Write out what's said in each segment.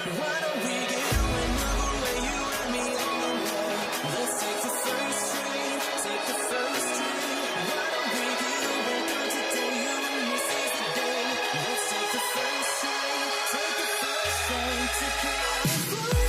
Why don't we get up and move away, you and me on the way? Let's take the first train, take the first train. Why don't we get up and go today, you and me seize the day? Let's take the first train, take the first train to California.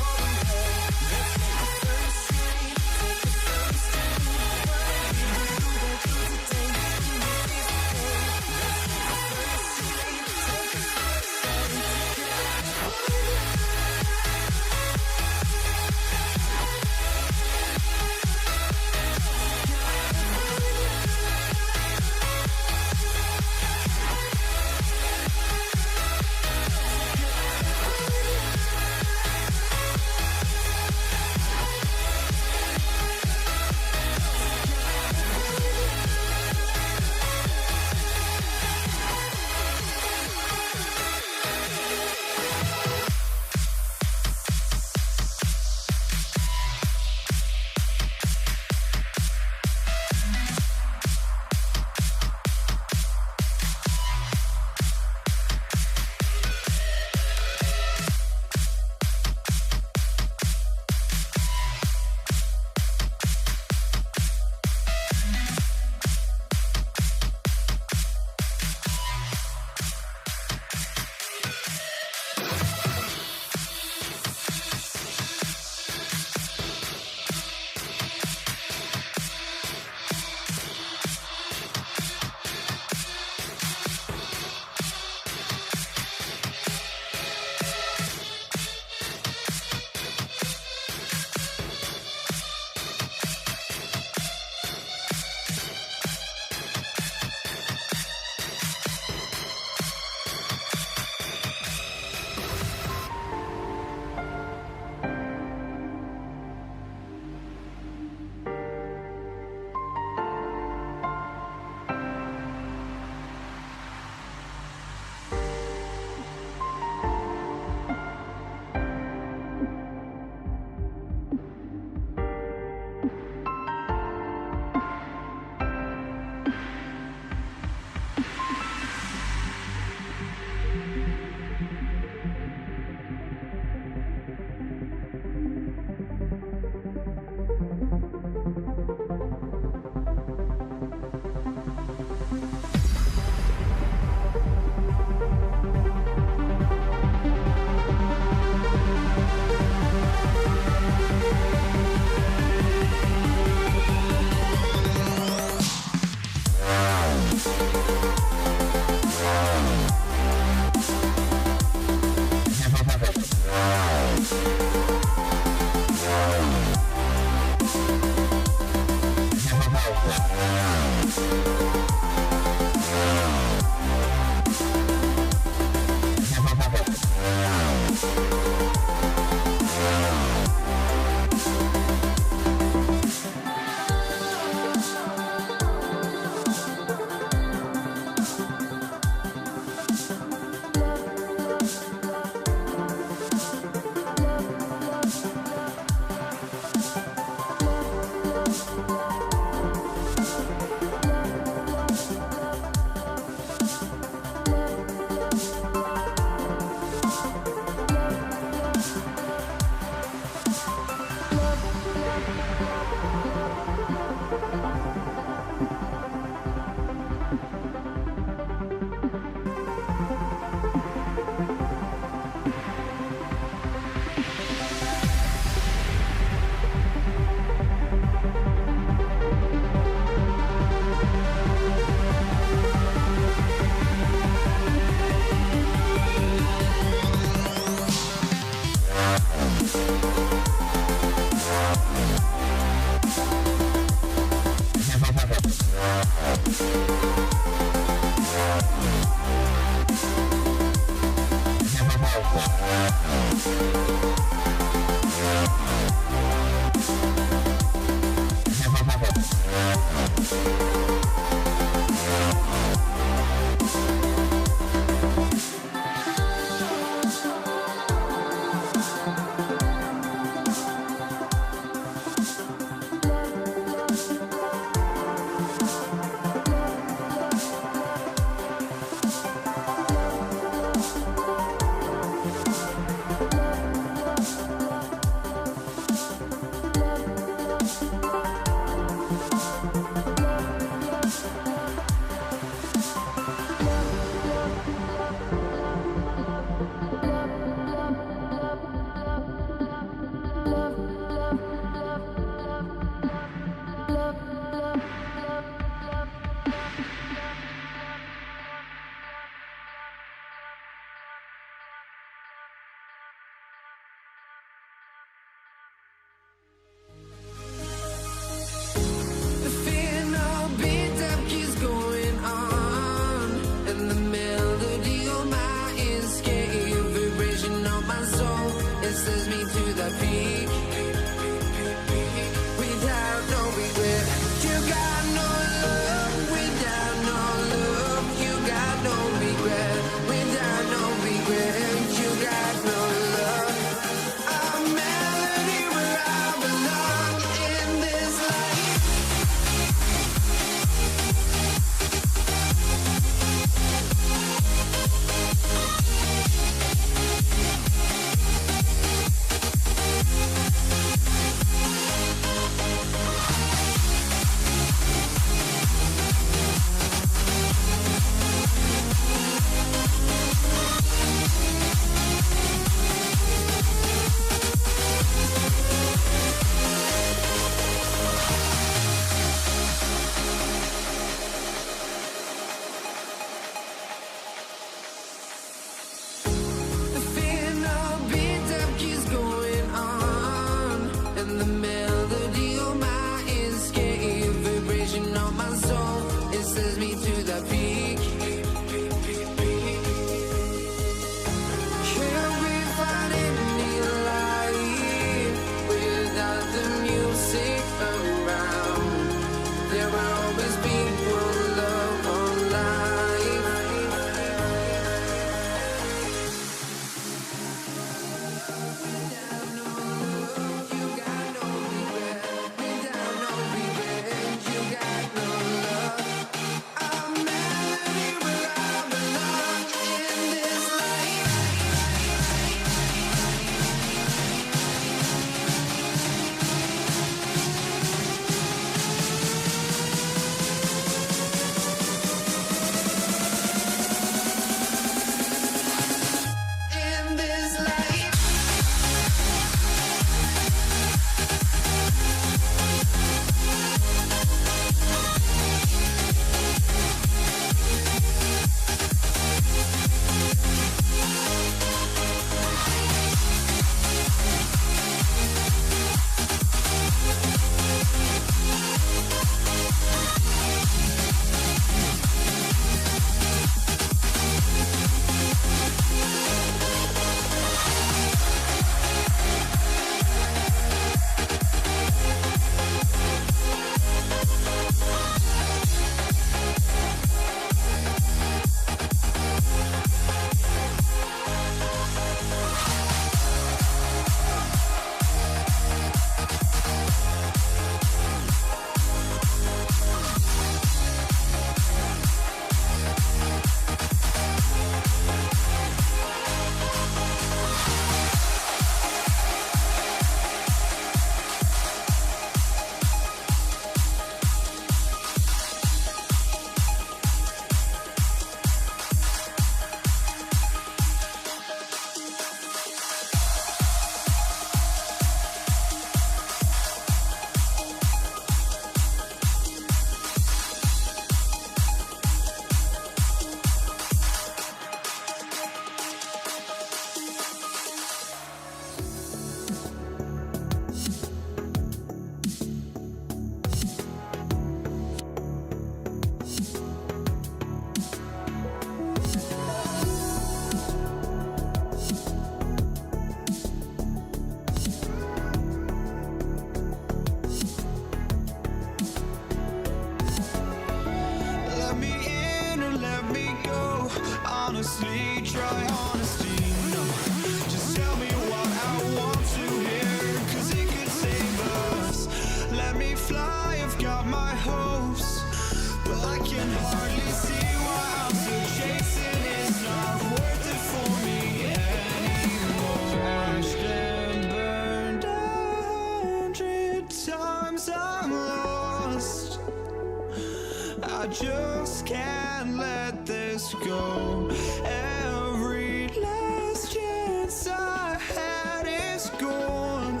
just can't let this go. Every last chance I had is gone,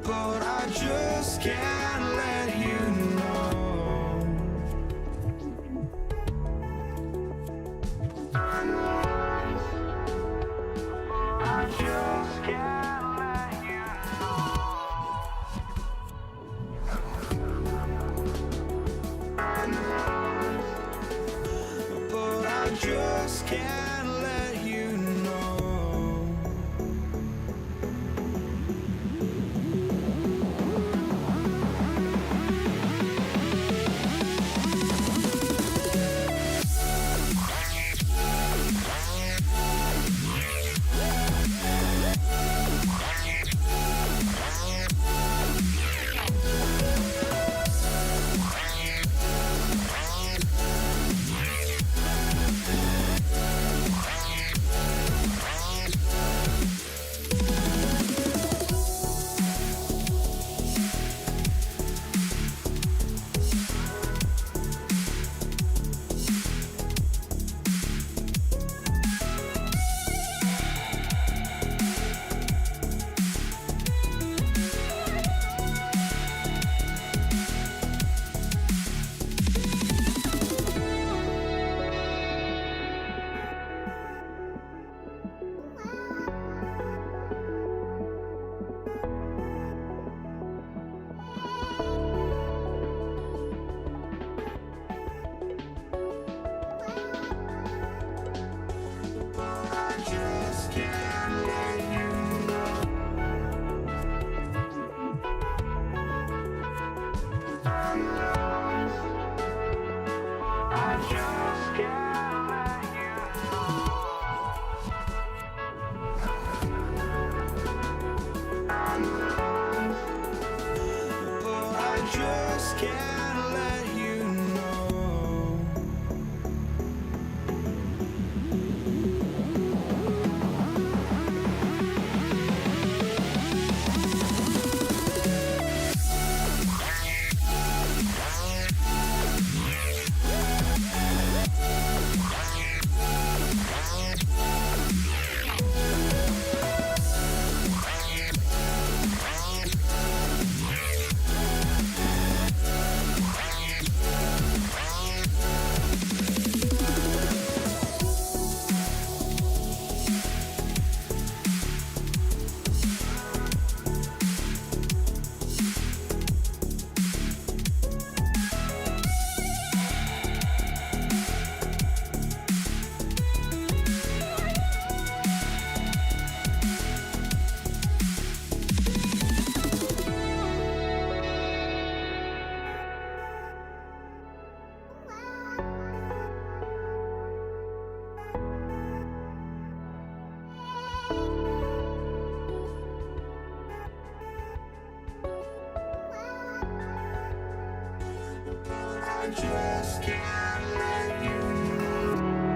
but I just can't let you know. I just can't let you know. But I just can't let you know. Just can't let you know.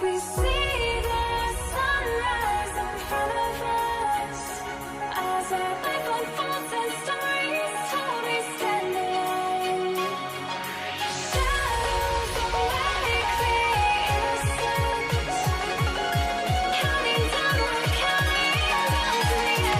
We see the sunrise in front of us as our life unfolds and stories told. We stand alone. Shadows awake the innocent, counting down, we're counting down to the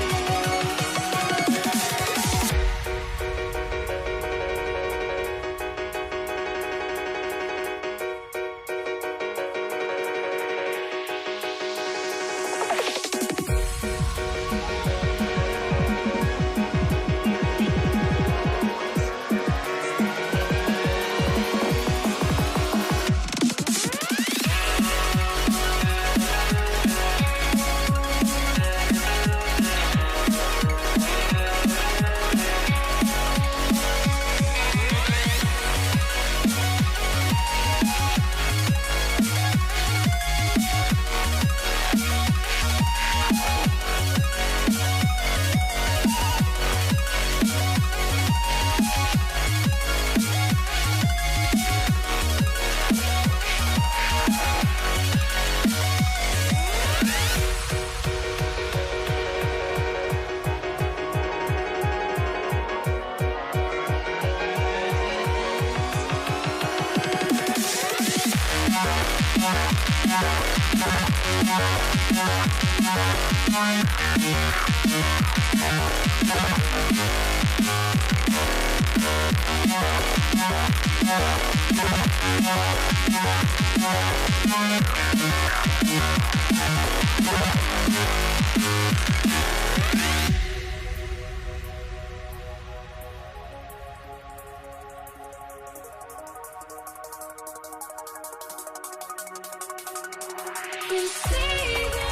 We see the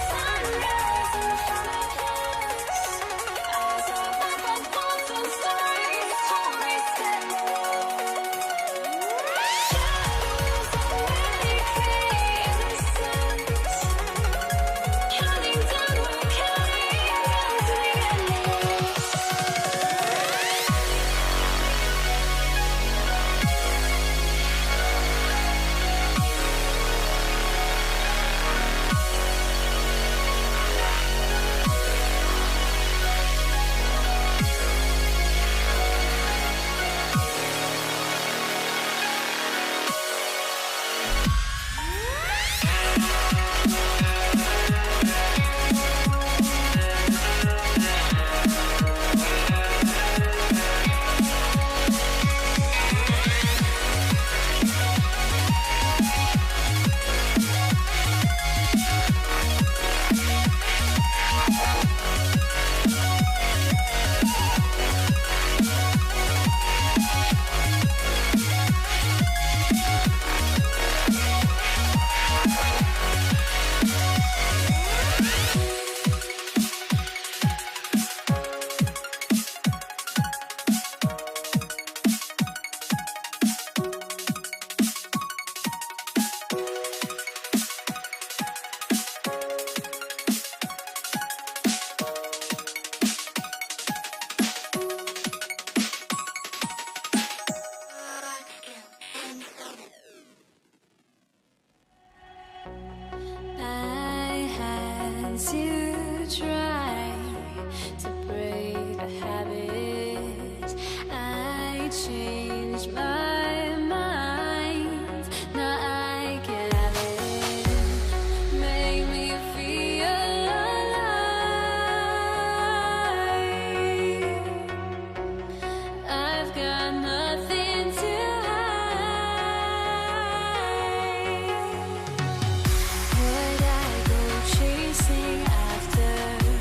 sunrise in front of us as our life unfolds and stories told. We stand alone. Shadows awake the innocent, counting down, we're counting down to the endless. I had to try to break the habit. I changed my mind. Now I can have it. Make me feel alive. I've got nothing to hide. Would I go chasing after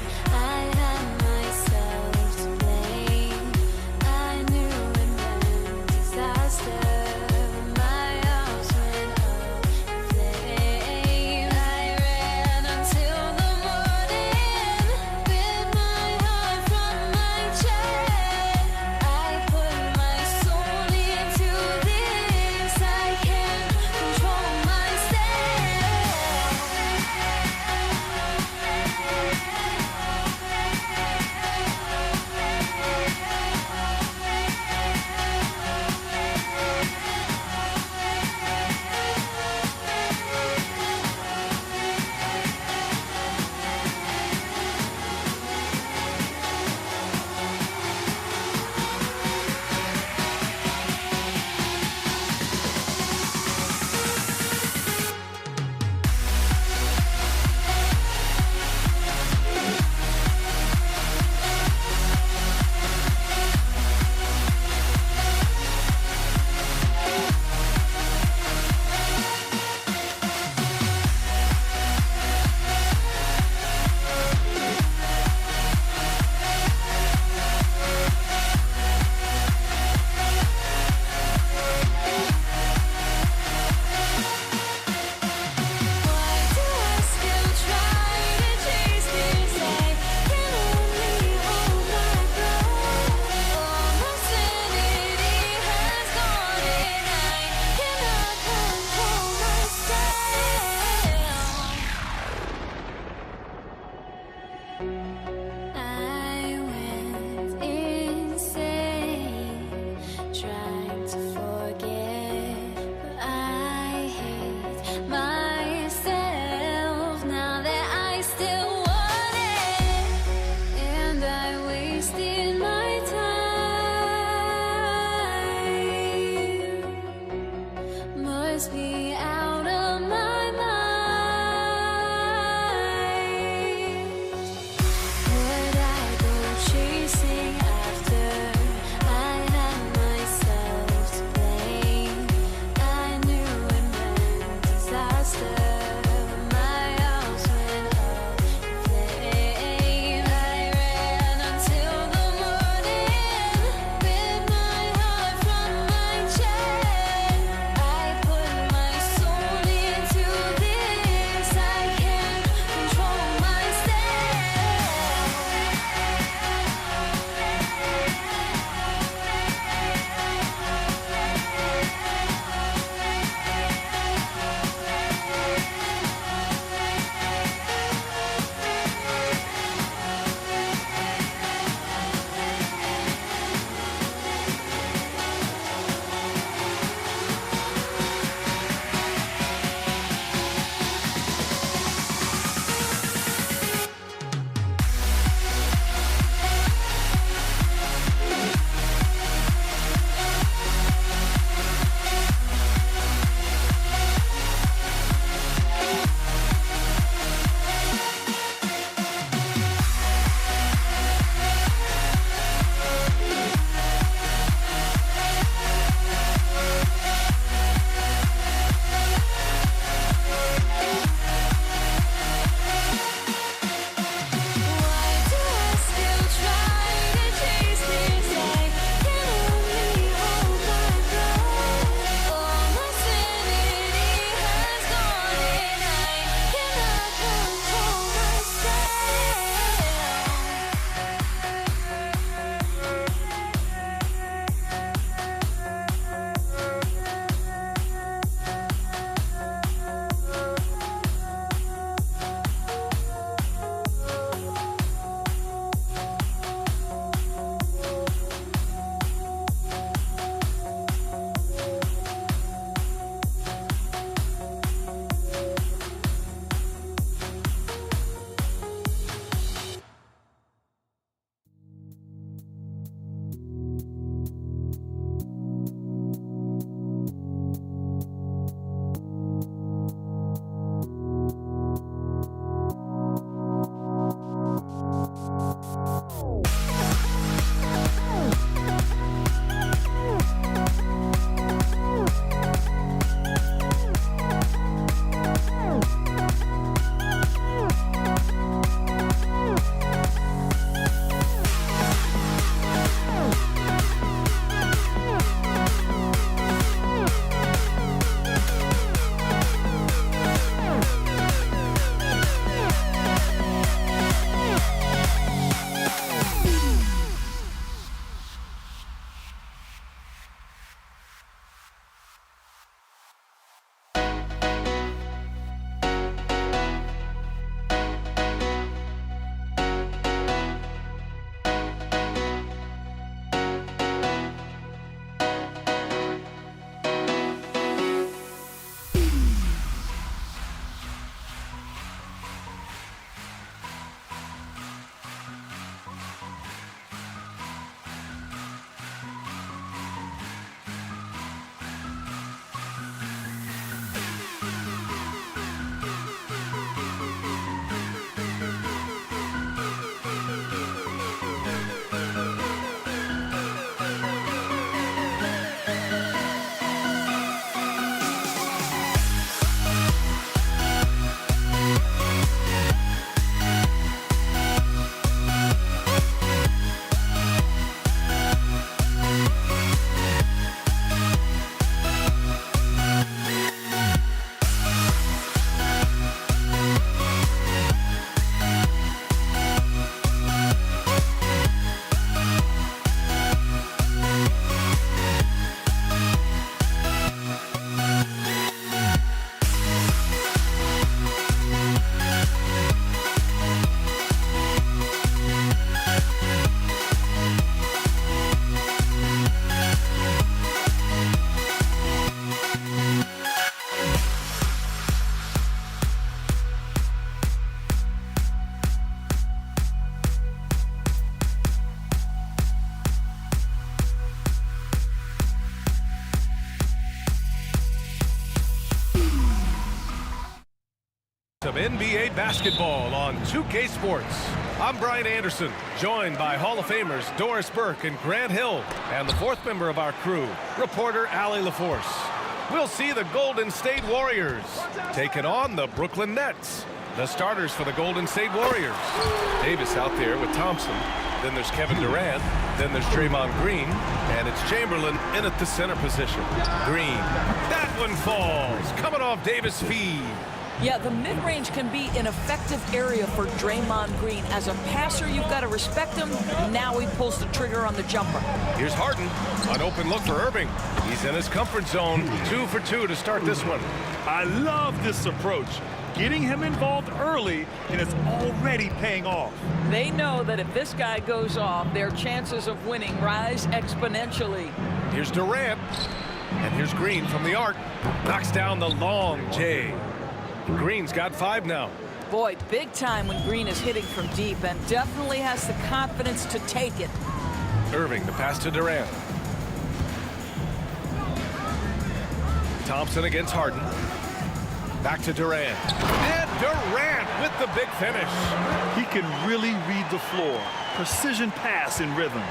of NBA basketball on 2K Sports. I'm Brian Anderson, joined by Hall of Famers Doris Burke and Grant Hill, and the fourth member of our crew, reporter Allie LaForce. We'll see the Golden State Warriors taking on the Brooklyn Nets. The starters for the Golden State Warriors. Davis out there with Thompson. Then there's Kevin Durant. Then there's Draymond Green. And it's Chamberlain in at the center position. Green. That one falls. Coming off Davis' feed. Yeah, the mid-range can be an effective area for Draymond Green. As a passer, you've got to respect him. Now he pulls the trigger on the jumper. Here's Harden. An open look for Irving. He's in his comfort zone. 2 for 2 to start this one. I love this approach. Getting him involved early, and it's already paying off. They know that if this guy goes off, their chances of winning rise exponentially. Here's Durant. And here's Green from the arc. Knocks down the long J. Green's got 5 now. Boy, big time when Green is hitting from deep, and definitely has the confidence to take it. Irving, the pass to Durant. Thompson against Harden. Back to Durant. And Durant with the big finish. He can really read the floor. Precision pass in rhythm.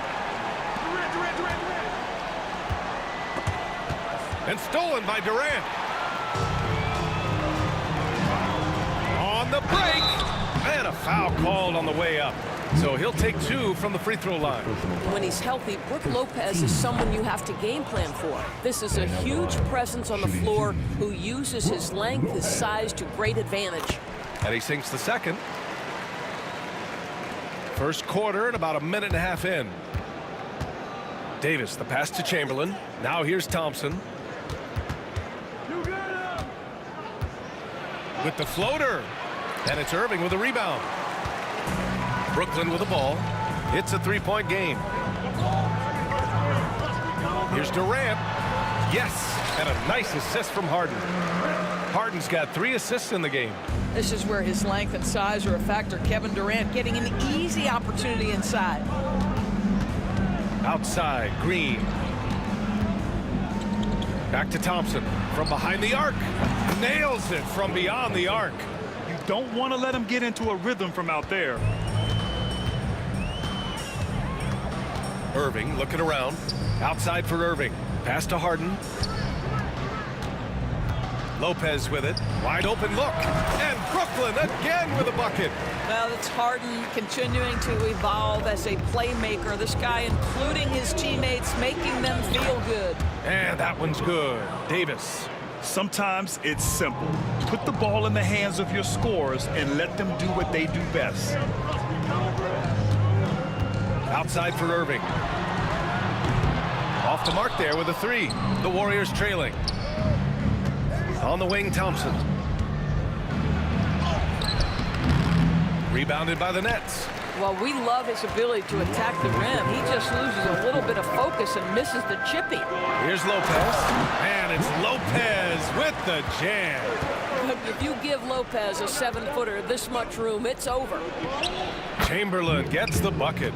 And stolen by Durant. On the break. And a foul called on the way up. So he'll take 2 from the free throw line. When he's healthy, Brook Lopez is someone you have to game plan for. This is a huge presence on the floor who uses his length, his size to great advantage. And he sinks the second. First quarter and about a minute and a half in. Davis, the pass to Chamberlain. Now here's Thompson. With the floater. And it's Irving with a rebound. Brooklyn with the ball. It's a 3-point game. Here's Durant. Yes, and a nice assist from Harden. Harden's got 3 assists in the game. This is where his length and size are a factor. Kevin Durant getting an easy opportunity inside. Outside, Green. Back to Thompson from behind the arc. Nails it from beyond the arc. You don't want to let him get into a rhythm from out there. Irving looking around. Outside for Irving. Pass to Harden. Lopez with it. Wide open look. And Brooklyn again with a bucket. Well, it's Harden continuing to evolve as a playmaker. This guy, including his teammates, making them feel good. And that one's good. Davis. Sometimes it's simple. Put the ball in the hands of your scorers and let them do what they do best. Outside for Irving. Off the mark there with a 3. The Warriors trailing. On the wing, Thompson. Rebounded by the Nets. Well, we love his ability to attack the rim. He just loses a little bit of focus and misses the chippy. Here's Lopez. And it's Lopez with the jam. If you give Lopez a 7-footer this much room, it's over. Chamberlain gets the bucket.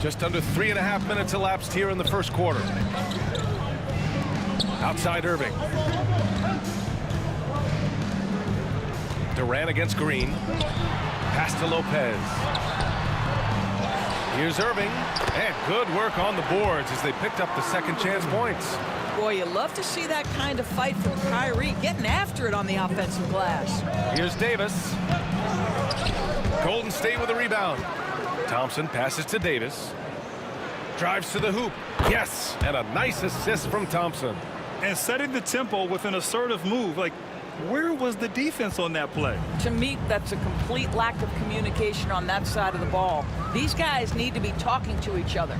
Just under 3.5 minutes elapsed here in the first quarter. Outside Irving. Durant against Green. Pass to Lopez. Here's Irving. And good work on the boards as they picked up the second chance points. Boy, you love to see that kind of fight from Kyrie, getting after it on the offensive glass. Here's Davis. Golden State with a rebound. Thompson passes to Davis. Drives to the hoop. Yes, and a nice assist from Thompson. And setting the tempo with an assertive move. Like, where was the defense on that play? To me, that's a complete lack of communication on that side of the ball. These guys need to be talking to each other.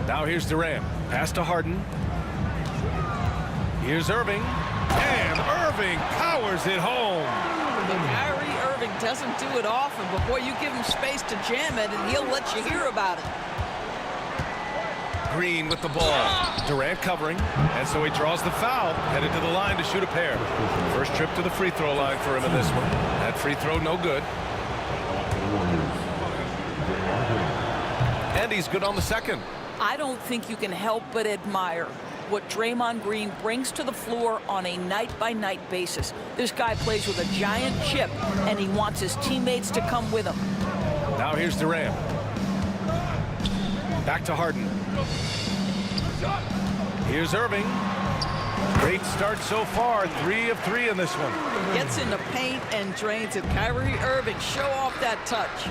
Now here's Durant. Pass to Harden. Here's Irving. And Irving powers it home. Kyrie Irving doesn't do it often, but boy, you give him space to jam it, and he'll let you hear about it. Green with the ball. Durant covering, and so he draws the foul, headed to the line to shoot a pair. First trip to the free throw line for him in this one. That free throw no good. And he's good on the second. I don't think you can help but admire. what Draymond Green brings to the floor on a night-by-night basis. This guy plays with a giant chip, and he wants his teammates to come with him. Now here's Durant. Back to Harden. Here's Irving. Great start so far, 3 of 3 in this one. Gets in the paint and drains it. Kyrie Irving, show off that touch.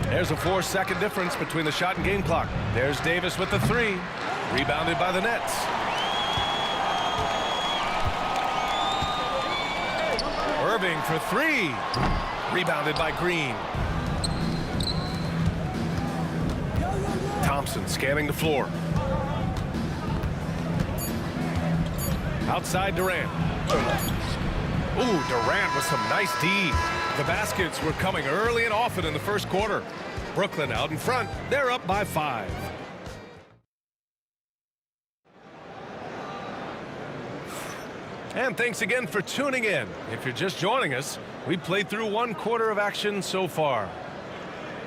There's a 4-second difference between the shot and game clock. There's Davis with the 3. Rebounded by the Nets. Irving for 3. Rebounded by Green. Thompson scanning the floor. Outside Durant. Ooh, Durant with some nice D. The baskets were coming early and often in the first quarter. Brooklyn out in front. They're up by 5. And thanks again for tuning in. If you're just joining us, we played through 1 quarter of action so far.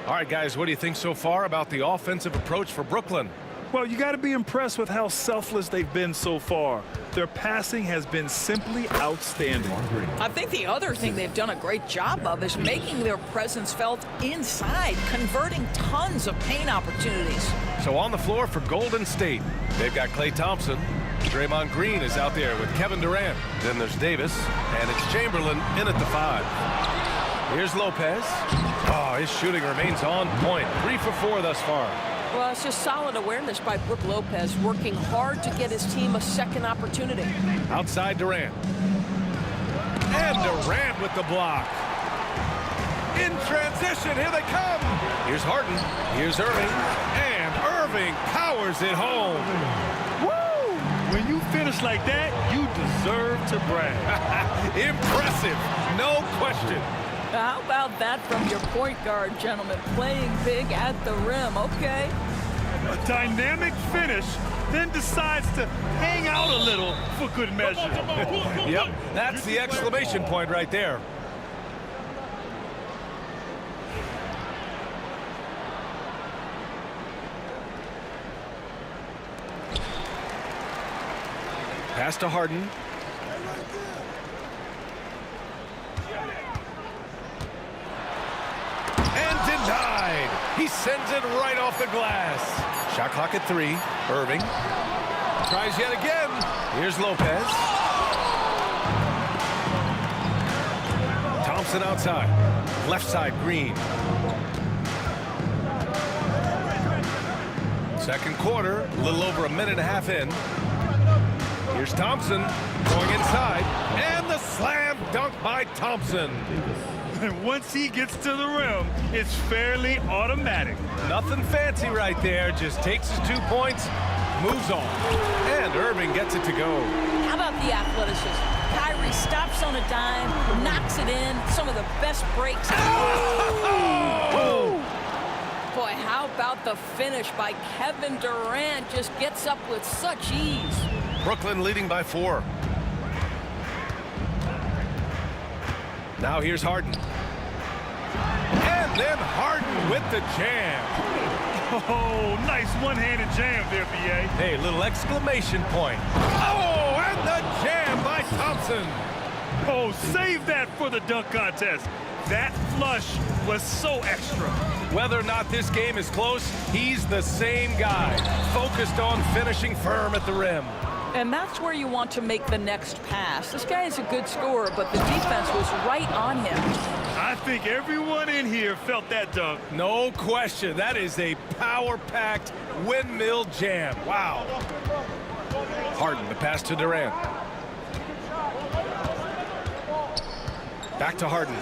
All right, guys, what do you think so far about the offensive approach for Brooklyn? Well, you got to be impressed with how selfless they've been so far. Their passing has been simply outstanding. I think the other thing they've done a great job of is making their presence felt inside, converting tons of paint opportunities. So on the floor for Golden State, they've got Klay Thompson. Draymond Green is out there with Kevin Durant. Then there's Davis, and it's Chamberlain in at the 5. Here's Lopez. Oh, his shooting remains on point. 3 for 4 thus far. Well, it's just solid awareness by Brook Lopez, working hard to get his team a second opportunity. Outside Durant. And Durant with the block. In transition, here they come. Here's Harden. Here's Irving. And Irving powers it home. Woo! When you finish like that, you deserve to brag. Impressive, no question. How about that from your point guard, gentlemen? Playing big at the rim, okay? A dynamic finish, then decides to hang out a little for good measure. Yep, that's the exclamation point right there. Pass to Harden. And denied. He sends it right off the glass. Shot clock at 3. Irving tries yet again. Here's Lopez. Thompson outside. Left side, Green. Second quarter, a little over a minute and a half in. Here's Thompson going inside. And the slam dunk by Thompson. And once he gets to the rim, it's fairly automatic. Nothing fancy right there. Just takes his 2 points, moves on. And Irving gets it to go. How about the athleticism? Kyrie stops on a dime, knocks it in. Some of the best breaks. Oh! Boy, how about the finish by Kevin Durant? Just gets up with such ease. Brooklyn leading by 4. Now here's Harden. And then Harden with the jam. Oh, nice one-handed jam there, B.A. Hey, little exclamation point. Oh, and the jam by Thompson. Oh, save that for the dunk contest. That flush was so extra. Whether or not this game is close, he's the same guy, focused on finishing firm at the rim. And that's where you want to make the next pass. This guy is a good scorer, but the defense was right on him. I think everyone in here felt that dunk. No question. That is a power-packed windmill jam. Wow. Harden, the pass to Durant. Back to Harden.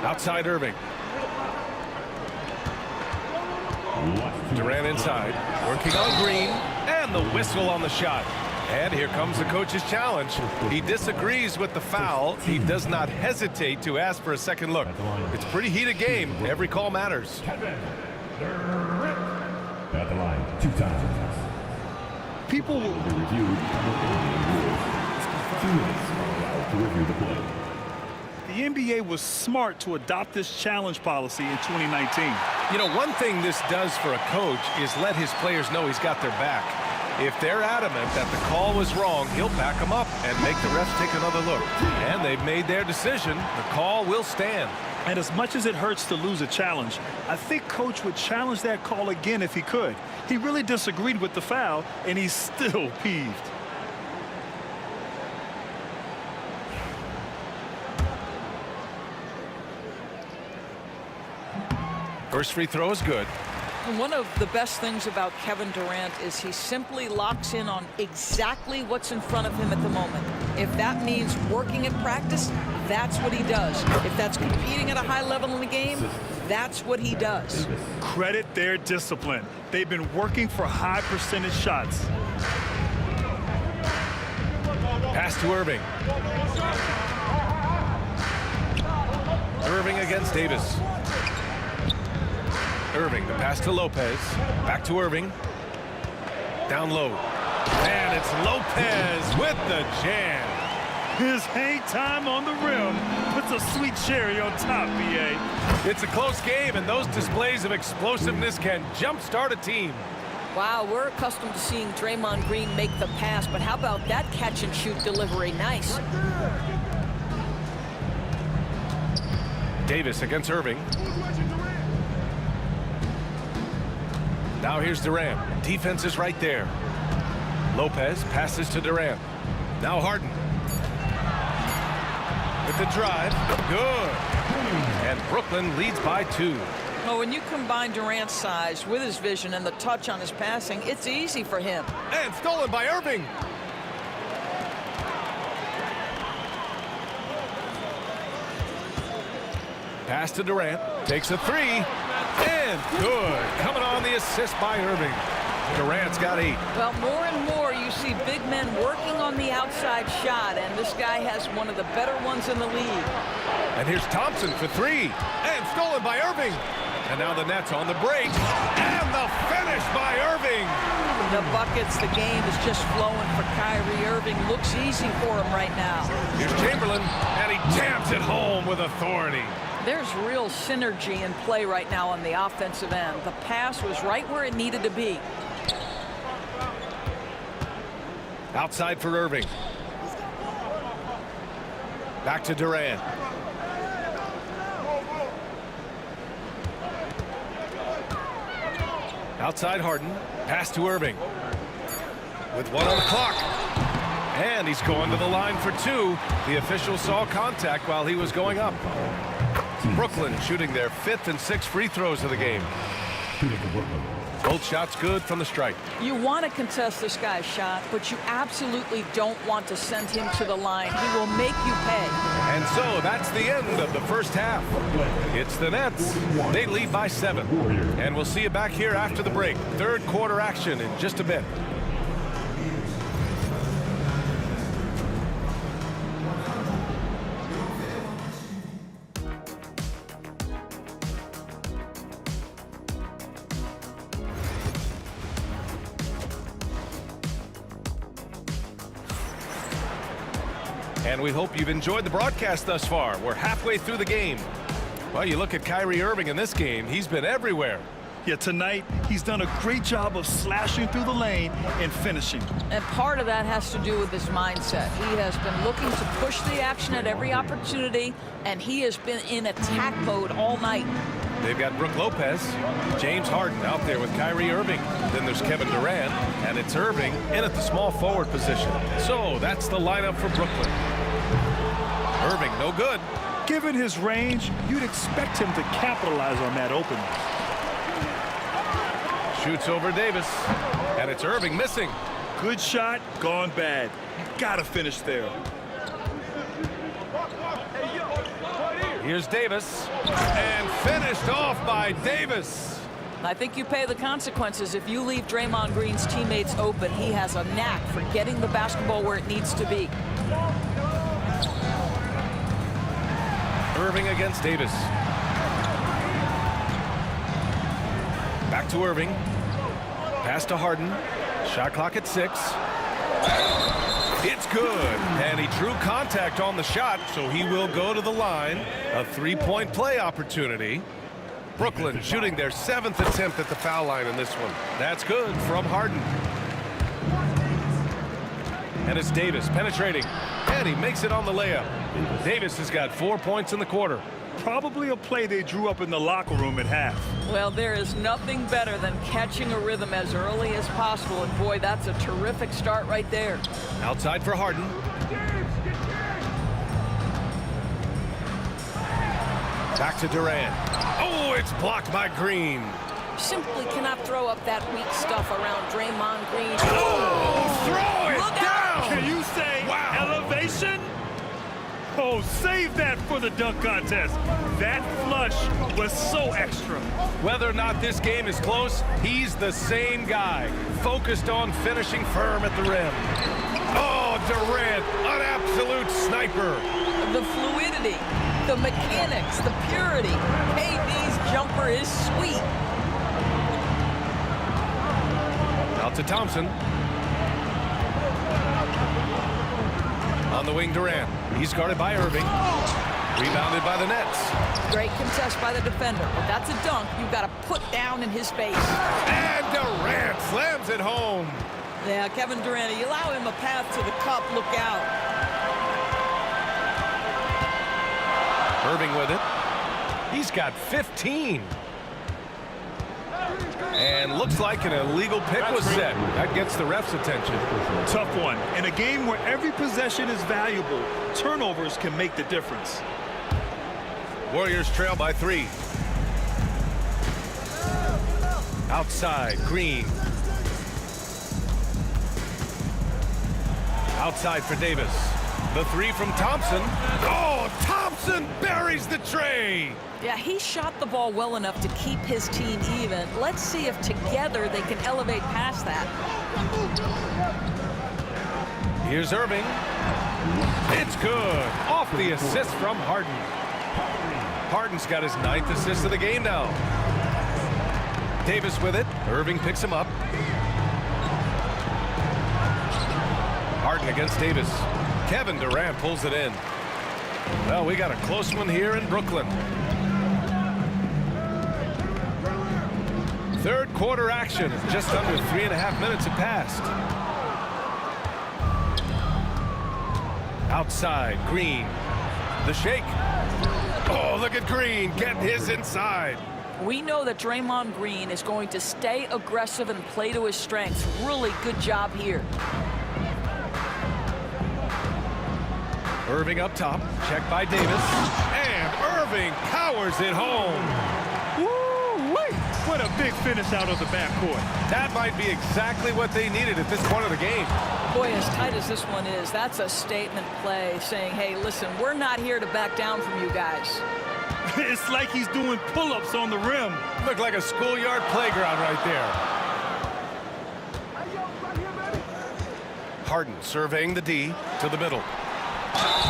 Outside Irving. Durant inside. Working on Green. And the whistle on the shot. And here comes the coach's challenge. He disagrees with the foul. He does not hesitate to ask for a second look. It's a pretty heated game. Every call matters. At the line, 2 times. People will Be reviewed. 2 minutes are allowed to review the play. The NBA was smart to adopt this challenge policy in 2019. You know, one thing this does for a coach is let his players know he's got their back. If they're adamant that the call was wrong, he'll back them up and make the refs take another look. And they've made their decision. The call will stand. And as much as it hurts to lose a challenge, I think Coach would challenge that call again if he could. He really disagreed with the foul, and he's still peeved. First free throw is good. And one of the best things about Kevin Durant is he simply locks in on exactly what's in front of him at the moment. If that means working at practice, that's what he does. If that's competing at a high level in the game, that's what he does. Credit their discipline. They've been working for high percentage shots. Pass to Irving. Irving against Davis. Irving, the pass to Lopez. Back to Irving. Down low. And it's Lopez with the jam. His hang time on the rim puts a sweet cherry on top, BA. It's a close game, and those displays of explosiveness can jumpstart a team. Wow, we're accustomed to seeing Draymond Green make the pass, but how about that catch-and-shoot delivery? Nice. Davis against Irving. Now here's Durant. Defense is right there. Lopez passes to Durant. Now Harden. With the drive. Good. And Brooklyn leads by 2. Well, when you combine Durant's size with his vision and the touch on his passing, it's easy for him. And stolen by Irving. Pass to Durant. Takes a 3. And good. Coming on the assist by Irving. Durant's got 8. Well, more and more you see big men working on the outside shot, and this guy has one of the better ones in the league. And here's Thompson for 3. And stolen by Irving. And now the Nets on the break. And the finish by Irving. The buckets, the game is just flowing for Kyrie Irving. Looks easy for him right now. Here's Chamberlain, and he jams it home with authority. There's real synergy in play right now on the offensive end. The pass was right where it needed to be. Outside for Irving. Back to Durant. Outside Harden. Pass to Irving. With 1 on the clock. And he's going to the line for 2. The official saw contact while he was going up. Brooklyn shooting their 5th and 6th free throws of the game. Both shots good from the strike. You want to contest this guy's shot, but you absolutely don't want to send him to the line. He will make you pay. And so that's the end of the first half. It's the Nets. They lead by 7. And we'll see you back here after the break. Third quarter action in just a bit. And we hope you've enjoyed the broadcast thus far. We're halfway through the game. Well, you look at Kyrie Irving in this game, he's been everywhere. Yeah, tonight, he's done a great job of slashing through the lane and finishing. And part of that has to do with his mindset. He has been looking to push the action at every opportunity, and he has been in attack mode all night. They've got Brook Lopez, James Harden out there with Kyrie Irving. Then there's Kevin Durant, and it's Irving in at the small forward position. So that's the lineup for Brooklyn. Irving, no good. Given his range, you'd expect him to capitalize on that opening. Shoots over Davis, and it's Irving missing. Good shot, gone bad. You gotta finish there. Here's Davis, and finished off by Davis. I think you pay the consequences if you leave Draymond Green's teammates open. He has a knack for getting the basketball where it needs to be. Irving against Davis. Back to Irving. Pass to Harden. Shot clock at 6. It's good. And he drew contact on the shot, so he will go to the line. A 3-point play opportunity. Brooklyn shooting their 7th attempt at the foul line in this one. That's good from Harden. And it's Davis penetrating. And he makes it on the layup. Davis has got 4 points in the quarter. Probably a play they drew up in the locker room at half. Well, there is nothing better than catching a rhythm as early as possible. And boy, that's a terrific start right there. Outside for Harden. Back to Durant. Oh, it's blocked by Green. Simply cannot throw up that weak stuff around Draymond Green. Oh, throw it Look down! out! Can you say elevation? Oh, save that for the dunk contest. That flush was so extra. Whether or not this game is close, he's the same guy, focused on finishing firm at the rim. Oh, Durant, an absolute sniper. The fluidity, the mechanics, the purity. KD's jumper is sweet. Out to Thompson. On the wing, Durant. He's guarded by Irving. Rebounded by the Nets. Great contest by the defender, but that's a dunk you've got to put down in his face. And Durant slams it home. Yeah, Kevin Durant, you allow him a path to the cup, look out. Irving with it. He's got 15. And looks like an illegal pick was set. That gets the ref's attention. Tough one. In a game where every possession is valuable, turnovers can make the difference. Warriors trail by 3. Outside, Green. Outside for Davis. The 3 from Thompson. Oh, Thompson buries the tray. Yeah, he shot the ball well enough to keep his team even. Let's see if together they can elevate past that. Here's Irving. It's good. Off the assist from Harden. Harden's got his 9th assist of the game now. Davis with it. Irving picks him up. Harden against Davis. Kevin Durant pulls it in. Well, we got a close one here in Brooklyn. Third quarter action. Just under 3.5 minutes have passed. Outside, Green. The shake. Oh, look at Green getting his inside. We know that Draymond Green is going to stay aggressive and play to his strengths. Really good job here. Irving up top. Checked by Davis. And Irving powers it home. Woo-wee! What a big finish out of the backcourt. That might be exactly what they needed at this point of the game. Boy, as tight as this one is, that's a statement play saying, hey, listen, we're not here to back down from you guys. It's like he's doing pull-ups on the rim. Looked like a schoolyard playground right there. Harden surveying the D to the middle.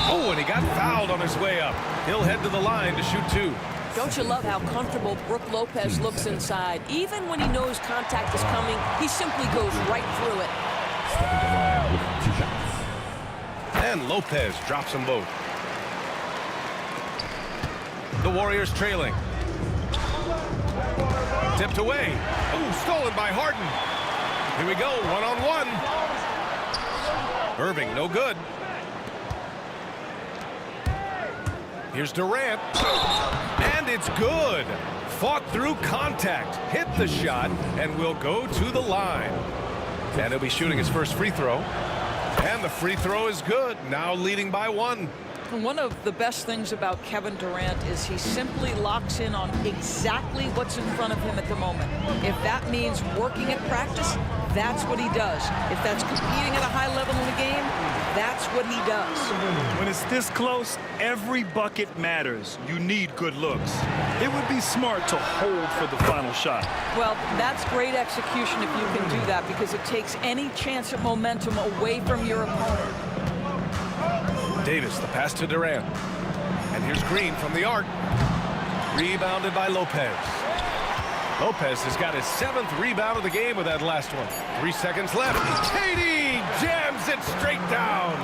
Oh, and he got fouled on his way up. He'll head to the line to shoot 2. Don't you love how comfortable Brook Lopez looks inside? Even when he knows contact is coming, he simply goes right through it. Stepping to the line with 2 shots. And Lopez drops them both. The Warriors trailing. Tipped away. Oh, stolen by Harden. Here we go, one-on-one. Irving, no good. Here's Durant. And it's good. Fought through contact. Hit the shot and will go to the line. And he'll be shooting his first free throw. And the free throw is good. Now leading by 1. One of the best things about Kevin Durant is he simply locks in on exactly what's in front of him at the moment. If that means working at practice, that's what he does. If that's competing at a high level in the game, that's what he does. When it's this close, every bucket matters. You need good looks. It would be smart to hold for the final shot. Well, that's great execution if you can do that, because it takes any chance of momentum away from your opponent. Davis, the pass to Durant. And here's Green from the arc. Rebounded by Lopez. Lopez has got his 7th rebound of the game with that last one. 3 seconds left. KD jams it straight down.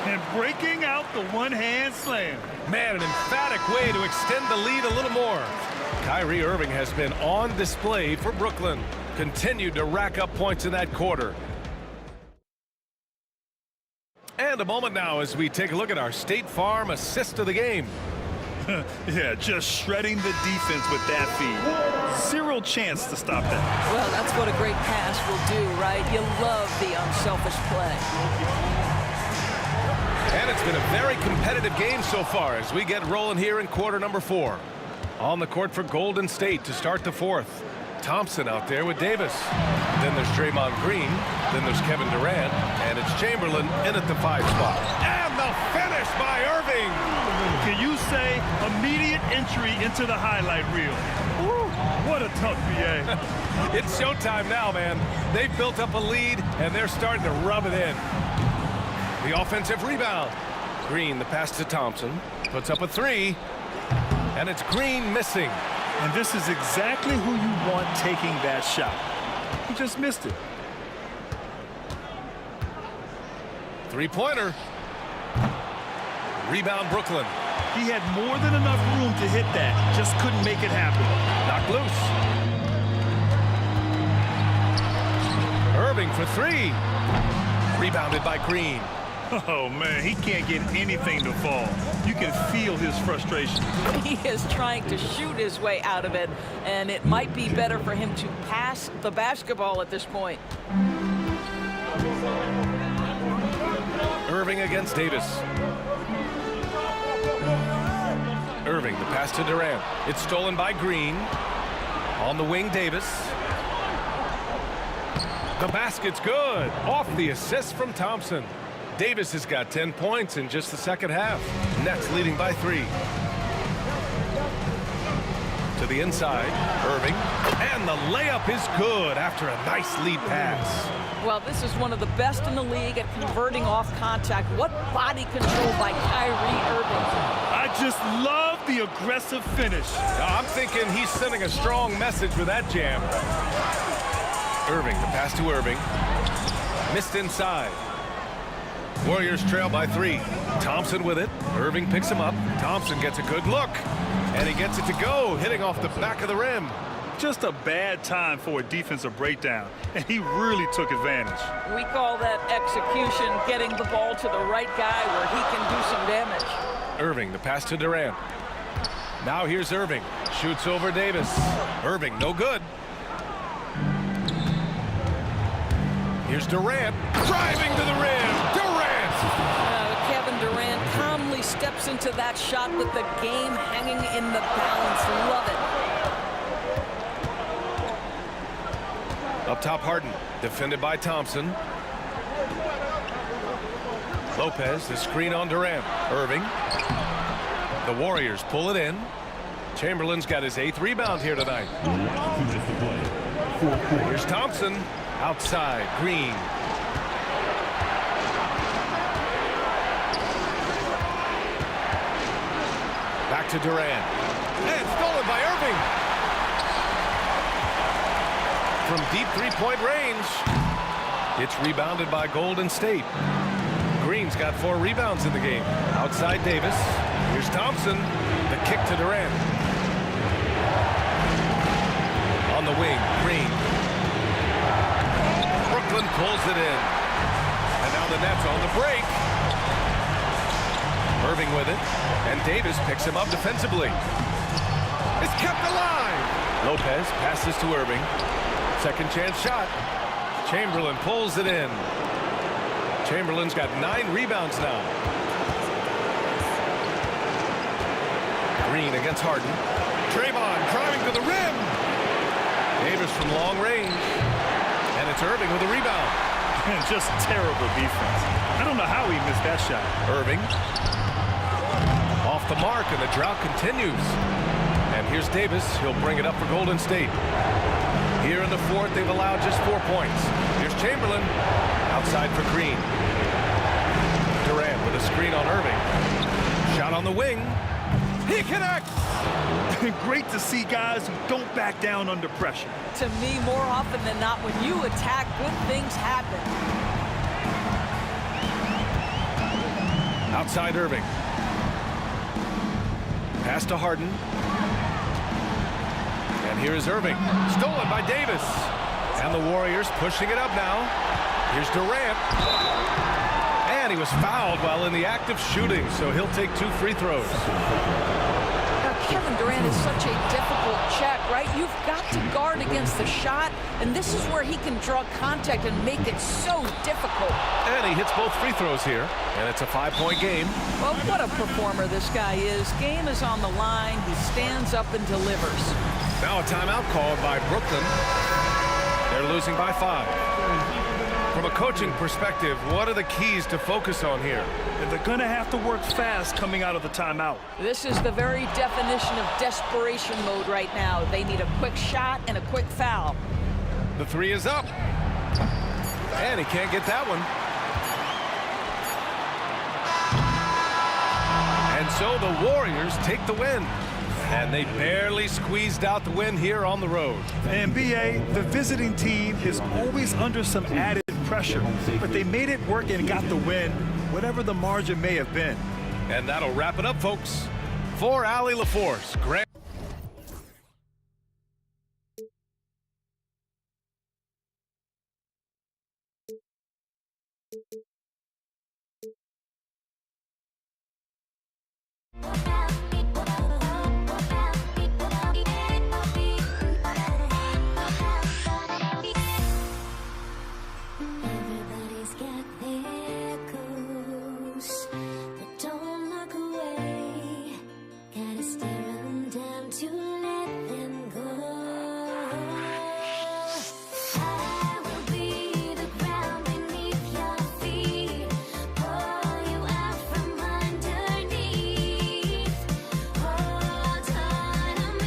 And breaking out the one-hand slam. Man, an emphatic way to extend the lead a little more. Kyrie Irving has been on display for Brooklyn. Continued to rack up points in that quarter. And a moment now as we take a look at our State Farm assist of the game. Yeah, just shredding the defense with that feed. Zero chance to stop that. Well, that's what a great pass will do, right? You love the unselfish play. And it's been a very competitive game so far as we get rolling here in quarter number 4. On the court for Golden State to start the fourth. Thompson out there with Davis. Then there's Draymond Green. Then there's Kevin Durant. And it's Chamberlain in at the 5 spot. And the finish by Irving. Can you say immediate entry into the highlight reel? Woo, what a tough BA. It's showtime now, man. They've built up a lead, and they're starting to rub it in. The offensive rebound. Green, the pass to Thompson. Puts up a 3. And it's Green missing. And this is exactly who you want taking that shot. He just missed it. Three-pointer. Rebound, Brooklyn. He had more than enough room to hit that. Just couldn't make it happen. Knocked loose. Irving for 3. Rebounded by Green. Oh, man, he can't get anything to fall. You can feel his frustration. He is trying to shoot his way out of it, and it might be better for him to pass the basketball at this point. Irving against Davis. Irving, the pass to Durant. It's stolen by Green. On the wing, Davis. The basket's good. Off the assist from Thompson. Davis has got 10 points in just the second half. Nets leading by 3. To the inside, Irving. And the layup is good after a nice lead pass. Well, this is one of the best in the league at converting off contact. What body control by Kyrie Irving. I just love the aggressive finish. I'm thinking he's sending a strong message with that jam. Irving, the pass to Irving. Missed inside. Warriors trail by 3. Thompson with it. Irving picks him up. Thompson gets a good look. And he gets it to go, hitting off the back of the rim. Just a bad time for a defensive breakdown, and he really took advantage. We call that execution, getting the ball to the right guy where he can do some damage. Irving, the pass to Durant. Now here's Irving. Shoots over Davis. Irving, no good. Here's Durant. Driving to the rim. Durant! Kevin Durant calmly steps into that shot with the game hanging in the balance. Love it. Up top, Harden. Defended by Thompson. Lopez, the screen on Durant. Irving. The Warriors pull it in. Chamberlain's got his 8th rebound here tonight. Here's Thompson. Outside, Green. Back to Durant. And stolen by Irving. From deep three-point range. It's rebounded by Golden State. Green's got 4 rebounds in the game. Outside Davis. Here's Thompson. The kick to Durant. On the wing, Green. Brooklyn pulls it in. And now the Nets on the break. Irving with it. And Davis picks him up defensively. It's kept alive. Lopez passes to Irving. Second chance shot. Chamberlain pulls it in. Chamberlain's got 9 rebounds now. Green against Harden. Draymond driving to the rim. Davis from long range. And it's Irving with a rebound. And just terrible defense. I don't know how he missed that shot. Irving. Off the mark, and the drought continues. And here's Davis. He'll bring it up for Golden State. Here in the fourth, they've allowed just 4 points. Here's Chamberlain. Outside for Green. Durant with a screen on Irving. Shot on the wing. He connects. Great to see guys who don't back down under pressure. To me, more often than not, when you attack, good things happen. Outside Irving. Pass to Harden. And here is Irving. Stolen by Davis. And the Warriors pushing it up now. Here's Durant. And And he was fouled while in the act of shooting, so he'll take 2 free throws. Now, Kevin Durant is such a difficult check, right? You've got to guard against the shot, and this is where he can draw contact and make it so difficult. And he hits both free throws here, and it's a 5-point game. Well, what a performer this guy is. Game is on the line. He stands up and delivers. Now a timeout called by Brooklyn. They're losing by 5. From a coaching perspective, what are the keys to focus on here? And they're going to have to work fast coming out of the timeout. This is the very definition of desperation mode right now. They need a quick shot and a quick foul. The 3 is up. And he can't get that one. And so the Warriors take the win. And they barely squeezed out the win here on the road. And BA, the visiting team is always under some added pressure, but they made it work and got the win, whatever the margin may have been. And that'll wrap it up, folks. For Allie LaForce, Grant. Everybody's got their goals, but don't look away. Gotta stare them down to let them go. I will be the ground beneath your feet, pull you out from underneath. Hold on to me.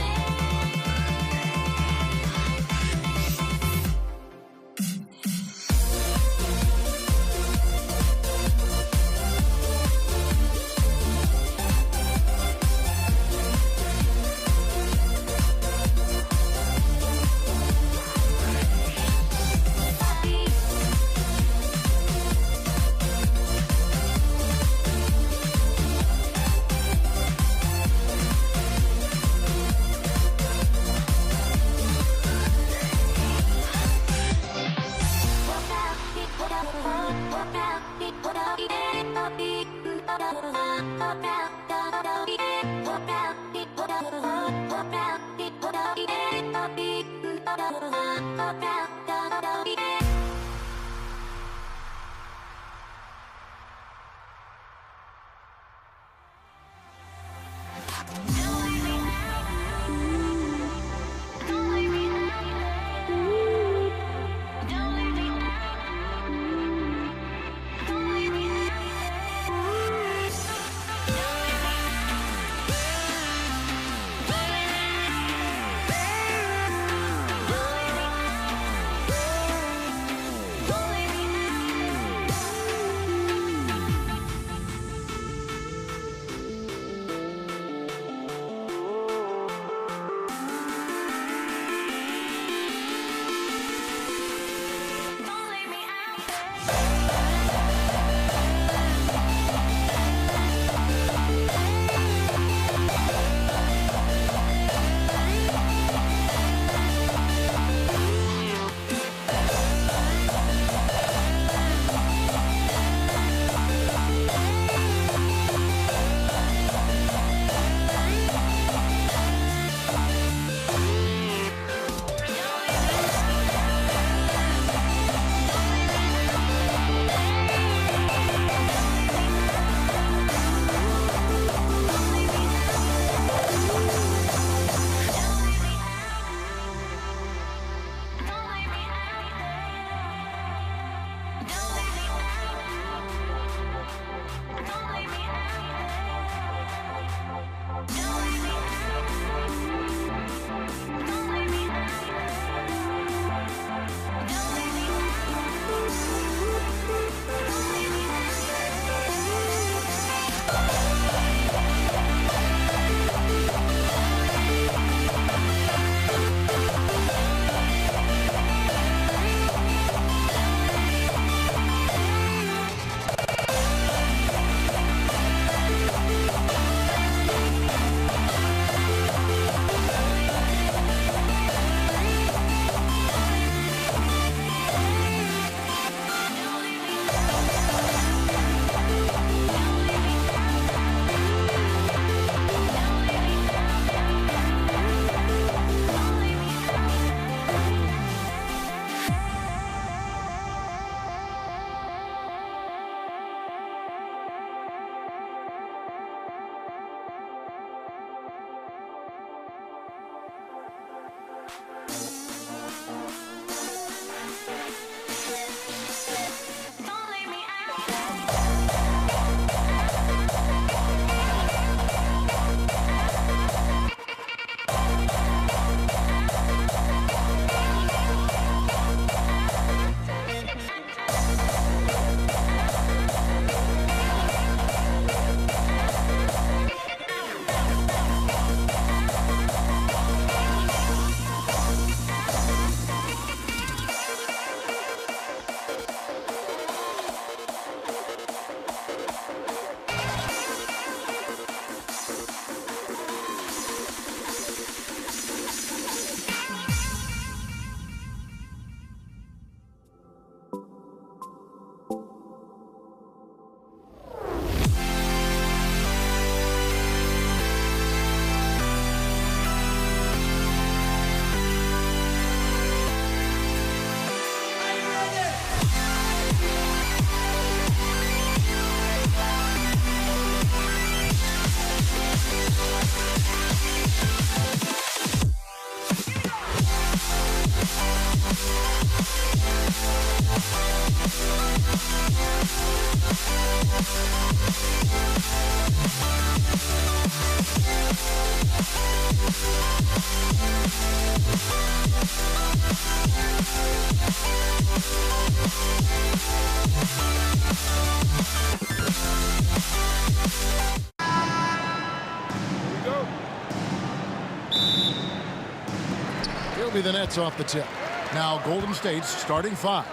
be the Nets off the tip. Now Golden State's starting 5.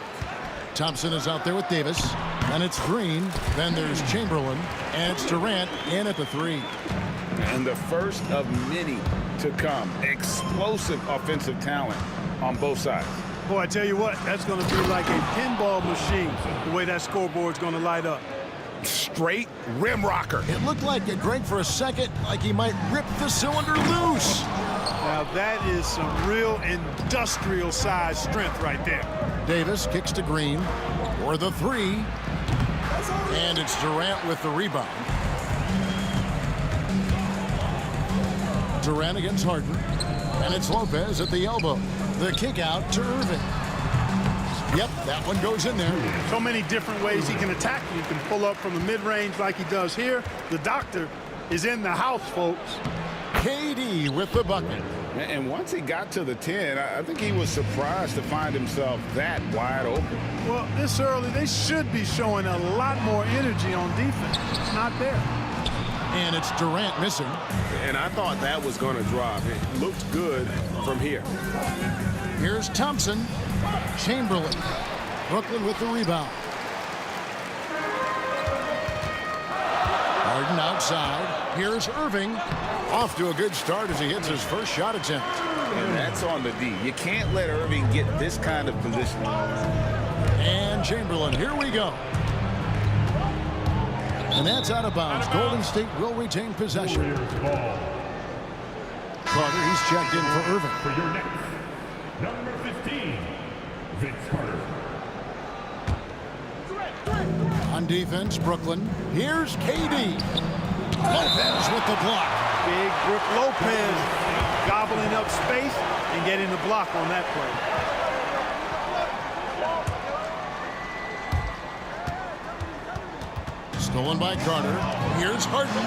Thompson is out there with Davis. Then it's Green. Then there's Chamberlain. And it's Durant in at the 3. And the first of many to come. Explosive offensive talent on both sides. Boy, I tell you what, that's going to be like a pinball machine, the way that scoreboard's going to light up. Straight rim rocker. It looked like Greg for a second, like he might rip the cylinder loose. Now that is some real industrial size strength right there. Davis kicks to Green for the 3. And it's Durant with the rebound. Durant against Harden. And it's Lopez at the elbow. The kick out to Irving. Yep, that one goes in there. So many different ways he can attack. He can pull up from the mid-range like he does here. The doctor is in the house, folks. KD with the bucket. And once he got to the 10, I think he was surprised to find himself that wide open. Well, this early, they should be showing a lot more energy on defense. It's not there. And it's Durant missing. And I thought that was going to drop. It looked good from here. Here's Thompson. Chamberlain. Brooklyn with the rebound. Harden outside. Here's Irving. Off to a good start as he hits his first shot attempt. And that's on the D. You can't let Irving get this kind of position. And Chamberlain, here we go. And that's out of bounds. Golden State will retain possession. Carter, he's checked in for Irving. For your next, number 15, Vince Carter. On defense, Brooklyn. Here's KD. Lopez with the block. Big Brook Lopez gobbling up space and getting the block on that play. Stolen by Carter. Here's Harden.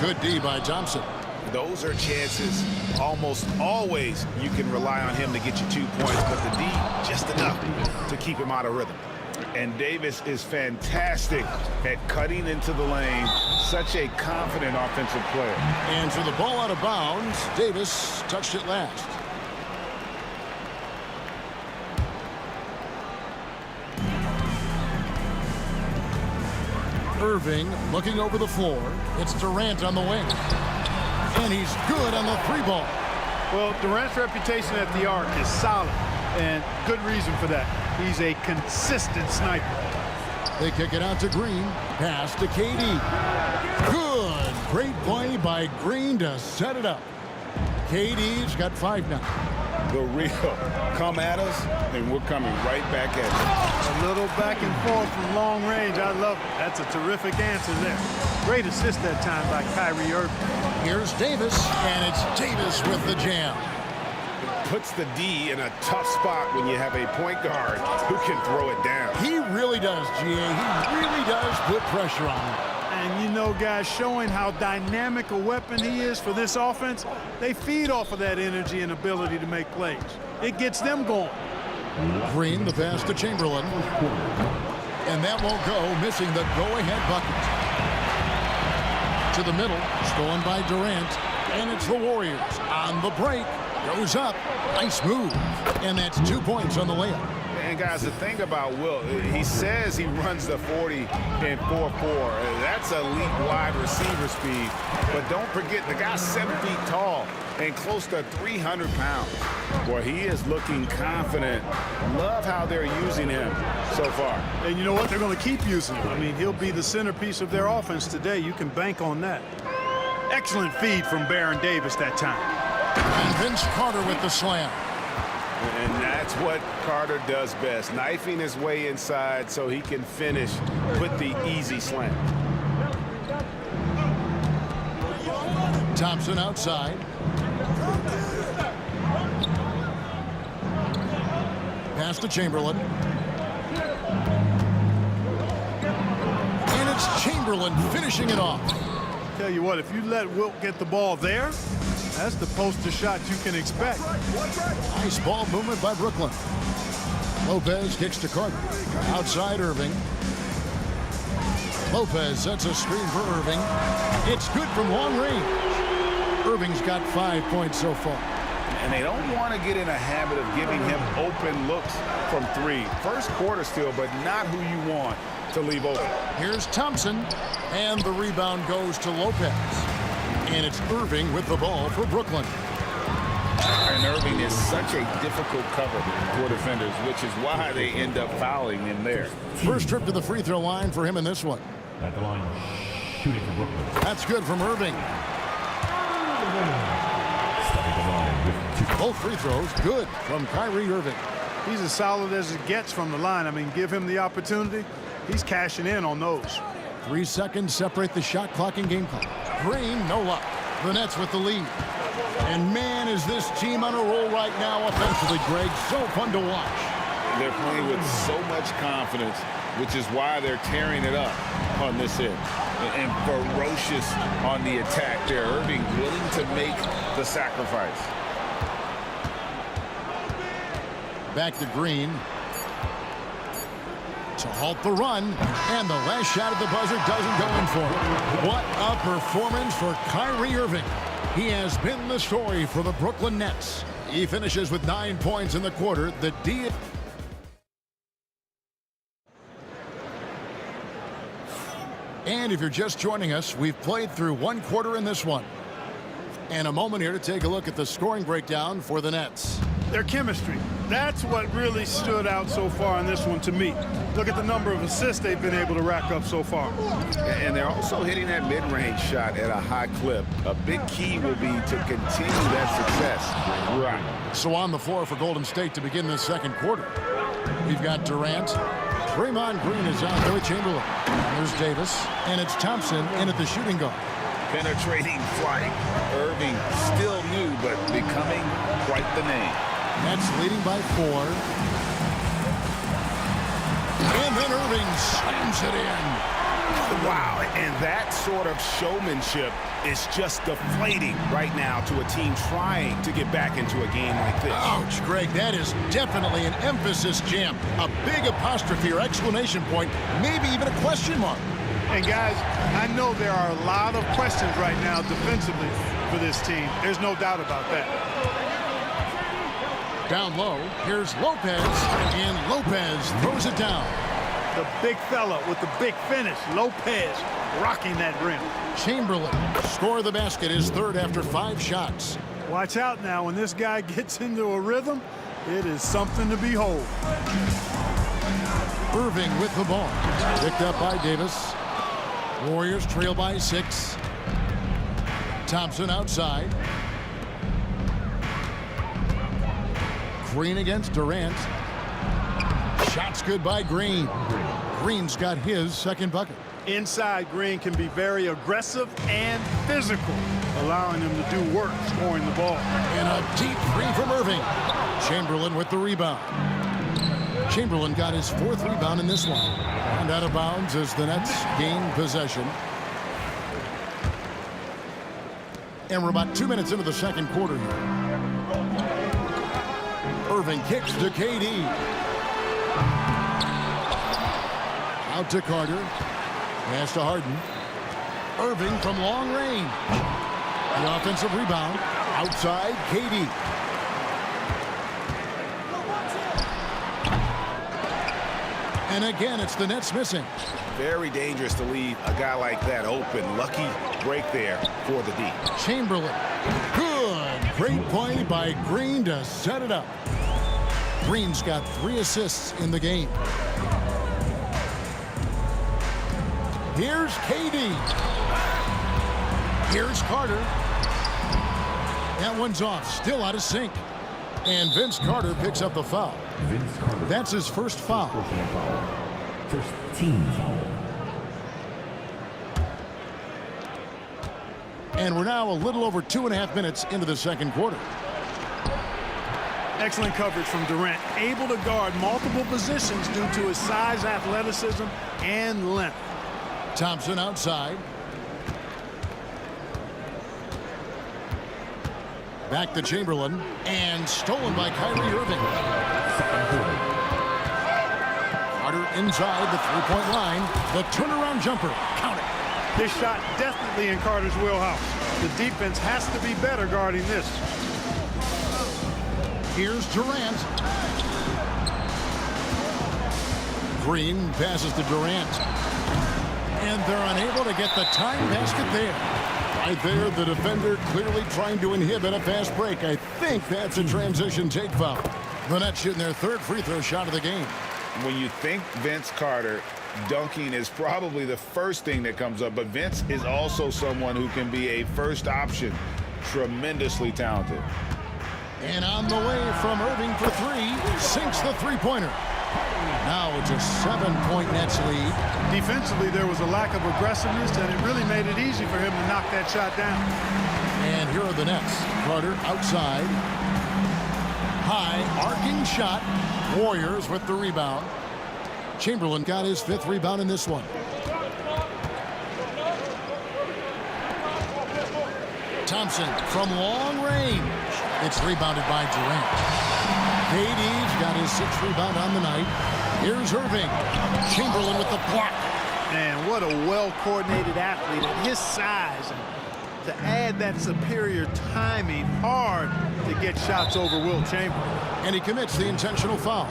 Good D by Thompson. Those are chances. Almost always you can rely on him to get you 2 points, but the D, just enough to keep him out of rhythm. And Davis is fantastic at cutting into the lane. Such a confident offensive player. And for the ball out of bounds, Davis touched it last. Irving looking over the floor. It's Durant on the wing. And he's good on the 3-ball. Well, Durant's reputation at the arc is solid, and good reason for that. He's a consistent sniper. They kick it out to Green. Pass to KD. Good. Great play by Green to set it up. KD's got 5 now. The real come at us, and we're coming right back at you. A little back and forth from long range. I love it. That's a terrific answer there. Great assist that time by Kyrie Irving. Here's Davis, and it's Davis with the jam. Puts the D in a tough spot when you have a point guard who can throw it down. He really does, GA. He really does put pressure on him. And you know, guys, showing how dynamic a weapon he is for this offense, they feed off of that energy and ability to make plays. It gets them going. Green, the pass to Chamberlain. And that won't go, missing the go-ahead bucket. To the middle, stolen by Durant. And it's the Warriors on the break. Goes up. Nice move. And that's 2 points on the layup. And guys, the thing about Will, he says he runs the 40 in 4-4. That's elite wide receiver speed. But don't forget, the guy's 7 feet tall and close to 300 pounds. Boy, he is looking confident. Love how they're using him so far. And you know what? They're going to keep using him. I mean, he'll be the centerpiece of their offense today. You can bank on that. Excellent feed from Baron Davis that time. And Vince Carter with the slam. And that's what Carter does best, knifing his way inside so he can finish with the easy slam. Thompson outside. Pass to Chamberlain. And it's Chamberlain finishing it off. Tell you what, if you let Wilt get the ball there, that's the poster shot you can expect. Nice ball movement by Brooklyn. Lopez kicks to Carter. Outside Irving. Lopez sets a screen for Irving. It's good from long range. Irving's got 5 points so far. And they don't want to get in a habit of giving him open looks from three. First quarter still, but not who you want to leave open. Here's Thompson, and the rebound goes to Lopez. And it's Irving with the ball for Brooklyn. And Irving is such a difficult cover for defenders, which is why they end up fouling him there. First trip to the free throw line for him in this one. At the line, shooting for Brooklyn. That's good from Irving. Stepping the line with 2. Both free throws good from Kyrie Irving. He's as solid as it gets from the line. I mean, give him the opportunity. He's cashing in on those. 3 seconds separate the shot clock and game clock. Green, no luck. The Nets with the lead. And man, is this team on a roll right now offensively, Greg. So fun to watch. They're playing with so much confidence, which is why they're tearing it up on this end. And ferocious on the attack there. Irving willing to make the sacrifice. Back to Green. To halt the run, and the last shot at the buzzer doesn't go in for him. What a performance for Kyrie Irving. He has been the story for the Brooklyn Nets. He finishes with 9 points in the quarter. The D. And if you're just joining us, we've played through 1 quarter in this one. And a moment here to take a look at the scoring breakdown for the Nets. Their chemistry. That's what really stood out so far in this one to me. Look at the number of assists they've been able to rack up so far. And they're also hitting that mid-range shot at a high clip. A big key will be to continue that success. Right. So on the floor for Golden State to begin this second quarter. We've got Durant. Draymond Green is out there with Chamberlain. There's Davis. And it's Thompson in at the shooting guard. Penetrating flight. Irving still new, but becoming quite the name. Nets leading by 4. And then Irving slams it in. Wow, and that sort of showmanship is just deflating right now to a team trying to get back into a game like this. Ouch, Greg, that is definitely an emphasis jam. A big apostrophe or exclamation point, maybe even a question mark. And guys, I know there are a lot of questions right now defensively for this team. There's no doubt about that. Down low, here's Lopez, and Lopez throws it down. The big fella with the big finish, Lopez, rocking that rim. Chamberlain, score of the basket, is third after 5 shots. Watch out now, when this guy gets into a rhythm, it is something to behold. Irving with the ball, picked up by Davis. Warriors trail by 6. Thompson outside. Green against Durant. Shots good by Green. Green's got his second bucket. Inside, Green can be very aggressive and physical, allowing him to do work scoring the ball. And a deep 3 from Irving. Chamberlain with the rebound. Chamberlain got his 4th rebound in this one. And out of bounds as the Nets gain possession. And we're about 2 minutes into the second quarter here. Irving kicks to KD. Out to Carter. Pass to Harden. Irving from long range. The offensive rebound. Outside, KD. And again, it's the Nets missing. Very dangerous to leave a guy like that open. Lucky break there for the D. Chamberlain. Good. Great play by Green to set it up. Green's got 3 assists in the game. Here's KD. Here's Carter. That one's off. Still out of sync. And Vince Carter picks up the foul. Vince Carter. That's his first foul. Personal foul. First team foul. And we're now a little over 2.5 minutes into the second quarter. Excellent coverage from Durant, able to guard multiple positions due to his size, athleticism, and length. Thompson outside. Back to Chamberlain, and stolen by Kyrie Irving. Carter inside the three-point line. The turnaround jumper. Count it. This shot definitely in Carter's wheelhouse. The defense has to be better guarding this. Here's Durant. Green passes to Durant. And they're unable to get the time basket there. Right there, the defender clearly trying to inhibit a fast break. I think that's a transition take foul. The Nets shooting their third free throw shot of the game. When you think Vince Carter, dunking is probably the first thing that comes up, but Vince is also someone who can be a first option. Tremendously talented. And on the way from Irving for three, sinks the three-pointer. Now it's a 7-point Nets lead. Defensively, there was a lack of aggressiveness, and it really made it easy for him to knock that shot down. And here are the Nets. Carter outside. High, arcing shot. Warriors with the rebound. Chamberlain got his 5th rebound in this one. Thompson from long range. It's rebounded by Durant. KD's got his 6th rebound on the night. Here's Irving. Chamberlain with the block. Man, what a well-coordinated athlete at his size. And to add that superior timing, hard to get shots over Will Chamberlain. And he commits the intentional foul.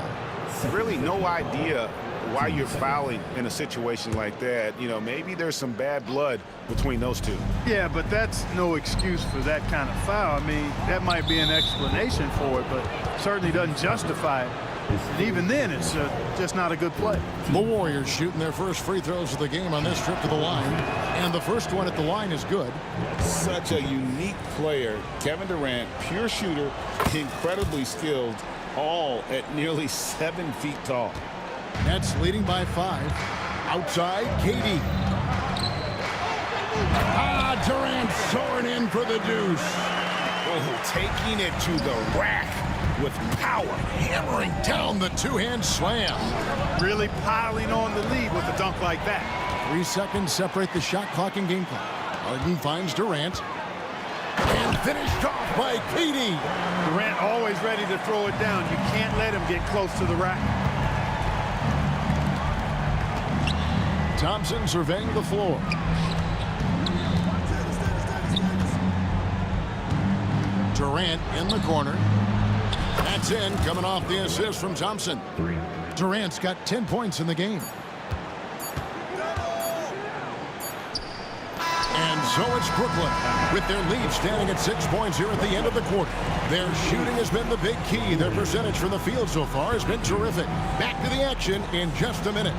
Really no idea why you're fouling in a situation like that. You know, maybe there's some bad blood between those two. Yeah, but that's no excuse for that kind of foul. I mean, that might be an explanation for it, but certainly doesn't justify it. And even then, it's just not a good play. The Warriors shooting their first free throws of the game on this trip to the line. And the first one at the line is good. Such a unique player. Kevin Durant, pure shooter, incredibly skilled, all at nearly 7 feet tall. Nets leading by 5. Outside, KD. Durant soaring in for the deuce. Oh, taking it to the rack with power. Hammering down the two-hand slam. Really piling on the lead with a dunk like that. 3 seconds separate the shot clock and game clock. Harden finds Durant. And finished off by KD. Durant always ready to throw it down. You can't let him get close to the rack. Thompson surveying the floor. Durant in the corner. That's in, coming off the assist from Thompson. Durant's got 10 points in the game. And so it's Brooklyn with their lead standing at 6 points here at the end of the quarter. Their shooting has been the big key. Their percentage from the field so far has been terrific. Back to the action in just a minute.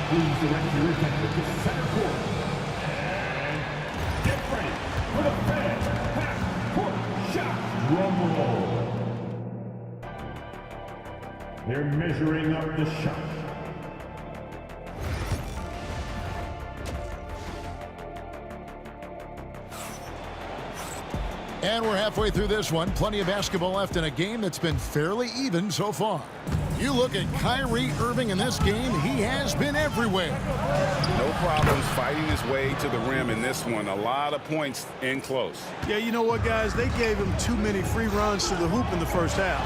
Please direct your attention to center court. And get ready for the fast half-court shot. Drum roll. They're measuring up the shot. And we're halfway through this one. Plenty of basketball left in a game that's been fairly even so far. You look at Kyrie Irving in this game, he has been everywhere. No problems fighting his way to the rim in this one. A lot of points in close. Yeah, you know what, guys? They gave him too many free runs to the hoop in the first half.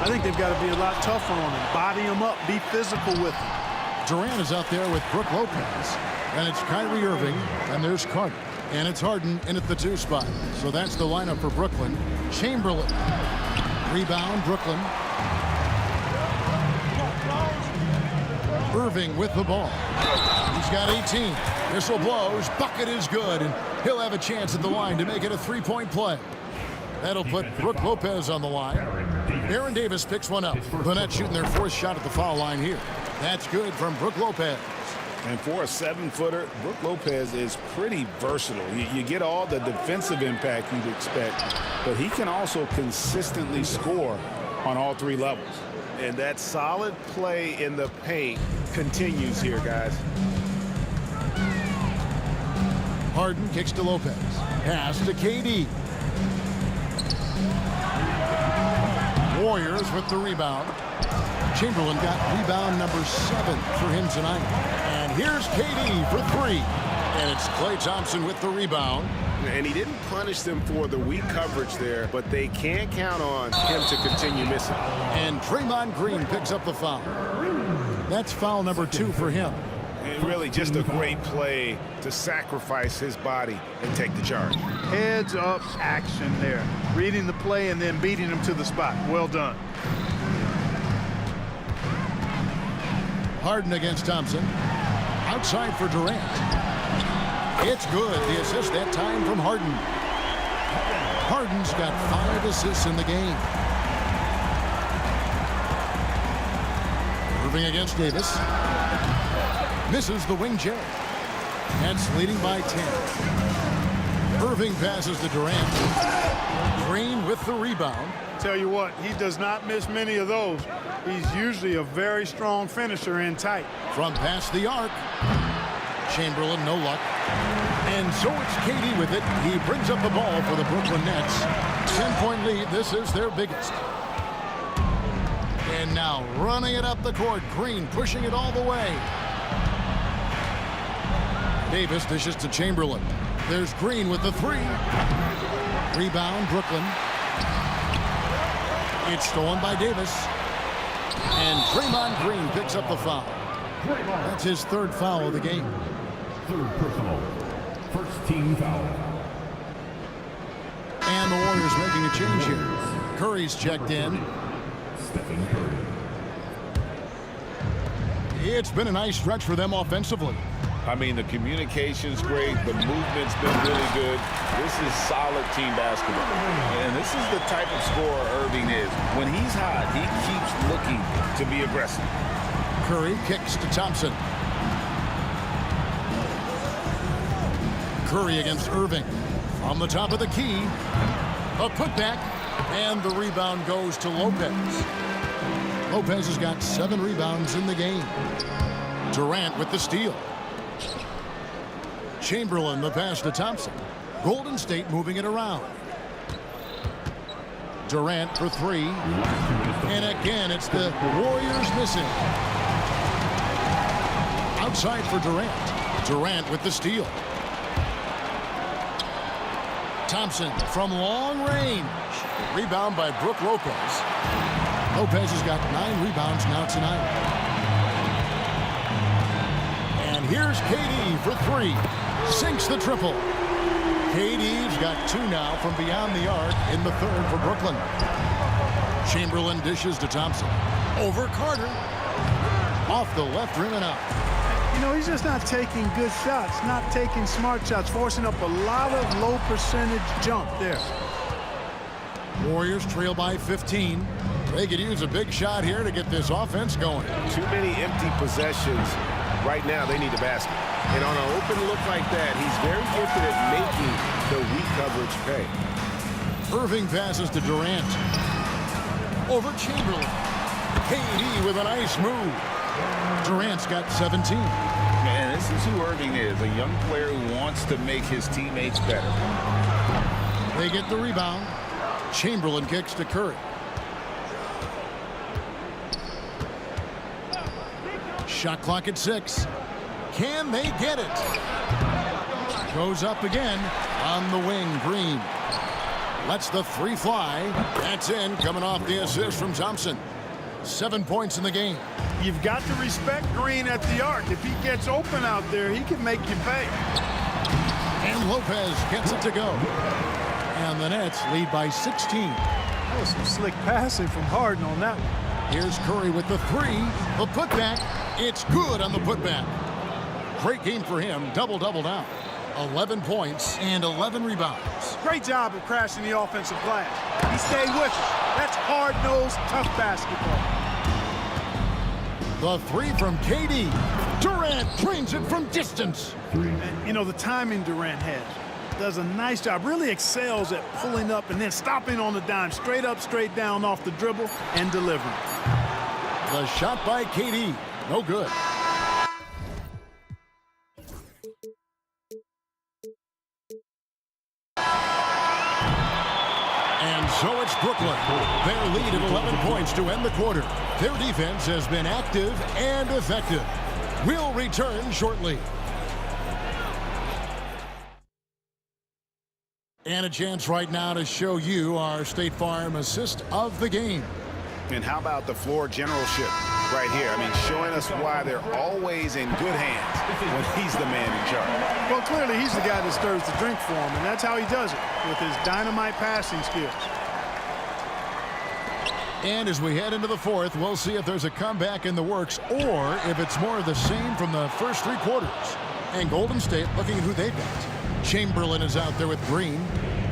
I think they've got to be a lot tougher on him. Body him up, be physical with him. Durant is out there with Brook Lopez. And it's Kyrie Irving, and there's Carter. And it's Harden in at the 2 spot. So that's the lineup for Brooklyn. Chamberlain. Rebound, Brooklyn. Irving with the ball. He's got 18. Whistle blows. Bucket is good. And he'll have a chance at the line to make it a 3-point play. That'll put Brook Lopez on the line. Aaron Davis picks one up. The Nets shooting their 4th shot at the foul line here. That's good from Brook Lopez. And for a 7-footer, Brook Lopez is pretty versatile. You get all the defensive impact you'd expect, but he can also consistently score on all 3 levels. And that solid play in the paint continues here, guys. Harden kicks to Lopez. Pass to KD. Warriors with the rebound. Chamberlain got rebound number 7 for him tonight. And here's KD for 3. And it's Klay Thompson with the rebound. And he didn't punish them for the weak coverage there, but they can't count on him to continue missing. And Draymond Green picks up the foul. That's foul number 2 for him. And really just a great play to sacrifice his body and take the charge. Heads up action there. Reading the play and then beating him to the spot. Well done. Harden against Thompson. Outside for Durant. It's good. The assist that time from Harden. Harden's got 5 assists in the game. Irving against Davis. Misses the wing J. Nets leading by 10. Irving passes to Durant. Green with the rebound. Tell you what, he does not miss many of those. He's usually a very strong finisher in tight. From past the arc. Chamberlain, no luck. And so it's KD with it. He brings up the ball for the Brooklyn Nets. 10-point lead. This is their biggest. And now running it up the court. Green pushing it all the way. Davis dishes to Chamberlain. There's Green with the 3. Rebound, Brooklyn. It's stolen by Davis. And Draymond Green picks up the foul. That's his 3rd foul of the game. 3rd personal. 1st team foul. And the Warriors making a change here. Curry's checked in. Stephen Curry. It's been a nice stretch for them offensively. I mean, the communication's great. The movement's been really good. This is solid team basketball. And this is the type of scorer Irving is. When he's hot, he keeps looking to be aggressive. Curry kicks to Thompson. Curry against Irving. From the top of the key. A putback. And the rebound goes to Lopez. Lopez has got 7 rebounds in the game. Durant with the steal. Chamberlain the pass to Thompson. Golden State moving it around. Durant for 3. And again, it's the Warriors missing. Outside for Durant. Durant with the steal. Thompson from long range. Rebound by Brook Lopez. Lopez has got 9 rebounds now tonight. And here's KD for 3. Sinks the triple. KD's got 2 now from beyond the arc in the 3rd for Brooklyn. Chamberlain dishes to Thompson. Over Carter. Off the left rim and out. You know, he's just not taking good shots, not taking smart shots, forcing up a lot of low percentage jump there. Warriors trail by 15. They could use a big shot here to get this offense going. Too many empty possessions. Right now, they need a basket. And on an open look like that, he's very gifted at making the weak coverage pay. Irving passes to Durant. Over Chamberlain. KD with a nice move. Durant's got 17. Man, this is who Irving is, a young player who wants to make his teammates better. They get the rebound. Chamberlain kicks to Curry. Shot clock at 6. Can they get it? Goes up again on the wing. Green lets the 3 fly. That's in, coming off the assist from Thompson. 7 points in the game. You've got to respect Green at the arc. If he gets open out there, he can make you pay. And Lopez gets it to go. And the Nets lead by 16. That was some slick passing from Harden on that one. Here's Curry with the 3. The putback. It's good on the putback. Great game for him. Double-double now. 11 points and 11 rebounds. Great job of crashing the offensive glass. He stayed with it. That's hard-nosed, tough basketball. The 3 from KD. Durant drains it from distance. And, you know, the timing Durant has. Does a nice job. Really excels at pulling up and then stopping on the dime. Straight up, straight down off the dribble and delivering. The shot by KD. No good. And so it's Brooklyn. Their lead at 11 points to end the quarter. Their defense has been active and effective. We'll return shortly. And a chance right now to show you our State Farm assist of the game. And how about the floor generalship? right here. I mean, showing us why they're always in good hands when he's the man in charge. Well, clearly he's the guy that stirs the drink for him, and that's how he does it, with his dynamite passing skills. And as we head into the fourth, we'll see if there's a comeback in the works or if it's more of the same from the first three quarters. And Golden State looking at who they've got. Chamberlain is out there with Green,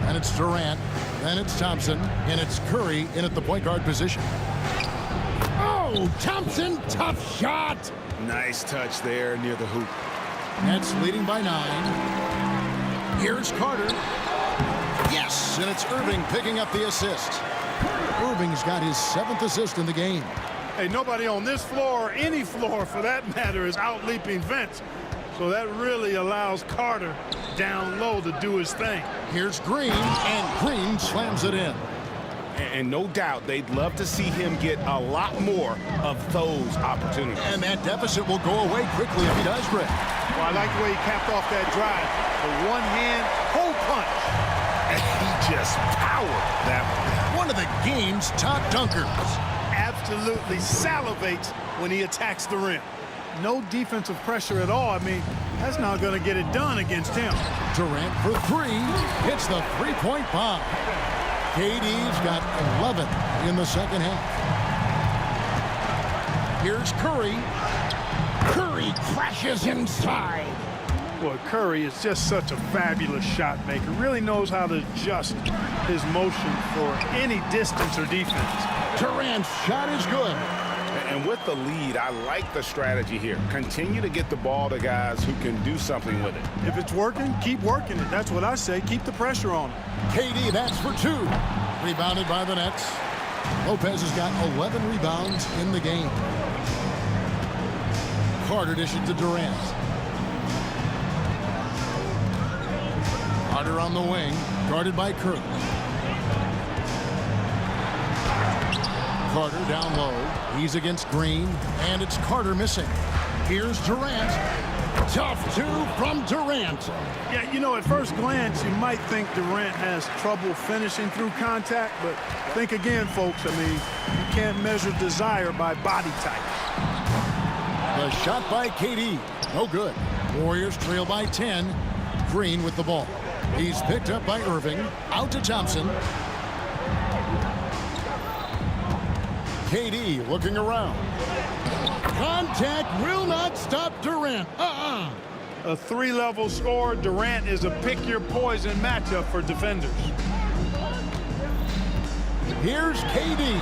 and it's Durant, then it's Thompson, and it's Curry in at the point guard position. Oh, Thompson, tough shot. Nice touch there near the hoop. Nets leading by 9. Here's Carter. Yes, and it's Irving picking up the assist. Irving's got his 7th assist in the game. Hey, nobody on this floor or any floor for that matter is out-leaping Vince. So that really allows Carter down low to do his thing. Here's Green, and Green slams it in. And no doubt they'd love to see him get a lot more of those opportunities. And that deficit will go away quickly if he does, Greg. Well, I like the way he capped off that drive. The one-hand hole punch. And he just powered that one. One of the game's top dunkers. Absolutely salivates when he attacks the rim. No defensive pressure at all. I mean, that's not going to get it done against him. Durant for 3. Hits the three-point bomb. KD's got 11 in the second half. Here's Curry. Curry crashes inside. Boy, Curry is just such a fabulous shot maker. Really knows how to adjust his motion for any distance or defense. Durant's shot is good. And with the lead, I like the strategy here. Continue to get the ball to guys who can do something with it. If it's working, keep working it. That's what I say. Keep the pressure on him. KD, that's for 2. Rebounded by the Nets. Lopez has got 11 rebounds in the game. Carter dishes to Durant. Carter on the wing, guarded by Curry. Carter down low. He's against Green, and it's Carter missing. Here's Durant. Tough 2 from Durant. Yeah, you know, at first glance, you might think Durant has trouble finishing through contact, but think again, folks. I mean, you can't measure desire by body type. The shot by KD. No good. Warriors trail by 10. Green with the ball. He's picked up by Irving. Out to Thompson. KD looking around. Contact will not stop Durant. A 3-level score. Durant is a pick-your-poison matchup for defenders. Here's KD.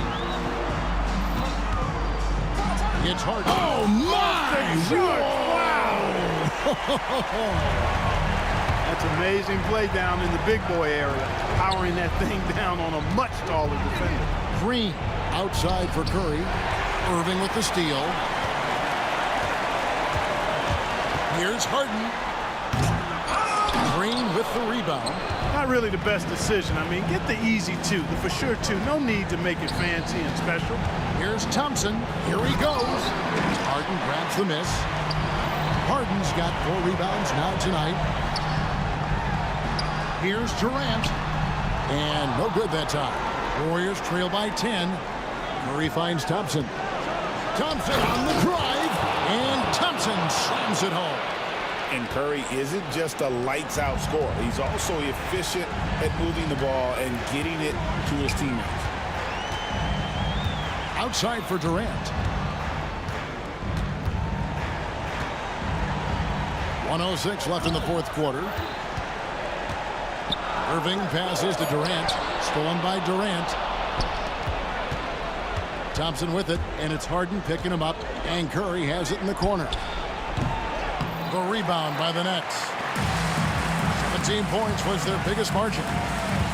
It's hard. Oh, my! Wow! That's amazing play down in the big boy area. Powering that thing down on a much taller defender. Green outside for Curry. Irving with the steal. Here's Harden. Green with the rebound. Not really the best decision. I mean, get the easy 2, the for sure 2. No need to make it fancy and special. Here's Thompson. Here he goes. Harden grabs the miss. Harden's got 4 rebounds now tonight. Here's Durant. And no good that time. Warriors trail by 10. Curry finds Thompson. Thompson on the drive. And Thompson slams it home. And Curry isn't just a lights-out scorer. He's also efficient at moving the ball and getting it to his teammates. Outside for Durant. 1:06 left in the fourth quarter. Irving passes to Durant. Stolen by Durant. Thompson with it, and it's Harden picking him up, and Curry has it in the corner. The rebound by the Nets. 17 points was their biggest margin.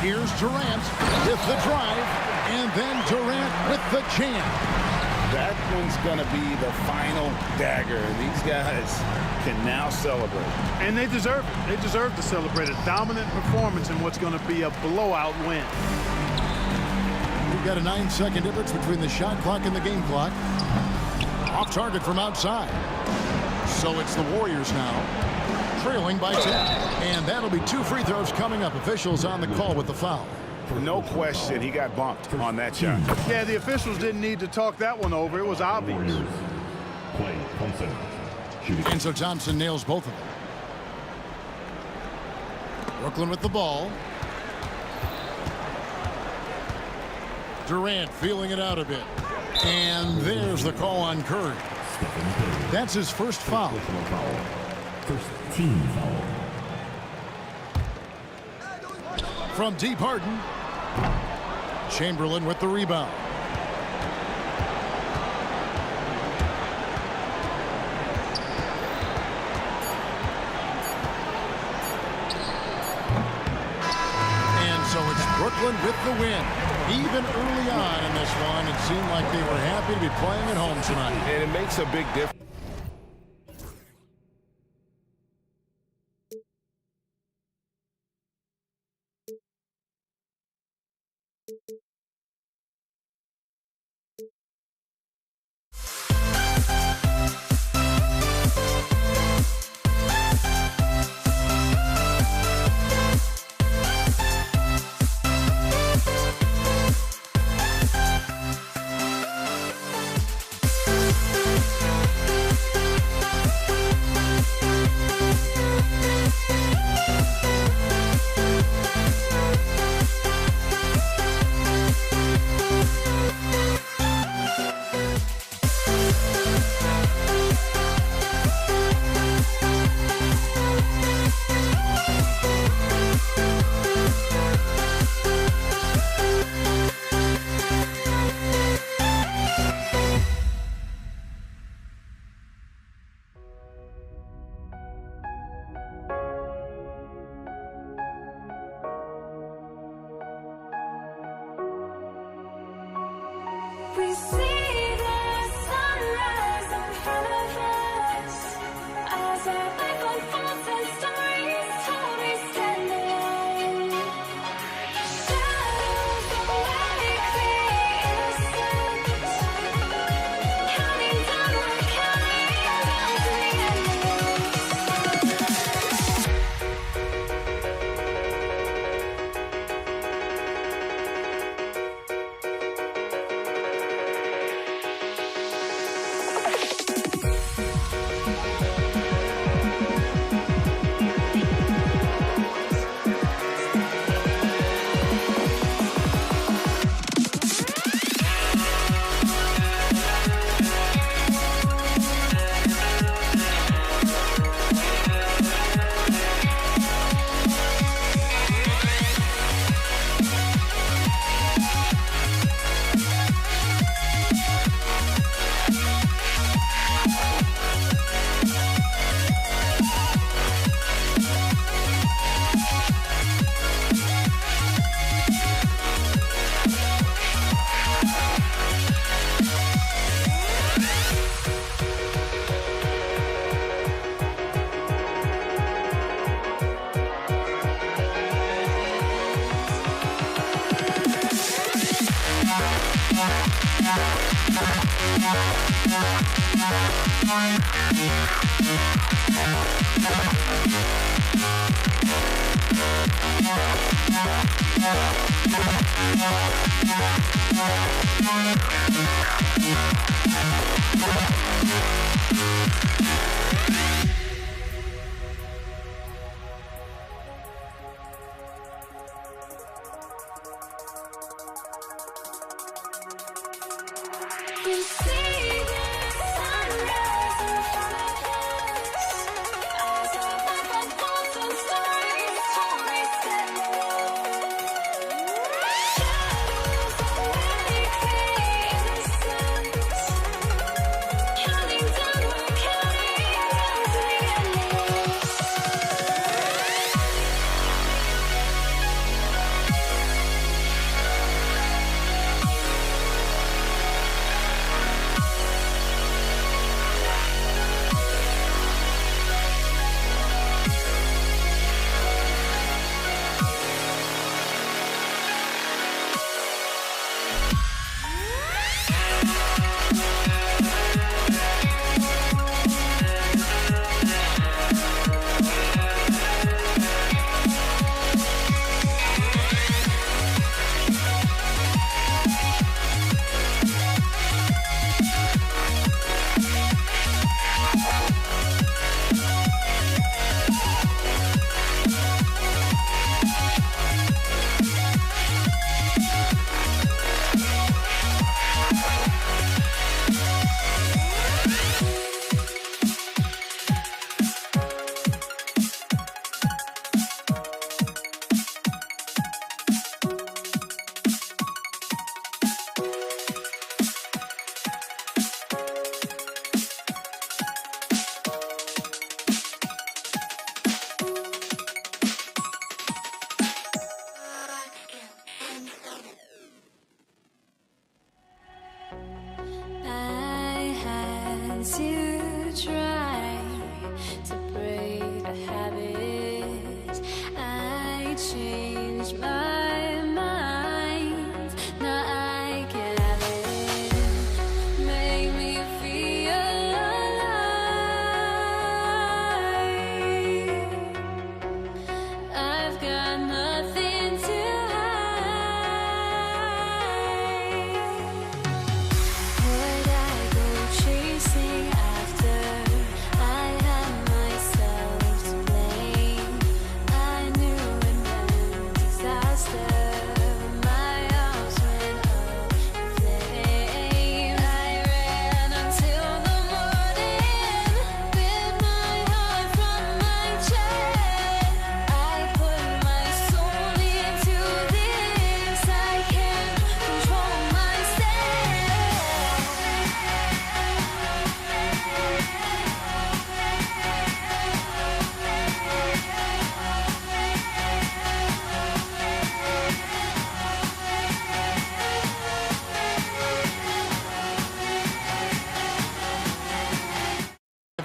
Here's Durant with the drive, and then Durant with the jam. That one's going to be the final dagger. These guys can now celebrate. And they deserve it. They deserve to celebrate a dominant performance in what's going to be a blowout win. We've got a 9-second difference between the shot clock and the game clock. Off target from outside. So it's the Warriors now, trailing by 10. And that'll be 2 free throws coming up. Officials on the call with the foul. No question, he got bumped on that shot. Yeah, the officials didn't need to talk that one over. It was obvious. Warriors. Clay Thompson. Shooting. And so Thompson nails both of them. Brooklyn with the ball. Durant feeling it out a bit. And there's the call on Curry. That's his first foul. First team foul. From deep, Harden. Chamberlain with the rebound. And so it's Brooklyn with the win. Even early on in this one, it seemed like they were happy to be playing at home tonight. And it makes a big difference. We see the sunrise in front of us as our life unfolds and stories told. We stand alone. Shadows awake the innocent, counting down, we're counting down to the We see the sunrise in front of us as our life unfolds and stories told. We stand alone. Shadows awake the innocent, counting down, we're counting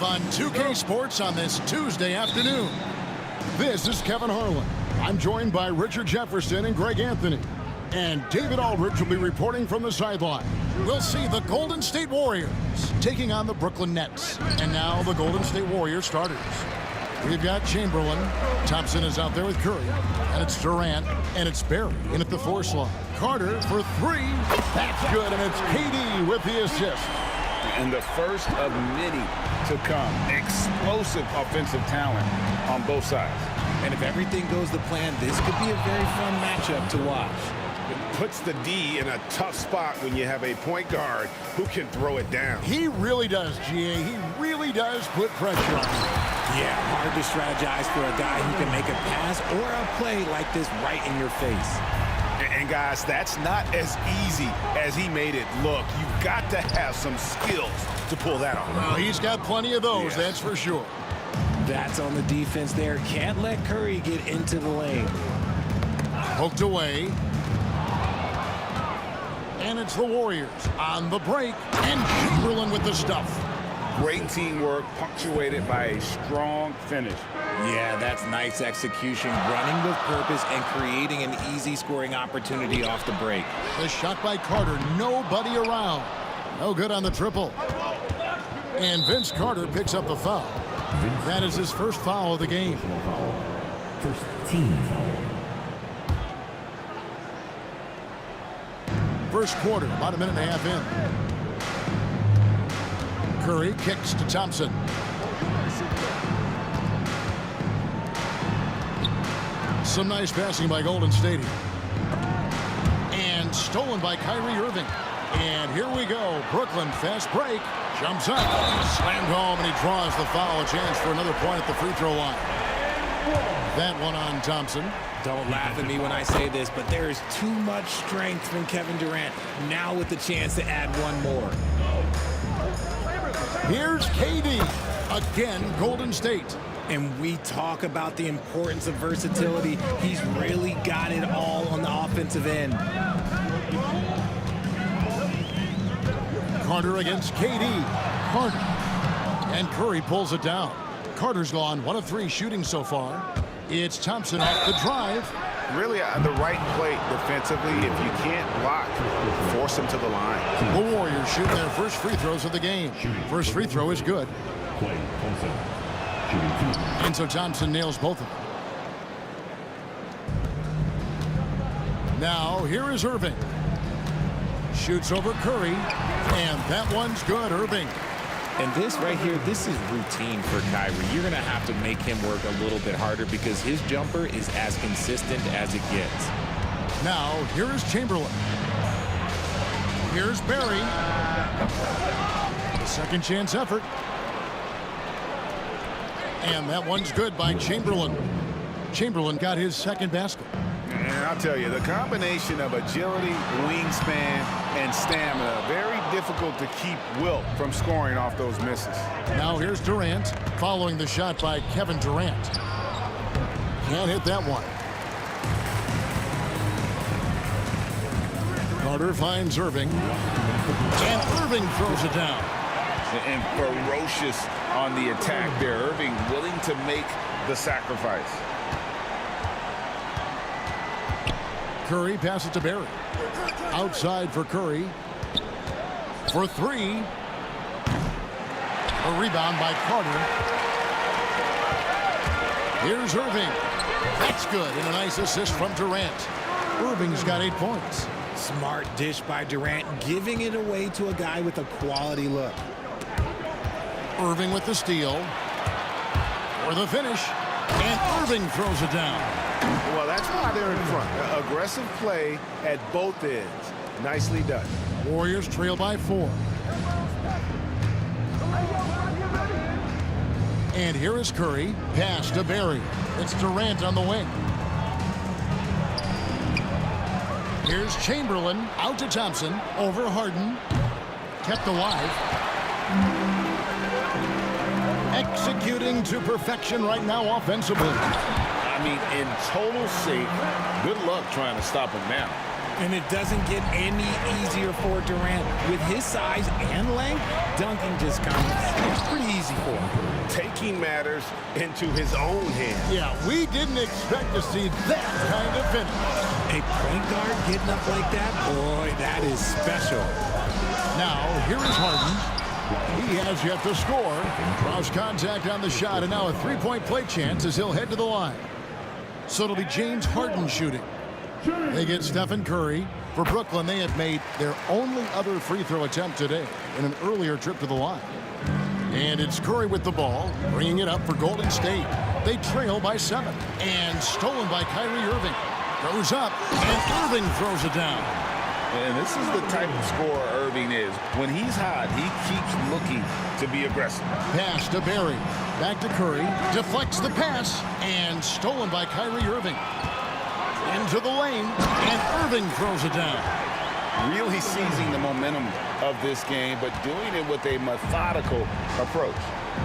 On 2K Sports on this Tuesday afternoon. This is Kevin Harlan. I'm joined by Richard Jefferson and Greg Anthony. And David Aldridge will be reporting from the sideline. We'll see the Golden State Warriors taking on the Brooklyn Nets. And now the Golden State Warriors starters. We've got Chamberlain. Thompson is out there with Curry. And it's Durant. And it's Barry in at the 4 slot. Carter for 3. That's good. And it's KD with the assist. And the first of many to come. Explosive offensive talent on both sides. And if everything goes to plan, this could be a very fun matchup to watch. It puts the D in a tough spot when you have a point guard who can throw it down. He really does, GA. He really does put pressure on him. Yeah, hard to strategize for a guy who can make a pass or a play like this right in your face. And guys, that's not as easy as he made it look. You've got to have some skills to pull that off. Well, he's got plenty of those, that's for sure. That's on the defense there. Can't let Curry get into the lane. Poked away. And it's the Warriors on the break. And Chamberlain with the stuff. Great teamwork punctuated by a strong finish. Yeah, that's nice execution, running with purpose and creating an easy scoring opportunity off the break. The shot by Carter, nobody around. No good on the triple. And Vince Carter picks up the foul. That is his first foul of the game. First team foul. First quarter, about a minute and a half in. Curry kicks to Thompson. Some nice passing by Golden State. And stolen by Kyrie Irving. And here we go. Brooklyn, fast break. Jumps up. Slammed home, and he draws the foul. A chance for another point at the free throw line. That one on Thompson. Don't laugh at me when I say this, but there is too much strength from Kevin Durant. Now with the chance to add one more. Here's KD. Again, Golden State. And we talk about the importance of versatility. He's really got it all on the offensive end. Carter against KD. Carter. And Curry pulls it down. Carter's gone 1 of 3 shooting so far. It's Thompson off the drive. Really the right play defensively. If you can't block, force him to the line. The Warriors shooting their first free throws of the game. First free throw is good. And so Thompson nails both of them. Now here is Irving. Shoots over Curry. And that one's good, Irving. And this right here, this is routine for Kyrie. You're going to have to make him work a little bit harder because his jumper is as consistent as it gets. Now, here is Chamberlain. Here's Barry. Second chance effort. And that one's good by Chamberlain. Chamberlain got his second basket. And I'll tell you, the combination of agility, wingspan, and stamina, very difficult to keep Wilt from scoring off those misses. Now here's Durant, following the shot by Kevin Durant. Can't hit that one. Carter finds Irving. And Irving throws it down. And ferocious on the attack there. Irving willing to make the sacrifice. Curry passes to Barry. Outside for Curry. For 3. A rebound by Carter. Here's Irving. That's good. And a nice assist from Durant. Irving's got 8 points. Smart dish by Durant, giving it away to a guy with a quality look. Irving with the steal. For the finish. And Irving throws it down. Well, that's why they're in front. Aggressive play at both ends. Nicely done. Warriors trail by 4. And here is Curry. Pass to Barry. It's Durant on the wing. Here's Chamberlain. Out to Thompson. Over Harden. Kept alive. Executing to perfection right now offensively. I mean, in total sync. Good luck trying to stop him now. And it doesn't get any easier for Durant. With his size and length, dunking just comes pretty easy for him. Taking matters into his own hands. Yeah, we didn't expect to see that kind of finish. A point guard getting up like that, boy, that is special. Now, here is Harden. He has yet to score. Draws contact on the shot, and now a three-point play chance as he'll head to the line. So it'll be James Harden shooting. They get Stephen Curry. For Brooklyn, they have made their only other free throw attempt today in an earlier trip to the line. And it's Curry with the ball, bringing it up for Golden State. They trail by 7. And stolen by Kyrie Irving. Goes up, and Irving throws it down. And this is the type of scorer Irving is. When he's hot, he keeps looking to be aggressive. Pass to Barry. Back to Curry. Deflects the pass. And stolen by Kyrie Irving. Into the lane. And Irving throws it down. Really seizing the momentum of this game, but doing it with a methodical approach.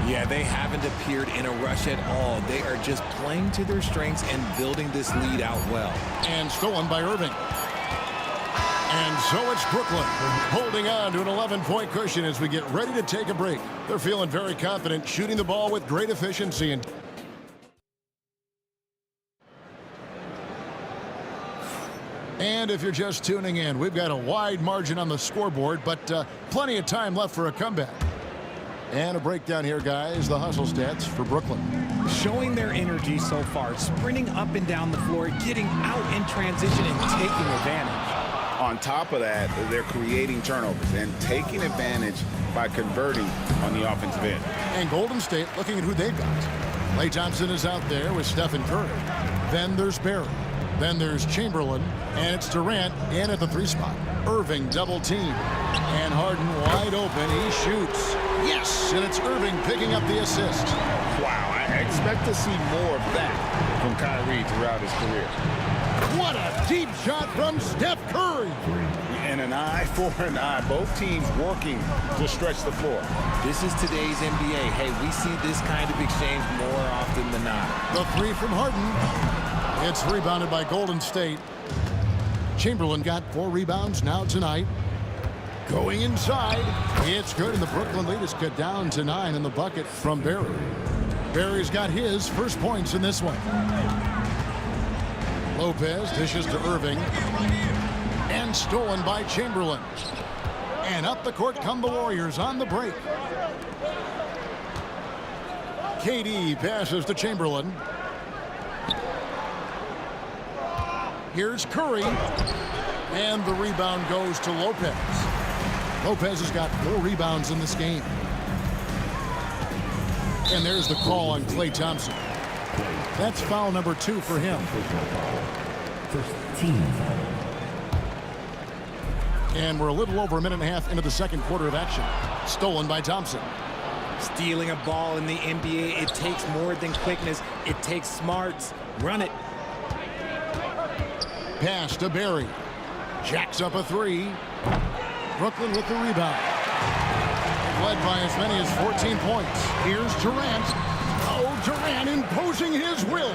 Yeah, they haven't appeared in a rush at all. They are just playing to their strengths and building this lead out well. And stolen by Irving. And so it's Brooklyn holding on to an 11-point cushion as we get ready to take a break. They're feeling very confident, shooting the ball with great efficiency. And if you're just tuning in, we've got a wide margin on the scoreboard, but plenty of time left for a comeback. And a breakdown here, guys. The hustle stats for Brooklyn. Showing their energy so far, sprinting up and down the floor, getting out in transition and taking advantage. On top of that, they're creating turnovers and taking advantage by converting on the offensive end. And Golden State looking at who they've got. Klay Thompson is out there with Stephen Curry. Then there's Barry. Then there's Chamberlain. And it's Durant in at the 3 spot. Irving double team. And Harden wide open. He shoots. Yes! And it's Irving picking up the assist. Wow, I expect to see more of that from Kyrie throughout his career. What a deep shot from Steph Curry. And an eye for an eye. Both teams working to stretch the floor. This is today's NBA. Hey, we see this kind of exchange more often than not. The 3 from Harden. It's rebounded by Golden State. Chamberlain got 4 rebounds now tonight. Going inside. It's good, and the Brooklyn lead is cut down to 9 in the bucket from Barry. Barry's got his first points in this one. Lopez dishes to Irving. And stolen by Chamberlain. And up the court come the Warriors on the break. KD passes to Chamberlain. Here's Curry. And the rebound goes to Lopez. Lopez has got 4 rebounds in this game. And there's the call on Klay Thompson. That's foul number 2 for him. First team. And we're a little over a minute and a half into the second quarter of action. Stolen by Thompson. Stealing a ball in the NBA, it takes more than quickness. It takes smarts. Run it. Pass to Barry. Jacks up a 3. Brooklyn with the rebound. Led by as many as 14 points. Here's Durant. Oh, Durant imposing his will.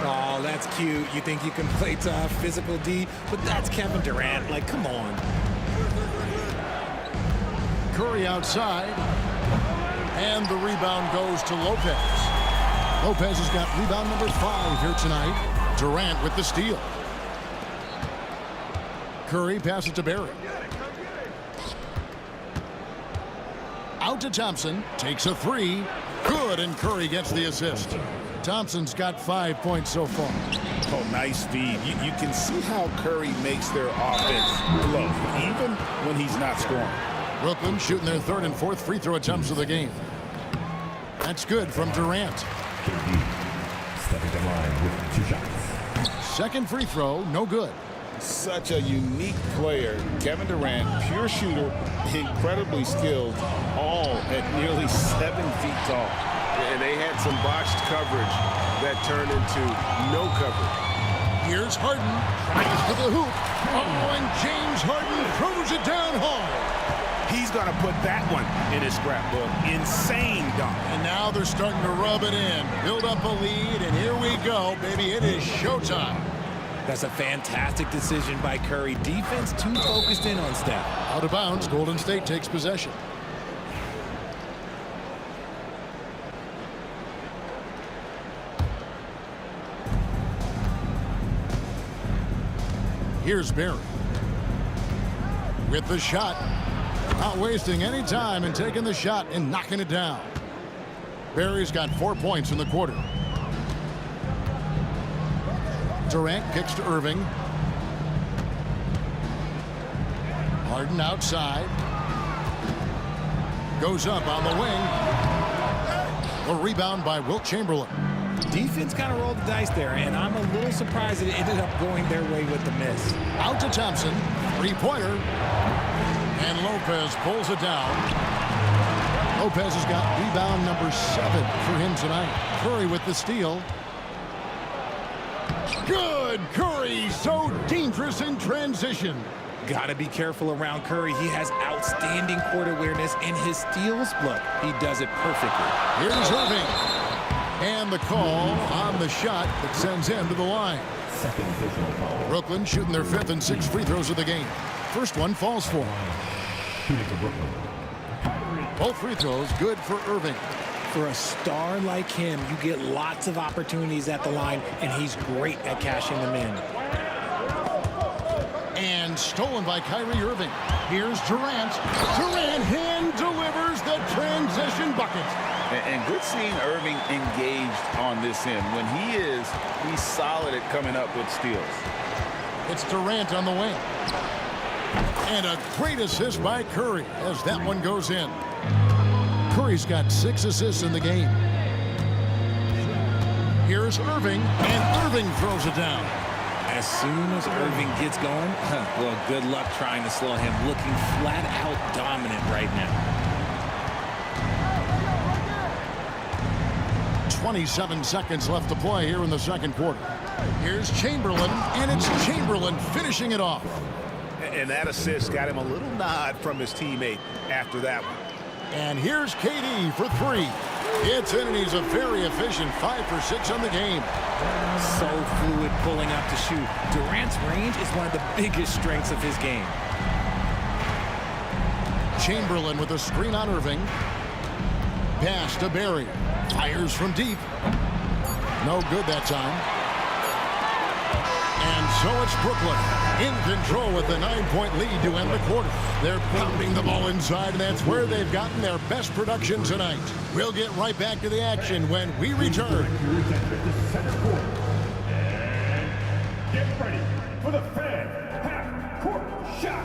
Oh, that's cute. You think you can play tough, physical D, but that's Kevin Durant. Like, come on. Curry outside. And the rebound goes to Lopez. Lopez has got rebound number 5 here tonight. Durant with the steal. Curry passes to Barry. Out to Thompson. Takes a 3. Good, and Curry gets the assist. Thompson's got 5 points so far. Oh, nice feed. You can see how Curry makes their offense flow, even when he's not scoring. Brooklyn shooting their 3rd and 4th free throw attempts of the game. That's good from Durant. Stepping to line with 2 shots. Second free throw, no good. Such a unique player. Kevin Durant, pure shooter, incredibly skilled, all at nearly 7 feet tall. And they had some botched coverage that turned into no coverage. Here's Harden, tries to the hoop. Oh, and James Harden throws it down hard. He's going to put that one in his scrapbook. Insane dunk. And now they're starting to rub it in. Build up a lead, and here we go, baby. It is showtime. That's a fantastic decision by Curry. Defense too focused in on Steph. Out of bounds, Golden State takes possession. Here's Barry with the shot. Not wasting any time and taking the shot and knocking it down. Barry's got 4 points in the quarter. Durant kicks to Irving. Harden outside. Goes up on the wing. A rebound by Wilt Chamberlain. Defense kind of rolled the dice there, and I'm a little surprised that it ended up going their way with the miss. Out to Thompson. Three-pointer. And Lopez pulls it down. Lopez has got rebound number 7 for him tonight. Curry with the steal. Good! Curry, so dangerous in transition. Got to be careful around Curry. He has outstanding court awareness, and his steals, look, he does it perfectly. Here's Irving. And the call on the shot that sends him to the line. Second personal foul. Brooklyn shooting their 5th and 6th free throws of the game. First one falls for him. Shooting for Brooklyn. Both free throws good for Irving. For a star like him, you get lots of opportunities at the line, and he's great at cashing them in. And stolen by Kyrie Irving. Here's Durant. Durant hand delivers the transition bucket. And good seeing Irving engaged on this end. When he's solid at coming up with steals. It's Durant on the wing. And a great assist by Curry as that one goes in. Curry's got 6 assists in the game. Here's Irving, and Irving throws it down. As soon as Irving gets going, well, good luck trying to slow him. Looking flat out dominant right now. 27 seconds left to play here in the second quarter. Here's Chamberlain, and it's Chamberlain finishing it off. And that assist got him a little nod from his teammate after that one. And here's KD for 3. It's in, and he's a very efficient 5 for 6 on the game. So fluid pulling up to shoot. Durant's range is one of the biggest strengths of his game. Chamberlain with a screen on Irving. Pass to Barry. Fires from deep. No good that time. And so it's Brooklyn in control with the 9-point lead to end the quarter. They're pounding the ball inside, and that's where they've gotten their best production tonight. We'll get right back to the action when we return. Get ready for the fan half-court shot.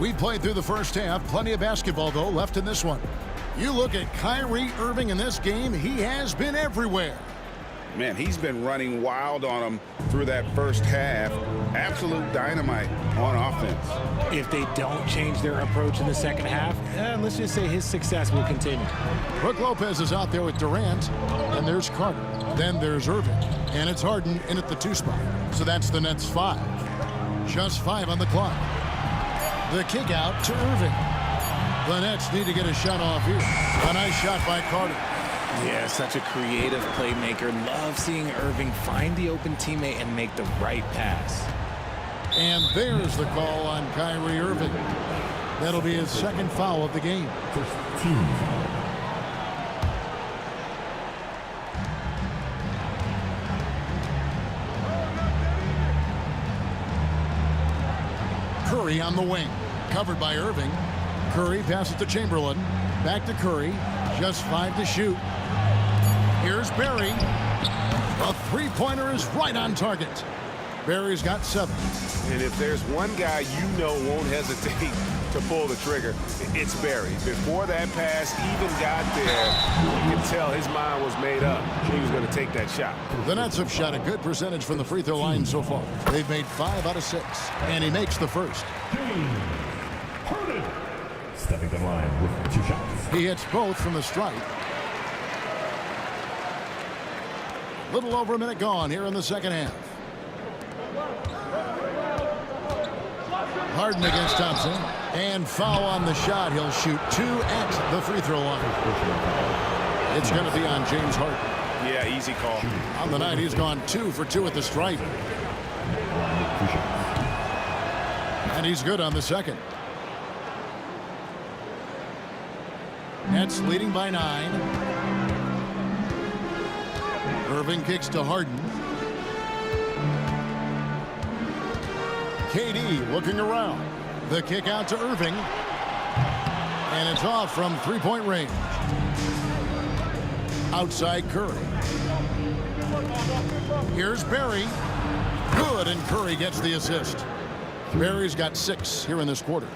We played through the first half. Plenty of basketball, though, left in this one. You look at Kyrie Irving in this game, he has been everywhere. Man, he's been running wild on him through that first half. Absolute dynamite on offense. If they don't change their approach in the second half, let's just say his success will continue. Brook Lopez is out there with Durant, and there's Carter. Then there's Irving, and it's Harden in at the 2 spot. So that's the Nets 5. Just 5 on the clock. The kick out to Irving. The Nets need to get a shot off here. A nice shot by Carter. Yeah, such a creative playmaker. Love seeing Irving find the open teammate and make the right pass. And there's the call on Kyrie Irving. That'll be his 2nd foul of the game. First team foul. Curry on the wing. Covered by Irving. Curry passes to Chamberlain. Back to Curry. Just 5 to shoot. Here's Barry. A 3-pointer is right on target. Barry's got 7. And if there's one guy you know won't hesitate to pull the trigger, it's Barry. Before that pass even got there, you can tell his mind was made up. He was going to take that shot. The Nets have shot a good percentage from the free throw line so far. They've made 5 out of 6. And he makes the first. Harden stepping the line with 2 shots. He hits both from the stripe. Little over a minute gone here in the second half. Harden against Thompson. And foul on the shot. He'll shoot 2 at the free throw line. It's going to be on James Harden. Yeah, easy call. On the night, he's gone 2 for 2 at the stripe. And he's good on the second. Nets leading by 9. Irving kicks to Harden. KD looking around. The kick out to Irving. And it's off from three-point range. Outside Curry. Here's Barry. Good, and Curry gets the assist. Barry's got 6 here in this quarter.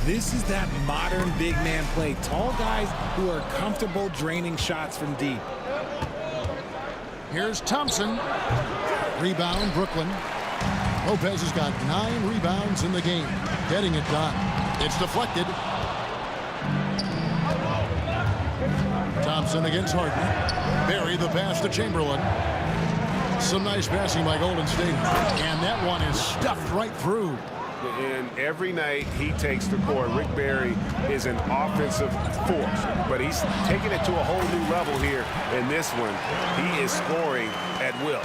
This is that modern big man play. Tall guys who are comfortable draining shots from deep. Here's Thompson. Rebound, Brooklyn. Lopez has got 9 rebounds in the game. Getting it done. It's deflected. Thompson against Harden. Barry the pass to Chamberlain. Some nice passing by Golden State. And that one is stuffed right through. And every night he takes the court, Rick Barry is an offensive force, but he's taking it to a whole new level here in this one. He is scoring at will.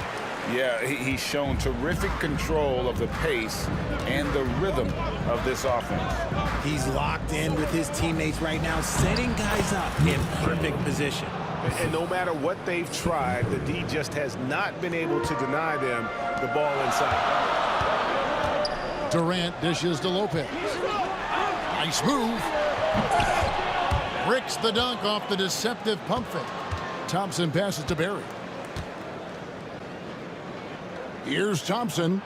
Yeah, he's shown terrific control of the pace and the rhythm of this offense. He's locked in with his teammates right now, setting guys up in perfect position. And no matter what they've tried, the D just has not been able to deny them the ball inside. Durant dishes to Lopez. Nice move. Bricks the dunk off the deceptive pump fake. Thompson passes to Barry. Here's Thompson.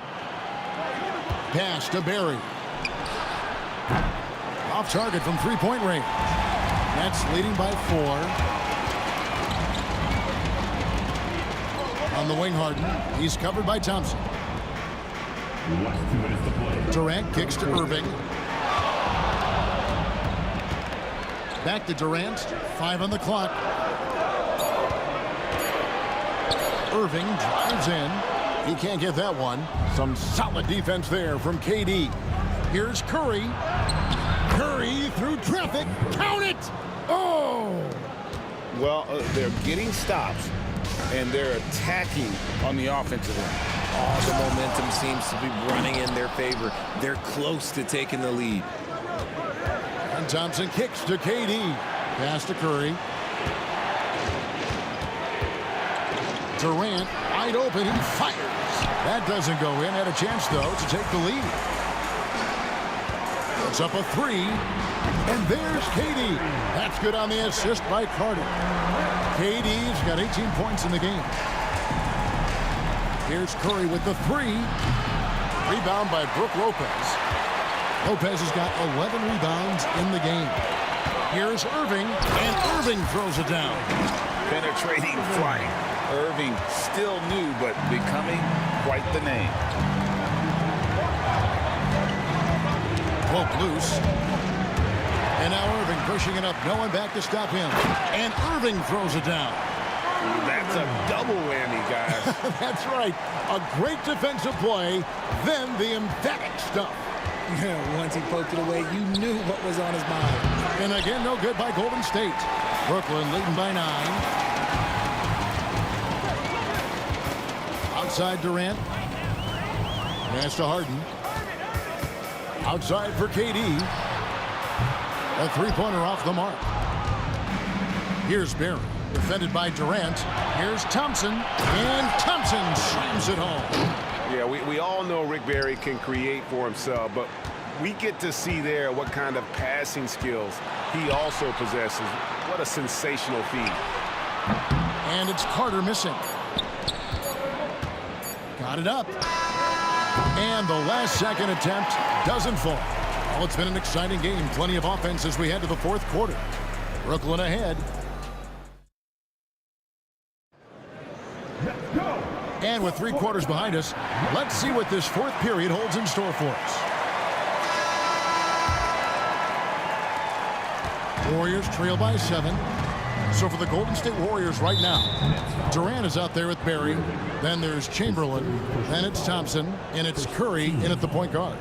Pass to Barry. Off target from three-point range. Nets leading by 4. On the wing, Harden. He's covered by Thompson. Durant kicks to Irving. Back to Durant. 5 on the clock. Irving drives in. He can't get that one. Some solid defense there from KD. Here's Curry. Curry through traffic. Count it! Oh! Well, they're getting stops, and they're attacking on the offensive end. All the momentum seems to be running in their favor. They're close to taking the lead. And Thompson kicks to KD. Pass to Curry. Durant wide open. He fires. That doesn't go in. Had a chance, though, to take the lead. It's up a 3. And there's KD. That's good on the assist by Carter. KD's got 18 points in the game. Here's Curry with the 3. Rebound by Brook Lopez. Lopez has got 11 rebounds in the game. Here's Irving, and Irving throws it down. Penetrating flight. Irving still new, but becoming quite the name. Pope loose. And now Irving pushing it up. No one back to stop him. And Irving throws it down. That's a double whammy, guys. That's right. A great defensive play, then the emphatic stuff. Once he poked it away, you knew what was on his mind. And again, no good by Golden State. Brooklyn leading by 9. Outside Durant. Pass to Harden. Outside for KD. A three-pointer off the mark. Here's Barry. Defended by Durant. Here's Thompson. And Thompson slams it home. Yeah, we all know Rick Barry can create for himself, but we get to see there what kind of passing skills he also possesses. What a sensational feat. And it's Carter missing. Got it up. And the last second attempt doesn't fall. Well, it's been an exciting game. Plenty of offense as we head to the fourth quarter. Brooklyn ahead. And with 3 quarters behind us, let's see what this fourth period holds in store for us. Warriors trail by 7. So for the Golden State Warriors right now, Durant is out there with Barry. Then there's Chamberlain. Then it's Thompson. And it's Curry in at the point guard.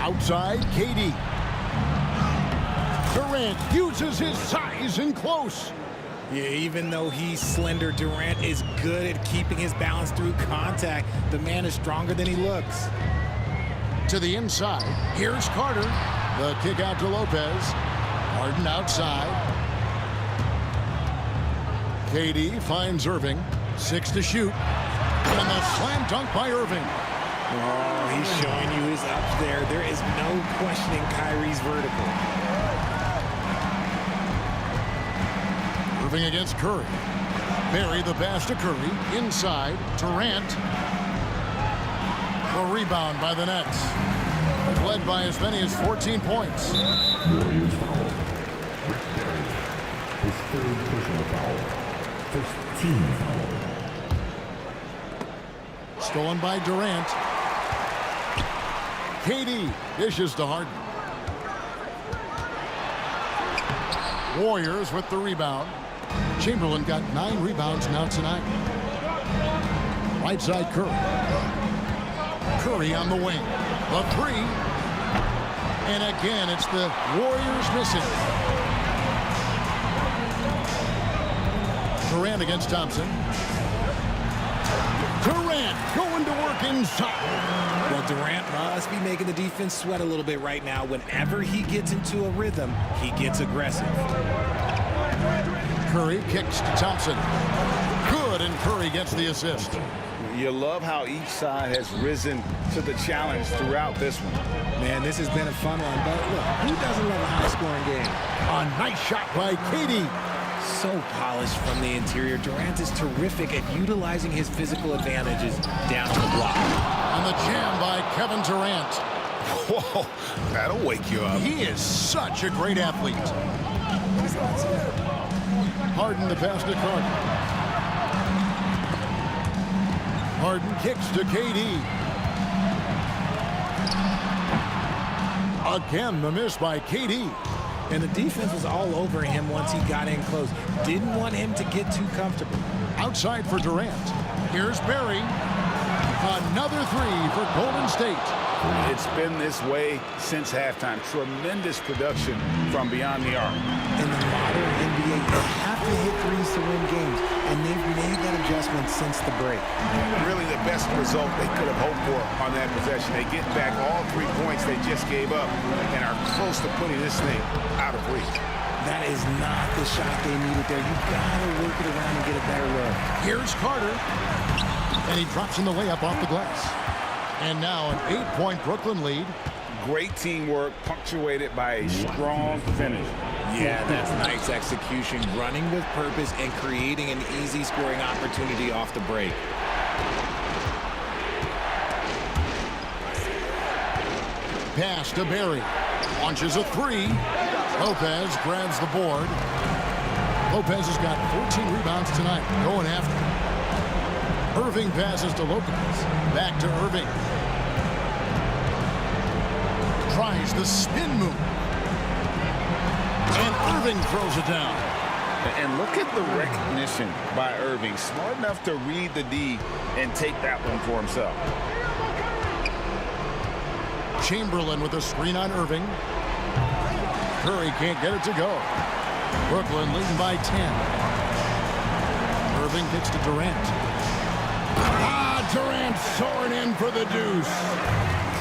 Outside, KD. Durant uses his size in close. Yeah, even though he's slender, Durant is good at keeping his balance through contact. The man is stronger than he looks. To the inside. Here's Carter. The kick out to Lopez. Harden outside. KD finds Irving. 6 to shoot. And the slam dunk by Irving. Oh, he's showing you his up there. There is no questioning Kyrie's vertical. Irving against Curry. Barry the pass to Curry. Inside. Durant. A rebound by the Nets. Led by as many as 14 points. Warriors foul. Rick Barry. His third personal foul. First team foul. Stolen by Durant. KD dishes to Harden. Warriors with the rebound. Chamberlain got 9 rebounds now tonight. Right side Curry. Curry on the wing. The 3. And again, it's the Warriors missing. Durant against Thompson. Durant going to work inside. Well, Durant must be making the defense sweat a little bit right now. Whenever he gets into a rhythm, he gets aggressive. Curry kicks to Thompson. Good, and Curry gets the assist. You love how each side has risen to the challenge throughout this one. Man, this has been a fun one, but look, who doesn't love a high-scoring game? A nice shot by KD. So polished from the interior. Durant is terrific at utilizing his physical advantages down to the block. And the jam by Kevin Durant. Whoa, that'll wake you up. He is such a great athlete. Harden the pass to Carter. Harden kicks to KD. Again, the miss by KD. And the defense was all over him once he got in close. Didn't want him to get too comfortable. Outside for Durant. Here's Barry. Another 3 for Golden State. It's been this way since halftime. Tremendous production from beyond the arc. In the modern NBA, you have to hit threes to win games, and they've made that adjustment since the break. Really the best result they could have hoped for on that possession. They get back all 3 points they just gave up and are close to putting this thing out of reach. That is not the shot they needed there. You've got to work it around and get a better look. Here's Carter. And he drops in the layup off the glass. And now an 8-point Brooklyn lead. Great teamwork punctuated by a strong finish. Yeah, that's nice execution, running with purpose and creating an easy scoring opportunity off the break. Pass to Barry. Launches a 3. Lopez grabs the board. Lopez has got 14 rebounds tonight. Going after. Irving passes to Lopez. Back to Irving. Tries the spin move. And Irving throws it down. And look at the recognition by Irving. Smart enough to read the D and take that one for himself. Chamberlain with a screen on Irving. Curry can't get it to go. Brooklyn leading by 10. Irving kicks to Durant. Durant soaring in for the deuce.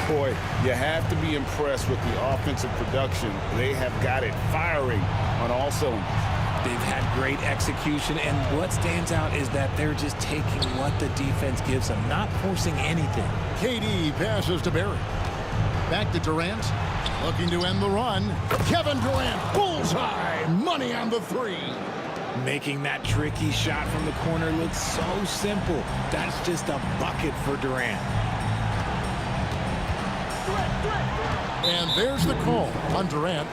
Boy, you have to be impressed with the offensive production. They have got it firing on all cylinders. They've had great execution, and what stands out is that they're just taking what the defense gives them, not forcing anything. KD passes to Barry. Back to Durant. Looking to end the run. Kevin Durant, bullseye. Money on the 3. Making that tricky shot from the corner look so simple. That's just a bucket for Durant. And there's the call on Durant.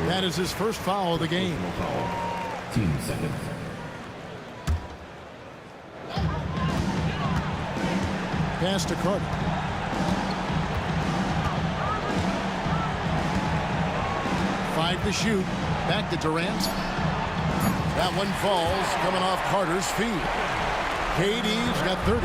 That is his first foul of the game. Team seconds. Pass to Carter. Five to shoot. Back to Durant. That one falls, coming off Carter's feet. KD's got 30.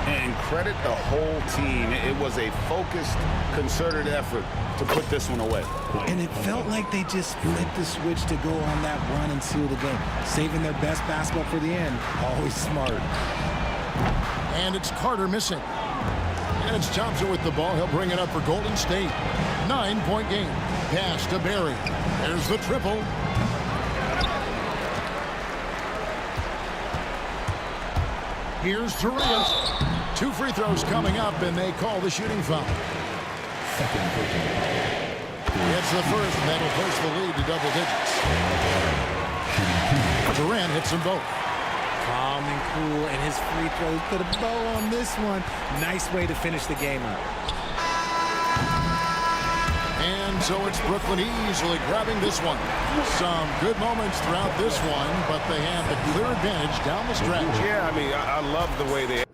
And credit the whole team. It was a focused, concerted effort to put this one away. And it felt like they just flipped the switch to go on that run and seal the game. Saving their best basketball for the end. Always smart. And it's Carter missing. And it's Thompson with the ball. He'll bring it up for Golden State. 9-point game. Pass to Barry. There's the triple. Here's Durant. 2 free throws coming up, and they call the shooting foul. It's the first, and that'll push the lead to double digits. Durant hits them both. Calm and cool, and his free throws put a bow on this one. Nice way to finish the game up. And so it's Brooklyn easily grabbing this one. Some good moments throughout this one, but they have the clear advantage down the stretch. Yeah, I mean, I love the way they...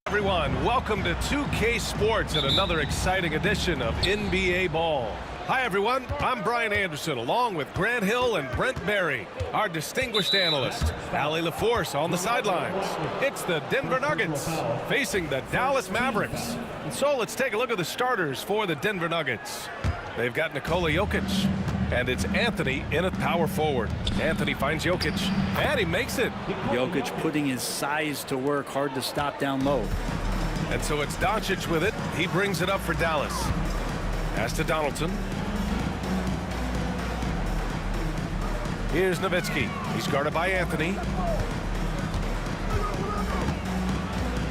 Everyone, welcome to 2K Sports and another exciting edition of NBA Ball. Hi everyone, I'm Brian Anderson along with Grant Hill and Brent Berry, our distinguished analyst. Ali LaForce on the sidelines. It's the Denver Nuggets facing the Dallas Mavericks. And so let's take a look at the starters for the Denver Nuggets. They've got Nikola Jokic, and it's Anthony in at power forward. Anthony finds Jokic, and he makes it. Jokic putting his size to work, hard to stop down low. And so it's Doncic with it. He brings it up for Dallas. Pass to Donaldson. Here's Nowitzki. He's guarded by Anthony.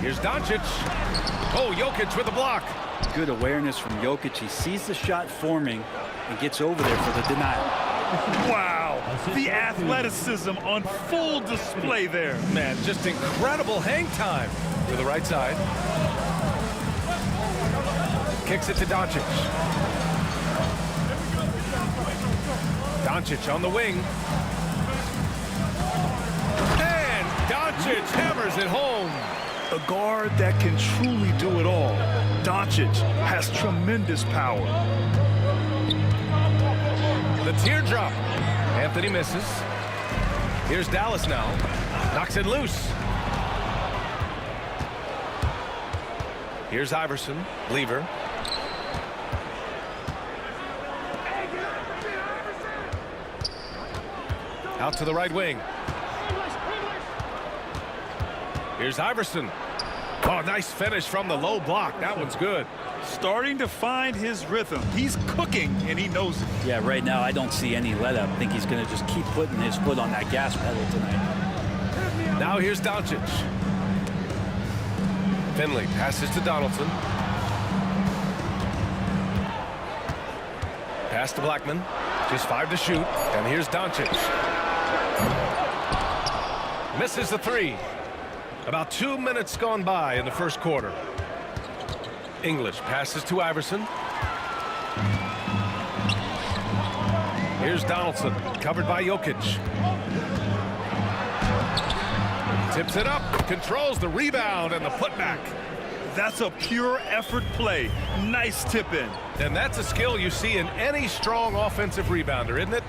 Here's Doncic. Oh, Jokic with a block. Good awareness from Jokic. He sees the shot forming and gets over there for the denial. Wow, the athleticism on full display there. Man, just incredible hang time. To the right side. Kicks it to Doncic. Doncic on the wing. And Doncic hammers it home. A guard that can truly do it all. Doncic has tremendous power. The teardrop. Anthony misses. Here's Dallas now. Knocks it loose. Here's Iverson. Lever. Out to the right wing. Here's Iverson. Oh, nice finish from the low block. That one's good. Starting to find his rhythm. He's cooking, and he knows it. Yeah, right now I don't see any let up. I think he's going to just keep putting his foot on that gas pedal tonight. Now here's Doncic. Finley passes to Donaldson. Pass to Blackman. Just 5 to shoot. And here's Doncic. Misses the three. About 2 minutes gone by in the first quarter. English passes to Iverson. Here's Donaldson, covered by Jokic. Tips it up, controls the rebound and the putback. That's a pure effort play. Nice tip in. And that's a skill you see in any strong offensive rebounder, isn't it?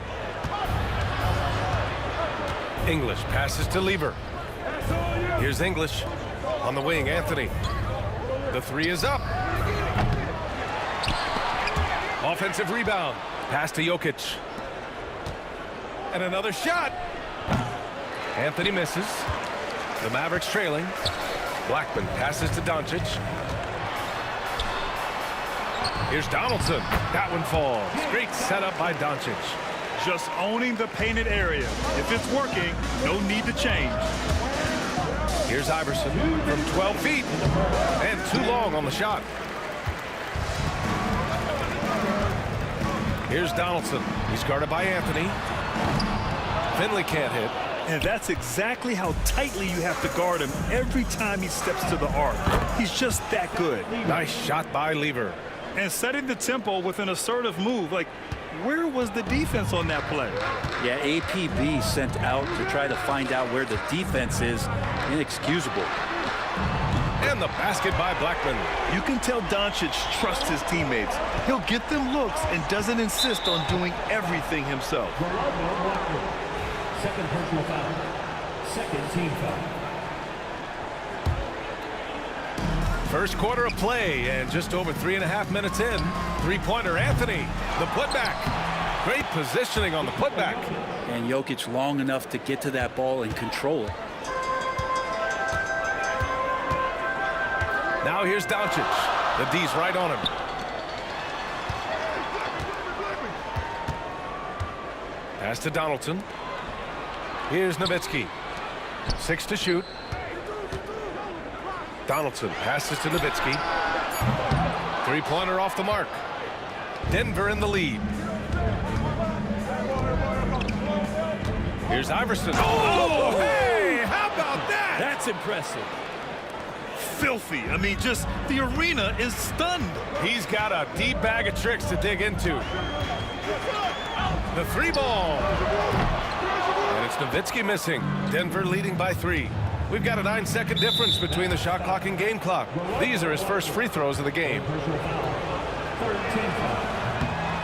English passes to Lever. Here's English on the wing, Anthony. The three is up. Offensive rebound. Pass to Jokic. And another shot. Anthony misses. The Mavericks trailing. Blackman passes to Doncic. Here's Donaldson. That one falls. Great setup by Doncic. Just owning the painted area. If it's working, no need to change. Here's Iverson from 12 feet. And too long on the shot. Here's Donaldson. He's guarded by Anthony. Finley can't hit. And that's exactly how tightly you have to guard him every time he steps to the arc. He's just that good. Nice shot by Lever. And setting the tempo with an assertive move. Like, where was the defense on that play? Yeah, APB sent out to try to find out where the defense is. Inexcusable. And the basket by Blackman. You can tell Doncic trusts his teammates. He'll get them looks and doesn't insist on doing everything himself. Second personal foul. Second team foul. First quarter of play and just over 3.5 minutes in. Three-pointer Anthony. The putback. Great positioning on the putback. And Jokic long enough to get to that ball and control it. Now here's Doncic. The D's right on him. Pass to Donaldson. Here's Nowitzki. 6 to shoot. Donaldson passes to Nowitzki. Three-pointer off the mark. Denver in the lead. Here's Iverson. Oh, hey! How about that? That's impressive. Filthy. I mean, just the arena is stunned. He's got a deep bag of tricks to dig into. The 3 ball. And it's Nowitzki missing. Denver leading by 3. We've got a 9-second difference between the shot clock and game clock. These are his first free throws of the game.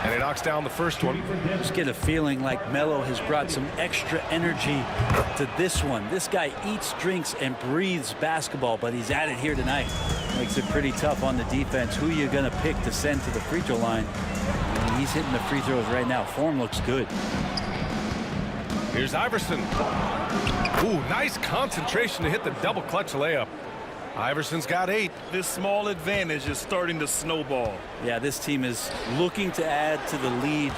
And he knocks down the first one. Just get a feeling like Melo has brought some extra energy to this one. This guy eats, drinks, and breathes basketball, but he's at it here tonight. Makes it pretty tough on the defense. Who you going to pick to send to the free throw line? I mean, he's hitting the free throws right now. Form looks good. Here's Iverson. Ooh, nice concentration to hit the double clutch layup. Iverson's got 8. This small advantage is starting to snowball. Yeah, this team is looking to add to the lead,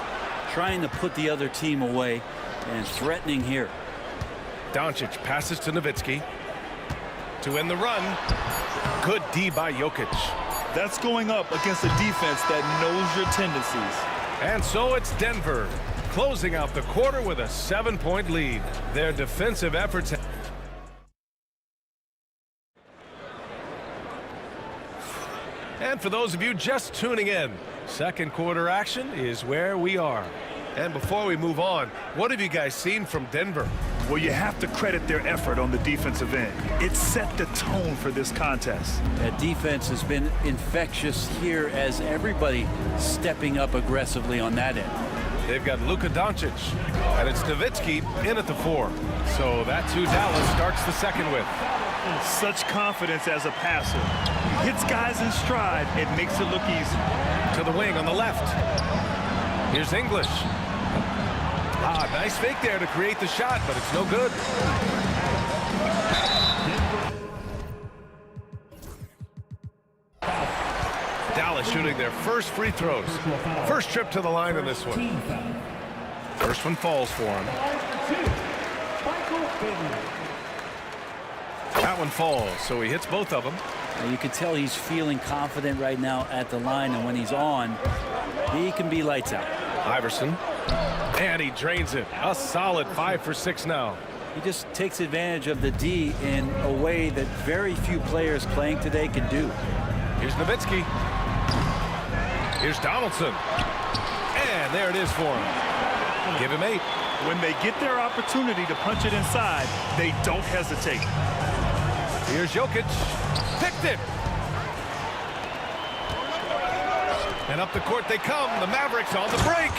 trying to put the other team away, and threatening here. Doncic passes to Nowitzki to end the run. Good D by Jokic. That's going up against a defense that knows your tendencies. And so it's Denver closing out the quarter with a 7-point lead. Their defensive efforts. And for those of you just tuning in, second quarter action is where we are. And before we move on, what have you guys seen from Denver? Well, you have to credit their effort on the defensive end. It set the tone for this contest. That defense has been infectious here as everybody stepping up aggressively on that end. They've got Luka Doncic, and it's Nowitzki in at the 4. So that's who Dallas starts the second with. Such confidence as a passer. He hits guys in stride. It makes it look easy. To the wing on the left. Here's English. Nice fake there to create the shot, but it's no good. Dallas shooting their first free throws. First trip to the line in this one. First one falls for him. That one falls, so he hits both of them. Now you can tell he's feeling confident right now at the line, and when he's on, he can be lights out. Iverson. And he drains it. A solid 5 for 6 now. He just takes advantage of the D in a way that very few players playing today can do. Here's Nowitzki. Here's Donaldson. And there it is for him. Give him 8. When they get their opportunity to punch it inside, they don't hesitate. Here's Jokic. Picked it. And up the court they come. The Mavericks on the break.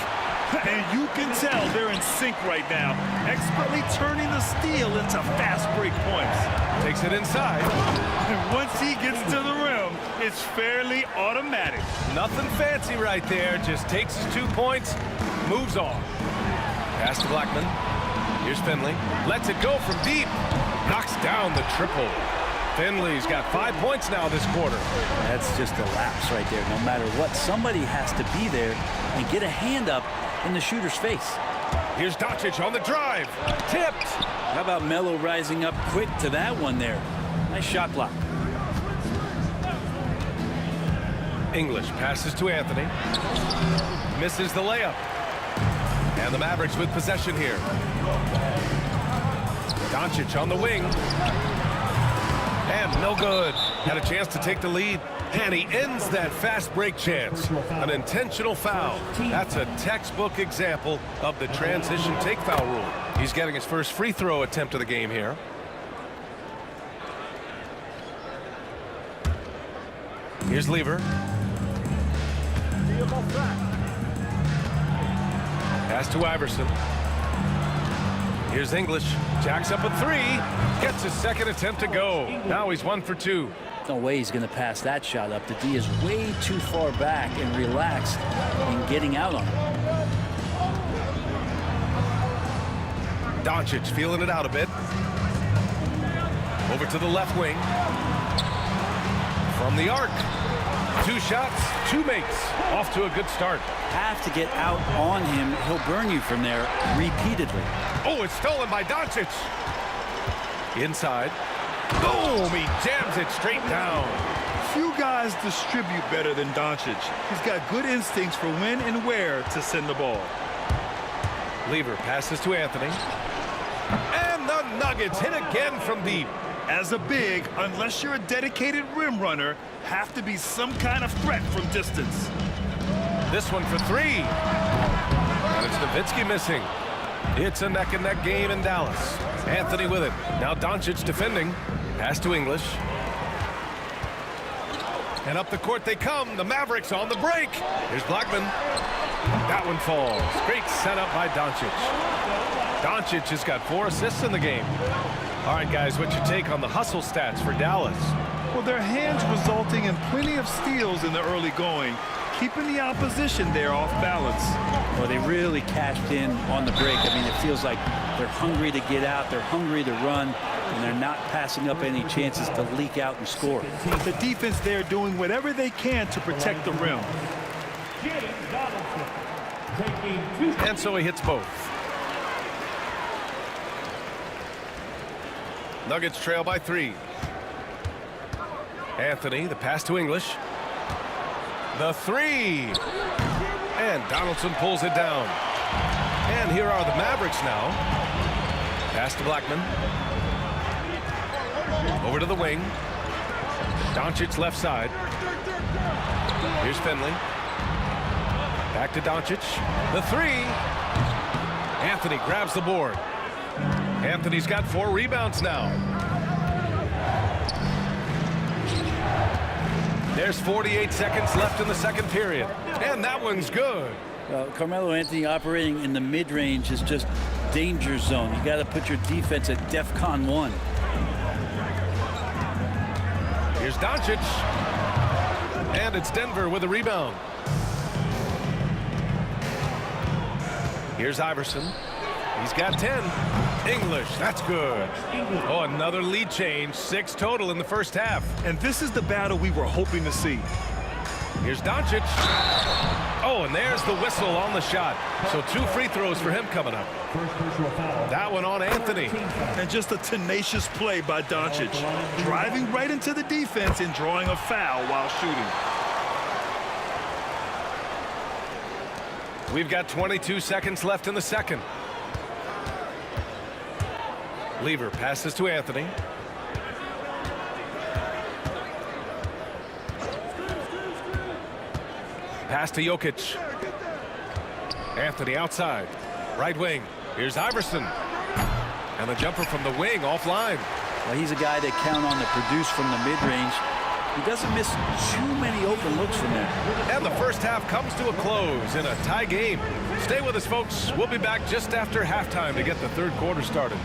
And you can tell they're in sync right now, expertly turning the steal into fast break points. Takes it inside. And once he gets to the rim, it's fairly automatic. Nothing fancy right there. Just takes his 2 points, moves on. Pass to Blackman. Here's Finley. Lets it go from deep. Knocks down the triple. Finley's got 5 points now this quarter. That's just a lapse right there. No matter what, somebody has to be there and get a hand up in the shooter's face. Here's Doncic on the drive. Tipped. How about Melo rising up quick to that one there? Nice shot block. English passes to Anthony. Misses the layup. And the Mavericks with possession here. Doncic on the wing. And no good. Had a chance to take the lead. And he ends that fast break chance. An intentional foul. That's a textbook example of the transition take foul rule. He's getting his first free throw attempt of the game here. Here's Lever. Pass to Iverson. Here's English. Jacks up a 3. Gets his second attempt to go. Now he's 1 for 2. No way he's going to pass that shot up. The D is way too far back and relaxed in getting out on him. Doncic feeling it out a bit. Over to the left wing. From the arc. 2 shots, 2 makes. Off to a good start. Have to get out on him. He'll burn you from there repeatedly. Oh, it's stolen by Doncic. Inside. Boom! He jams it straight down. Few guys distribute better than Doncic. He's got good instincts for when and where to send the ball. Lever passes to Anthony. And the Nuggets hit again from deep. As a big, unless you're a dedicated rim runner, have to be some kind of threat from distance. This one for 3. And it's Nowitzki missing. It's a neck-and-neck game in Dallas. Anthony with it. Now Doncic defending. Pass to English. And up the court they come. The Mavericks on the break. Here's Blackman. That one falls. Great setup by Doncic. Doncic has got 4 assists in the game. All right, guys, what's your take on the hustle stats for Dallas? Well, their hands resulting in plenty of steals in the early going, keeping the opposition there off balance. Well, they really cashed in on the break. I mean, it feels like they're hungry to get out, they're hungry to run, and they're not passing up any chances to leak out and score. The defense there doing whatever they can to protect the rim. And so he hits both. Nuggets trail by 3. Anthony, the pass to English. The 3. And Donaldson pulls it down. And here are the Mavericks now. Pass to Blackman. Over to the wing. Doncic left side. Here's Finley. Back to Doncic. The 3. Anthony grabs the board. Anthony's got 4 rebounds now. There's 48 seconds left in the second period. And that one's good. Carmelo Anthony operating in the mid-range is just danger zone. You got to put your defense at DEFCON 1. Here's Doncic. And it's Denver with a rebound. Here's Iverson. He's got 10. English, that's good. Oh, another lead change. 6 total in the first half. And this is the battle we were hoping to see. Here's Doncic. Oh, and there's the whistle on the shot. So 2 free throws for him coming up. That one on Anthony. And just a tenacious play by Doncic. Driving right into the defense and drawing a foul while shooting. We've got 22 seconds left in the second. Lever passes to Anthony. Pass to Jokic. Anthony outside. Right wing. Here's Iverson. And the jumper from the wing offline. Well, he's a guy that count on to produce from the mid-range. He doesn't miss too many open looks from there. And the first half comes to a close in a tie game. Stay with us, folks. We'll be back just after halftime to get the third quarter started.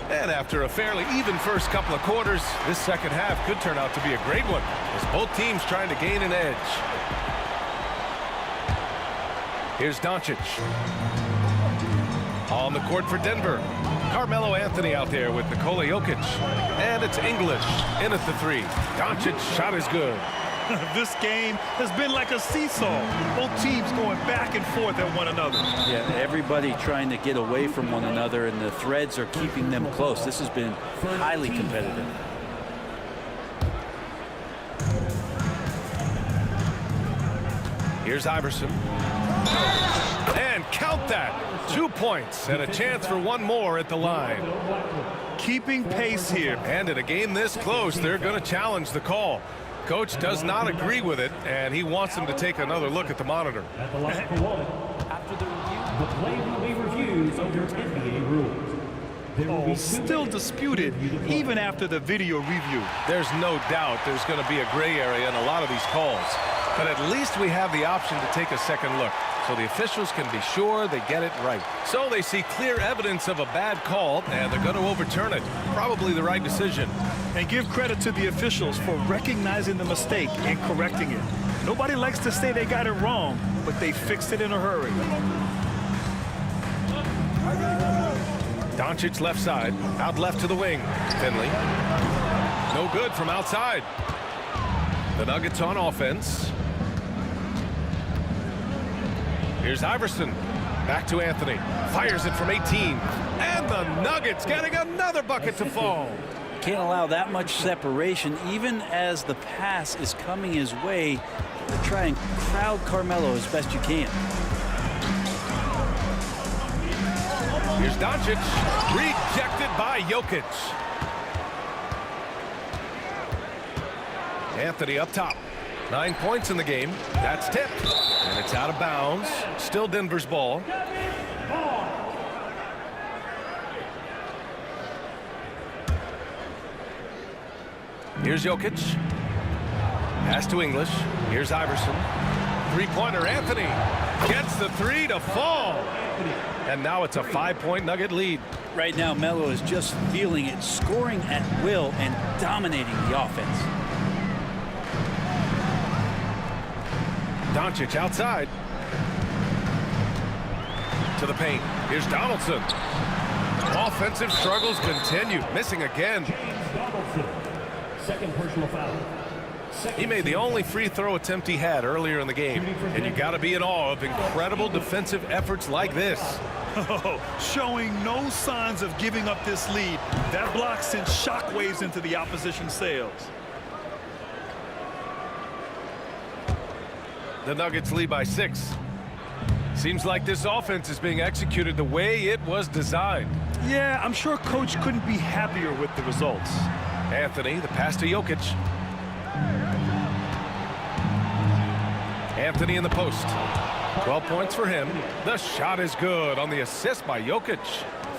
And after a fairly even first couple of quarters, this second half could turn out to be a great one as both teams trying to gain an edge. Here's Doncic. On the court for Denver. Carmelo Anthony out there with Nikola Jokic. And it's English in at the 3. Doncic's shot is good. This game has been like a seesaw. Both teams going back and forth at one another. Yeah, everybody trying to get away from one another, and the threads are keeping them close. This has been highly competitive. Here's Iverson. And count that. 2 points and a chance for one more at the line. Keeping pace here. And in a game this close, they're going to challenge the call. Coach does not agree with it, and he wants them to take another look at the monitor. At the line for one, after the review, the play will be reviewed under NBA rules. There will be still disputed even after the video review. There's no doubt there's going to be a gray area in a lot of these calls. But at least we have the option to take a second look, so the officials can be sure they get it right. So they see clear evidence of a bad call, and they're going to overturn it. Probably the right decision. And give credit to the officials for recognizing the mistake and correcting it. Nobody likes to say they got it wrong, but they fixed it in a hurry. Doncic left side, out left to the wing. Finley. No good from outside. The Nuggets on offense. Here's Iverson. Back to Anthony. Fires it from 18. And the Nuggets getting another bucket to fall. Can't allow that much separation, even as the pass is coming his way. Try and crowd Carmelo as best you can. Here's Doncic. Rejected by Jokic. Anthony up top. 9 points in the game. That's tipped. And it's out of bounds. Still Denver's ball. Here's Jokic. Pass to English. Here's Iverson. Three-pointer. Anthony gets the three to fall. And now it's a 5-point Nugget lead. Right now, Melo is just feeling it, scoring at will and dominating the offense. Doncic outside. To the paint. Here's Donaldson. Offensive struggles continue. Missing again. Second personal foul. He made the only free throw attempt he had earlier in the game. And you got to be in awe of incredible defensive efforts like this. Oh, showing no signs of giving up this lead. That block sent shockwaves into the opposition sails. The Nuggets lead by 6. Seems like this offense is being executed the way it was designed. Yeah, I'm sure Coach couldn't be happier with the results. Anthony, the pass to Jokic. Anthony in the post. 12 points for him. The shot is good on the assist by Jokic.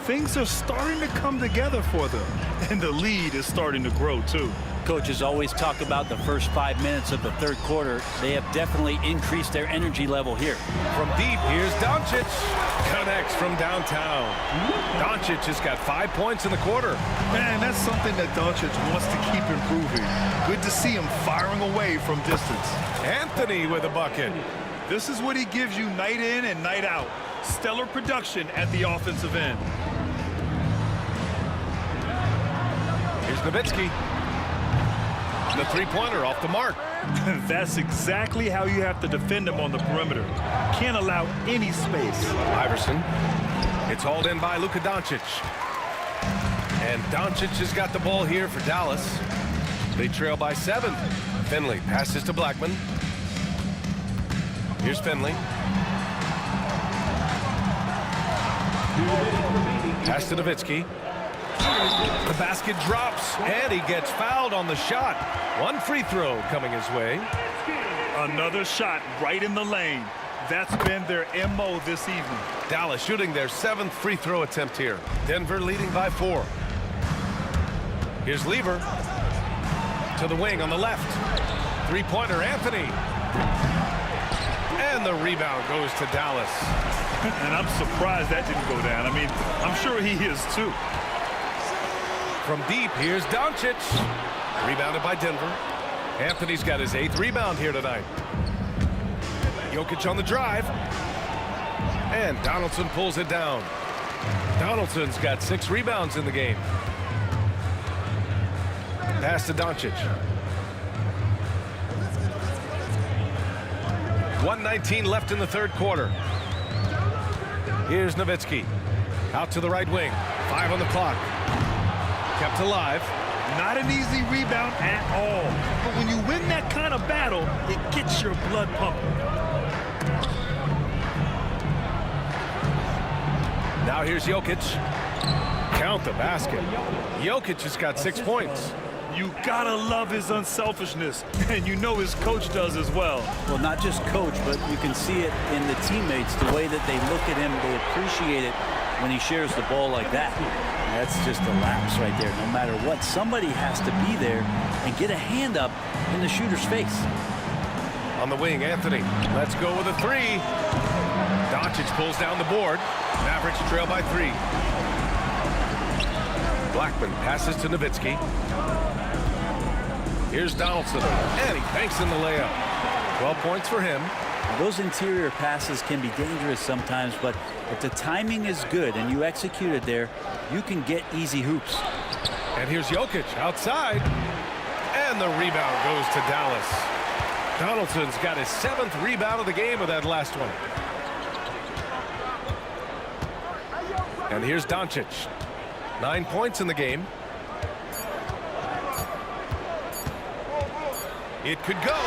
Things are starting to come together for them, and the lead is starting to grow too. Coaches always talk about the first 5 minutes of the third quarter. They have definitely increased their energy level here. From deep, here's Doncic. Connects from downtown. Doncic has got 5 points in the quarter. Man, that's something that Doncic wants to keep improving. Good to see him firing away from distance. Anthony with a bucket. This is what he gives you night in and night out. Stellar production at the offensive end. Here's Nowitzki. The three-pointer off the mark. That's exactly how you have to defend him on the perimeter. Can't allow any space. Iverson. It's hauled in by Luka Doncic. And Doncic has got the ball here for Dallas. They trail by 7. Finley passes to Blackman. Here's Finley. Pass to Nowitzki. The basket drops, and he gets fouled on the shot. One free throw coming his way. Another shot right in the lane. That's been their MO this evening. Dallas shooting their 7th free throw attempt here. Denver leading by 4. Here's Lever. To the wing on the left. Three-pointer, Anthony. And the rebound goes to Dallas. And I'm surprised that didn't go down. I mean, I'm sure he is too. From deep, here's Doncic. Rebounded by Denver. Anthony's got his 8th rebound here tonight. Jokic on the drive. And Donaldson pulls it down. Donaldson's got 6 rebounds in the game. Pass to Doncic. 1:19 left in the third quarter. Here's Nowitzki. Out to the right wing. 5 on the clock. Kept alive. Not an easy rebound at all. But when you win that kind of battle, it gets your blood pumping. Now here's Jokic. Count the basket. Jokic has got 6 points. You gotta love his unselfishness, and you know his coach does as well. Well, not just coach, but you can see it in the teammates, the way that they look at him. They appreciate it when he shares the ball like that. That's just a lapse right there. No matter what, somebody has to be there and get a hand up in the shooter's face. On the wing, Anthony. Let's go with a 3. Doncic pulls down the board. Mavericks trail by 3. Blackman passes to Nowitzki. Here's Donaldson, and he banks in the layup. 12 points for him. Those interior passes can be dangerous sometimes, but if the timing is good and you execute it there, you can get easy hoops. And here's Jokic outside, and the rebound goes to Dallas. Donaldson's got his 7th rebound of the game with that last one. And here's Doncic. 9 points in the game. It could go.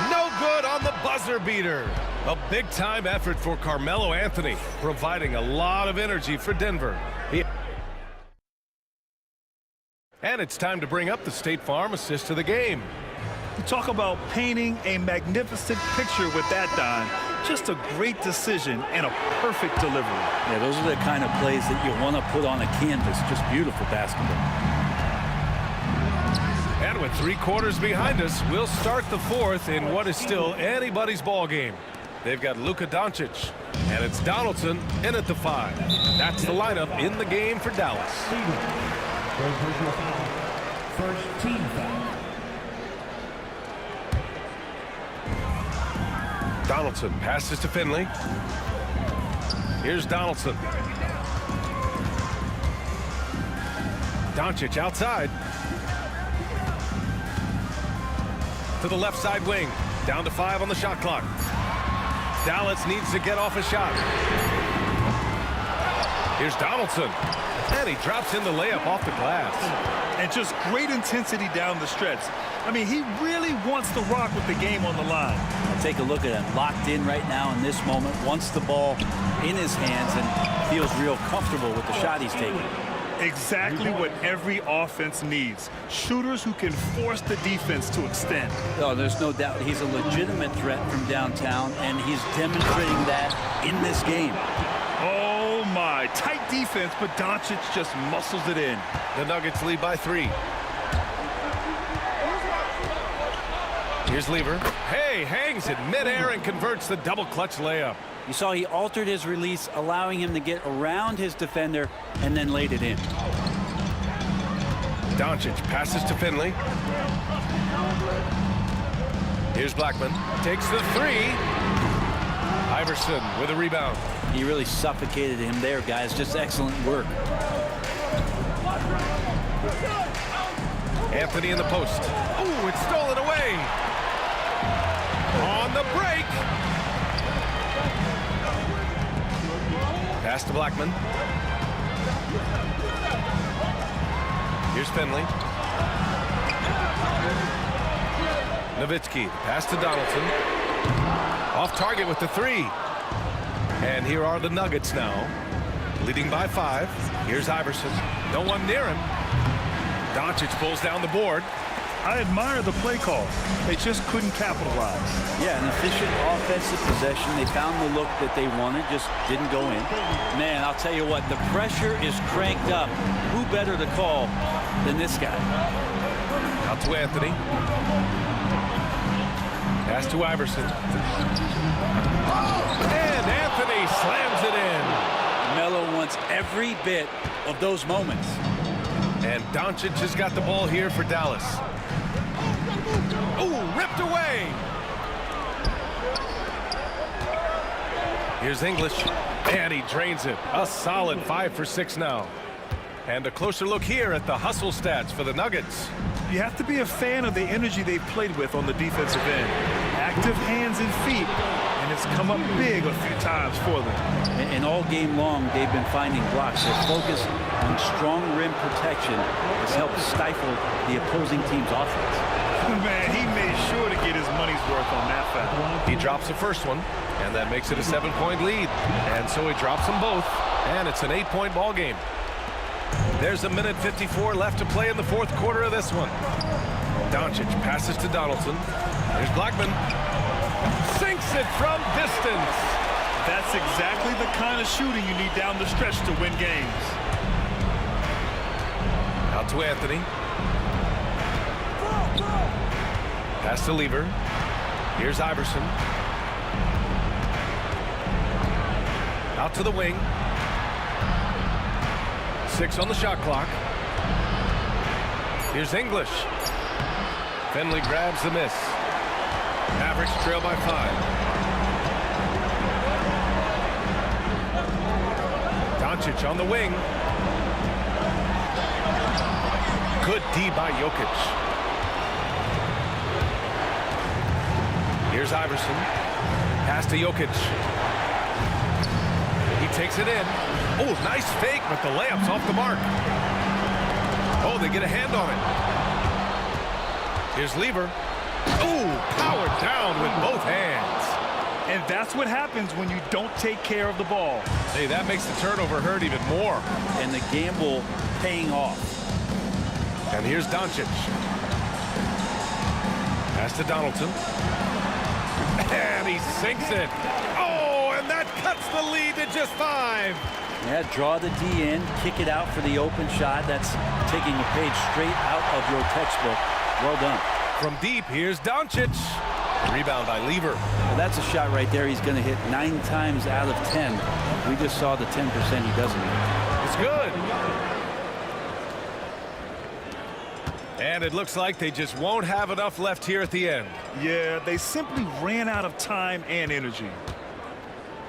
No good on the buzzer. buzzer beater. A big-time effort for Carmelo Anthony, providing a lot of energy for Denver. And it's time to bring up the State Farm assist to the game. You talk about painting a magnificent picture with that, Don. Just a great decision and a perfect delivery. Yeah, those are the kind of plays that you want to put on a canvas. Just beautiful basketball. And with 3 quarters behind us, we'll start the 4th in what is still anybody's ball game. They've got Luka Doncic, and it's Donaldson in at the 5. That's the lineup in the game for Dallas. First team foul. Donaldson passes to Finley. Here's Donaldson. Doncic outside. To the left side wing. Down to 5 on the shot clock. Dallas needs to get off a shot. Here's Donaldson. And he drops in the layup off the glass. And just great intensity down the stretch. I mean, he really wants to rock with the game on the line. Take a look at him, locked in right now in this moment, wants the ball in his hands and feels real comfortable with the shot he's taking. Exactly what every offense needs. Shooters who can force the defense to extend. Oh, there's no doubt he's a legitimate threat from downtown, and he's demonstrating that in this game. Oh, my. Tight defense, but Doncic just muscles it in. The Nuggets lead by 3. Here's Lever. Hey, hangs in midair and converts the double clutch layup. You saw he altered his release, allowing him to get around his defender and then laid it in. Doncic passes to Finley. Here's Blackman. Takes the 3. Iverson with a rebound. He really suffocated him there, guys. Just excellent work. Anthony in the post. Ooh, it's stolen away. On the break. Pass to Blackman. Here's Finley. Nowitzki. Pass to Donaldson. Off target with the 3. And here are the Nuggets now, leading by 5. Here's Iverson. No one near him. Doncic pulls down the board. I admire the play call. They just couldn't capitalize. Yeah, an efficient offensive possession. They found the look that they wanted, just didn't go in. Man, I'll tell you what, the pressure is cranked up. Who better to call than this guy? Out to Anthony. Pass to Iverson. And Anthony slams it in. Melo wants every bit of those moments. And Doncic has got the ball here for Dallas. Ooh, ripped away. Here's English. And he drains it. A solid 5 for 6 now. And a closer look here at the hustle stats for the Nuggets. You have to be a fan of the energy they've played with on the defensive end. Active hands and feet, and it's come up big a few times for them. And all game long, they've been finding blocks. Their focus on strong rim protection has helped stifle the opposing team's offense. Man, he made sure to get his money's worth on that foul. He drops the first one, and that makes it a 7-point lead. And so he drops them both, and it's an 8-point ball game. There's a minute 54 left to play in the 4th quarter of this one. Doncic passes to Donaldson. Here's Blackman. Sinks it from distance. That's exactly the kind of shooting you need down the stretch to win games. Out to Anthony. Pass to Lever. Here's Iverson. Out to the wing. 6 on the shot clock. Here's English. Finley grabs the miss. Mavericks trail by 5. Doncic on the wing. Good D by Jokic. Here's Iverson. Pass to Jokic. He takes it in. Oh, nice fake, but the layup's off the mark. Oh, they get a hand on it. Here's Lever. Oh, powered down with both hands. And that's what happens when you don't take care of the ball. Hey, that makes the turnover hurt even more. And the gamble paying off. And here's Doncic. Pass to Donaldson. And he sinks it. Oh, and that cuts the lead to just 5. Yeah, draw the D in, kick it out for the open shot. That's taking a page straight out of your textbook. Well done. From deep, here's Doncic. Rebound by Lever. Well, that's a shot right there. He's going to hit 9 times out of 10. We just saw the 10% he doesn't hit. It's good. And it looks like they just won't have enough left here at the end. Yeah, they simply ran out of time and energy.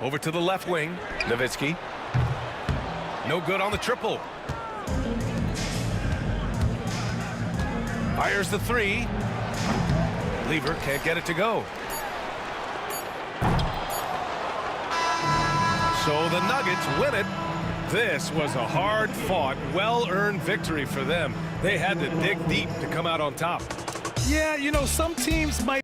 Over to the left wing. Nowitzki. No good on the triple. Fires the 3. Lever can't get it to go. So the Nuggets win it. This was a hard-fought, well-earned victory for them. They had to dig deep to come out on top. Yeah, you know, some teams might.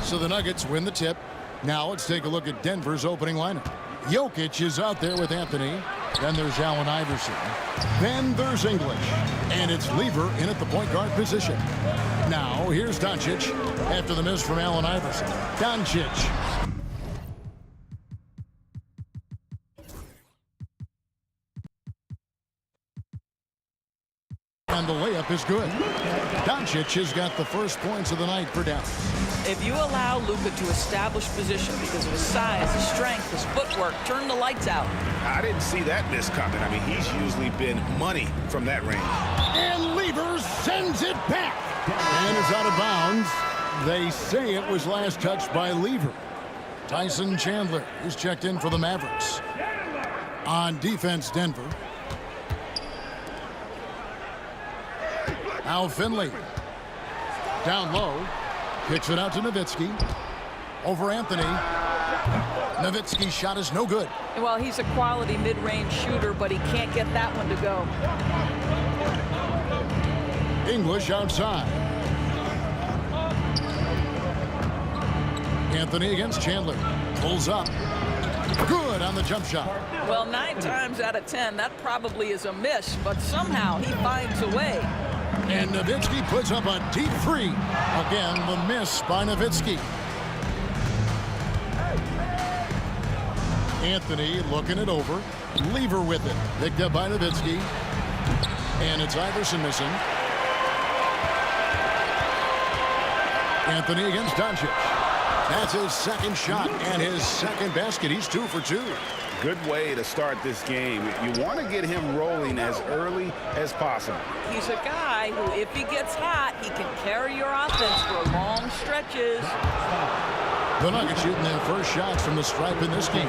So the Nuggets win the tip. Now let's take a look at Denver's opening lineup. Jokic is out there with Anthony. Then there's Allen Iverson. Then there's English. And it's Lever in at the point guard position. Now here's Doncic after the miss from Allen Iverson. Doncic. And the layup is good. Doncic has got the first points of the night for Dallas. If you allow Luka to establish position because of his size, his strength, his footwork, turn the lights out. I didn't see that miss coming. I mean, he's usually been money from that range. And Lever sends it back. And it's out of bounds. They say it was last touched by Lever. Tyson Chandler is checked in for the Mavericks. On defense, Denver. Now Finley. Down low. Kicks it out to Nowitzki. Over Anthony. Nowitzki's shot is no good. Well, he's a quality mid-range shooter, but he can't get that one to go. English outside. Anthony against Chandler. Pulls up. Good on the jump shot. Well, 9 times out of 10, that probably is a miss, but somehow he finds a way. And Nowitzki puts up a deep three. Again, the miss by Nowitzki. Anthony looking it over. Lever with it. Picked up by Nowitzki. And it's Iverson missing. Anthony against Doncic. That's his second shot and his second basket. He's 2 for 2. Good way to start this game. You want to get him rolling as early as possible. He's a guy who, if he gets hot, he can carry your offense for long stretches. The Nuggets shooting their first shots from the stripe in this game.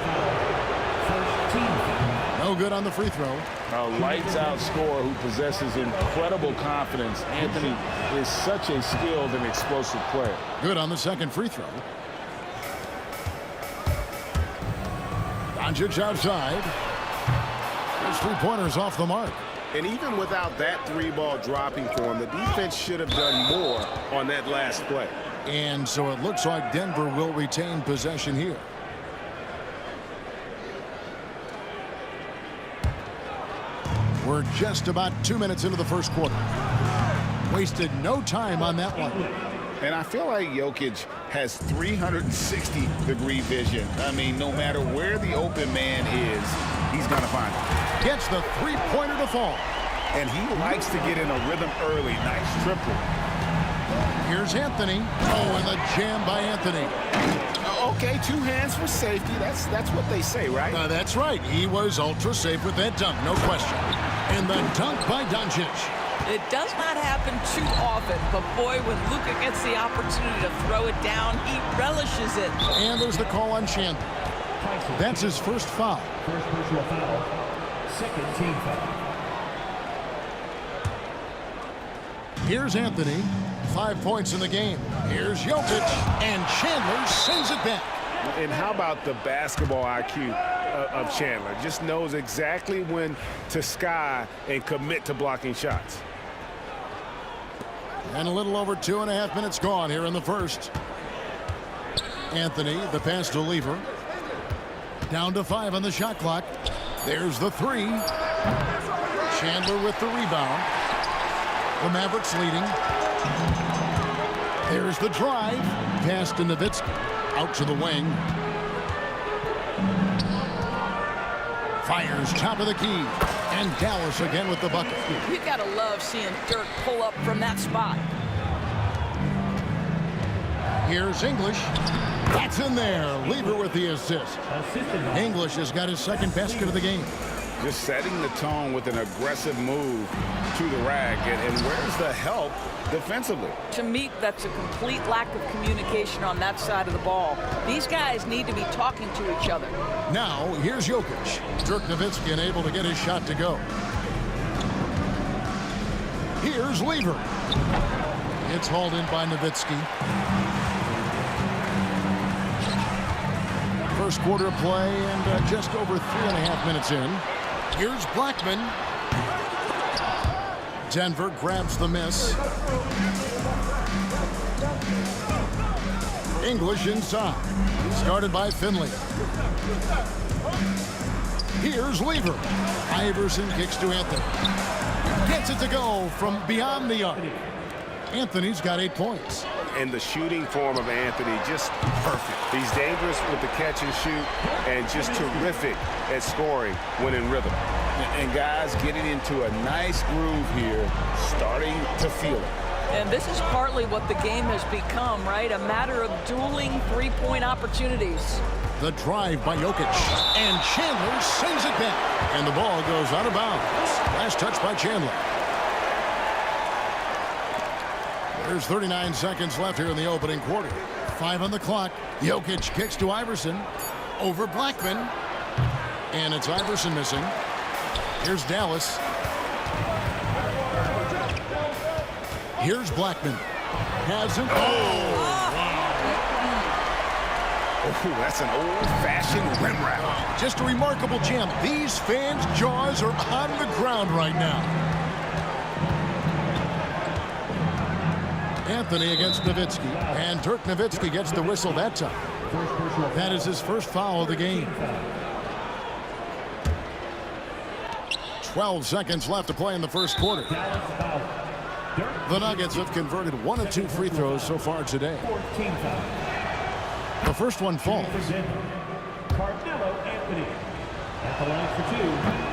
No good on the free throw. A lights-out scorer who possesses incredible confidence. Anthony is such a skilled and explosive player. Good on the second free throw. Doncic outside. Those 3-pointers off the mark. And even without that 3-ball dropping for him, the defense should have done more on that last play. And so it looks like Denver will retain possession here. We're just about 2 minutes into the first quarter. Wasted no time on that one. And I feel like Jokic has 360-degree vision. I mean, no matter where the open man is, he's going to find it. Gets the 3-pointer to fall. And he likes to get in a rhythm early. Nice triple. Here's Anthony. Oh, and the jam by Anthony. Okay, 2 hands for safety. That's what they say, right? That's right. He was ultra safe with that dunk, no question. And the dunk by Doncic. It does not happen too often, but boy, when Luka gets the opportunity to throw it down, he relishes it. And there's the call on Chandler. That's his first foul. First personal foul. Second team foul. Here's Anthony. 5 points in the game. Here's Jokic. And Chandler sends it back. And how about the basketball IQ of Chandler? Just knows exactly when to sky and commit to blocking shots. And a little over 2.5 minutes gone here in the first. Anthony, the pass to Lever. Down to 5 on the shot clock. There's the 3. Chandler with the rebound. The Mavericks leading. There's the drive. Pass to Nowitzki. Out to the wing. Fires top of the key. And Dallas again with the bucket. You gotta love seeing Dirk pull up from that spot. Here's English. That's in there. Lever with the assist. English has got his second basket of the game. Just setting the tone with an aggressive move to the rack. And where's the help defensively? To me, that's a complete lack of communication on that side of the ball. These guys need to be talking to each other. Now, here's Jokic. Dirk Nowitzki unable to get his shot to go. Here's Lever. It's hauled in by Nowitzki. First quarter of play and just over 3.5 minutes in. Here's Blackman. Denver grabs the miss. English inside. Started by Finley. Here's Lever. Iverson kicks to Anthony. Gets it to go from beyond the arc. Anthony's got 8 points. And the shooting form of Anthony, just perfect. He's dangerous with the catch and shoot and just terrific at scoring when in rhythm. And guys getting into a nice groove here, starting to feel it. And this is partly what the game has become, right? A matter of dueling three-point opportunities. The drive by Jokic. And Chandler sends it back. And the ball goes out of bounds. Last touch by Chandler. There's 39 seconds left here in the opening quarter. 5 on the clock. Jokic kicks to Iverson. Over Blackman. And it's Iverson missing. Here's Dallas. Here's Blackman. Has it. Oh, that's an old-fashioned rim wrap. Just a remarkable jam. These fans' jaws are on the ground right now. Anthony against Nowitzki. And Dirk Nowitzki gets the whistle that time. That is his first foul of the game. 12 seconds left to play in the first quarter. The Nuggets have converted 1 of 2 free throws so far today. The first one falls.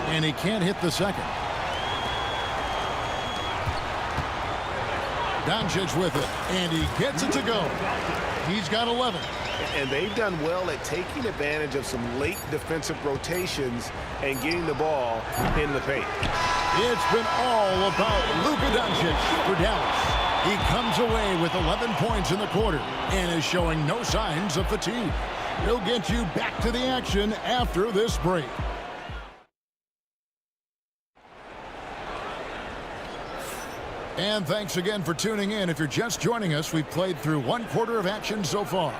And he can't hit the second. Doncic with it, and he gets it to go. He's got 11. And they've done well at taking advantage of some late defensive rotations and getting the ball in the paint. It's been all about Luka Doncic for Dallas. He comes away with 11 points in the quarter and is showing no signs of fatigue. He'll get you back to the action after this break. And thanks again for tuning in. If you're just joining us, we've played through 1 quarter of action so far.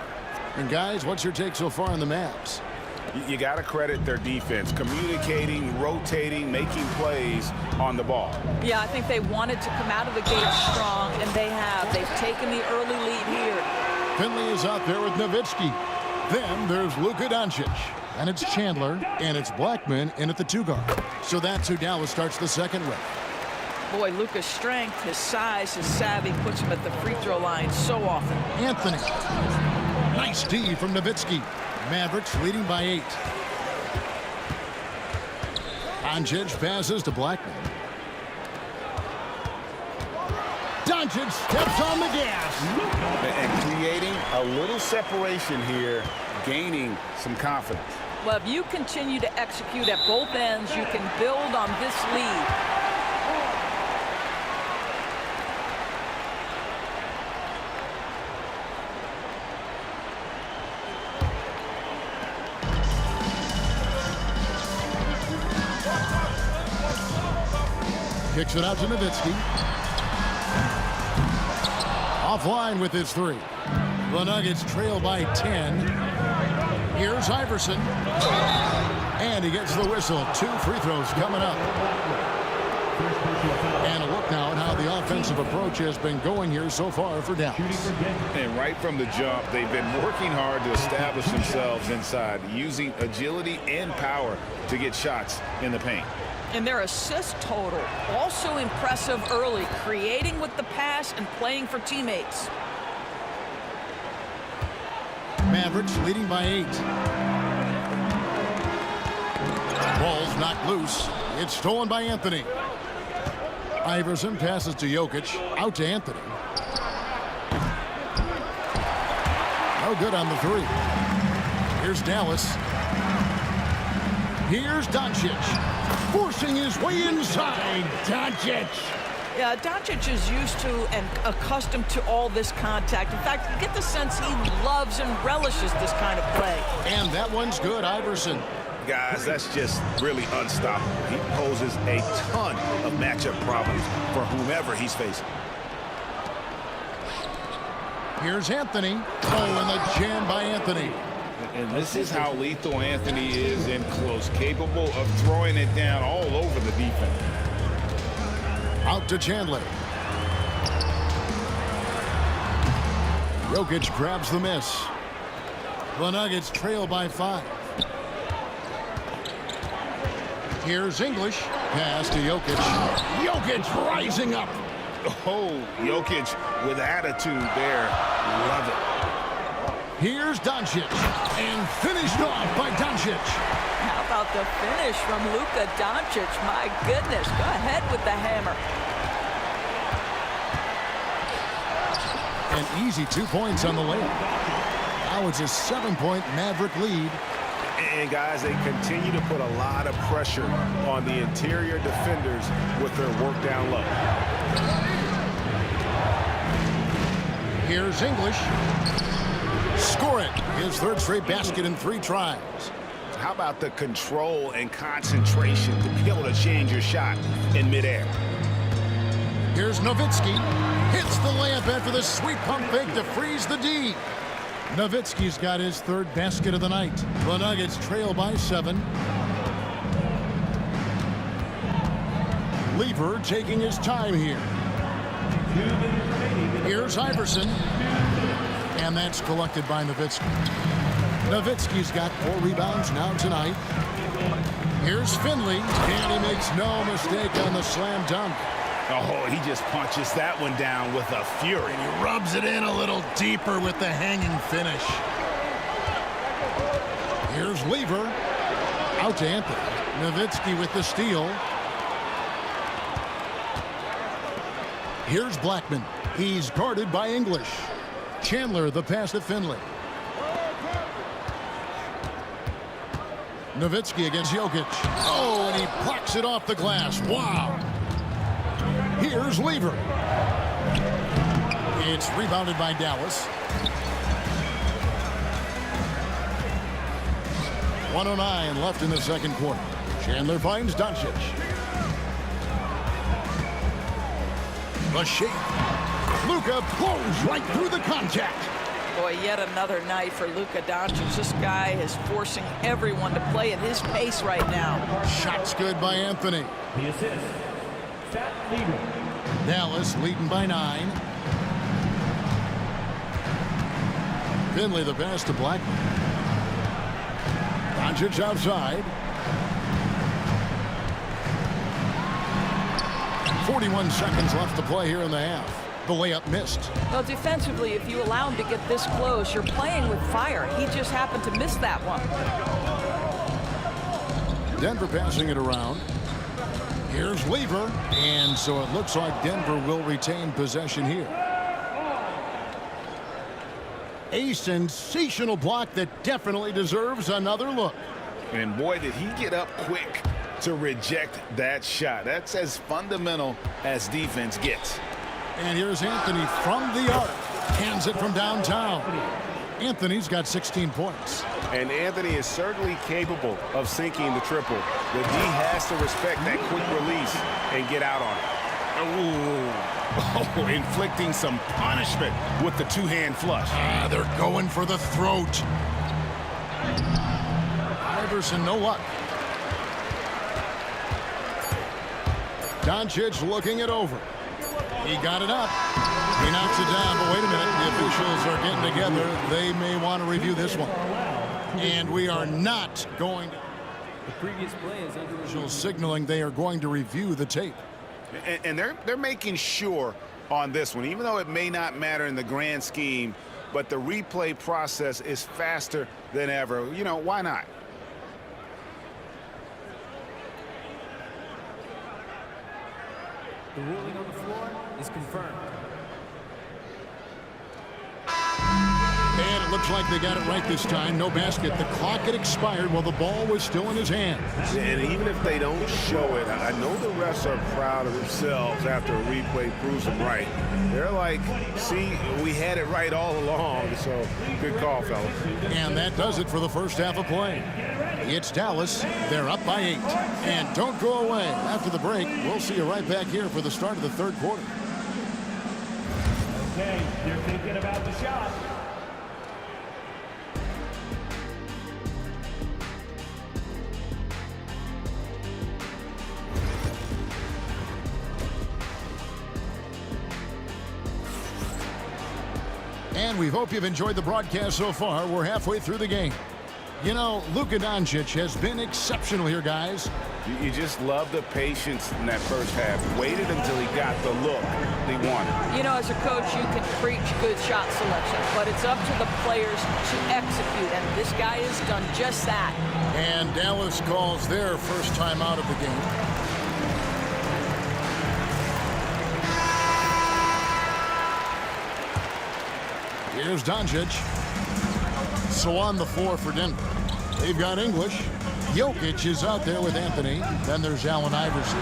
And guys, what's your take so far on the Mavs? You got to credit their defense, communicating, rotating, making plays on the ball. Yeah, I think they wanted to come out of the gate strong, and they have. They've taken the early lead here. Finley is out there with Nowitzki. Then there's Luka Doncic. And it's Chandler, and it's Blackman in at the 2 guard. So that's who Dallas starts the second with. Boy, Luka's strength, his size, his savvy puts him at the free throw line so often. Anthony. Nice D from Nowitzki. Mavericks leading by 8. Doncic passes to Blackman. Doncic steps on the gas. And creating a little separation here, gaining some confidence. Well, if you continue to execute at both ends, you can build on this lead. Kicks it out to Nowitzki. Offline with his 3. The Nuggets trail by 10. Here's Iverson. And he gets the whistle. 2 free throws coming up. And a look now at how the offensive approach has been going here so far for Dallas. And right from the jump, they've been working hard to establish themselves inside, using agility and power to get shots in the paint. And their assist total, also impressive early, creating with the pass and playing for teammates. Mavericks leading by 8. Ball's knocked loose. It's stolen by Anthony. Iverson passes to Jokic. Out to Anthony. No good on the 3. Here's Dallas. Here's Doncic. Forcing his way inside. Doncic. Yeah, Doncic is used to and accustomed to all this contact. In fact, you get the sense he loves and relishes this kind of play. And that one's good, Iverson. Guys, that's just really unstoppable. He poses a ton of matchup problems for whomever he's facing. Here's Anthony. Oh, and the jam by Anthony. And this is how lethal Anthony is in close, capable of throwing it down all over the defense. Out to Chandler. Jokic grabs the miss. The Nuggets trail by 5. Here's English. Pass to Jokic. Jokic rising up. Oh, Jokic with attitude there. Love it. Here's Doncic. And finished off by Doncic. How about the finish from Luka Doncic? My goodness, go ahead with the hammer. An easy 2 points on the layup. Now it's a 7-point Maverick lead. And guys, they continue to put a lot of pressure on the interior defenders with their work down low. Here's English. Score it. His third straight basket in 3 tries. How about the control and concentration to be able to change your shot in midair? Here's Nowitzki. Hits the layup after the sweet pump fake to freeze the D. Nowitzki's got his third basket of the night. The Nuggets trail by 7. Lever taking his time here. Here's Iverson. And that's collected by Nowitzki. Nowitzki's got 4 rebounds now tonight. Here's Finley. And he makes no mistake on the slam dunk. Oh, he just punches that one down with a fury. He rubs it in a little deeper with the hanging finish. Here's Lever. Out to Anthony. Nowitzki with the steal. Here's Blackman. He's guarded by English. Chandler the pass to Finley. Nowitzki against Jokic. Oh, and he plucks it off the glass. Wow. Here's Lever. It's rebounded by Dallas. 1:09 left in the second quarter. Chandler finds Doncic. The shape. Luka blows right through the contact. Boy, yet another night for Luka Doncic. This guy is forcing everyone to play at his pace right now. Shots good by Anthony. The assist. Stat leader. Dallas leading by 9. Finley the pass to Blackman. Doncic outside. 41 seconds left to play here in the half. The layup missed. Well, defensively, if you allow him to get this close, you're playing with fire. He just happened to miss that one. Denver passing it around. Here's Lever. And so it looks like Denver will retain possession here. A sensational block that definitely deserves another look. And boy, did he get up quick to reject that shot. That's as fundamental as defense gets. And here's Anthony from the arc. Hands it from downtown. Anthony's got 16 points. And Anthony is certainly capable of sinking the triple. The D has to respect that quick release and get out on it. Oh, inflicting some punishment with the two-hand flush. They're going for the throat. Iverson, no luck. Doncic looking it over. He got it up. He knocks it down, but wait a minute. The officials are getting together. They may want to review this one. And we are not going to. The previous play is under officials signaling they are going to review the tape. And they're making sure on this one, even though it may not matter in the grand scheme, but the replay process is faster than ever. You know, why not? The ruling on the floor is confirmed. And it looks like they got it right this time. No basket. The clock had expired while the ball was still in his hands. And even if they don't show it, I know the refs are proud of themselves after a replay proves them right. They're like, see, we had it right all along. So good call, fellas. And that does it for the first half of play. It's Dallas. They're up by 8. And don't go away. After the break, we'll see you right back here for the start of the third quarter. Okay, they're thinking about the shot. And And we hope you've enjoyed the broadcast so far. We're halfway through the game. You know, Luka Doncic has been exceptional here, guys. You just love the patience in that first half. Waited until he got the look he wanted. You know, as a coach, you can preach good shot selection, but it's up to the players to execute, and this guy has done just that. And Dallas calls their first time out of the game. Here's Doncic. So on the floor for Denver. They've got English. Jokic is out there with Anthony. Then there's Allen Iverson.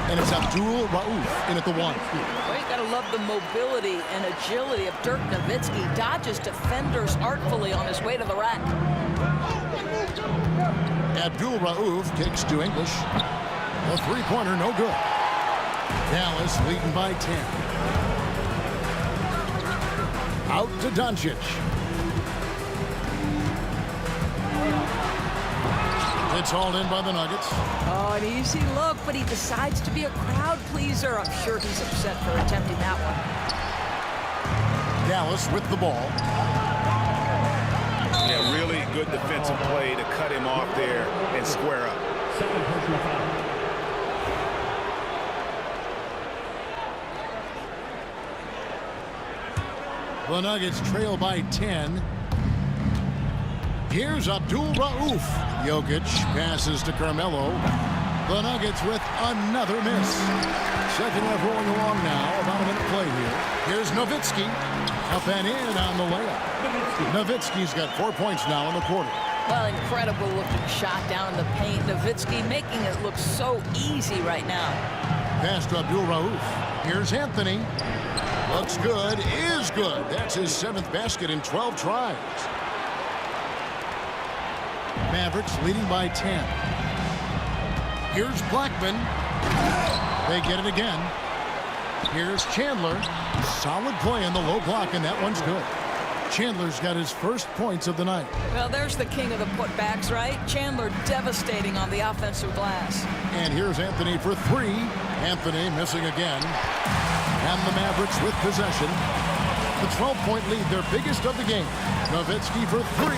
And it's Abdul Rauf in at the 1. Well, you got to love the mobility and agility of Dirk Nowitzki. Dodges defenders artfully on his way to the rack. Abdul Rauf kicks to English. A three-pointer, no good. Dallas leading by 10. Out to Doncic. It's hauled in by the Nuggets. Oh, an easy look, but he decides to be a crowd pleaser. I'm sure he's upset for attempting that one. Dallas with the ball. Yeah, really good defensive play to cut him off there and square up. The Nuggets trail by 10. Here's Abdul Rauf. Jokic passes to Carmelo. The Nuggets with another miss. Second half rolling along now. About a minute play here. Here's Nowitzki. Up and in on the layup. Nowitzki's got 4 points now in the quarter. Well, incredible looking shot down in the paint. Nowitzki making it look so easy right now. Pass to Abdul Rauf. Here's Anthony. Looks good. Is good. That's his 7th basket in 12 tries. Mavericks leading by 10. Here's Blackman. They get it again. Here's Chandler. Solid play in the low block, and that one's good. Chandler's got his first points of the night. Well, there's the king of the putbacks, right? Chandler devastating on the offensive glass. And here's Anthony for 3. Anthony missing again. And the Mavericks with possession. The 12-point lead, their biggest of the game. Nowitzki for 3.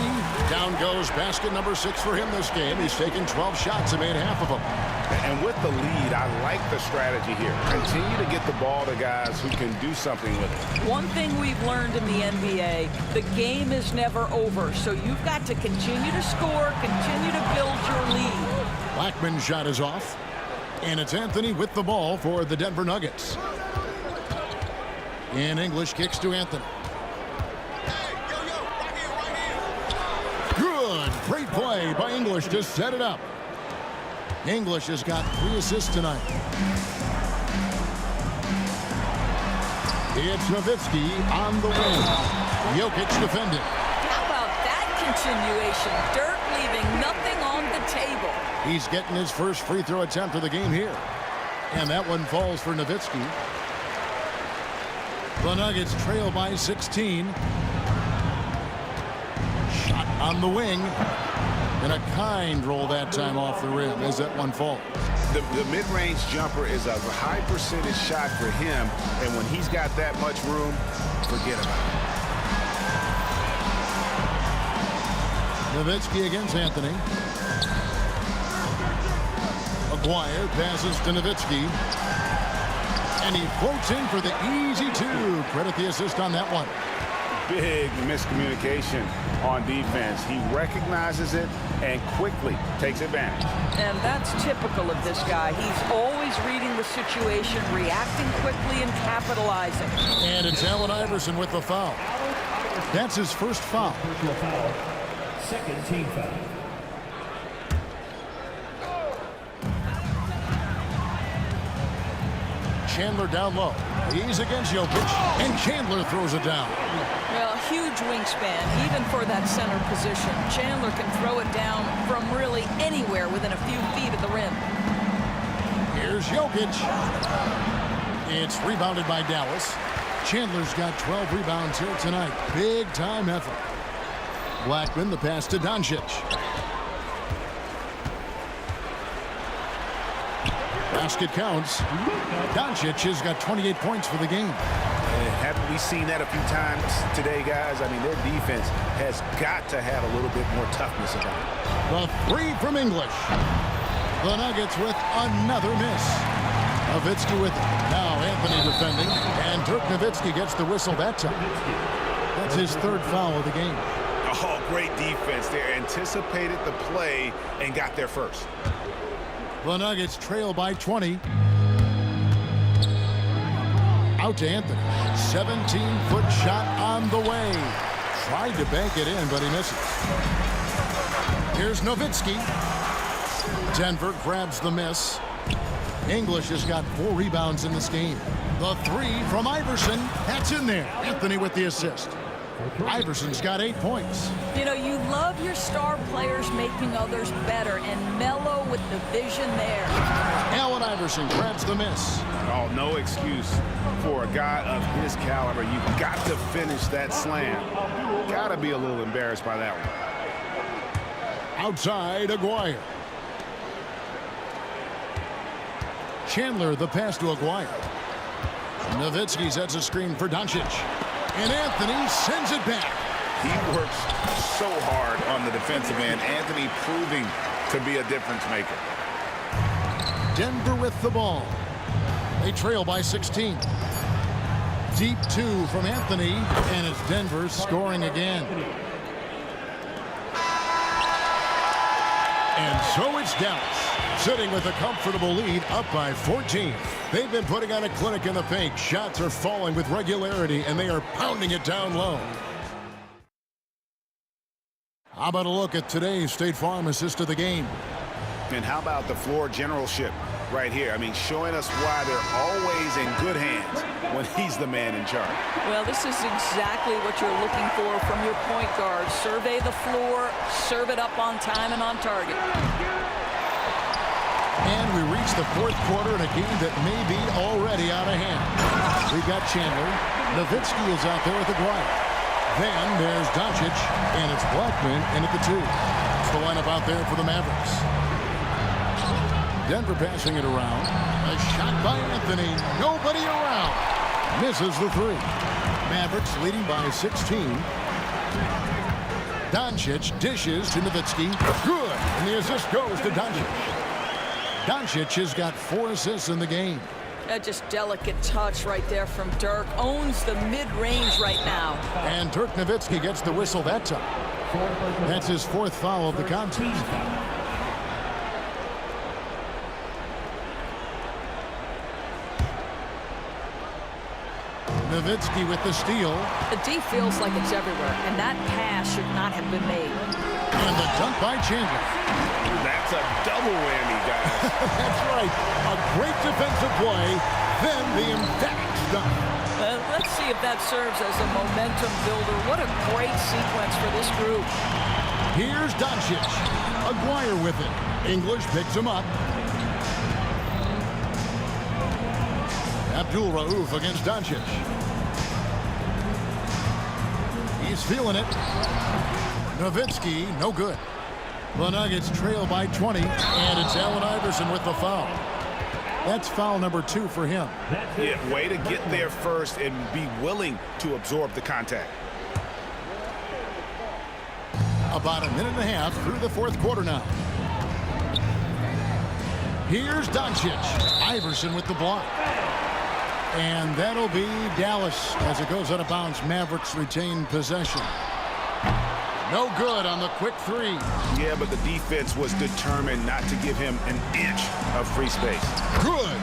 Down goes basket number 6 for him this game. He's taken 12 shots and made half of them. And with the lead, I like the strategy here. Continue to get the ball to guys who can do something with it. One thing we've learned in the NBA, the game is never over. So you've got to continue to score, continue to build your lead. Blackman's shot is off. And it's Anthony with the ball for the Denver Nuggets. In English kicks to Anthony. Good. Great play by English to set it up. English has got 3 assists tonight. It's Nowitzki on the wing. Jokic defending. How about that continuation? Dirk leaving nothing on the table. He's getting his first free throw attempt of the game here. And that one falls for Nowitzki. The Nuggets trail by 16. Shot on the wing. And a kind roll that time off the rim as that one falls. The mid-range jumper is a high percentage shot for him, and when he's got that much room, forget about it. Nowitzki against Anthony. Aguirre passes to Nowitzki. And he floats in for the easy 2. Credit the assist on that one. Big miscommunication on defense. He recognizes it and quickly takes advantage. And that's typical of this guy. He's always reading the situation, reacting quickly, and capitalizing. And it's Allen Iverson with the foul. That's his first foul. Second team foul. Chandler down low. He's against Jokic, and Chandler throws it down. Well, huge wingspan, even for that center position. Chandler can throw it down from really anywhere within a few feet of the rim. Here's Jokic. It's rebounded by Dallas. Chandler's got 12 rebounds here tonight. Big time effort. Blackman, the pass to Doncic. Basket counts. Doncic has got 28 points for the game. Haven't we seen that a few times today, guys? I mean, their defense has got to have a little bit more toughness about it. The three from English. The Nuggets with another miss. Nowitzki with it. Now Anthony defending, and Dirk Nowitzki gets the whistle that time. That's his third foul of the game. Oh, great defense there. Anticipated the play and got there first. The Nuggets trail by 20. Out to Anthony. 17-foot shot on the way. Tried to bank it in, but he misses. Here's Nowitzki. Denver grabs the miss. English has got 4 rebounds in this game. The three from Iverson. That's in there. Anthony with the assist. Iverson's got 8 points. You know, you love your star players making others better, and Melo with the vision there. Allen Iverson grabs the miss. Oh, no excuse for a guy of his caliber. You've got to finish that slam. Got to be a little embarrassed by that one. Outside, Aguirre. Chandler, the pass to Aguirre. Nowitzki sets a screen for Doncic. And Anthony sends it back. He works so hard on the defensive end. Anthony proving to be a difference maker. Denver with the ball. They trail by 16. Deep 2 from Anthony, and it's Denver scoring again. And so it's Dallas, sitting with a comfortable lead, up by 14. They've been putting on a clinic in the paint. Shots are falling with regularity, and they are pounding it down low. How about a look at today's State Farm assist of the game? And how about the floor generalship right here? I mean, showing us why they're always in good hands when he's the man in charge. Well, this is exactly what you're looking for from your point guard. Survey the floor, serve it up on time and on target. And we reach the fourth quarter in a game that may be already out of hand. We've got Chandler. Nowitzki is out there with Aguirre. Then there's Doncic, and it's Blackman in at the 2. It's the lineup out there for the Mavericks. Denver passing it around. A shot by Anthony. Nobody around. Misses the 3. Mavericks leading by 16. Doncic dishes to Nowitzki. Good. And the assist goes to Doncic. Doncic has got 4 assists in the game. Just delicate touch right there from Dirk. Owns the mid-range right now. And Dirk Nowitzki gets the whistle that time. That's his 4th foul of the contest. Nowitzki with the steal. The D feels like it's everywhere, and that pass should not have been made. And the dunk by Chandler. That's a double whammy, guys. That's right. A great defensive play, then the emphatic dunk. Let's see if that serves as a momentum builder. What a great sequence for this group. Here's Doncic. Aguirre with it. English picks him up. Abdul Rauf against Doncic. He's feeling it. Nowitzki, no good. The Nuggets trail by 20, and it's Allen Iverson with the foul. That's foul number 2 for him. Yeah, way to get there first and be willing to absorb the contact. About a minute and a half through the 4th quarter now. Here's Doncic. Iverson with the block. And that'll be Dallas as it goes out of bounds. Mavericks retain possession. No good on the quick 3. Yeah, but the defense was determined not to give him an inch of free space. Good.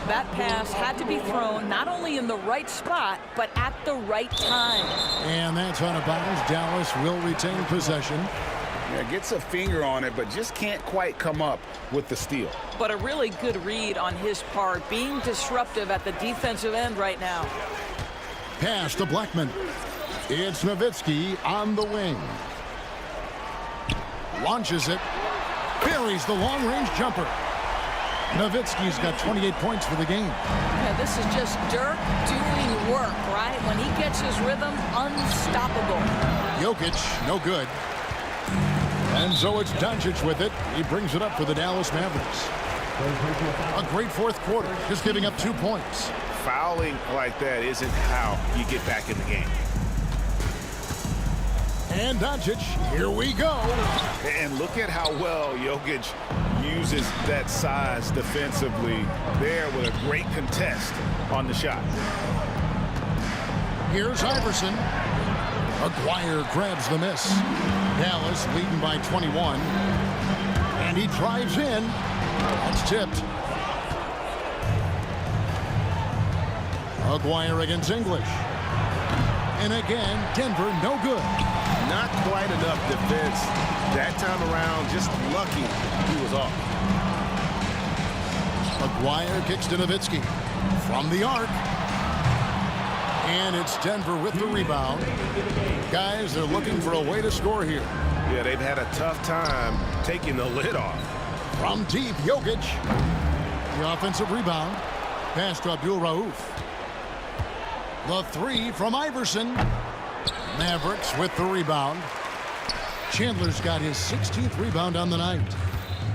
That pass had to be thrown not only in the right spot, but at the right time. And that's out of bounds. Dallas will retain possession. Yeah, gets a finger on it, but just can't quite come up with the steal. But a really good read on his part, being disruptive at the defensive end right now. Pass to Blackman. It's Nowitzki on the wing. Launches it. Buries the long-range jumper. Nowitzki's got 28 points for the game. Yeah, this is just Dirk doing work, right? When he gets his rhythm, unstoppable. Jokic, no good. And so it's Doncic with it. He brings it up for the Dallas Mavericks. A great 4th quarter, just giving up 2 points. fouling like that isn't how you get back in the game. And Doncic, here we go. And look at how well Jokic uses that size defensively there with a great contest on the shot. Here's Iverson. Aguirre grabs the miss. Dallas leading by 21. And he drives in. That's tipped. Aguirre against English. And again, Denver no good. Not quite enough defense that time around. Just lucky he was off. Aguirre kicks to Nowitzki from the arc. And it's Denver with the rebound. Guys, they're looking for a way to score here. Yeah, they've had a tough time taking the lid off. From deep, Jokic. The offensive rebound. Pass to Abdul Rauf. The three from Iverson. Mavericks with the rebound. Chandler's got his 16th rebound on the night.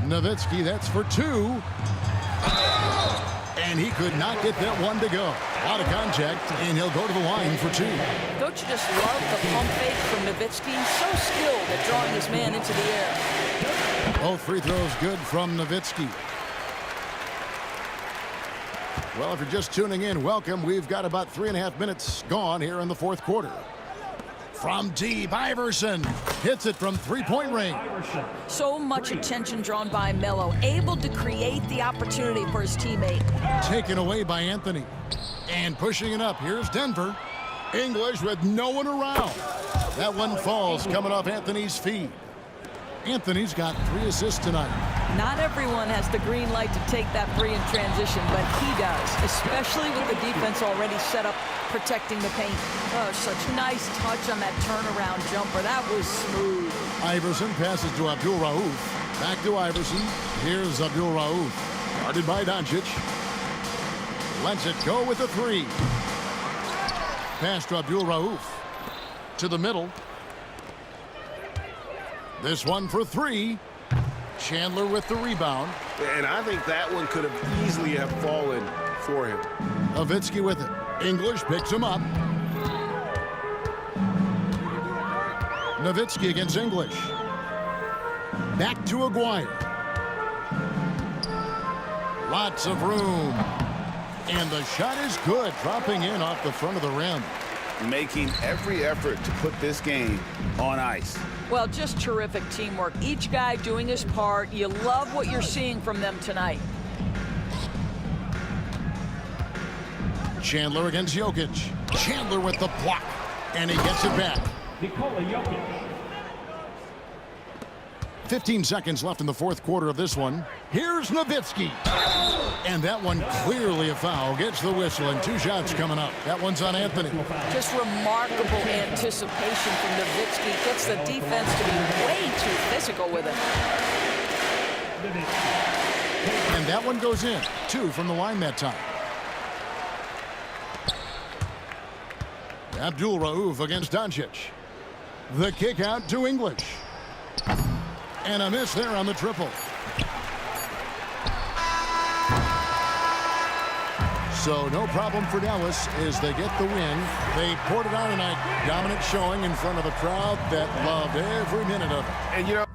Nowitzki, that's for two. And he could not get that one to go. Out of contact, and he'll go to the line for two. Don't you just love the pump fake from Nowitzki? So skilled at drawing his man into the air. Both free throws good from Nowitzki. Well, if you're just tuning in, welcome. We've got about 3.5 minutes gone here in the fourth quarter. From deep, Iverson hits it from three-point range. So much attention drawn by Melo, able to create the opportunity for his teammate. Taken away by Anthony. And pushing it up, here's Denver. English with no one around. That one falls coming off Anthony's feet. Anthony's got 3 assists tonight. Not everyone has the green light to take that three in transition, but he does, especially with the defense already set up protecting the paint. Oh, such nice touch on that turnaround jumper. That was smooth. Iverson passes to Abdul Rauf. Back to Iverson. Here's Abdul Rauf. Guarded by Doncic. Lets it go with a three. Pass to Abdul Rauf. To the middle. This one for three. Chandler with the rebound. And I think that one could have easily have fallen for him. Nowitzki with it. English picks him up. Nowitzki against English. Back to Aguirre. Lots of room. And the shot is good, dropping in off the front of the rim. Making every effort to put this game on ice. Well, just terrific teamwork. Each guy doing his part. You love what you're seeing from them tonight. Chandler against Jokic. Chandler with the block. And he gets it back. 15 seconds left in the fourth quarter of this one. Here's Nowitzki. And that one clearly a foul. Gets the whistle and 2 shots coming up. That one's on Anthony. Just remarkable anticipation from Nowitzki. Gets the defense to be way too physical with him. And that one goes in. 2 from the line that time. Abdul Rauf against Doncic. The kick out to English. And a miss there on the triple. So no problem for Dallas as they get the win. They poured it on tonight. Dominant showing in front of a crowd that loved every minute of it. And you know,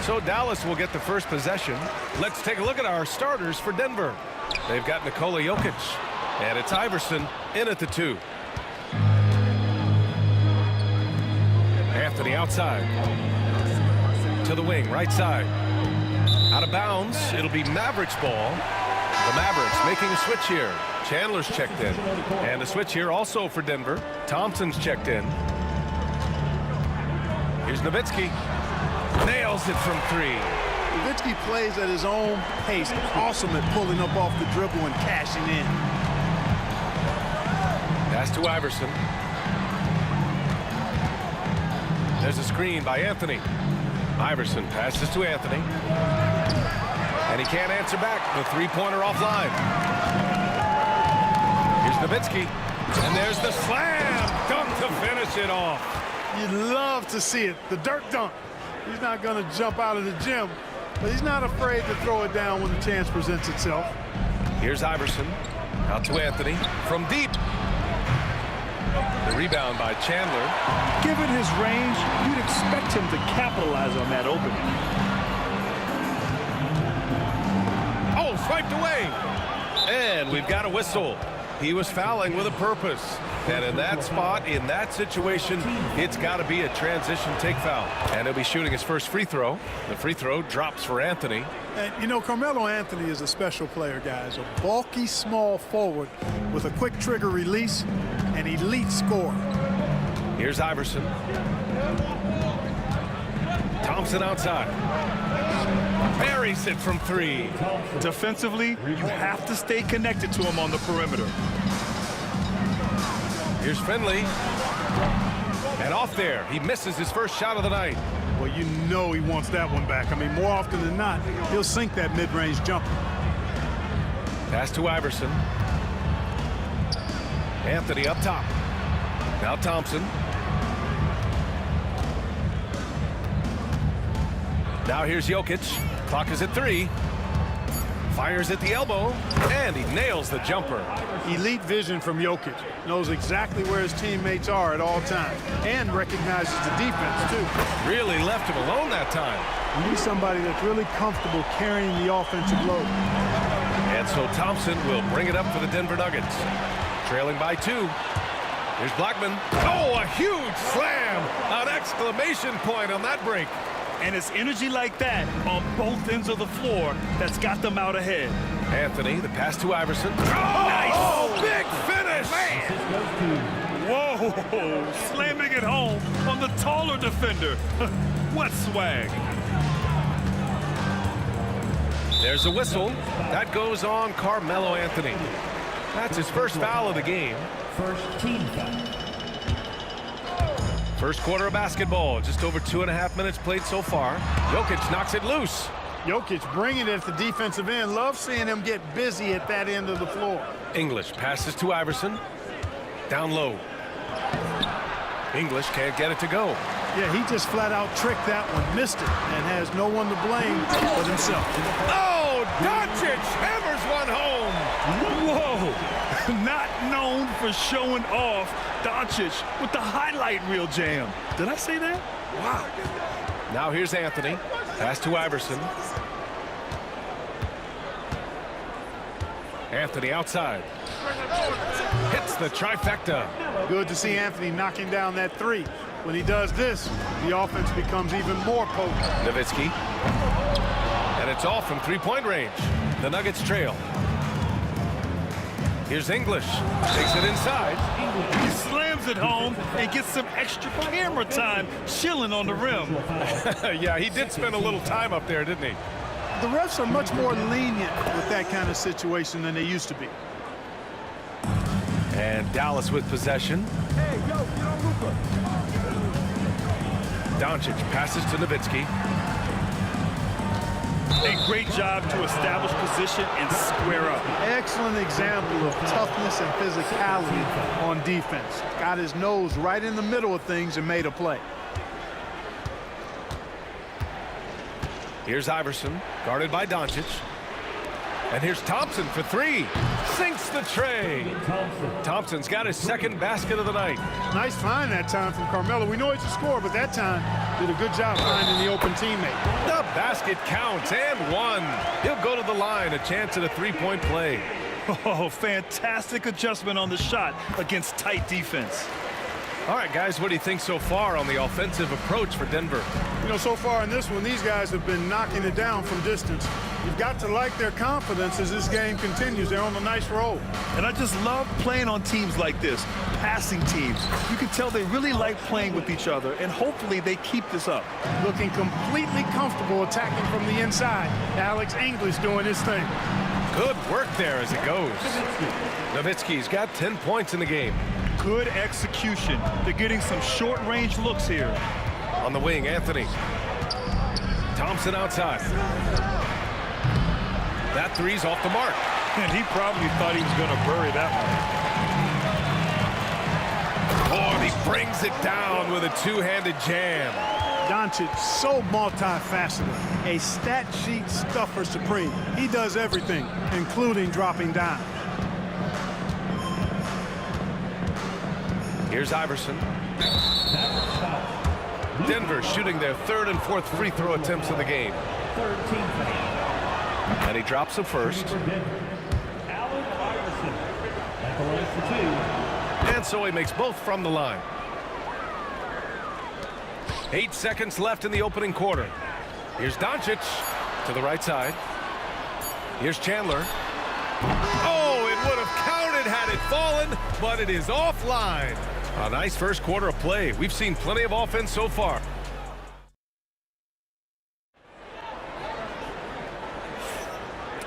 So Dallas will get the first possession. Let's take a look at our starters for Denver. They've got Nikola Jokic, and it's Iverson in at the 2. Anthony outside. To the wing, right side. Out of bounds, it'll be Mavericks ball. The Mavericks making a switch here. Chandler's checked in. And a switch here also for Denver. Thompson's checked in. Here's Nowitzki. Nails it from 3. Nowitzki plays at his own pace. Awesome at pulling up off the dribble and cashing in. Pass to Iverson. There's a screen by Anthony. Iverson passes to Anthony. And he can't answer back. The three-pointer offline. Here's Nowitzki. And there's the slam dunk to finish it off. You'd love to see it. The dirt dunk. He's not going to jump out of the gym, but he's not afraid to throw it down when the chance presents itself. Here's Iverson. Out to Anthony. From deep. The rebound by Chandler. Given his range, you'd expect him to capitalize on that opening. Oh, swiped away. And we've got a whistle. He was fouling with a purpose. And in that spot, in that situation, it's got to be a transition take foul. And he'll be shooting his first free throw. The free throw drops for Anthony. And, you know, Carmelo Anthony is a special player, guys. A bulky, small forward with a quick trigger release, an elite scorer. Here's Iverson. Thompson outside. Buries it from 3. Defensively, you have to stay connected to him on the perimeter. Here's Finley. And off there. He misses his first shot of the night. Well, you know he wants that one back. I mean, more often than not, he'll sink that mid-range jumper. Pass to Iverson. Anthony up top. Now Thompson. Now here's Jokic. Clock is at 3. Fires at the elbow, and he nails the jumper. Elite vision from Jokic. Knows exactly where his teammates are at all times, and recognizes the defense, too. Really left him alone that time. You need somebody that's really comfortable carrying the offensive load. And so Thompson will bring it up for the Denver Nuggets. Trailing by 2. Here's Blackman. Oh, a huge slam! An exclamation point on that break. And it's energy like that on both ends of the floor that's got them out ahead. Anthony, the pass to Iverson. Oh, nice! Oh, big finish! Man. Whoa, slamming it home on the taller defender. What swag. There's a whistle. That goes on Carmelo Anthony. That's his first foul of the game. First team foul. First quarter of basketball, just over 2.5 minutes played so far. Jokic knocks it loose. Jokic bringing it at the defensive end. Love seeing him get busy at that end of the floor. English passes to Iverson. Down low. English can't get it to go. Yeah, he just flat out tricked that one, missed it, and has no one to blame but himself. Oh, Doncic hammers one home. Whoa, not known for showing off. Doncic with the highlight reel jam. Did I say that? Wow. Now here's Anthony. Pass to Iverson. Anthony outside. Hits the trifecta. Good to see Anthony knocking down that 3. When he does this, the offense becomes even more potent. Nowitzki. And it's off from 3-point range. The Nuggets trail. Here's English. Takes it inside. He slams it home and gets some extra camera time chilling on the rim. Yeah, he did spend a little time up there, didn't he? The refs are much more lenient with that kind of situation than they used to be. And Dallas with possession. Hey, yo, get on Luka. Doncic passes to Nowitzki. A great job to establish position and square up. Excellent example of toughness and physicality on defense. Got his nose right in the middle of things and made a play. Here's Iverson, guarded by Doncic. And here's Thompson for 3. Sinks the tray. Thompson's got his second basket of the night. Nice find that time from Carmelo. We know he's a scorer, but that time did a good job finding the open teammate. The basket counts and one. He'll go to the line, a chance at a three-point play. Oh, fantastic adjustment on the shot against tight defense. All right, guys, what do you think so far on the offensive approach for Denver? You know, so far in this one, these guys have been knocking it down from distance. You've got to like their confidence as this game continues. They're on a nice roll. And I just love playing on teams like this, passing teams. You can tell they really like playing with each other, and hopefully they keep this up. Looking completely comfortable attacking from the inside. Alex English doing his thing. Good work there as it goes. Nowitzki's got 10 points in the game. Good execution. They're getting some short-range looks here. On the wing, Anthony. Thompson outside. That three's off the mark. And he probably thought he was going to bury that one. Oh, and he brings it down with a two-handed jam. Doncic, so multifaceted. A stat sheet stuffer supreme. He does everything, including dropping down. Here's Iverson. Denver shooting their third and fourth free throw attempts of the game. And he drops the first. And so he makes both from the line. 8 seconds left in the opening quarter. Here's Doncic to the right side. Here's Chandler. Oh, it would have counted had it fallen, but it is offline. A nice first quarter of play. We've seen plenty of offense so far.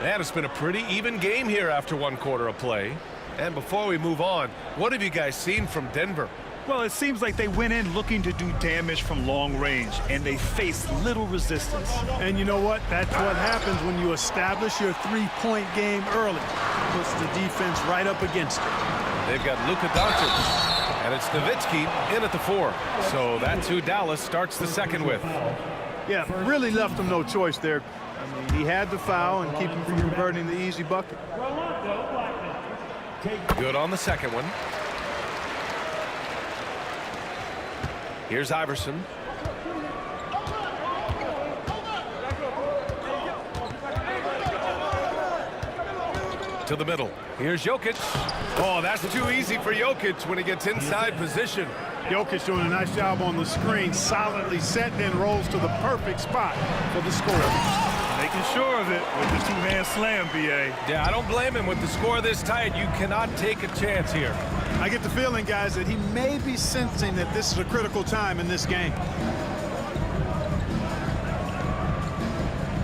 And it's been a pretty even game here after one quarter of play. And before we move on, what have you guys seen from Denver? Well, it seems like they went in looking to do damage from long range, and they faced little resistance. And you know what? That's what happens when you establish your three-point game early. Puts the defense right up against it. They've got Luka Doncic. And it's Nowitzki in at the 4. So that's who Dallas starts the second with. Yeah, really left him no choice there. I mean, he had the foul and keep him from converting the easy bucket. Good on the second one. Here's Iverson. To the middle. Here's Jokic. Oh, that's too easy for Jokic when he gets inside position. Jokic doing a nice job on the screen. Solidly set, then rolls to the perfect spot for the score. Making sure of it with the two-hand slam, B.A. Yeah, I don't blame him. With the score this tight, you cannot take a chance here. I get the feeling, guys, that he may be sensing that this is a critical time in this game.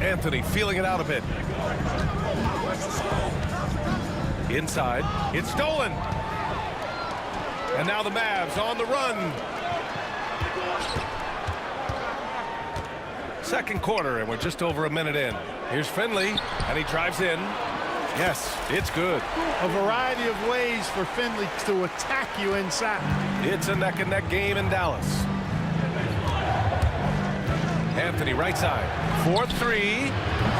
Anthony feeling it out a bit. Inside, it's stolen. And now the Mavs on the run. Second quarter, and we're just over a minute in. Here's Finley, and he drives in. Yes, it's good. A variety of ways for Finley to attack you inside. It's a neck-and-neck game in Dallas. Anthony, right side. 4-3.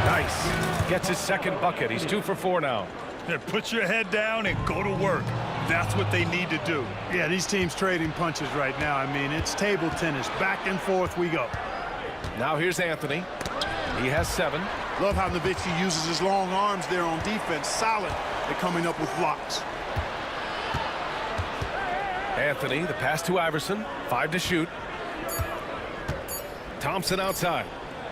Nice. Gets his second bucket. He's 2 for 4 now. Yeah, put your head down and go to work. That's what they need to do. Yeah, these teams trading punches right now. I mean, it's table tennis. Back and forth we go. Now here's Anthony. He has 7. Love how Nowitzki uses his long arms there on defense. Solid at coming up with blocks. Anthony, the pass to Iverson. 5 to shoot. Thompson outside.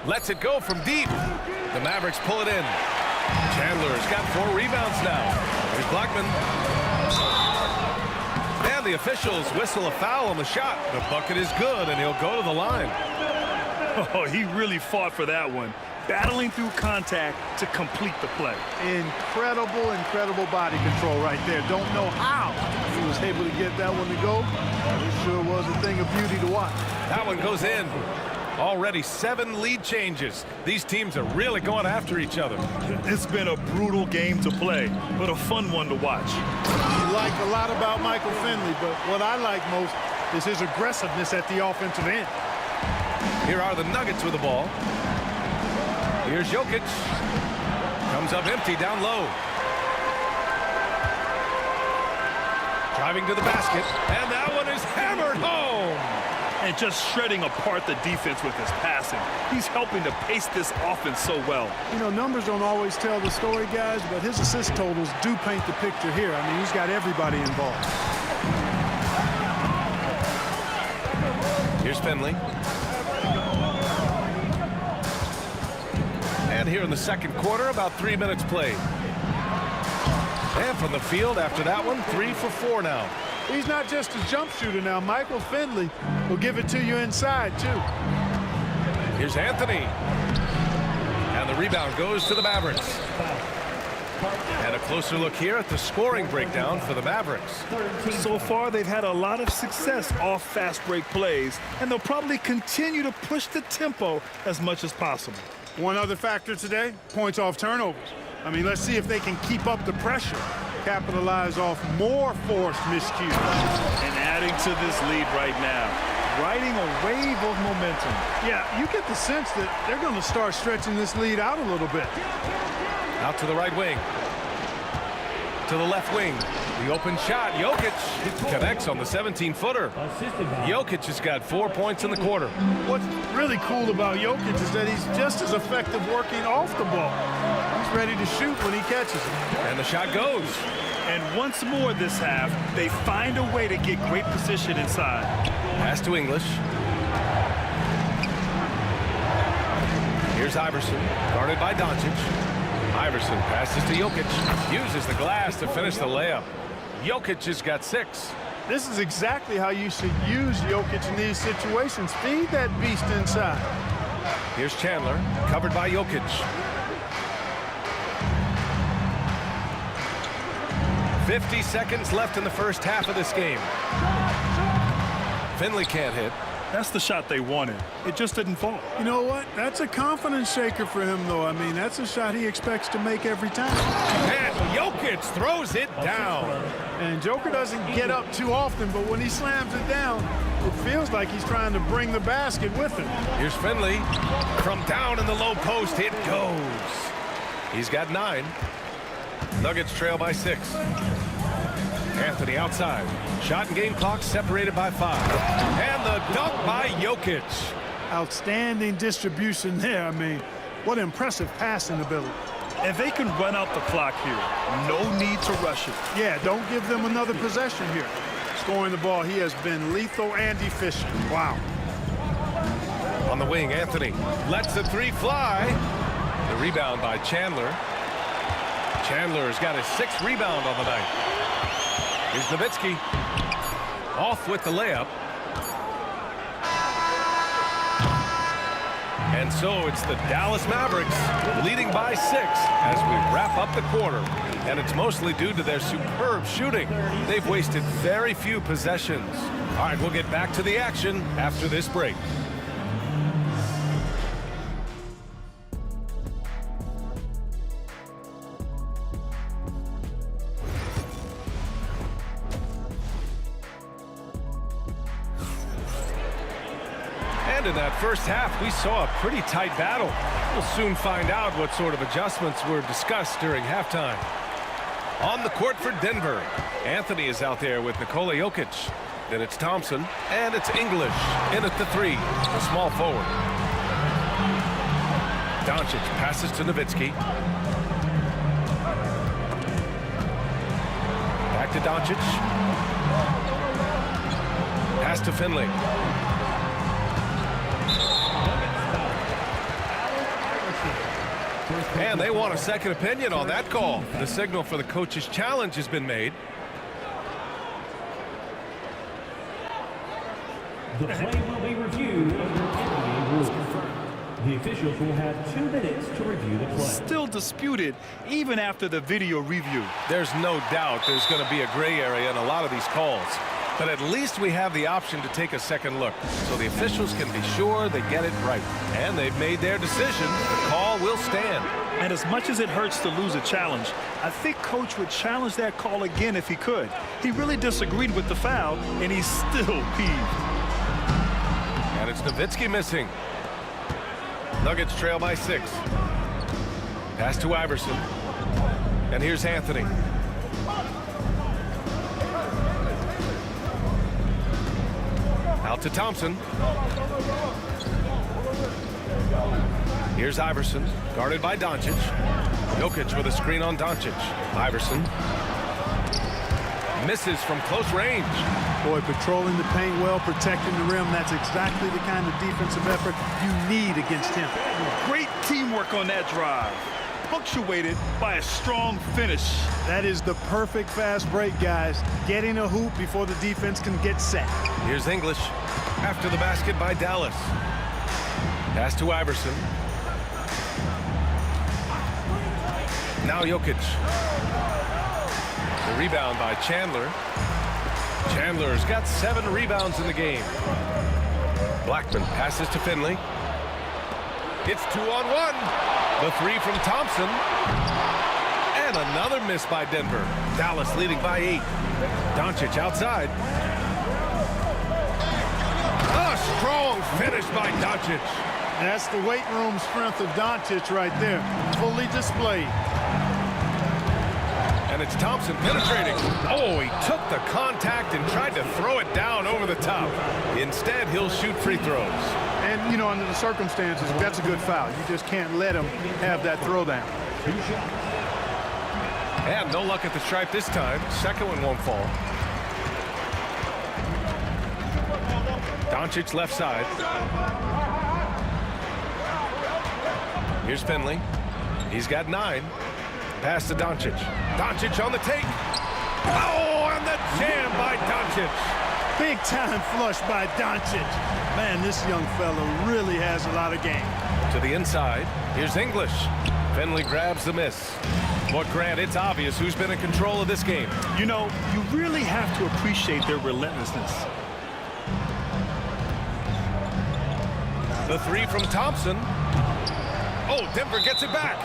Lets it go from deep. The Mavericks pull it in. Chandler's got 4 rebounds now. Here's Blackman. And the officials whistle a foul on the shot. The bucket is good, and he'll go to the line. Oh, he really fought for that one. Battling through contact to complete the play. Incredible, incredible body control right there. Don't know how he was able to get that one to go. It sure was a thing of beauty to watch. That one goes in. Already 7 lead changes. These teams are really going after each other. It's been a brutal game to play, but a fun one to watch. You like a lot about Michael Finley, but what I like most is his aggressiveness at the offensive end. Here are the Nuggets with the ball. Here's Jokic. Comes up empty down low. Driving to the basket, and that one is hammered home. And just shredding apart the defense with his passing. He's helping to pace this offense so well. You know, numbers don't always tell the story, guys, but his assist totals do paint the picture here. I mean, he's got everybody involved. Here's Finley. And here in the second quarter, about 3 minutes played. And from the field after that one, 3 for 4 now. He's not just a jump shooter now. Michael Finley will give it to you inside, too. Here's Anthony. And the rebound goes to the Mavericks. And a closer look here at the scoring breakdown for the Mavericks. So far, they've had a lot of success off fast break plays, and they'll probably continue to push the tempo as much as possible. One other factor today, points off turnovers. I mean, let's see if they can keep up the pressure, capitalize off more forced miscues. And adding to this lead right now, riding a wave of momentum. Yeah, you get the sense that they're going to start stretching this lead out a little bit. Out to the right wing. To the left wing. The open shot. Jokic connects on the 17-footer. Jokic has got 4 points in the quarter. What's really cool about Jokic is that he's just as effective working off the ball. He's ready to shoot when he catches it. And the shot goes. And once more this half, they find a way to get great position inside. Pass to English. Here's Iverson, guarded by Doncic. Iverson passes to Jokic, uses the glass to finish the layup. Jokic has got 6. This is exactly how you should use Jokic in these situations. Feed that beast inside. Here's Chandler, covered by Jokic. "50 seconds left in the first half of this game. Finley can't hit. That's the shot they wanted. It just didn't fall. You know what? That's a confidence shaker for him, though. I mean, that's a shot he expects to make every time. And Jokic throws it down. And Joker doesn't get up too often, but when he slams it down, it feels like he's trying to bring the basket with him. Here's Finley. From down in the low post, it goes. He's got 9. Nuggets trail by 6. Anthony outside. Shot and game clock separated by 5. And the dunk by Jokic. Outstanding distribution there. I mean, what impressive passing ability. And they can run out the clock here. No need to rush it. Yeah, don't give them another possession here. Scoring the ball, he has been lethal and efficient. Wow. On the wing, Anthony lets the 3 fly. The rebound by Chandler. Chandler's got his 6th rebound on the night. Here's Nowitzki. Off with the layup. And so it's the Dallas Mavericks leading by 6 as we wrap up the quarter. And it's mostly due to their superb shooting. They've wasted very few possessions. All right, we'll get back to the action after this break. In that first half, we saw a pretty tight battle. We'll soon find out what sort of adjustments were discussed during halftime. On the court for Denver, Anthony is out there with Nikola Jokic. Then it's Thompson, and it's English in at the 3, the small forward. Doncic passes to Nowitzki. Back to Doncic. Pass to Finley. And they want a second opinion on that call. The signal for the coach's challenge has been made. The play will be reviewed under NBA rules. The officials will have 2 minutes to review the play. Still disputed even after the video review. There's no doubt there's going to be a gray area in a lot of these calls. But at least we have the option to take a second look, so the officials can be sure they get it right. And they've made their decision. The call will stand. And as much as it hurts to lose a challenge, I think Coach would challenge that call again if he could. He really disagreed with the foul, and he's still peeved. And it's Nowitzki missing. Nuggets trail by 6. Pass to Iverson. And here's Anthony. Out to Thompson. Here's Iverson, guarded by Doncic. Jokic with a screen on Doncic. Iverson misses from close range. Boy, patrolling the paint well, protecting the rim. That's exactly the kind of defensive effort you need against him. Great teamwork on that drive, punctuated by a strong finish. That is the perfect fast break, guys. Getting a hoop before the defense can get set. Here's English after the basket by Dallas. Pass to Iverson. Now Jokic. The rebound by Chandler. Chandler's got 7 rebounds in the game. Blackman passes to Finley. It's 2-on-1. The 3 from Thompson. And another miss by Denver. Dallas leading by 8. Doncic outside. A strong finish by Doncic. That's the weight room strength of Doncic right there. Fully displayed. And it's Thompson penetrating. Oh, he took the contact and tried to throw it down over the top. Instead, he'll shoot free throws. And, you know, under the circumstances, that's a good foul. You just can't let him have that throwdown. And no luck at the stripe this time. Second one won't fall. Doncic left side. Here's Finley. He's got 9. Pass to Doncic. Doncic on the take. Oh, and the jam by Doncic. Big time flush by Doncic. Man, this young fella really has a lot of game. To the inside. Here's English. Finley grabs the miss. But Grant, it's obvious who's been in control of this game. You know, you really have to appreciate their relentlessness. The 3 from Thompson. Oh, Denver gets it back.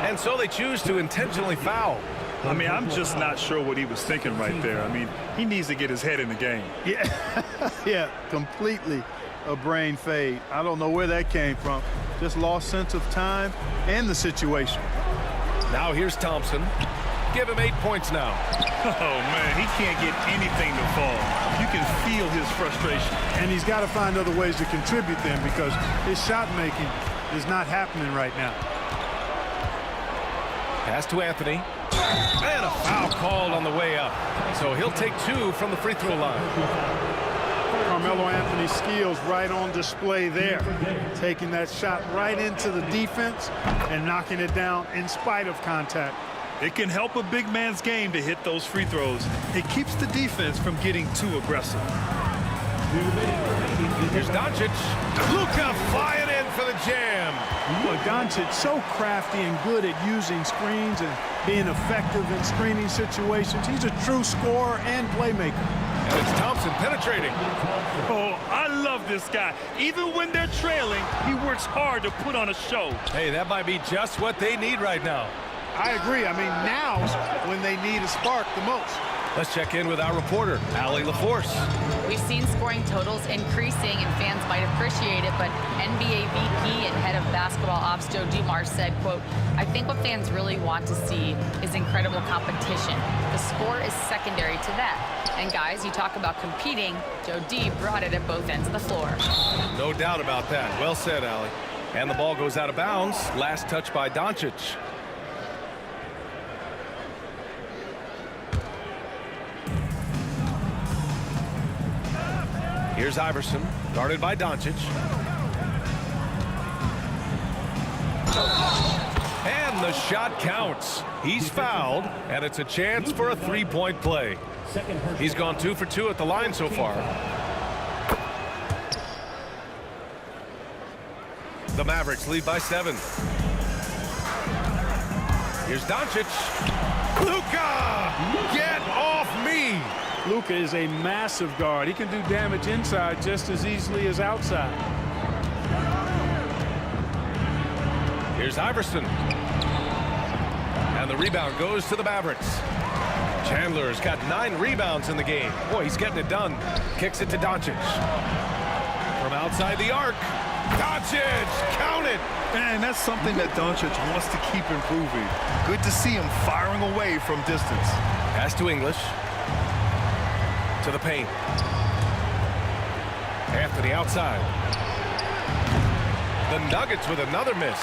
And so they choose to intentionally foul. I mean, I'm just not sure what he was thinking right there. I mean, he needs to get his head in the game. Yeah, yeah, completely a brain fade. I don't know where that came from. Just lost sense of time and the situation. Now here's Thompson. Give him 8 points now. Oh, man, he can't get anything to fall. You can feel his frustration. And he's got to find other ways to contribute then because his shot making is not happening right now. Pass to Anthony. And a foul called on the way up. So he'll take 2 from the free throw line. Carmelo Anthony's skills right on display there. Taking that shot right into the defense and knocking it down in spite of contact. It can help a big man's game to hit those free throws. It keeps the defense from getting too aggressive. Here's Doncic. Luka flying in for the jam. Boy, Doncic so crafty and good at using screens and being effective in screening situations. He's a true scorer and playmaker. And it's Thompson penetrating. Oh, I love this guy. Even when they're trailing, he works hard to put on a show. Hey, that might be just what they need right now. I agree. I mean, now's when they need a spark the most. Let's check in with our reporter, Allie LaForce. We've seen scoring totals increasing, and fans might appreciate it, but NBA VP and head of basketball ops Joe Dumars said, quote, "I think what fans really want to see is incredible competition. The score is secondary to that. And guys, you talk about competing, Joe D brought it at both ends of the floor." No doubt about that. Well said, Allie. And the ball goes out of bounds. Last touch by Doncic. Here's Iverson, guarded by Doncic. And the shot counts. He's fouled, and it's a chance for a three-point play. He's gone 2 for 2 at the line so far. The Mavericks lead by 7. Here's Doncic. Luka! Get off me! Luka is a massive guard. He can do damage inside just as easily as outside. Here's Iverson. And the rebound goes to the Mavericks. Chandler's got 9 rebounds in the game. Boy, he's getting it done. Kicks it to Doncic. From outside the arc. Doncic, count it! And that's something that Doncic wants to keep improving. Good to see him firing away from distance. Pass to English. To the paint. Anthony outside. The Nuggets with another miss.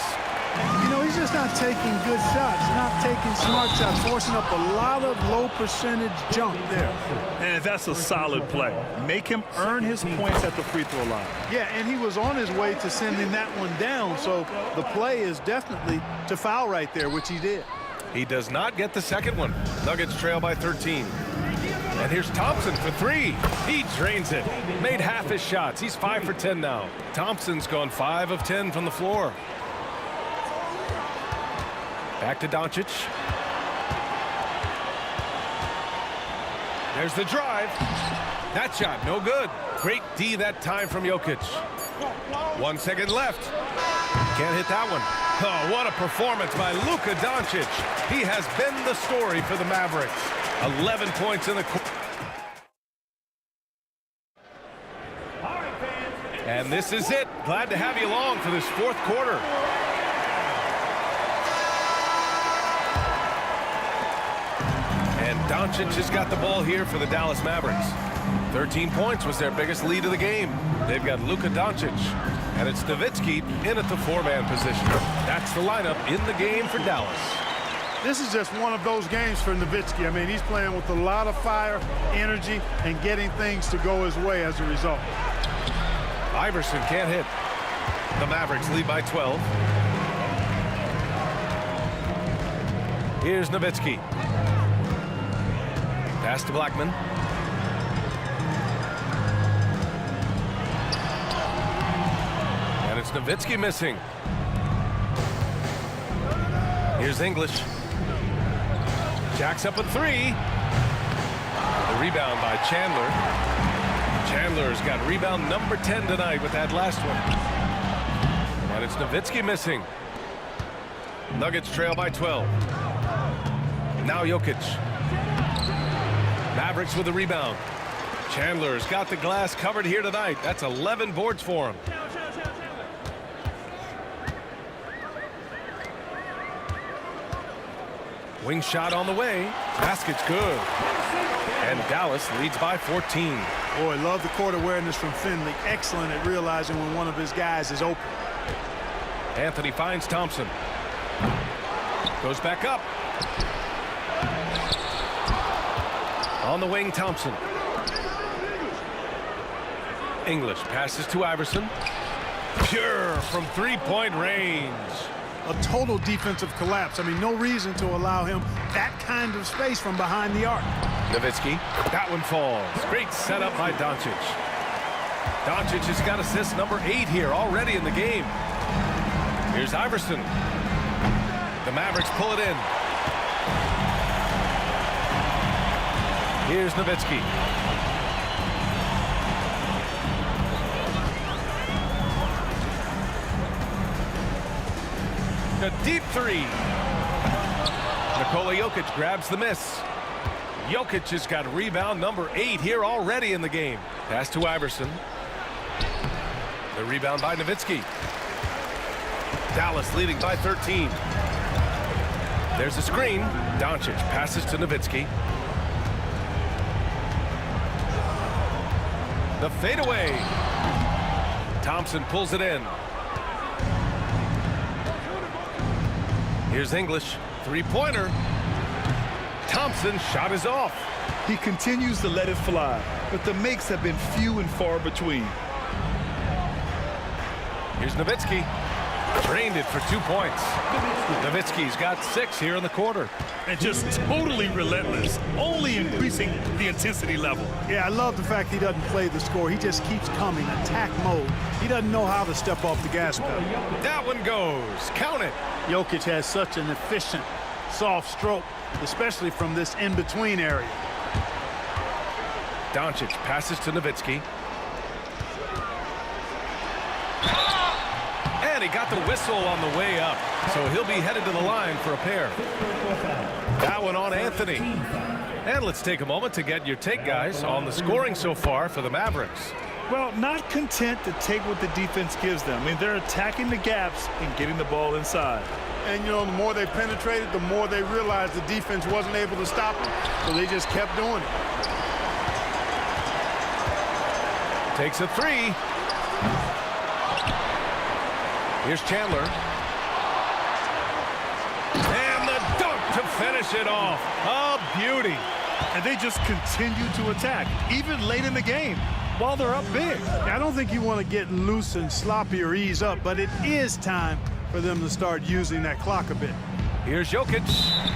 You know, he's just not taking good shots, not taking smart shots, forcing up a lot of low percentage jump there. And that's a solid play. Make him earn his points at the free throw line. Yeah, and he was on his way to sending that one down, so the play is definitely to foul right there, which he did. He does not get the second one. Nuggets trail by 13. And here's Thompson for three. He drains it. Made half his shots. He's 5 for 10 now. Thompson's gone 5 of 10 from the floor. Back to Doncic. There's the drive. That shot, no good. Great D that time from Jokic. 1 second left. Can't hit that one. Oh, what a performance by Luka Doncic. He has been the story for the Mavericks. 11 points in the quarter. And this is it. Glad to have you along for this fourth quarter. And Doncic has got the ball here for the Dallas Mavericks. 13 points was their biggest lead of the game. They've got Luka Doncic. And it's Nowitzki in at the four-man position. That's the lineup in the game for Dallas. This is just one of those games for Nowitzki. I mean, he's playing with a lot of fire, energy, and getting things to go his way as a result. Iverson can't hit. The Mavericks lead by 12. Here's Nowitzki. Pass to Blackman. And it's Nowitzki missing. Here's English. Jacks up a three. The rebound by Chandler. Chandler's got rebound number 10 tonight with that last one. And it's Nowitzki missing. Nuggets trail by 12. Now Jokic. Mavericks with the rebound. Chandler's got the glass covered here tonight. That's 11 boards for him. Wing shot on the way. Basket's good. And Dallas leads by 14. Boy, love the court awareness from Finley. Excellent at realizing when one of his guys is open. Anthony finds Thompson. Goes back up. On the wing, Thompson. English passes to Iverson. Pure from three-point range. A total defensive collapse. I mean, no reason to allow him that kind of space from behind the arc. Nowitzki. That one falls. Great setup by Doncic. Doncic has got assist number 8 here already in the game. Here's Iverson. The Mavericks pull it in. Here's Nowitzki. A deep three. Nikola Jokic grabs the miss. Jokic has got rebound number 8 here already in the game. Pass to Iverson. The rebound by Nowitzki. Dallas leading by 13. There's a screen. Doncic passes to Nowitzki. The fadeaway. Thompson pulls it in. Here's English. Three-pointer. Thompson shot is off. He continues to let it fly, but the makes have been few and far between. Here's Nowitzki. Drained it for 2 points. Nowitzki's got 6 here in the quarter. And just totally relentless, only increasing the intensity level. Yeah, I love the fact he doesn't play the score. He just keeps coming, attack mode. He doesn't know how to step off the gas pedal. That one goes. Count it. Jokic has such an efficient, soft stroke, especially from this in-between area. Doncic passes to Nowitzki. And he got the whistle on the way up, so he'll be headed to the line for a pair. That one on Anthony. And let's take a moment to get your take, guys, on the scoring so far for the Mavericks. Well, not content to take what the defense gives them. I mean, they're attacking the gaps and getting the ball inside. And, you know, the more they penetrated, the more they realized the defense wasn't able to stop them, so they just kept doing it. Takes a three. Here's Chandler. And the dunk to finish it off. A beauty. And they just continue to attack, even late in the game, while they're up big. I don't think you want to get loose and sloppy or ease up, but it is time for them to start using that clock a bit. Here's Jokic,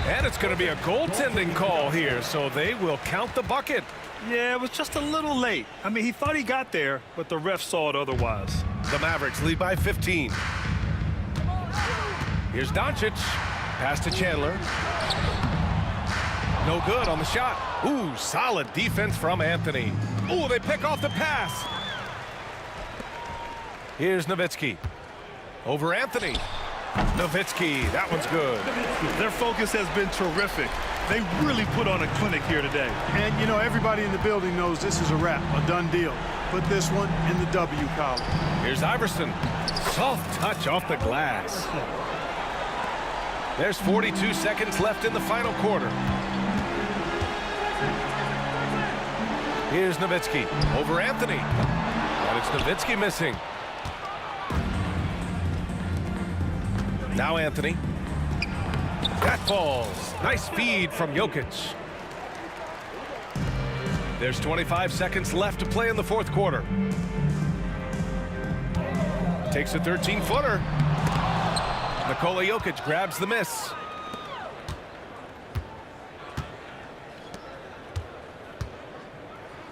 and it's going to be a goaltending call here, so they will count the bucket. Yeah, it was just a little late. I mean, he thought he got there, but the ref saw it otherwise. The Mavericks lead by 15. Here's Doncic. Pass to Chandler. No good on the shot. Ooh, solid defense from Anthony. Ooh, they pick off the pass. Here's Nowitzki. Over Anthony. Nowitzki, that one's good. Their focus has been terrific. They really put on a clinic here today. And, you know, everybody in the building knows this is a wrap, a done deal. Put this one in the W column. Here's Iverson. Soft touch off the glass. There's 42 seconds left in the final quarter. Here's Nowitzki over Anthony. And it's Nowitzki missing. Now Anthony. That falls. Nice feed from Jokic. There's 25 seconds left to play in the fourth quarter. Takes a 13-footer. Nikola Jokic grabs the miss.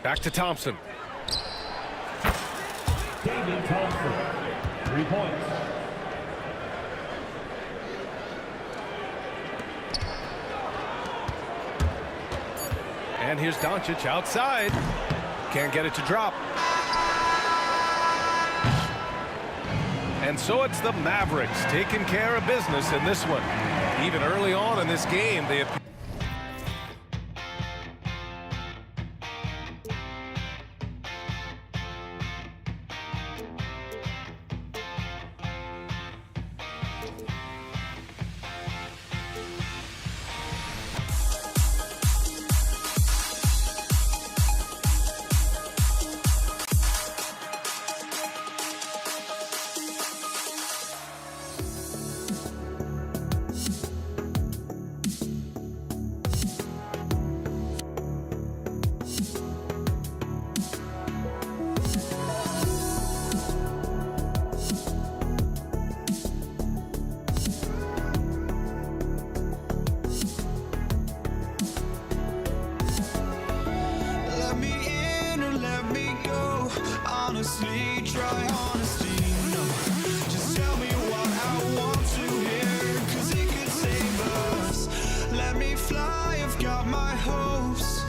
Back to Thompson. David Thompson, 3 points. And here's Doncic outside. Can't get it to drop. And so it's the Mavericks taking care of business in this one. Even early on in this game, they Let me in or let me go. Honestly, try honesty. No, just tell me what I want to hear, 'cause it could save us. Let me fly, I've got my hopes,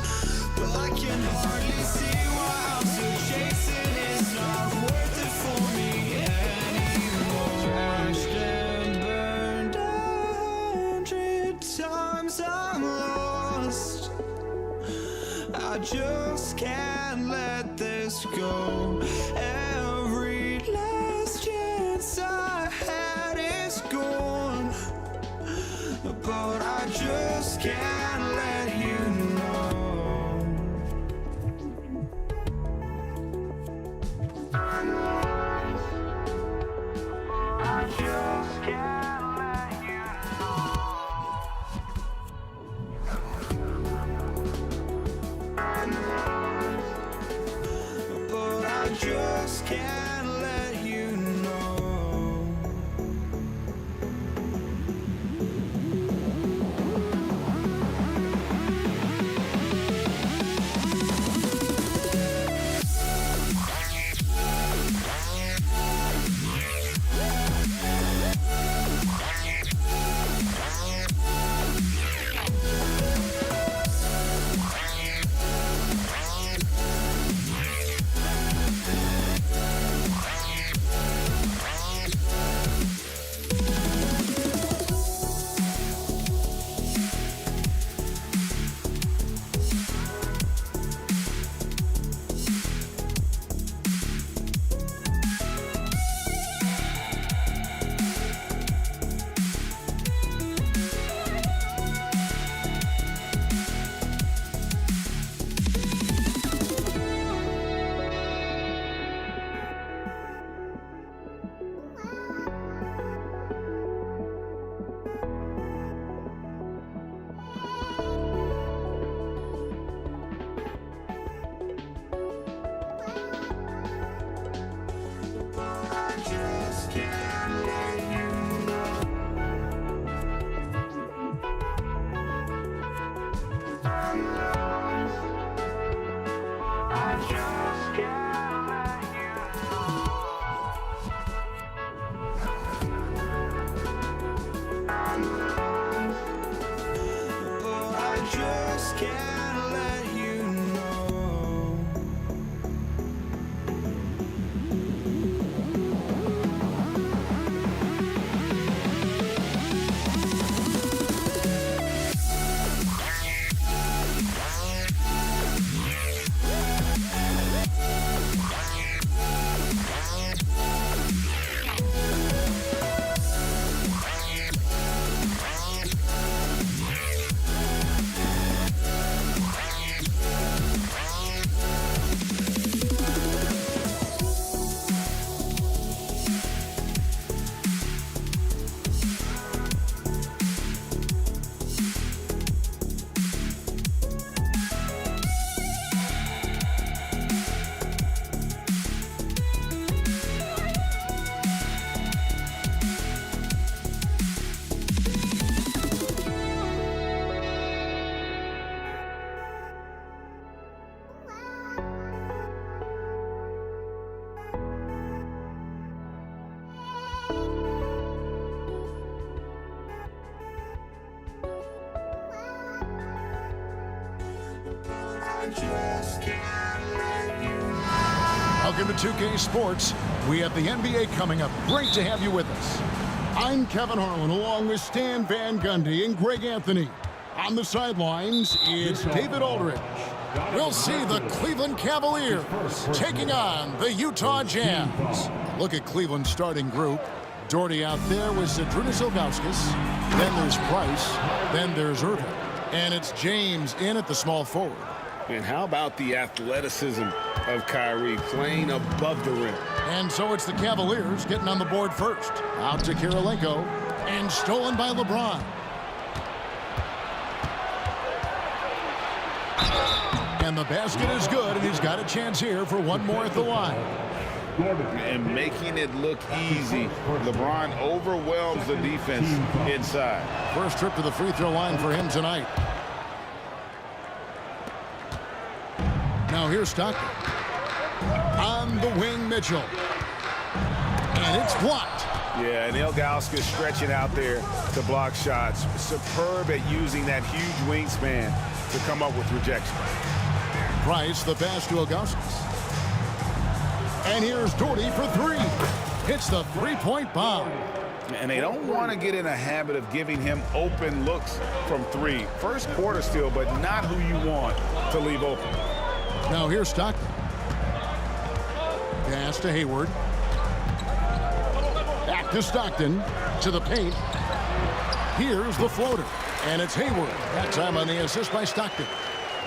but I can hardly see why I'm still chasing. It's not worth it for me anymore. Crashed and burned 100 times, I'm lost. I just can't let this go. Every last chance I had is gone, but I just can't let you know. I just can't let you but I just can't let you know. Welcome to 2K Sports. We have the NBA coming up. Great to have you with us. I'm Kevin Harlan along with Stan Van Gundy and Greg Anthony. On the sidelines, it's David Aldridge. We'll see the Cleveland Cavaliers taking on the Utah Jazz. Look at Cleveland's starting group. Doherty out there with Zydrunas Ilgauskas. Then there's Price. Then there's Irving. And it's James in at the small forward. And how about the athleticism of Kyrie playing above the rim? And so it's the Cavaliers getting on the board first. Out to Kirilenko. And stolen by LeBron. And the basket is good, and he's got a chance here for one more at the line. And making it look easy. LeBron overwhelms the defense inside. First trip to the free throw line for him tonight. Now here's Stockton. On the wing, Mitchell. And it's blocked. Yeah, and Ilgauskas stretching out there to block shots. Superb at using that huge wingspan to come up with rejection. Price, the pass to Ilgauskas. And here's Doherty for three. Hits the three-point bomb. And they don't want to get in a habit of giving him open looks from three. First quarter still, but not who you want to leave open. Now here's Stockton. Pass to Hayward. Back to Stockton. To the paint. Here's the floater. And it's Hayward. That time on the assist by Stockton.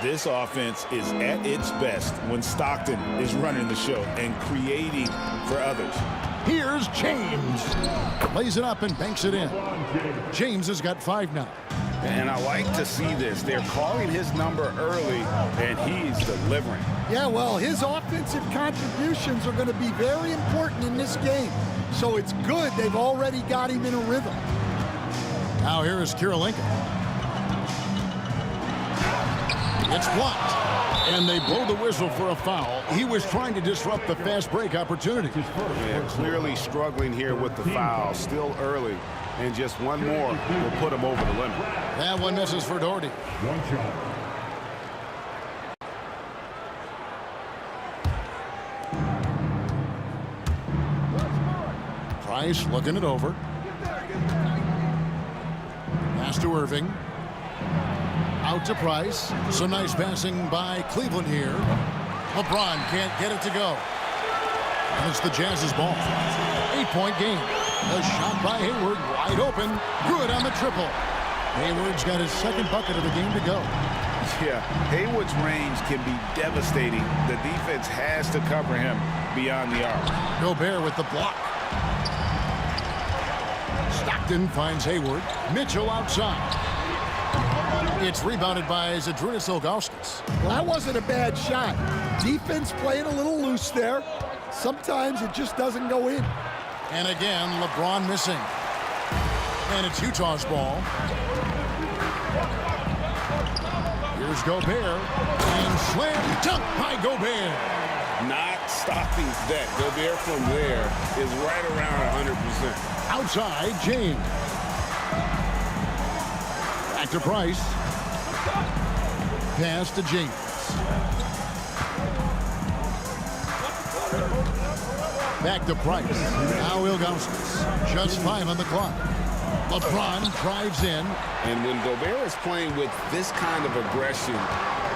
This offense is at its best when Stockton is running the show and creating for others. Here's James. Lays it up and banks it in. James has got 5 now. And I like to see this. They're calling his number early, and he's delivering. Yeah, well, his offensive contributions are going to be very important in this game. So it's good they've already got him in a rhythm. Now here is Kirilenko. It's blocked. And they blow the whistle for a foul. He was trying to disrupt the fast break opportunity. Yeah, clearly struggling here with the foul. Still early. And just one more will put him over the limit. That one misses for Doherty. One shot. Price looking it over. Pass to Irving. Out to Price. Some nice passing by Cleveland here. LeBron can't get it to go. And it's the Jazz's ball. 8-point game. A shot by Hayward. Wide open. Good on the triple. Hayward's got his second bucket of the game to go. Yeah, Hayward's range can be devastating. The defense has to cover him beyond the arc. Gobert with the block. Stockton finds Hayward. Mitchell outside. It's rebounded by Zydrunas Ilgauskas. Well, that wasn't a bad shot. Defense playing a little loose there. Sometimes it just doesn't go in. And again, LeBron missing. And it's Utah's ball. Here's Gobert. And slam dunk by Gobert. Not stopping that. Gobert from there is right around 100%. Outside, James. Back to Price. Pass to James. Back to Price. Now Ilgauskas. Just 5 on the clock. LeBron drives in. And when Gobert is playing with this kind of aggression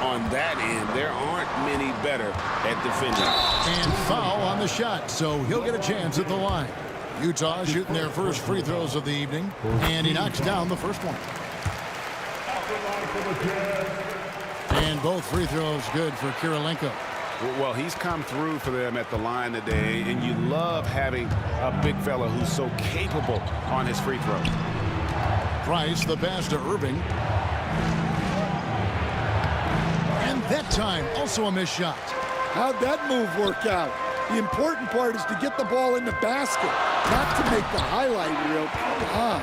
on that end, there aren't many better at defending. And foul on the shot, so he'll get a chance at the line. Utah shooting their first free throws of the evening, and he knocks down the first one. And both free throws good for Kirilenko. Well, he's come through for them at the line today, and you love having a big fella who's so capable on his free throw. Price, the pass to Irving. And that time, also a missed shot. How'd that move work out? The important part is to get the ball in the basket, not to make the highlight reel. Come on.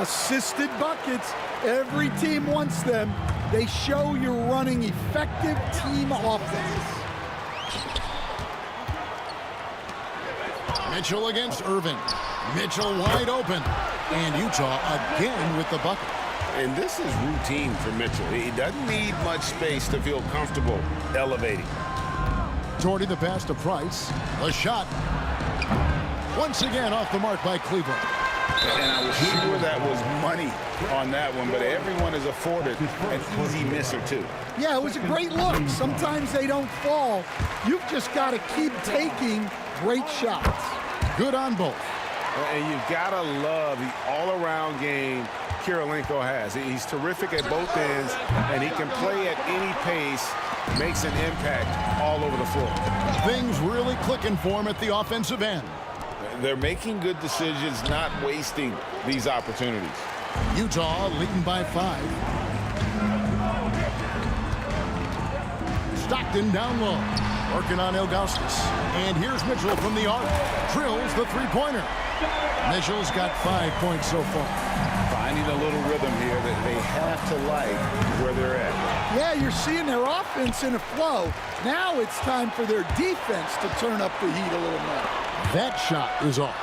Assisted buckets. Every team wants them. They show you're running effective team offense. Mitchell against Irving. Mitchell wide open. And Utah again with the bucket. And this is routine for Mitchell. He doesn't need much space to feel comfortable elevating. Doherty the pass to Price. A shot. Once again off the mark by Cleveland. And I was sure that was money on that one, but everyone is afforded an easy miss or two. Yeah, it was a great look. Sometimes they don't fall. You've just got to keep taking great shots. Good on both. And you've got to love the all-around game Kirilenko has. He's terrific at both ends, and he can play at any pace, makes an impact all over the floor. Things really clicking for him at the offensive end. They're making good decisions, not wasting these opportunities. Utah leading by 5. Stockton down low, working on Ilgauskas. And here's Mitchell from the arc. Drills the three-pointer. Mitchell's got 5 points so far. Finding a little rhythm here that they have to like where they're at. Yeah, you're seeing their offense in a flow. Now it's time for their defense to turn up the heat a little more. That shot is off.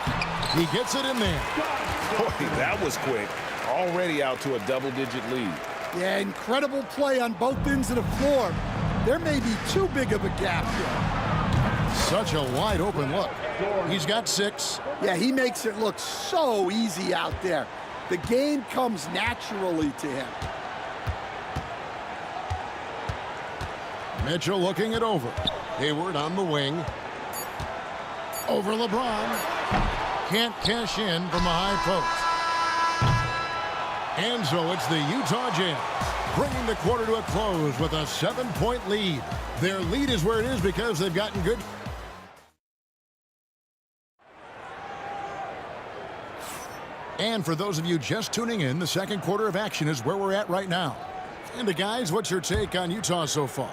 He gets it in there. Boy, that was quick. Already out to a double-digit lead. Yeah, incredible play on both ends of the floor. There may be too big of a gap here. Such a wide open look. He's got 6. Yeah, he makes it look so easy out there. The game comes naturally to him. Mitchell looking it over. Hayward on the wing. Over LeBron. Can't cash in from a high post. And so it's the Utah Jazz bringing the quarter to a close with a 7-point lead. Their lead is where it is because they've gotten good. And for those of you just tuning in, the second quarter of action is where we're at right now. And guys, what's your take on Utah so far?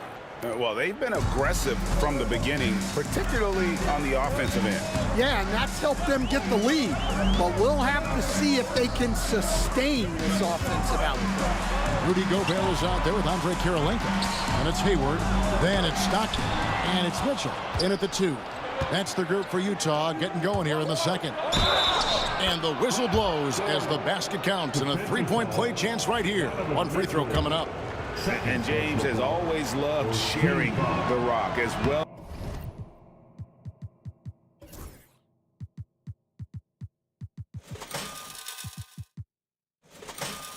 Well, they've been aggressive from the beginning, particularly on the offensive end. Yeah, and that's helped them get the lead. But we'll have to see if they can sustain this offensive output. Rudy Gobert is out there with Andre Kirilenko. And it's Hayward. Then it's Stockton. And it's Mitchell in at the 2. That's the group for Utah getting going here in the second. And the whistle blows as the basket counts and a 3-point play chance right here. One free throw coming up. And James has always loved sharing the rock as well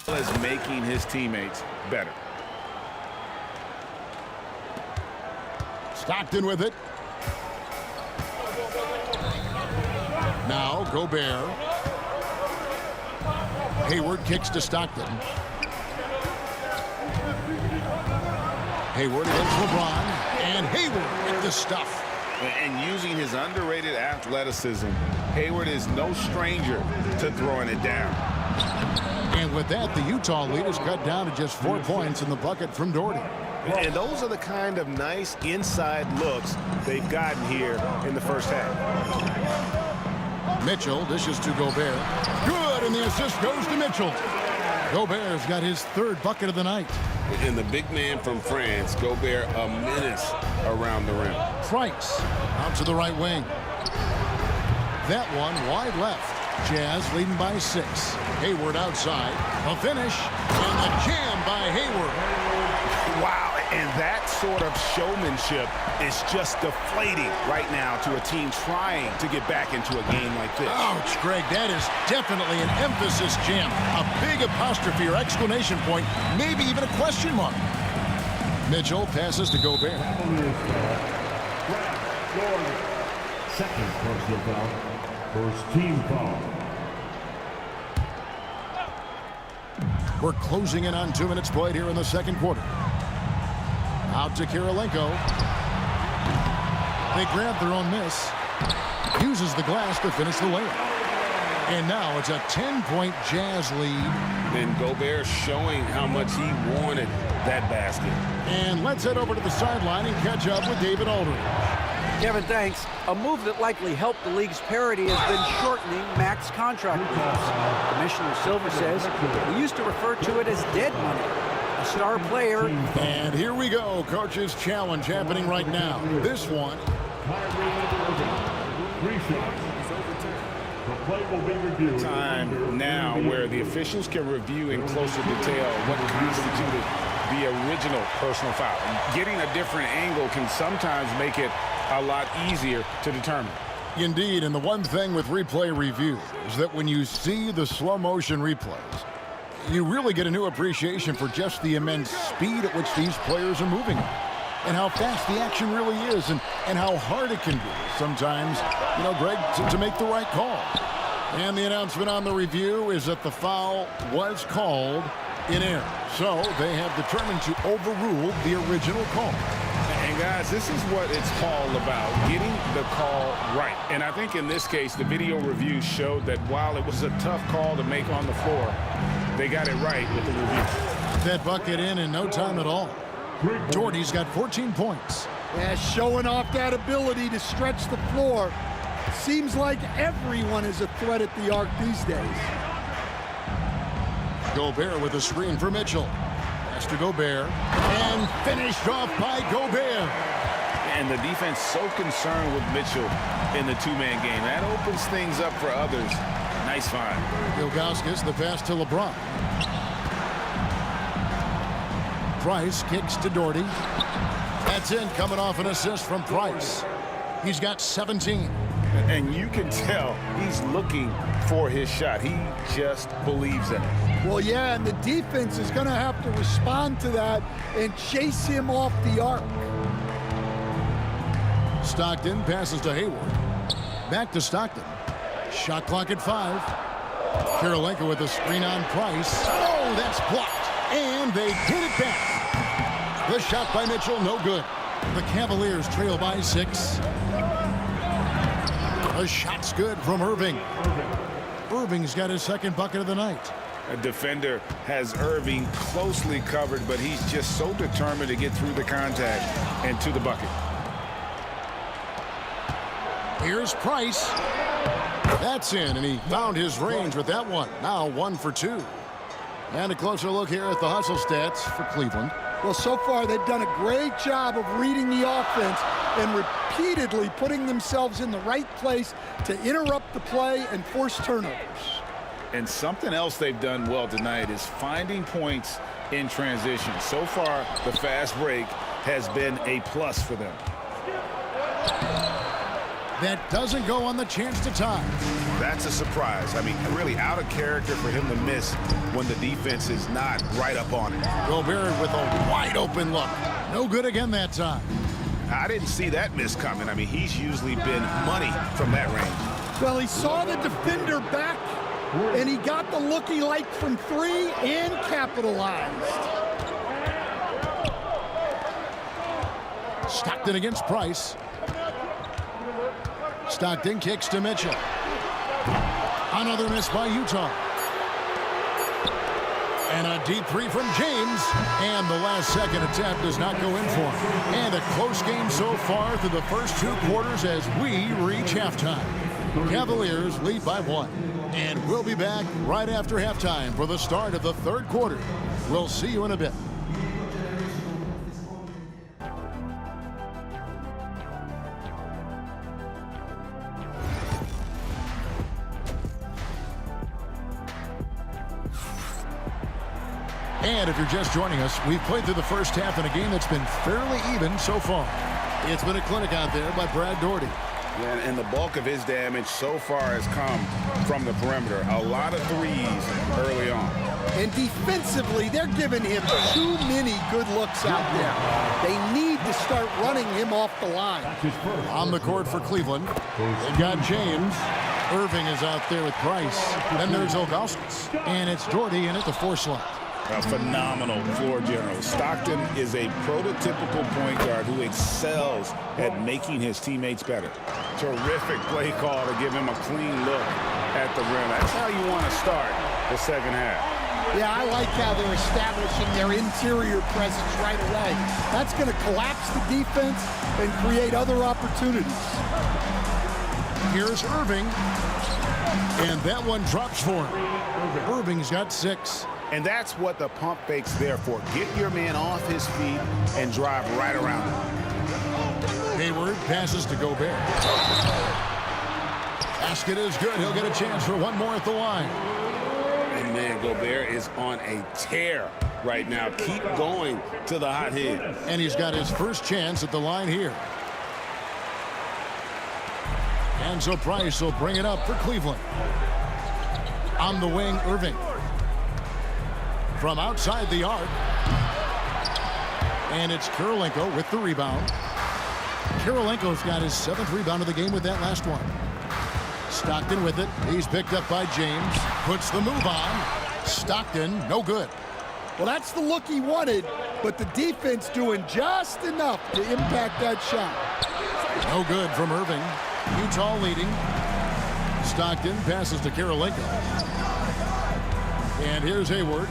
as making his teammates better. Stockton with it. Now Gobert. Hayward kicks to Stockton. Hayward against LeBron. And Hayward with the stuff. And using his underrated athleticism, Hayward is no stranger to throwing it down. And with that, the Utah lead is cut down to just 4 points in the bucket from Doherty. And those are the kind of nice inside looks they've gotten here in the first half. Mitchell dishes to Gobert. Good, and the assist goes to Mitchell. Gobert's got his 3rd bucket of the night. And the big man from France, Gobert, a menace around the rim. Price out to the right wing. That one wide left. Jazz leading by 6. Hayward outside. A finish. And the jam by Hayward. Wow, and that sort of showmanship is just deflating right now to a team trying to get back into a game like this. Ouch, Greg, that is definitely an emphasis jam. A big apostrophe or exclamation point, maybe even a question mark. Mitchell passes to Gobert. Second personal foul. First team foul. We're closing in on 2 minutes played here in the second quarter. Out to Kirilenko. They grab their own miss. Uses the glass to finish the layup. And now it's a 10-point Jazz lead. And Gobert showing how much he wanted that basket. And let's head over to the sideline and catch up with David Aldridge. Kevin, thanks. A move that likely helped the league's parity has been shortening max contract rules. Commissioner Silver says we used to refer to it as dead money. A star player. And here we go. Coach's challenge happening right now. This one. Replay will be reviewed. Time now where the officials can review in closer detail what constituted the original personal foul. Getting a different angle can sometimes make it a lot easier to determine. Indeed, and the one thing with replay review is that when you see the slow motion replays, you really get a new appreciation for just the immense speed at which these players are moving and how fast the action really is and how hard it can be sometimes, Greg, to make the right call. And the announcement on the review is that the foul was called in error. So they have determined to overrule the original call. And guys, this is what it's all about, getting the call right. And I think in this case, the video review showed that while it was a tough call to make on the floor, they got it right with the review. That bucket in no time at all. Doherty's got 14 points. Yeah, showing off that ability to stretch the floor. Seems like everyone is a threat at the arc these days. Gobert with a screen for Mitchell. Pass to Gobert. And finished off by Gobert. And the defense so concerned with Mitchell in the two-man game. That opens things up for others. Nice find. Ilgauskas the pass to LeBron. Price kicks to Doherty. That's in, coming off an assist from Price. He's got 17. And you can tell he's looking for his shot. He just believes in it. Well, yeah, and the defense is going to have to respond to that and chase him off the arc. Stockton passes to Hayward. Back to Stockton. Shot clock at 5. Kirilenko with a screen on Price. Oh, that's blocked. And they get it back. The shot by Mitchell, no good. The Cavaliers trail by 6. The shot's good from Irving. Irving's got his second bucket of the night. A defender has Irving closely covered, but he's just so determined to get through the contact and to the bucket. Here's Price. That's in, and he found his range with that one. Now 1 for 2. And a closer look here at the hustle stats for Cleveland. Well, so far they've done a great job of reading the offense and repeatedly putting themselves in the right place to interrupt the play and force turnovers. And something else they've done well tonight is finding points in transition. So far, the fast break has been a plus for them. That doesn't go on the chance to tie. That's a surprise. I mean, really out of character for him to miss when the defense is not right up on it. Gobert with a wide open look. No good again that time. I didn't see that miss coming. I mean, he's usually been money from that range. Well, he saw the defender back, and he got the look he liked from 3 and capitalized. Stockton against Price. Stockton kicks to Mitchell. Another miss by Utah. And a deep three from James. And the last second attempt does not go in for him. And a close game so far through the first 2 quarters as we reach halftime. Cavaliers lead by 1. And we'll be back right after halftime for the start of the 3rd quarter. We'll see you in a bit. And if you're just joining us, we've played through the first half in a game that's been fairly even so far. It's been a clinic out there by Brad Doherty. Yeah, and the bulk of his damage so far has come from the perimeter. A lot of threes early on. And defensively, they're giving him too many good looks out there. They need to start running him off the line. On the court for Cleveland, they've got James. Irving is out there with Price. Then there's Ilgauskas. And it's Doherty in at the 4 slot. A phenomenal floor general. Stockton is a prototypical point guard who excels at making his teammates better. Terrific play call to give him a clean look at the rim. That's how you want to start the second half. Yeah, I like how they're establishing their interior presence right away. That's going to collapse the defense and create other opportunities. Here's Irving. And that one drops for him. Irving's got 6. And that's what the pump fake's there for. Get your man off his feet and drive right around him. Hayward passes to Gobert. Basket is good. He'll get a chance for one more at the line. And man, Gobert is on a tear right now. Keep going to the hot head. And he's got his first chance at the line here. And so Price will bring it up for Cleveland. On the wing, Irving. From outside the arc. And it's Kirilenko with the rebound. Kirilenko's got his 7th rebound of the game with that last one. Stockton with it. He's picked up by James. Puts the move on. Stockton, no good. Well, that's the look he wanted, but the defense doing just enough to impact that shot. No good from Irving. Utah leading. Stockton passes to Kirilenko. And here's Hayward.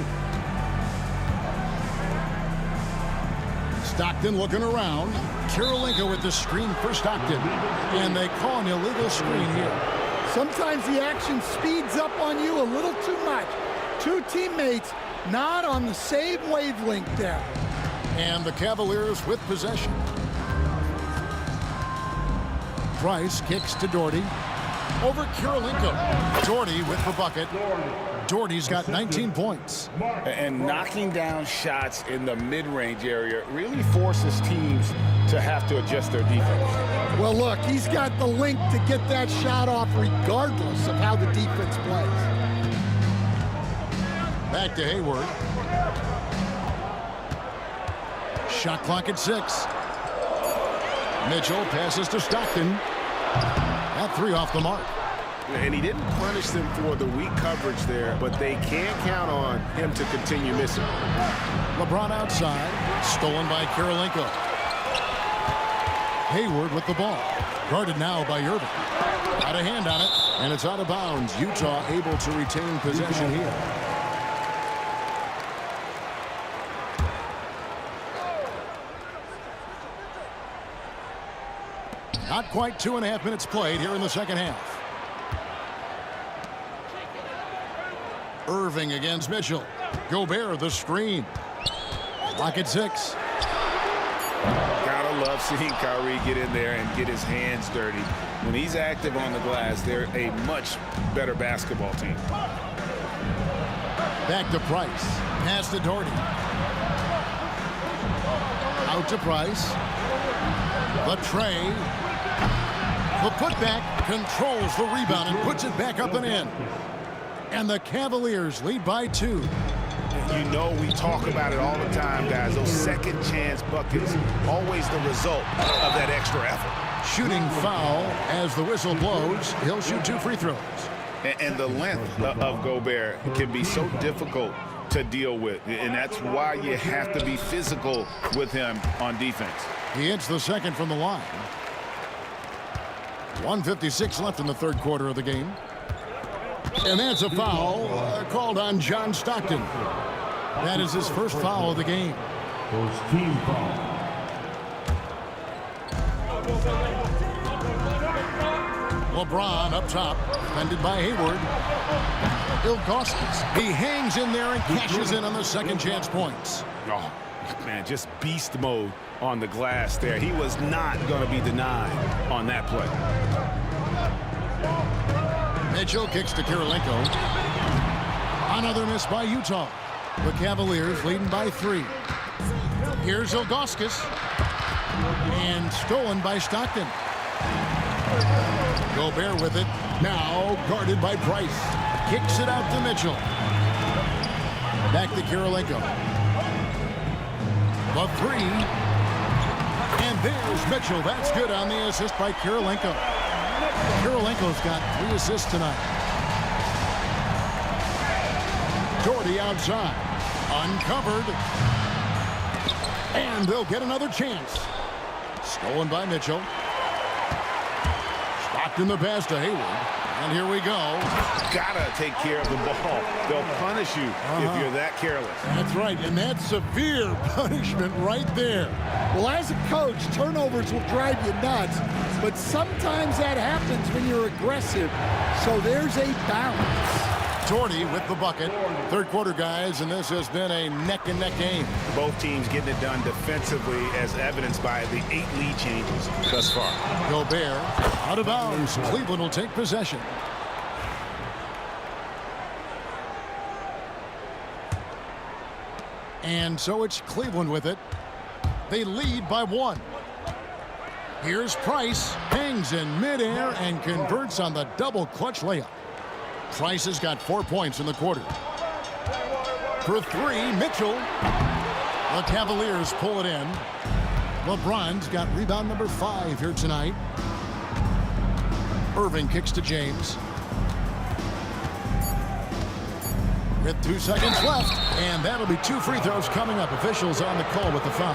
Stockton looking around. Kirilenko with the screen for Stockton. And they call an illegal screen here. Sometimes the action speeds up on you a little too much. Two teammates not on the same wavelength there. And the Cavaliers with possession. Price kicks to Doherty. Over Kirilenko. Doherty with the bucket. Doherty's got 19 points. And knocking down shots in the mid-range area really forces teams to have to adjust their defense. Well, look, he's got the length to get that shot off regardless of how the defense plays. Back to Hayward. Shot clock at 6. Mitchell passes to Stockton. That 3 off the mark. And he didn't punish them for the weak coverage there, but they can't count on him to continue missing. LeBron outside. Stolen by Kirilenko. Hayward with the ball. Guarded now by Irving. Got a hand on it, and it's out of bounds. Utah able to retain possession here. Not quite 2.5 minutes played here in the second half. Irving against Mitchell. Gobert the screen. Clock at 6. Gotta love seeing Kyrie get in there and get his hands dirty. When he's active on the glass, they're a much better basketball team. Back to Price. Pass to Doherty. Out to Price. The tray. The putback controls the rebound and puts it back up and in. And the Cavaliers lead by 2. You know we talk about it all the time, guys. Those second chance buckets, always the result of that extra effort. Shooting foul as the whistle blows. He'll shoot 2 free throws. And the length of Gobert can be so difficult to deal with. And that's why you have to be physical with him on defense. He hits the second from the line. 1:56 left in the third quarter of the game. And that's a foul called on John Stockton. That is his first foul of the game. First team foul. LeBron up top, defended by Hayward. Ilgauskas. He hangs in there and cashes in on the second chance points. Oh, man, just beast mode on the glass there. He was not going to be denied on that play. Mitchell kicks to Kirilenko. Another miss by Utah. The Cavaliers leading by 3. Here's Ilgauskas. And stolen by Stockton. Gobert with it. Now guarded by Price. Kicks it out to Mitchell. Back to Kirilenko. The 3. And there's Mitchell. That's good on the assist by Kirilenko. Kirilenko's got 3 assists tonight. Doherty outside. Uncovered. And they'll get another chance. Stolen by Mitchell. Stockton the pass to Hayward. And here we go. Gotta take care of the ball. They'll punish you if you're that careless. That's right, and that's severe punishment right there. Well, as a coach, turnovers will drive you nuts, but sometimes that happens when you're aggressive. So there's a balance. Doherty with the bucket. Third quarter, guys, and this has been a neck-and-neck game. Both teams getting it done defensively, as evidenced by the 8 lead changes thus far. Gobert out of bounds. Cleveland will take possession. And so it's Cleveland with it. They lead by 1. Here's Price. Hangs in midair and converts on the double clutch layup. Price has got 4 points in the quarter. For 3, Mitchell. The Cavaliers pull it in. LeBron's got rebound number 5 here tonight. Irving kicks to James. With 2 seconds left, and that'll be 2 free throws coming up. Officials on the call with the foul.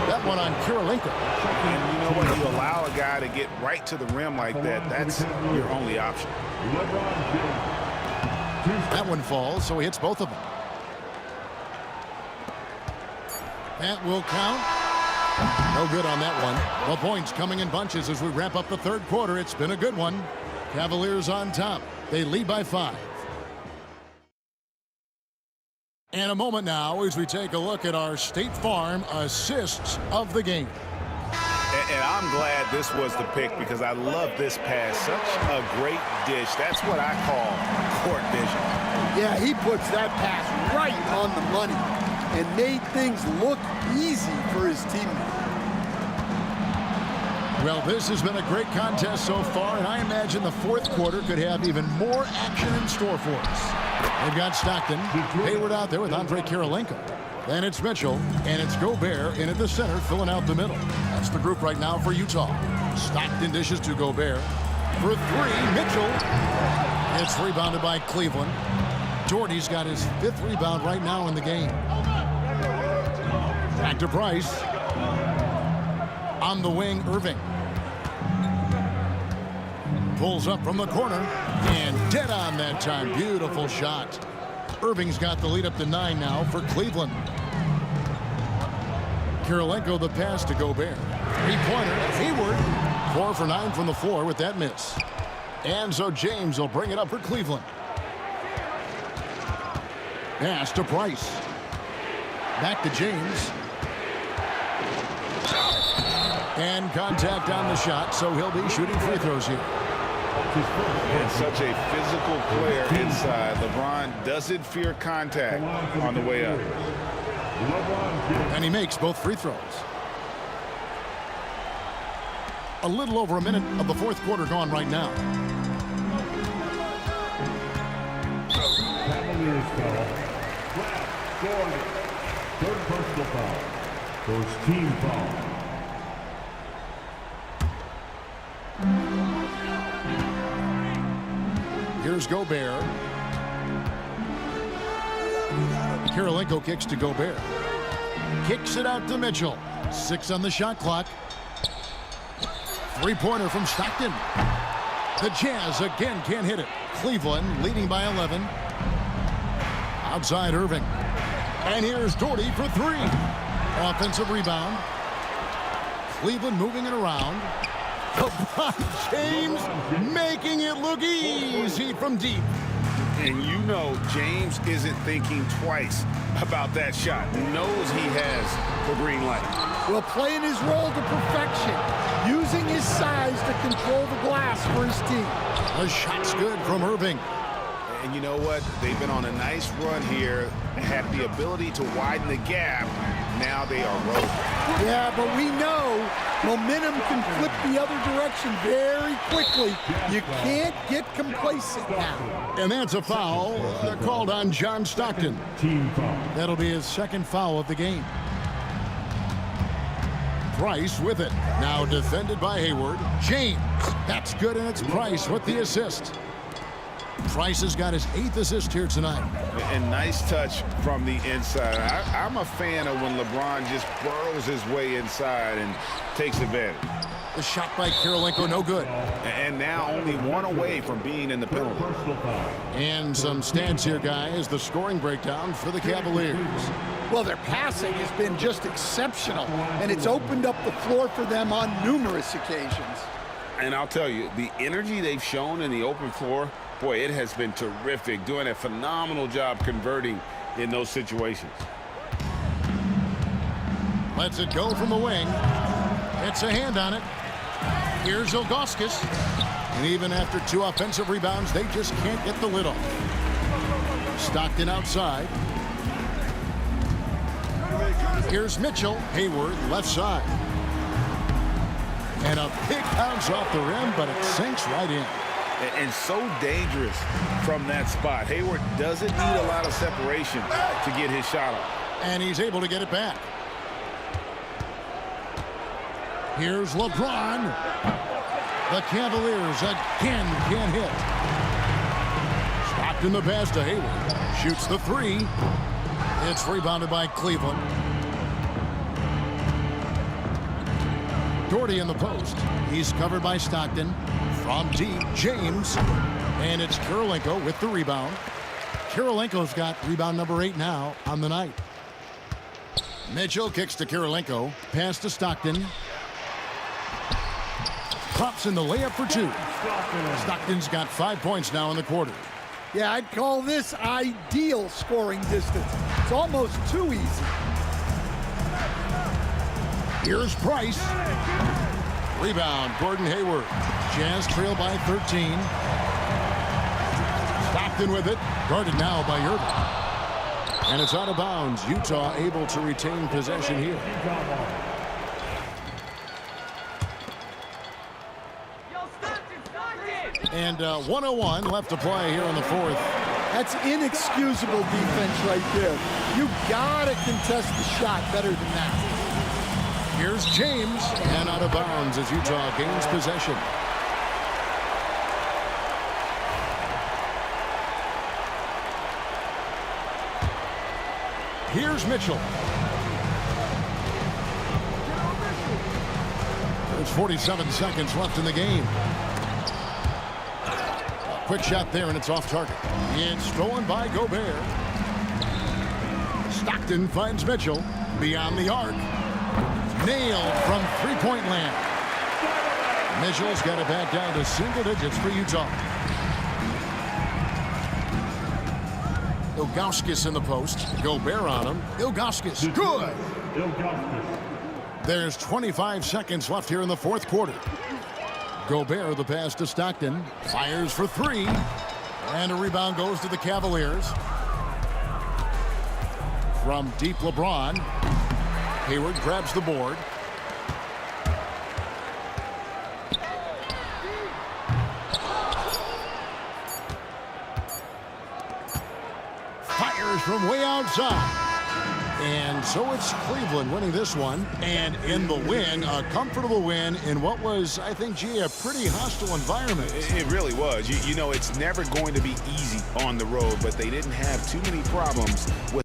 That one on Kirilenko. And you know what? You allow a guy to get right to the rim like that, that's your only option. That one falls, so he hits both of them. That will count. No good on that one. The points coming in bunches as we wrap up the third quarter. It's been a good one. Cavaliers on top. They lead by 5. And a moment now as we take a look at our State Farm assists of the game. And I'm glad this was the pick because I love this pass. Such a great dish. That's what I call court vision. Yeah, he puts that pass right on the money and made things look easy for his teammates. Well, this has been a great contest so far, and I imagine the fourth quarter could have even more action in store for us. They've got Stockton, Hayward out there with Andre Kirilenko. Then it's Mitchell, and it's Gobert in at the center, filling out the middle. That's the group right now for Utah. Stockton dishes to Gobert. For 3, Mitchell. It's rebounded by Cleveland. Doherty's got his 5th rebound right now in the game. Back to Price. On the wing, Irving. Pulls up from the corner, and dead on that time. Beautiful shot. Irving's got the lead up to 9 now for Cleveland. Kirilenko the pass to Gobert. 3-pointer, Hayward. 4 for 9 from the floor with that miss. And so James will bring it up for Cleveland. Pass to Price. Back to James. And contact on the shot, so he'll be shooting free throws here. And such a physical player inside. LeBron doesn't fear contact on the way up. And he makes both free throws. A little over a minute of the fourth quarter gone right now. Cavaliers foul. Gordon. Third personal foul. First team foul. Here's Gobert. Kirilenko kicks to Gobert. Kicks it out to Mitchell. 6 on the shot clock. 3-pointer from Stockton. The Jazz again can't hit it. Cleveland leading by 11. Outside Irving. And here's Doherty for 3. Offensive rebound. Cleveland moving it around. LeBron James making it look easy from deep. And you know James isn't thinking twice about that shot. He knows he has the green light. Well, playing his role to perfection, using his size to control the glass for his team. The shot's good from Irving. And you know what? They've been on a nice run here, had the ability to widen the gap. Now they are rolling. Yeah, but we know momentum can flip the other direction very quickly. You can't get complacent now. And that's a foul called on John Stockton. Team foul. That'll be his second foul of the game. Price with it. Now defended by Hayward. James. That's good, and it's Price with the assist. Price has got his 8th assist here tonight. And nice touch from the inside. I'm a fan of when LeBron just burrows his way inside and takes advantage. The shot by Kirilenko, no good. And now only 1 away from being in the penalty. And some stats here, guys. The scoring breakdown for the Cavaliers. Well, their passing has been just exceptional, and it's opened up the floor for them on numerous occasions. And I'll tell you, the energy they've shown in the open floor, boy, it has been terrific, doing a phenomenal job converting in those situations. Lets it go from the wing. It's a hand on it. Here's Ilgauskas. And even after 2 offensive rebounds, they just can't get the lid off. Stockton outside. Here's Mitchell. Hayward left side. And a big bounce off the rim, but it sinks right in. And so dangerous from that spot. Hayward doesn't need a lot of separation to get his shot off. And he's able to get it back. Here's LeBron. The Cavaliers again can't hit. Stockton the pass to Hayward. Shoots the 3. It's rebounded by Cleveland. Doherty in the post. He's covered by Stockton. From deep, James. And it's Kirilenko with the rebound. Kirilenko's got rebound number 8 now on the night. Mitchell kicks to Kirilenko. Pass to Stockton. Pops in the layup for 2. Stockton's got 5 points now in the quarter. Yeah, I'd call this ideal scoring distance. It's almost too easy. Here's Price. Rebound, Gordon Hayward. Jazz trail by 13. Stockton with it. Guarded now by Irving. And it's out of bounds. Utah able to retain possession here. And 101 left to play here in the 4th. That's inexcusable defense right there. You gotta contest the shot better than that. Here's James, and out of bounds as Utah gains possession. Here's Mitchell. There's 47 seconds left in the game. Quick shot there, and it's off target. It's stolen by Gobert. Stockton finds Mitchell beyond the arc. Nailed from three-point land. Mitchell's got it back down to single digits for Utah. Ilgauskas in the post. Gobert on him. Ilgauskas, good. There's 25 seconds left here in the 4th quarter. Gobert, the pass to Stockton. Fires for 3. And a rebound goes to the Cavaliers. From deep, LeBron. Hayward grabs the board. Fires from way outside. And so it's Cleveland winning this one. And in the win, a comfortable win in what was, I think, G, a pretty hostile environment. It really was. You know, it's never going to be easy on the road, but they didn't have too many problems with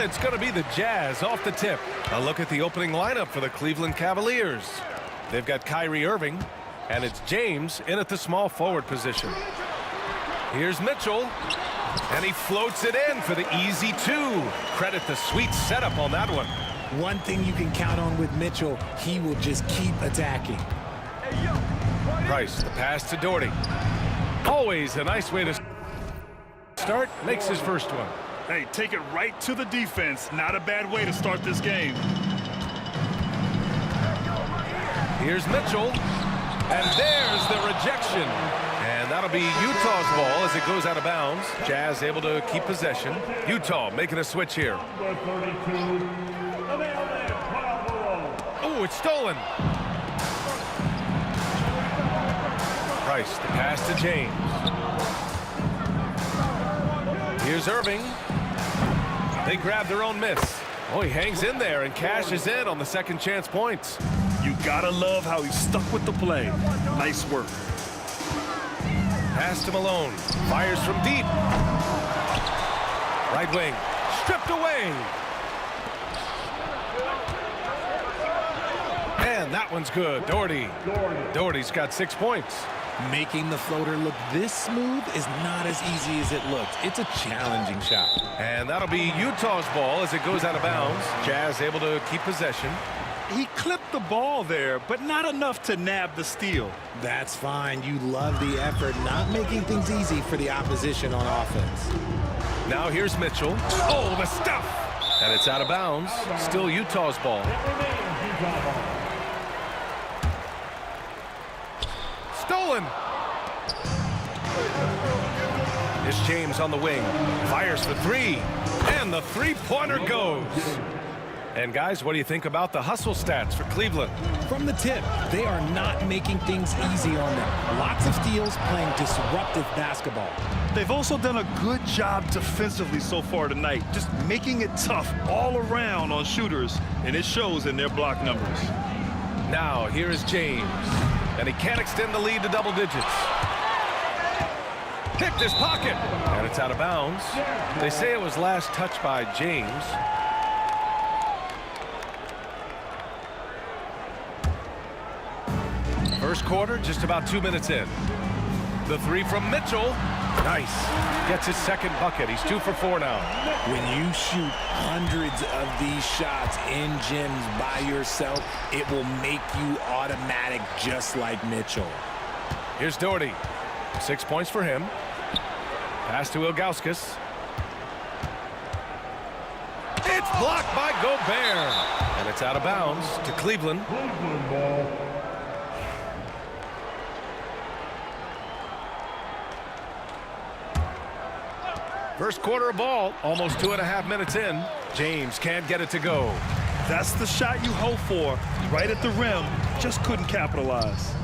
it's going to be the Jazz off the tip. A look at the opening lineup for the Cleveland Cavaliers. They've got Kyrie Irving, and it's James in at the small forward position. Here's Mitchell, and he floats it in for the easy 2. Credit the sweet setup on that one. One thing you can count on with Mitchell, he will just keep attacking. Price, the pass to Doherty. Always a nice way to start. Makes his first one. Hey, take it right to the defense. Not a bad way to start this game. Here's Mitchell, and there's the rejection. And that'll be Utah's ball as it goes out of bounds. Jazz able to keep possession. Utah making a switch here. Oh, it's stolen. Price, the pass to James. Here's Irving. They grab their own miss. Oh, he hangs in there and cashes in on the second chance points. You gotta love how he stuck with the play. Nice work. Pass to Malone. Fires from deep. Right wing. Stripped away. And that one's good. Doherty. Doherty's got 6 points. Making the floater look this smooth is not as easy as it looks. It's a challenging shot. And that'll be Utah's ball as it goes out of bounds. Jazz able to keep possession. He clipped the ball there, but not enough to nab the steal. That's fine. You love the effort, not making things easy for the opposition on offense. Now here's Mitchell. Oh, the stuff! And it's out of bounds. Still Utah's ball. Stolen! Here's James on the wing. Fires for 3. And the three-pointer goes. And guys, what do you think about the hustle stats for Cleveland? From the tip, they are not making things easy on them. Lots of steals, playing disruptive basketball. They've also done a good job defensively so far tonight, just making it tough all around on shooters, and it shows in their block numbers. Now, here is James, and he can't extend the lead to double digits. Picked his pocket, and it's out of bounds. They say it was last touched by James. First quarter, just about 2 minutes in. The 3 from Mitchell. Nice. Gets his second bucket. He's 2 for 4 now. When you shoot hundreds of these shots in gyms by yourself, it will make you automatic just like Mitchell. Here's Doherty. 6 points for him. Pass to Ilgauskas. It's blocked by Gobert. And it's out of bounds to Cleveland. First quarter of ball, almost 2.5 minutes in. James can't get it to go. That's the shot you hope for. Right at the rim, just couldn't capitalize.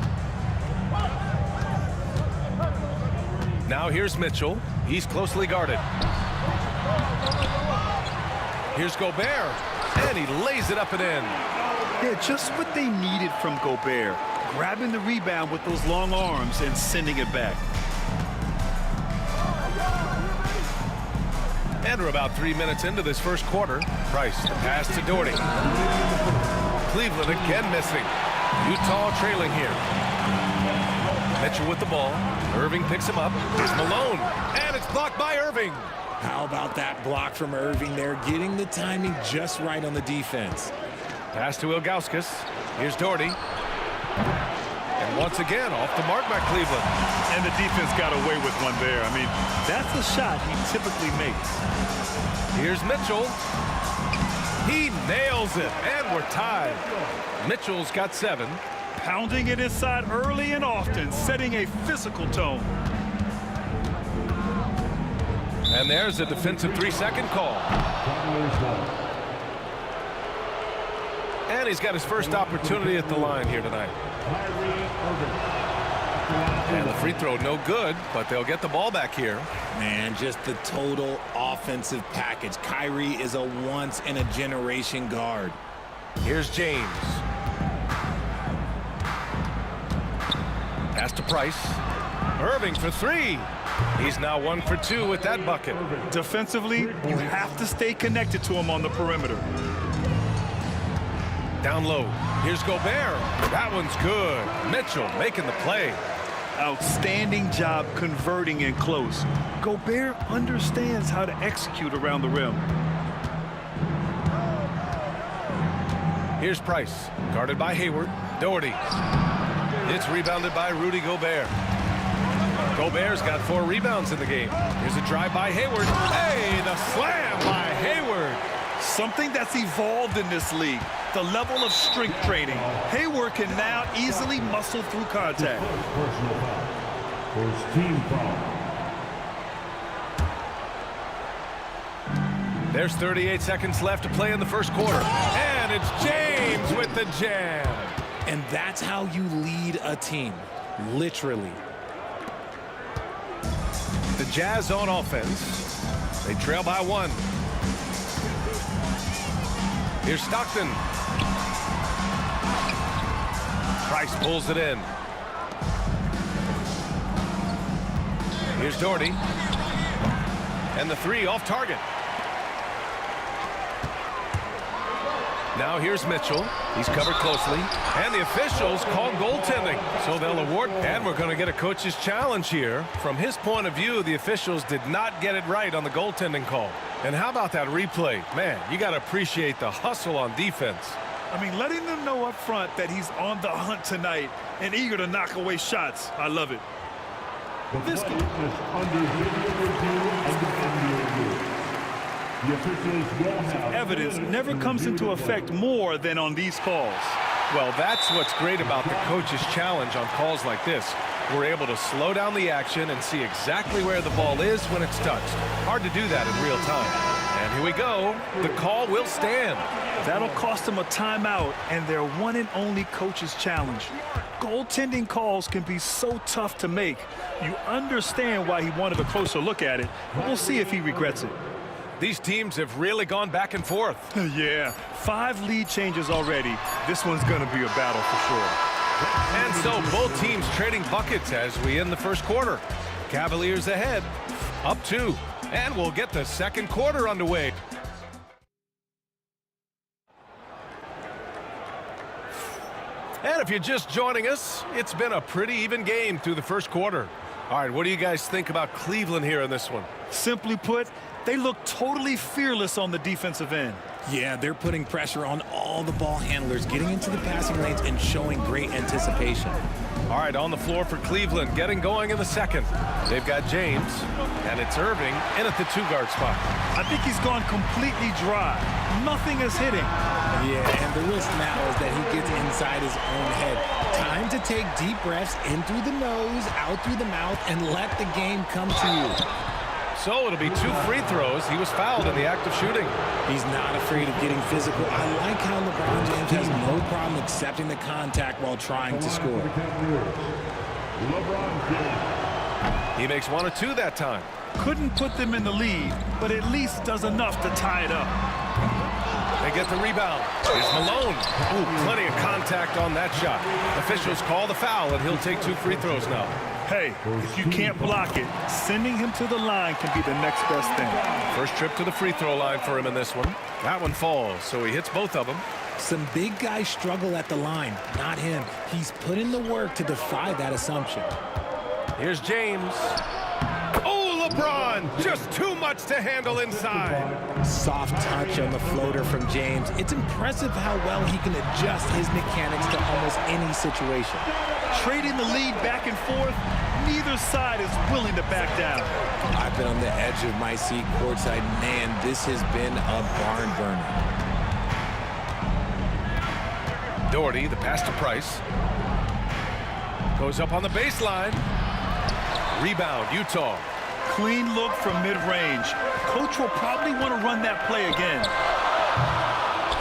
Now here's Mitchell. He's closely guarded. Here's Gobert, and he lays it up and in. Yeah, just what they needed from Gobert. Grabbing the rebound with those long arms and sending it back. And we're about 3 minutes into this first quarter. Price, the pass to Doherty. Cleveland again missing. Utah trailing here. Mitchell with the ball. Irving picks him up. Here's Malone. And it's blocked by Irving. How about that block from Irving there, getting the timing just right on the defense. Pass to Ilgauskas. Here's Doherty. And once again, off the mark by Cleveland. And the defense got away with one there. I mean, that's the shot he typically makes. Here's Mitchell. He nails it, and we're tied. Mitchell's got 7. Pounding it inside early and often, setting a physical tone. And there's a defensive 3-second call. And he's got his first opportunity at the line here tonight. And the free throw no good, but they'll get the ball back here. Man, just the total offensive package. Kyrie is a once-in-a-generation guard. Here's James. Pass to Price. Irving for three. He's now 1 for 2 with that bucket. Defensively, you have to stay connected to him on the perimeter. Down low. Here's Gobert. That one's good. Mitchell making the play. Outstanding job converting in close. Gobert understands how to execute around the rim. Here's Price, guarded by Hayward. Doherty. It's rebounded by Rudy Gobert. Gobert's got 4 rebounds in the game. Here's a drive by Hayward. Hey, the slam by Hayward. Something that's evolved in this league, the level of strength training. Hayward can now easily muscle through contact. Personal foul. First team foul. There's 38 seconds left to play in the first quarter. And it's James with the jam. And that's how you lead a team, literally. The Jazz on offense. They trail by 1. Here's Stockton. Price pulls it in. Here's Doherty. And the 3 off target. Now here's Mitchell. He's covered closely. And the officials call goaltending. So they'll award. And we're going to get a coach's challenge here. From his point of view, the officials did not get it right on the goaltending call. And how about that replay? Man, you got to appreciate the hustle on defense. I mean, letting them know up front that he's on the hunt tonight and eager to knock away shots. I love it. This is under video review and NBA rule. The officials will have evidence never comes into effect more than on these calls. Well, that's what's great about the coach's challenge on calls like this. We're able to slow down the action and see exactly where the ball is when it's touched. Hard to do that in real time. And here we go. The call will stand. That'll cost them a timeout and their one and only coach's challenge. Goaltending calls can be so tough to make. You understand why he wanted a closer look at it. We'll see if he regrets it. These teams have really gone back and forth. Yeah, 5 lead changes already. This one's going to be a battle for sure. And so both teams trading buckets as we end the first quarter. Cavaliers ahead, up 2. And we'll get the second quarter underway. And if you're just joining us, it's been a pretty even game through the first quarter. All right, what do you guys think about Cleveland here in this one? Simply put, they look totally fearless on the defensive end. Yeah, they're putting pressure on all the ball handlers, getting into the passing lanes and showing great anticipation. All right, on the floor for Cleveland, getting going in the second. They've got James, and it's Irving in at the 2-guard spot. I think he's gone completely dry. Nothing is hitting. Yeah, and the risk now is that he gets inside his own head. Time to take deep breaths in through the nose, out through the mouth, and let the game come to you. So it'll be 2 free throws. He was fouled in the act of shooting. He's not afraid of getting physical. I like how LeBron James has no problem accepting the contact while trying to score. He makes 1 or 2 that time. Couldn't put them in the lead, but at least does enough to tie it up. They get the rebound. Here's Malone. Ooh, plenty of contact on that shot. Officials call the foul, and he'll take 2 free throws now. Hey, if you can't block it, sending him to the line can be the next best thing. First trip to the free throw line for him in this one. That one falls, so he hits both of them. Some big guys struggle at the line, not him. He's put in the work to defy that assumption. Here's James. Oh, LeBron, just too much to handle inside. Soft touch on the floater from James. It's impressive how well he can adjust his mechanics to almost any situation. Trading the lead back and forth, neither side is willing to back down. I've been on the edge of my seat courtside. Man, this has been a barn burner. Doherty, the pass to Price. Goes up on the baseline. Rebound, Utah. Clean look from mid-range. Coach will probably want to run that play again.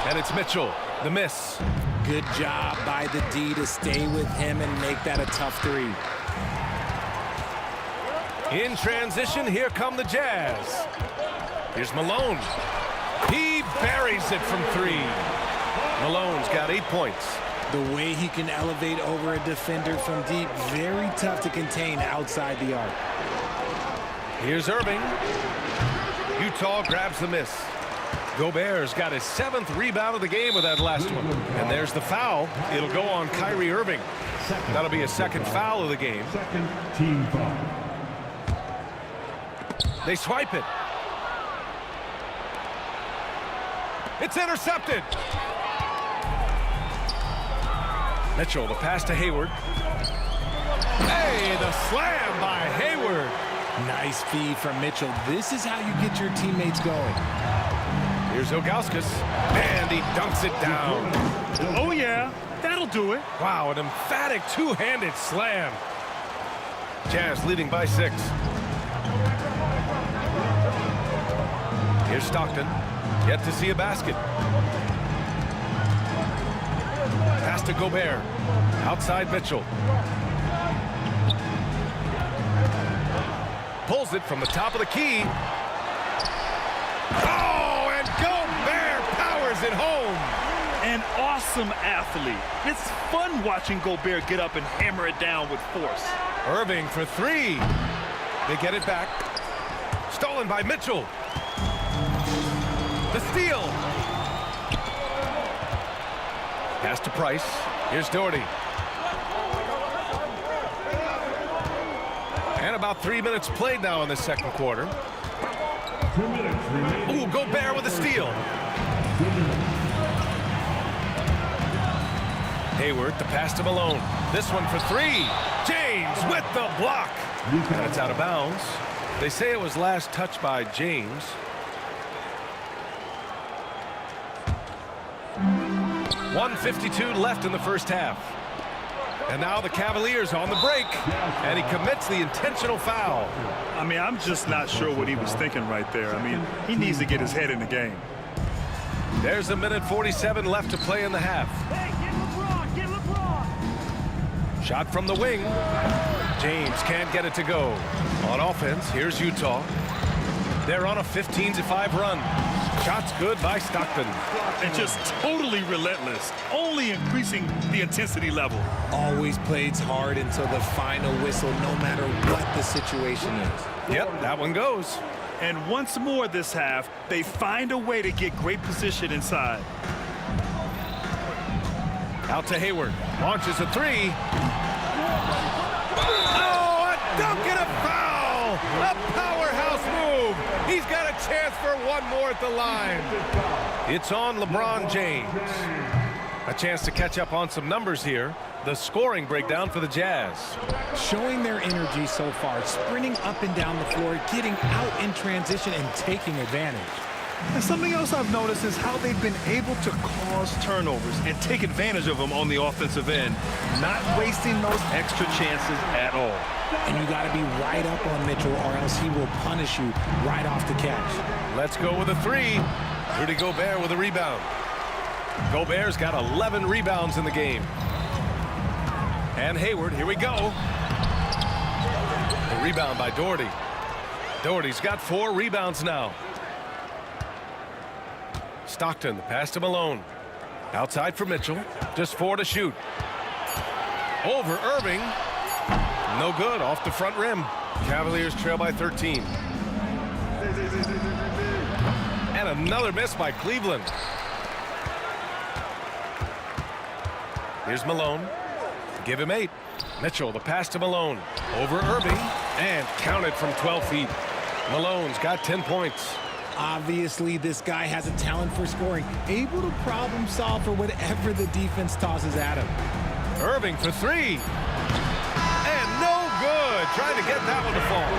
And it's Mitchell, the miss. Good job by the D to stay with him and make that a tough 3. In transition, here come the Jazz. Here's Malone. He buries it from 3. Malone's got 8 points. The way he can elevate over a defender from deep, very tough to contain outside the arc. Here's Irving. Utah grabs the miss. Gobert's got his 7th rebound of the game with that last one. And there's the foul. It'll go on Kyrie Irving. That'll be a 2nd foul of the game. Second team foul. They swipe it. It's intercepted. Mitchell, the pass to Hayward. Hey, the slam by Hayward. Nice feed from Mitchell. This is how you get your teammates going. Here's Ilgauskas, and he dunks it down. Oh, yeah, that'll do it. Wow, an emphatic two-handed slam. Jazz leading by 6. Here's Stockton, yet to see a basket. Pass to Gobert, outside Mitchell. Pulls it from the top of the key. Oh, and Gobert powers it home. An awesome athlete. It's fun watching Gobert get up and hammer it down with force. Irving for 3. They get it back. Stolen by Mitchell. The steal. Pass to Price. Here's Doherty. And about 3 minutes played now in the 2nd quarter. 2 minutes remaining. Ooh, Gobert with a steal. Hayward, the pass to Malone. This one for 3. James with the block. And it's out of bounds. They say it was last touched by James. .152 left in the first half. And now the Cavaliers on the break. And he commits the intentional foul. I mean, I'm just not sure what he was thinking right there. I mean, he needs to get his head in the game. There's a minute 47 left to play in the half. Hey, get LeBron, get LeBron. Shot from the wing. James can't get it to go. On offense, here's Utah. They're on a 15-5 run. Shots good by Stockton. And just totally relentless, only increasing the intensity level. Always plays hard until the final whistle, no matter what the situation is. Yep, that one goes. And once more this half, they find a way to get great position inside. Out to Hayward. Launches a 3. Oh, a dunk and a foul! A powerhouse move! He's got a chance for one more at the line. It's on LeBron James. A chance to catch up on some numbers here. The scoring breakdown for the Jazz. Showing their energy so far, sprinting up and down the floor, getting out in transition and taking advantage. And something else I've noticed is how they've been able to cause turnovers and take advantage of them on the offensive end, not wasting those extra chances at all. And you got to be right up on Mitchell or else he will punish you right off the catch. Let's go with a 3. Rudy Gobert with a rebound. Gobert's got 11 rebounds in the game. And Hayward, here we go. The rebound by Doherty. Doherty's got 4 rebounds now. Stockton, the pass to Malone. Outside for Mitchell. Just 4 to shoot. Over Irving. No good, off the front rim. Cavaliers trail by 13. And another miss by Cleveland. Here's Malone. Give him 8. Mitchell, the pass to Malone. Over Irving. And counted from 12 feet. Malone's got 10 points. Obviously, this guy has a talent for scoring, able to problem solve for whatever the defense tosses at him. Irving for 3. And no good. Trying to get that one to fall.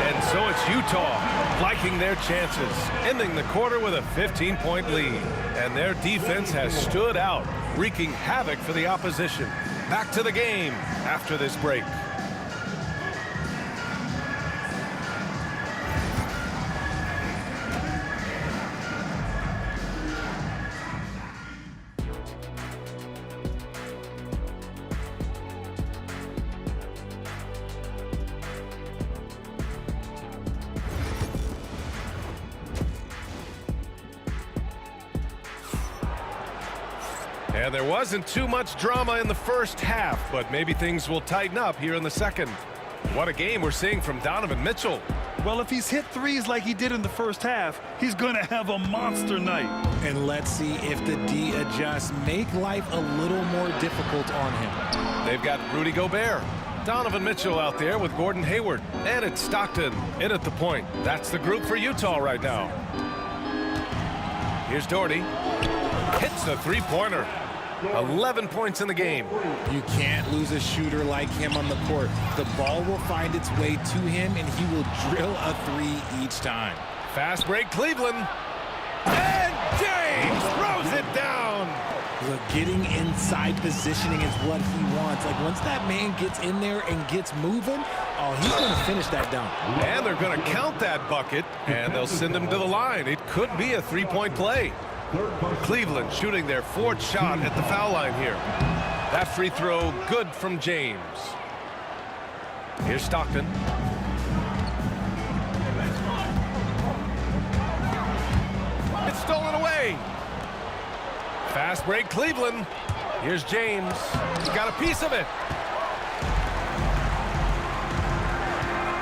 And so it's Utah liking their chances, ending the quarter with a 15-point lead. And their defense has stood out, wreaking havoc for the opposition. Back to the game after this break. And there wasn't too much drama in the first half, but maybe things will tighten up here in the second. What a game we're seeing from Donovan Mitchell. Well, if he's hit threes like he did in the first half, he's going to have a monster night. And let's see if the D adjusts, make life a little more difficult on him. They've got Rudy Gobert, Donovan Mitchell out there with Gordon Hayward, and it's Stockton in at the point. That's the group for Utah right now. Here's Doherty. Hits a three-pointer. 11 points in the game. You can't lose a shooter like him on the court. The ball will find its way to him, and he will drill a three each time. Fast break, Cleveland. And James throws it down. Look, getting inside positioning is what he wants. Like, once that man gets in there and gets moving, oh, he's going to finish that down. And they're going to count that bucket, and they'll send him to the line. It could be a three-point play. Cleveland shooting their fourth shot at the foul line here. That free throw good from James. Here's Stockton. It's stolen away. Fast break, Cleveland. Here's James. He's got a piece of it.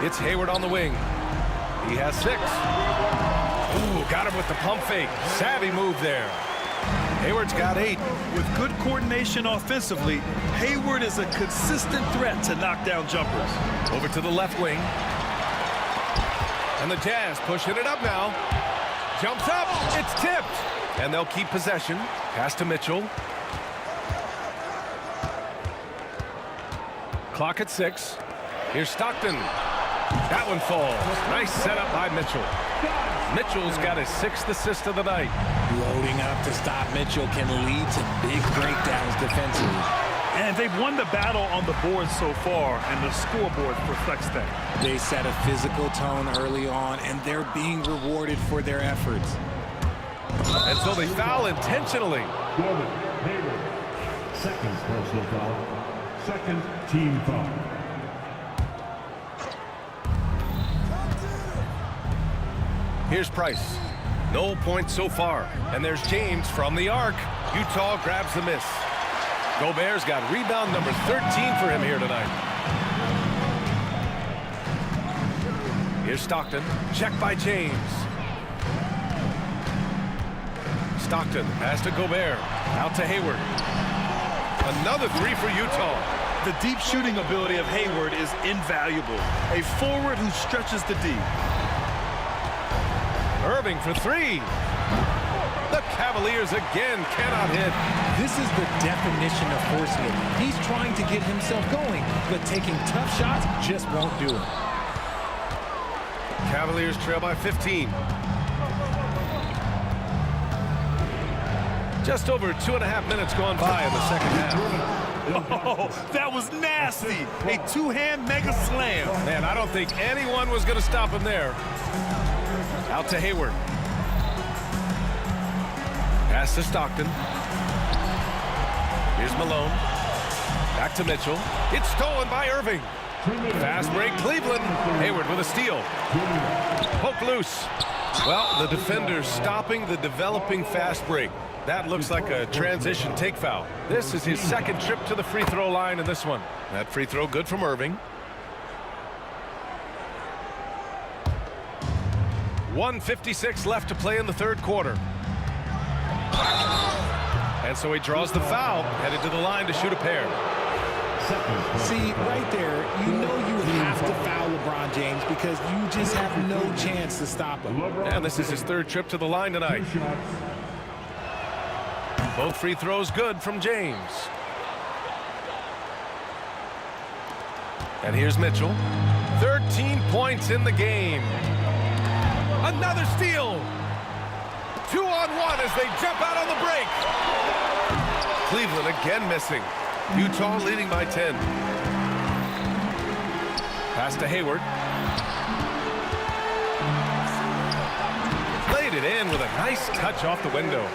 It's Hayward on the wing. He has 6. Ooh, got him with the pump fake. Savvy move there. Hayward's got 8. With good coordination offensively, Hayward is a consistent threat to knock down jumpers. Over to the left wing. And the Jazz pushing it up now. Jumps up. It's tipped. And they'll keep possession. Pass to Mitchell. Clock at 6. Here's Stockton. That one falls. Nice setup by Mitchell. Mitchell's got his 6th assist of the night. Loading up to stop Mitchell can lead to big breakdowns defensively. And they've won the battle on the board so far, and the scoreboard reflects that. They set a physical tone early on, and they're being rewarded for their efforts. And so they foul intentionally. Gordon Hayward. Second personal foul. Second team foul. Here's Price. No points so far. And there's James from the arc. Utah grabs the miss. Gobert's got rebound number 13 for him here tonight. Here's Stockton. Check by James. Stockton pass to Gobert. Out to Hayward. Another 3 for Utah. The deep shooting ability of Hayward is invaluable. A forward who stretches the D. Irving for 3. The Cavaliers again cannot hit. This is the definition of forcing it. He's trying to get himself going, but taking tough shots just won't do it. Cavaliers trail by 15. Just over 2.5 minutes gone by in the second half. Oh, that was nasty. A two-hand mega slam. Man, I don't think anyone was going to stop him there. Out to Hayward. Pass to Stockton. Here's Malone. Back to Mitchell. It's stolen by Irving. Fast break, Cleveland. Hayward with a steal. Poke loose. Well, the defender's stopping the developing fast break. That looks like a transition take foul. This is his 2nd trip to the free throw line in this one. That free throw good from Irving. 1:56 left to play in the 3rd quarter. And so he draws the foul, headed to the line to shoot a pair. See, right there, you know you have to foul LeBron James because you just have no chance to stop him. And this is his 3rd trip to the line tonight. Both free throws good from James. And here's Mitchell. 13 points in the game. Another steal. 2-on-1 as they jump out on the break. Cleveland again missing. Utah leading by 10. Pass to Hayward. Played it in with a nice touch off the window.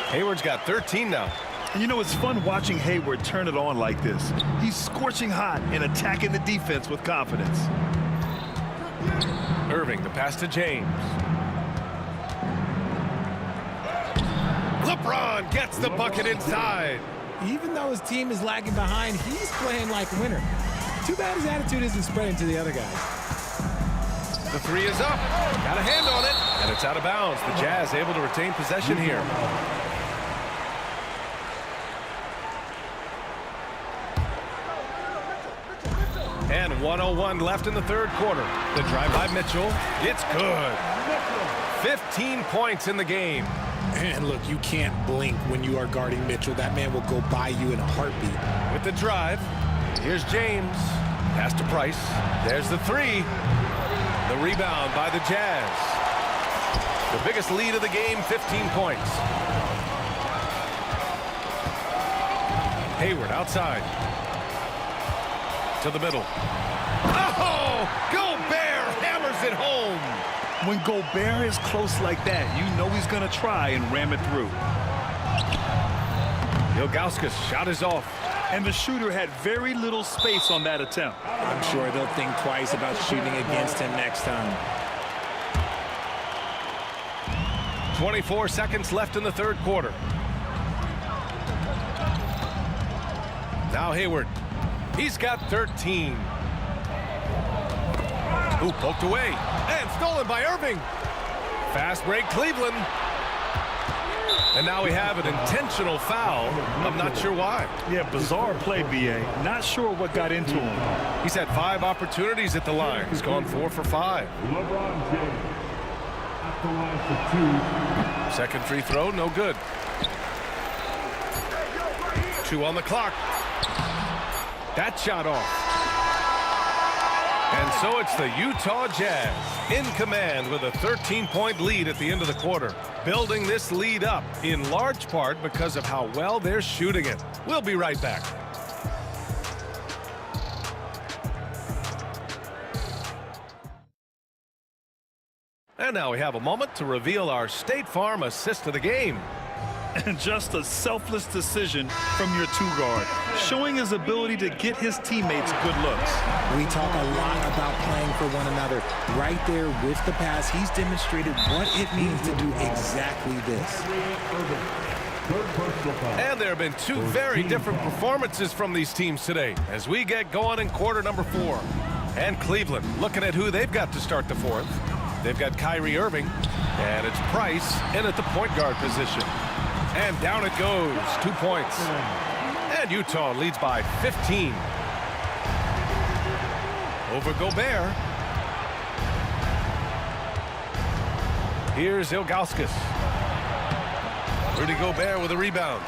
Hayward's got 13 now. And you know, it's fun watching Hayward turn it on like this. He's scorching hot and attacking the defense with confidence. Irving, the pass to James. LeBron gets the bucket inside. Even though his team is lagging behind, he's playing like a winner. Too bad his attitude isn't spreading to the other guys. The three is up. Got a hand on it, and it's out of bounds. The Jazz able to retain possession here. And 1:01 left in the third quarter. The drive by Mitchell. It's good. 15 points in the game. And look, you can't blink when you are guarding Mitchell. That man will go by you in a heartbeat. With the drive, here's James. Pass to Price. There's the three. The rebound by the Jazz. The biggest lead of the game, 15 points. Hayward outside. To the middle. Oh! Gobert hammers it home. When Gobert is close like that, you know he's going to try and ram it through. Ilgauskas shot is off. And the shooter had very little space on that attempt. I'm sure they'll think twice about shooting against him next time. 24 seconds left in the third quarter. Now Hayward. He's got 13. Ooh, poked away. And stolen by Irving. Fast break, Cleveland. And now we have an intentional foul. I'm not sure why. Yeah, bizarre play, B.A. Not sure what got into him. He's had 5 opportunities at the line. He's gone 4 for 5. LeBron James at the line for 2. Second free throw, no good. 2 on the clock. That shot off. And so it's the Utah Jazz in command with a 13-point lead at the end of the quarter. Building this lead up in large part because of how well they're shooting it. We'll be right back. And now we have a moment to reveal our State Farm assist of the game. And just a selfless decision from your two-guard, showing his ability to get his teammates good looks. We talk a lot about playing for one another. Right there with the pass, he's demonstrated what it means to do exactly this. And there have been 2 very different performances from these teams today as we get going in quarter number 4. And Cleveland looking at who they've got to start the fourth. They've got Kyrie Irving, and it's Price in at the point guard position. And down it goes, 2 points. And Utah leads by 15. Over Gobert. Here's Ilgauskas. Rudy Gobert with a rebound.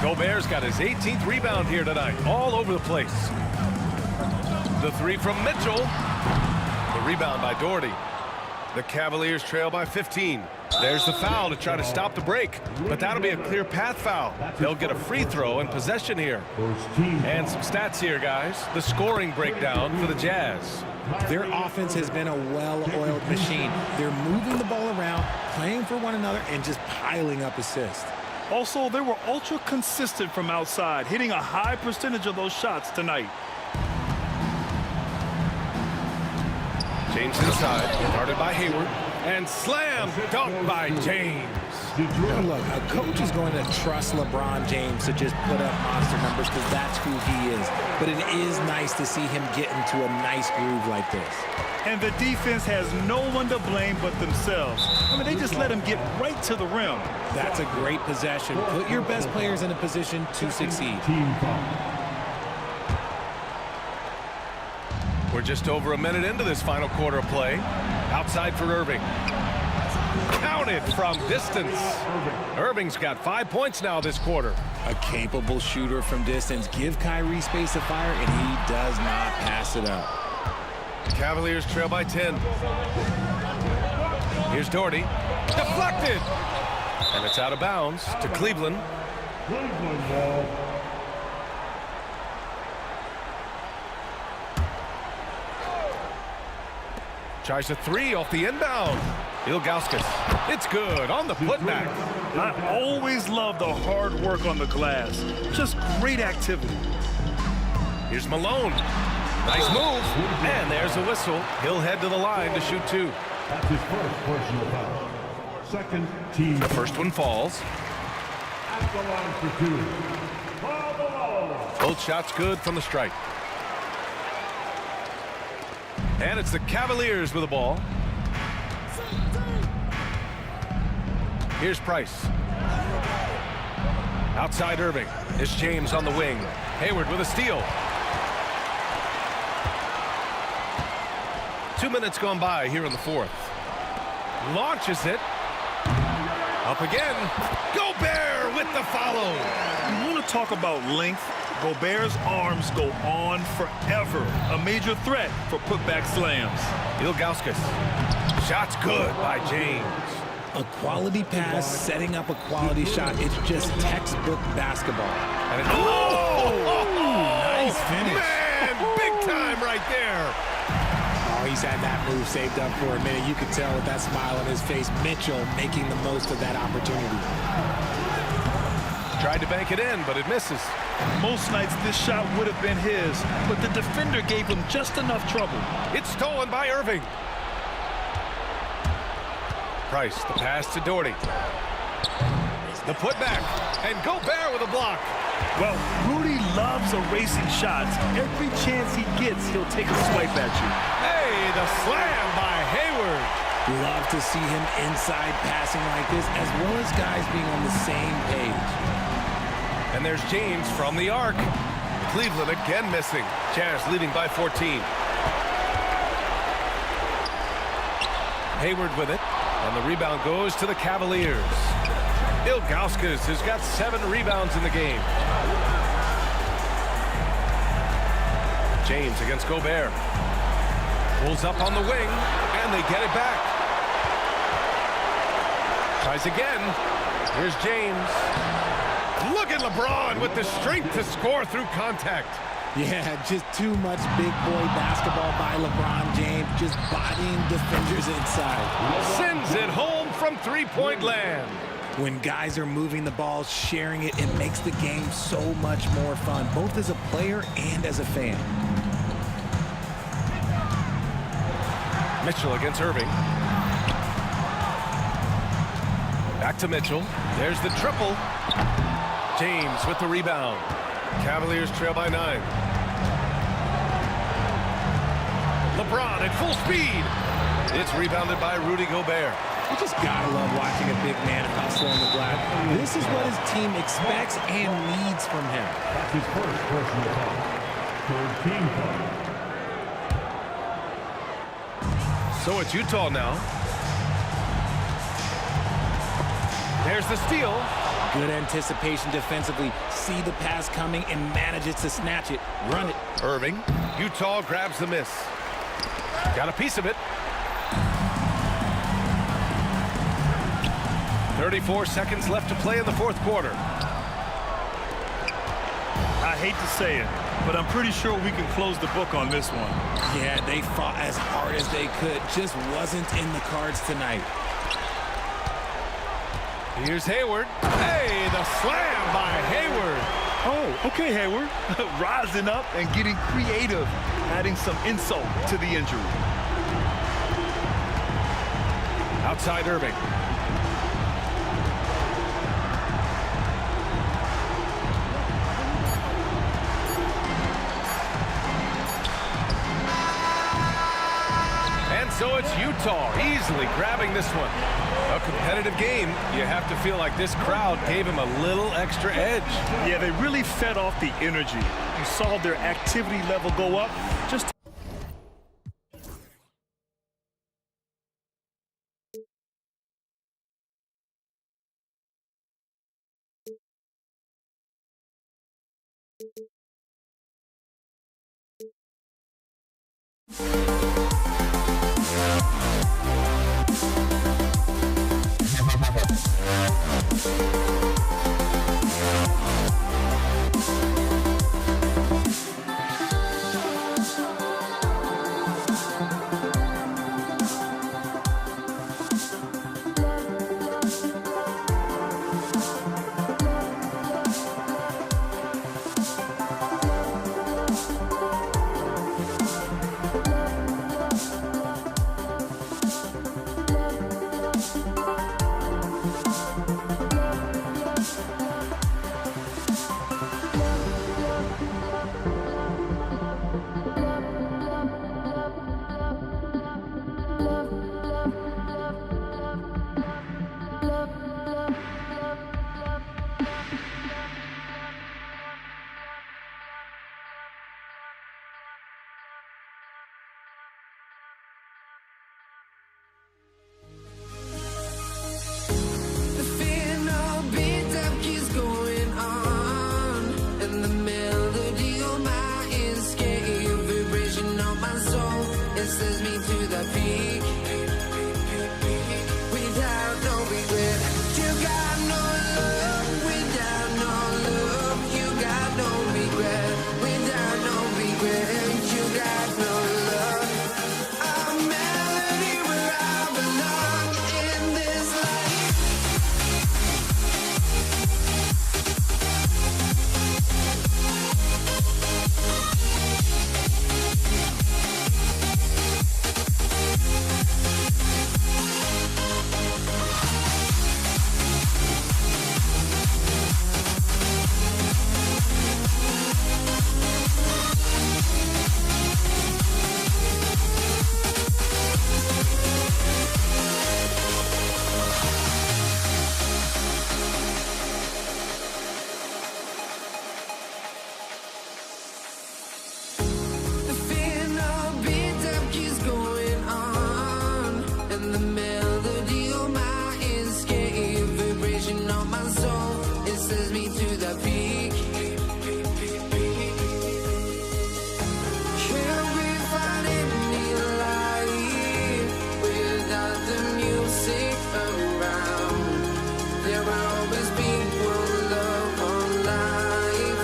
Gobert's got his 18th rebound here tonight, all over the place. The three from Mitchell. The rebound by Doherty. The Cavaliers trail by 15. There's the foul to try to stop the break, but that'll be a clear path foul. They'll get a free throw and possession here. And some stats here, guys. The scoring breakdown for the Jazz. Their offense has been a well-oiled machine. They're moving the ball around, playing for one another, and just piling up assists. Also, they were ultra consistent from outside, hitting a high percentage of those shots tonight. James inside, guarded by Hayward, and slam dunk by James. Now look, a coach is going to trust LeBron James to just put up monster numbers because that's who he is. But it is nice to see him get into a nice groove like this. And the defense has no one to blame but themselves. I mean, they just let him get right to the rim. That's a great possession. Put your best players in a position to succeed. We're just over a minute into this final quarter of play. Outside for Irving. Counted from distance. Irving's got 5 points now this quarter. A capable shooter from distance. Give Kyrie space to fire, and he does not pass it up. Cavaliers trail by 10. Here's Doherty. Deflected. And it's out of bounds to Cleveland. Cleveland ball. Tries a three off the inbound. Ilgauskas. It's good on the putback. I always love the hard work on the glass. Just great activity. Here's Malone. Nice move. And there's a whistle. He'll head to the line to shoot 2. That's his first personal foul. Second team. The first one falls. At the line for two, Valhalla. Both shots good from the strike. And it's the Cavaliers with the ball. Here's Price. Outside Irving. It's James on the wing. Hayward with a steal. 2 minutes gone by here in the fourth. Launches it. Up again. Gobert with the follow. You want to talk about length? Gobert's arms go on forever. A major threat for putback slams. Ilgauskas. Shot's good by James. A quality pass, setting up a quality shot. It's just textbook basketball. And Nice finish. Man, big time right there. Oh, he's had that move saved up for a minute. You could tell with that smile on his face, Mitchell making the most of that opportunity. Tried to bank it in, but it misses. Most nights this shot would have been his, but the defender gave him just enough trouble. It's stolen by Irving. Price, the pass to Doherty. The putback, and Gobert with a block. Well, Rudy loves erasing shots. Every chance he gets, he'll take a swipe at you. Hey, the slam by Hayward. Love to see him inside passing like this, as well as guys being on the same page. And there's James from the arc. Cleveland again missing. Jazz leading by 14. Hayward with it. And the rebound goes to the Cavaliers. Ilgauskas has got 7 rebounds in the game. James against Gobert. Pulls up on the wing, and they get it back. Tries again. Here's James. Look at LeBron with the strength to score through contact. Yeah, just too much big boy basketball by LeBron James, just bodying defenders inside. Sends it home from three-point land. When guys are moving the ball, sharing it, it makes the game so much more fun, both as a player and as a fan. Mitchell against Irving. Back to Mitchell. There's the triple. James with the rebound. Cavaliers trail by 9. LeBron at full speed. It's rebounded by Rudy Gobert. You just gotta love watching a big man hustle on the glass. This is what his team expects and needs from him. That's his first personal foul. Third team foul. So it's Utah now. There's the steal. Good anticipation defensively. See the pass coming and manages to snatch it. Run it. Irving. Utah grabs the miss. Got a piece of it. 34 seconds left to play in the fourth quarter. I hate to say it, but I'm pretty sure we can close the book on this one. Yeah, they fought as hard as they could. Just wasn't in the cards tonight. Here's Hayward. Hey, the slam by Hayward. Oh, okay, Hayward. Rising up and getting creative, adding some insult to the injury. Outside Irving. And so it's Utah easily grabbing this one. A competitive game. You have to feel like this crowd gave him a little extra edge. Yeah, they really fed off the energy. You saw their activity level go up. Just It sends me to the peak. Without no regret, you got no love. Without no love, you got no regret. Without no regret, you got no love. A melody where I belong in this life. The final beat up keeps going on, and the melody on my escape, vibration on my soul, it sends me to the peak. Can we find any life without the music around? There will always be one love on life.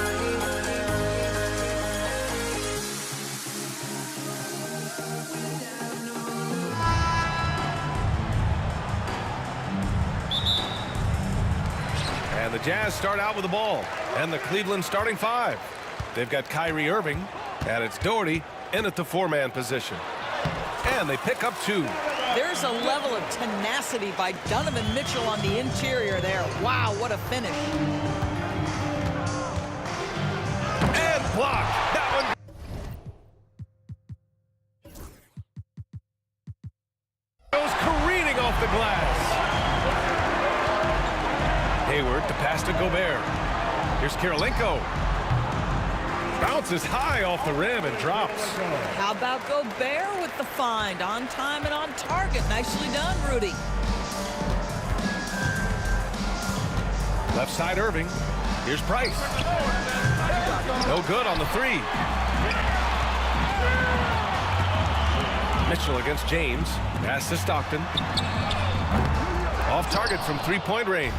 And the Jazz start out with the ball. And the Cleveland starting five. They've got Kyrie Irving. And it's Doherty in at the four-man position. And they pick up two. There's a level of tenacity by Donovan Mitchell on the interior there. Wow, what a finish. And blocked. That one goes careening off the glass. Hayward to pass to Gobert. Here's Kirilenko. Bounces high off the rim and drops. How about Gobert with the find? On time and on target. Nicely done, Rudy. Left side Irving. Here's Price. No good on the three. Mitchell against James. Pass to Stockton. Off target from three-point range.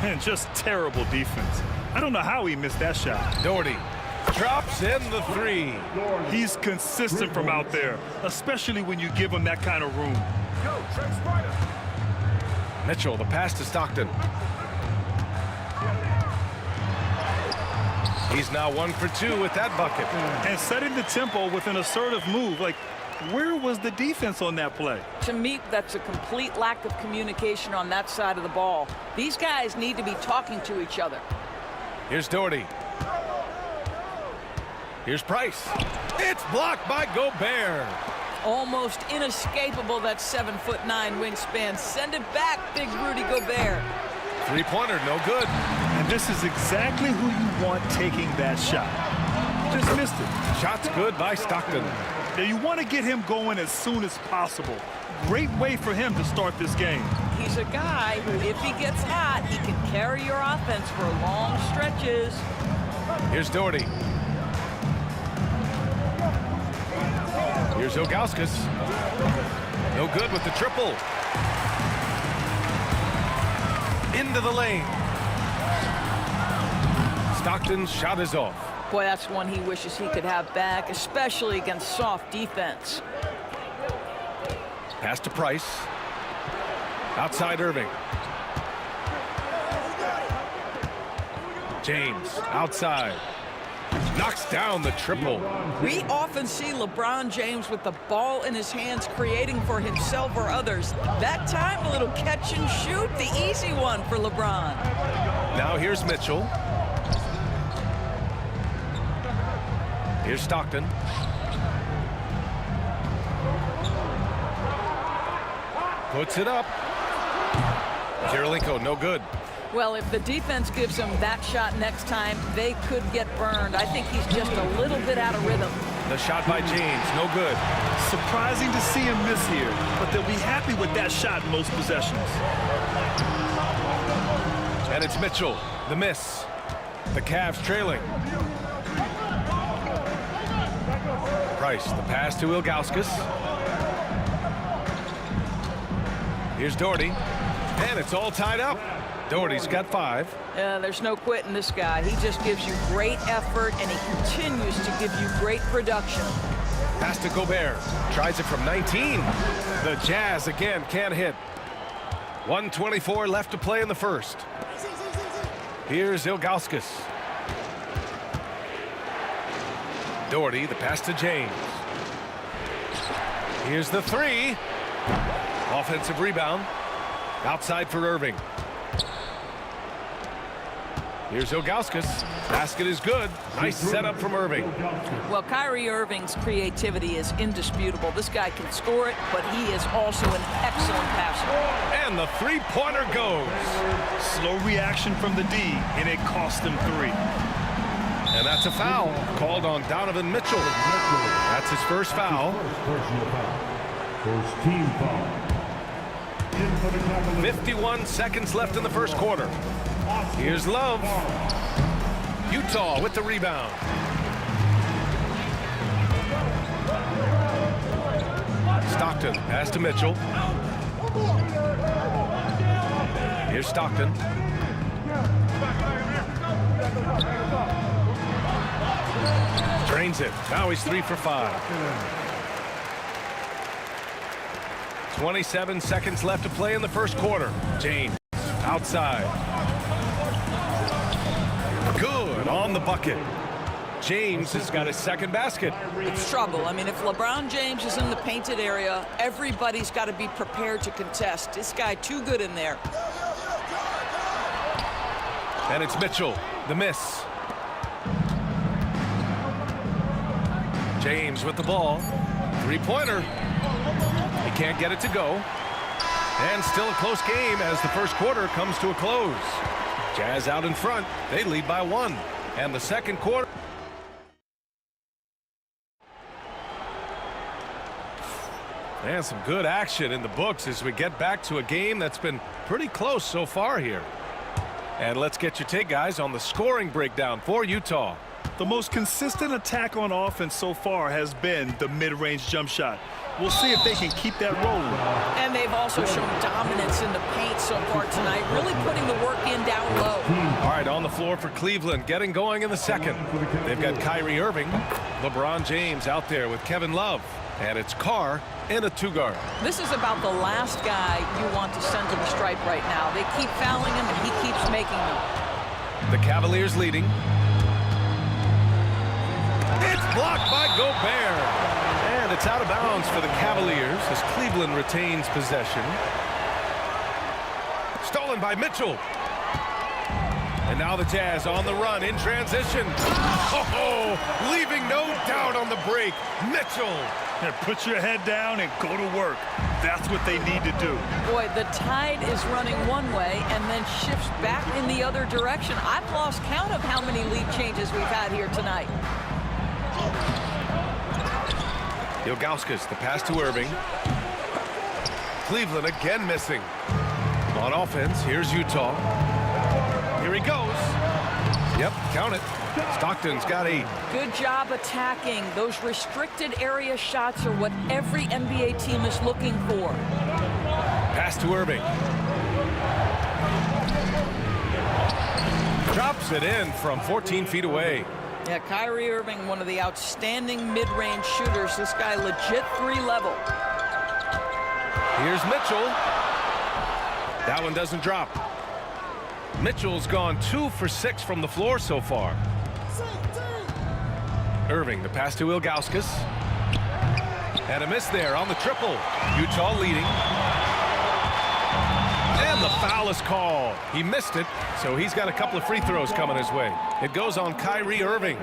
And just terrible defense. I don't know how he missed that shot. Doherty drops in the three. He's consistent from out there, especially when you give him that kind of room. Mitchell, the pass to Stockton. He's now 1 for 2 with that bucket. And setting the tempo with an assertive move. Like, where was the defense on that play? To me, that's a complete lack of communication on that side of the ball. These guys need to be talking to each other. Here's Doherty. Here's Price. It's blocked by Gobert. Almost inescapable, that 7'9" wingspan. Send it back, big Rudy Gobert. Three-pointer, no good. And this is exactly who you want taking that shot. Just missed it. Shot's good by Stockton. Now you want to get him going as soon as possible. Great way for him to start this game. He's a guy who, if he gets hot, he can carry your offense for long stretches. Here's Doherty. Here's Ilgauskas. No good with the triple. Into the lane. Stockton's shot is off. Boy, that's one he wishes he could have back, especially against soft defense. Pass to Price. Outside Irving. James outside. Knocks down the triple. We often see LeBron James with the ball in his hands, creating for himself or others. That time, a little catch and shoot, the easy one for LeBron. Now here's Mitchell. Here's Stockton. Puts it up. Kirilenko, no good. Well, if the defense gives him that shot next time, they could get burned. I think he's just a little bit out of rhythm. The shot by James, no good. Surprising to see him miss here, but they'll be happy with that shot in most possessions. And it's Mitchell, the miss. The Cavs trailing. Price, the pass to Ilgauskas. Here's Doherty, and it's all tied up. Doherty's got 5. There's no quitting this guy. He just gives you great effort, and he continues to give you great production. Pass to Gobert. Tries it from 19. The Jazz again can't hit. 1:24 left to play in the first. Here's Ilgauskas. Doherty, the pass to James. Here's the 3. Offensive rebound. Outside for Irving. Here's Ilgauskas. Basket is good. Nice setup from Irving. Well, Kyrie Irving's creativity is indisputable. This guy can score it, but he is also an excellent passer. And the three-pointer goes. Slow reaction from the D, and it cost him 3. And that's a foul called on Donovan Mitchell. That's his first foul. First team foul. 51 seconds left in the first quarter. Here's Love. Utah with the rebound. Stockton pass to Mitchell. Here's Stockton. Drains it. Now he's 3 for 5. 27 seconds left to play in the first quarter. James outside. Good on the bucket. James has got his second basket. It's trouble. I mean, if LeBron James is in the painted area, everybody's got to be prepared to contest. This guy too good in there. And it's Mitchell, the miss. James with the ball. Three-pointer. He can't get it to go. And still a close game as the first quarter comes to a close. Jazz out in front. They lead by 1. And the second quarter. And some good action in the books as we get back to a game that's been pretty close so far here. And let's get your take, guys, on the scoring breakdown for Utah. The most consistent attack on offense so far has been the mid-range jump shot. We'll see if they can keep that rolling. And they've also shown dominance in the paint so far tonight, really putting the work in down low. All right, on the floor for Cleveland, getting going in the second. They've got Kyrie Irving, LeBron James out there with Kevin Love, and it's Carr in a 2-guard. This is about the last guy you want to send to the stripe right now. They keep fouling him, and he keeps making them. The Cavaliers leading. It's blocked by Gobert. And it's out of bounds for the Cavaliers as Cleveland retains possession. Stolen by Mitchell. And now the Jazz on the run in transition. Oh, leaving no doubt on the break. Mitchell. And put your head down and go to work. That's what they need to do. Boy, the tide is running one way and then shifts back in the other direction. I've lost count of how many lead changes we've had here tonight. Ilgauskas, the pass to Irving. Cleveland again missing. On offense, here's Utah. Here he goes. Yep, count it. Stockton's got 8. Good job attacking. Those restricted area shots are what every NBA team is looking for. Pass to Irving. Drops it in from 14 feet away. Yeah, Kyrie Irving, one of the outstanding mid-range shooters. This guy legit 3-level. Here's Mitchell. That one doesn't drop. Mitchell's gone 2 for 6 from the floor so far. Irving, the pass to Ilgauskas. And a miss there on the triple. Utah leading. And the foul is called. He missed it, so he's got a couple of free throws coming his way. It goes on Kyrie Irving.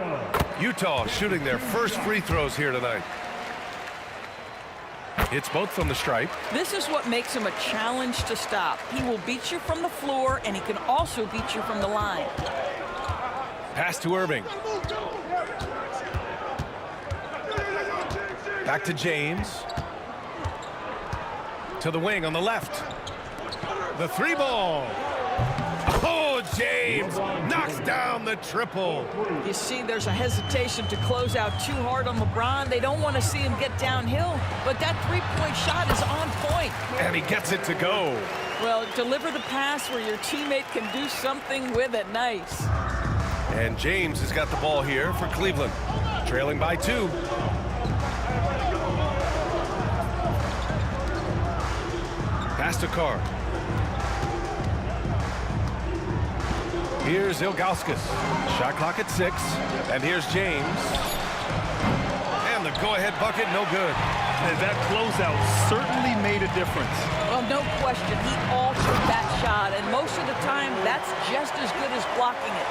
Utah shooting their first free throws here tonight. It's both from the stripe. This is what makes him a challenge to stop. He will beat you from the floor, and he can also beat you from the line. Pass to Irving. Back to James. To the wing on the left. The 3 ball. Oh, James knocks down the triple. You see, there's a hesitation to close out too hard on LeBron. They don't want to see him get downhill, but that three-point shot is on point. And he gets it to go. Well, deliver the pass where your teammate can do something with it. Nice. And James has got the ball here for Cleveland, trailing by 2. Pass to Carr. Here's Ilgauskas. Shot clock at 6. And here's James. And the go-ahead bucket, no good. And that closeout certainly made a difference. Well, no question. He altered that shot, and most of the time, that's just as good as blocking it.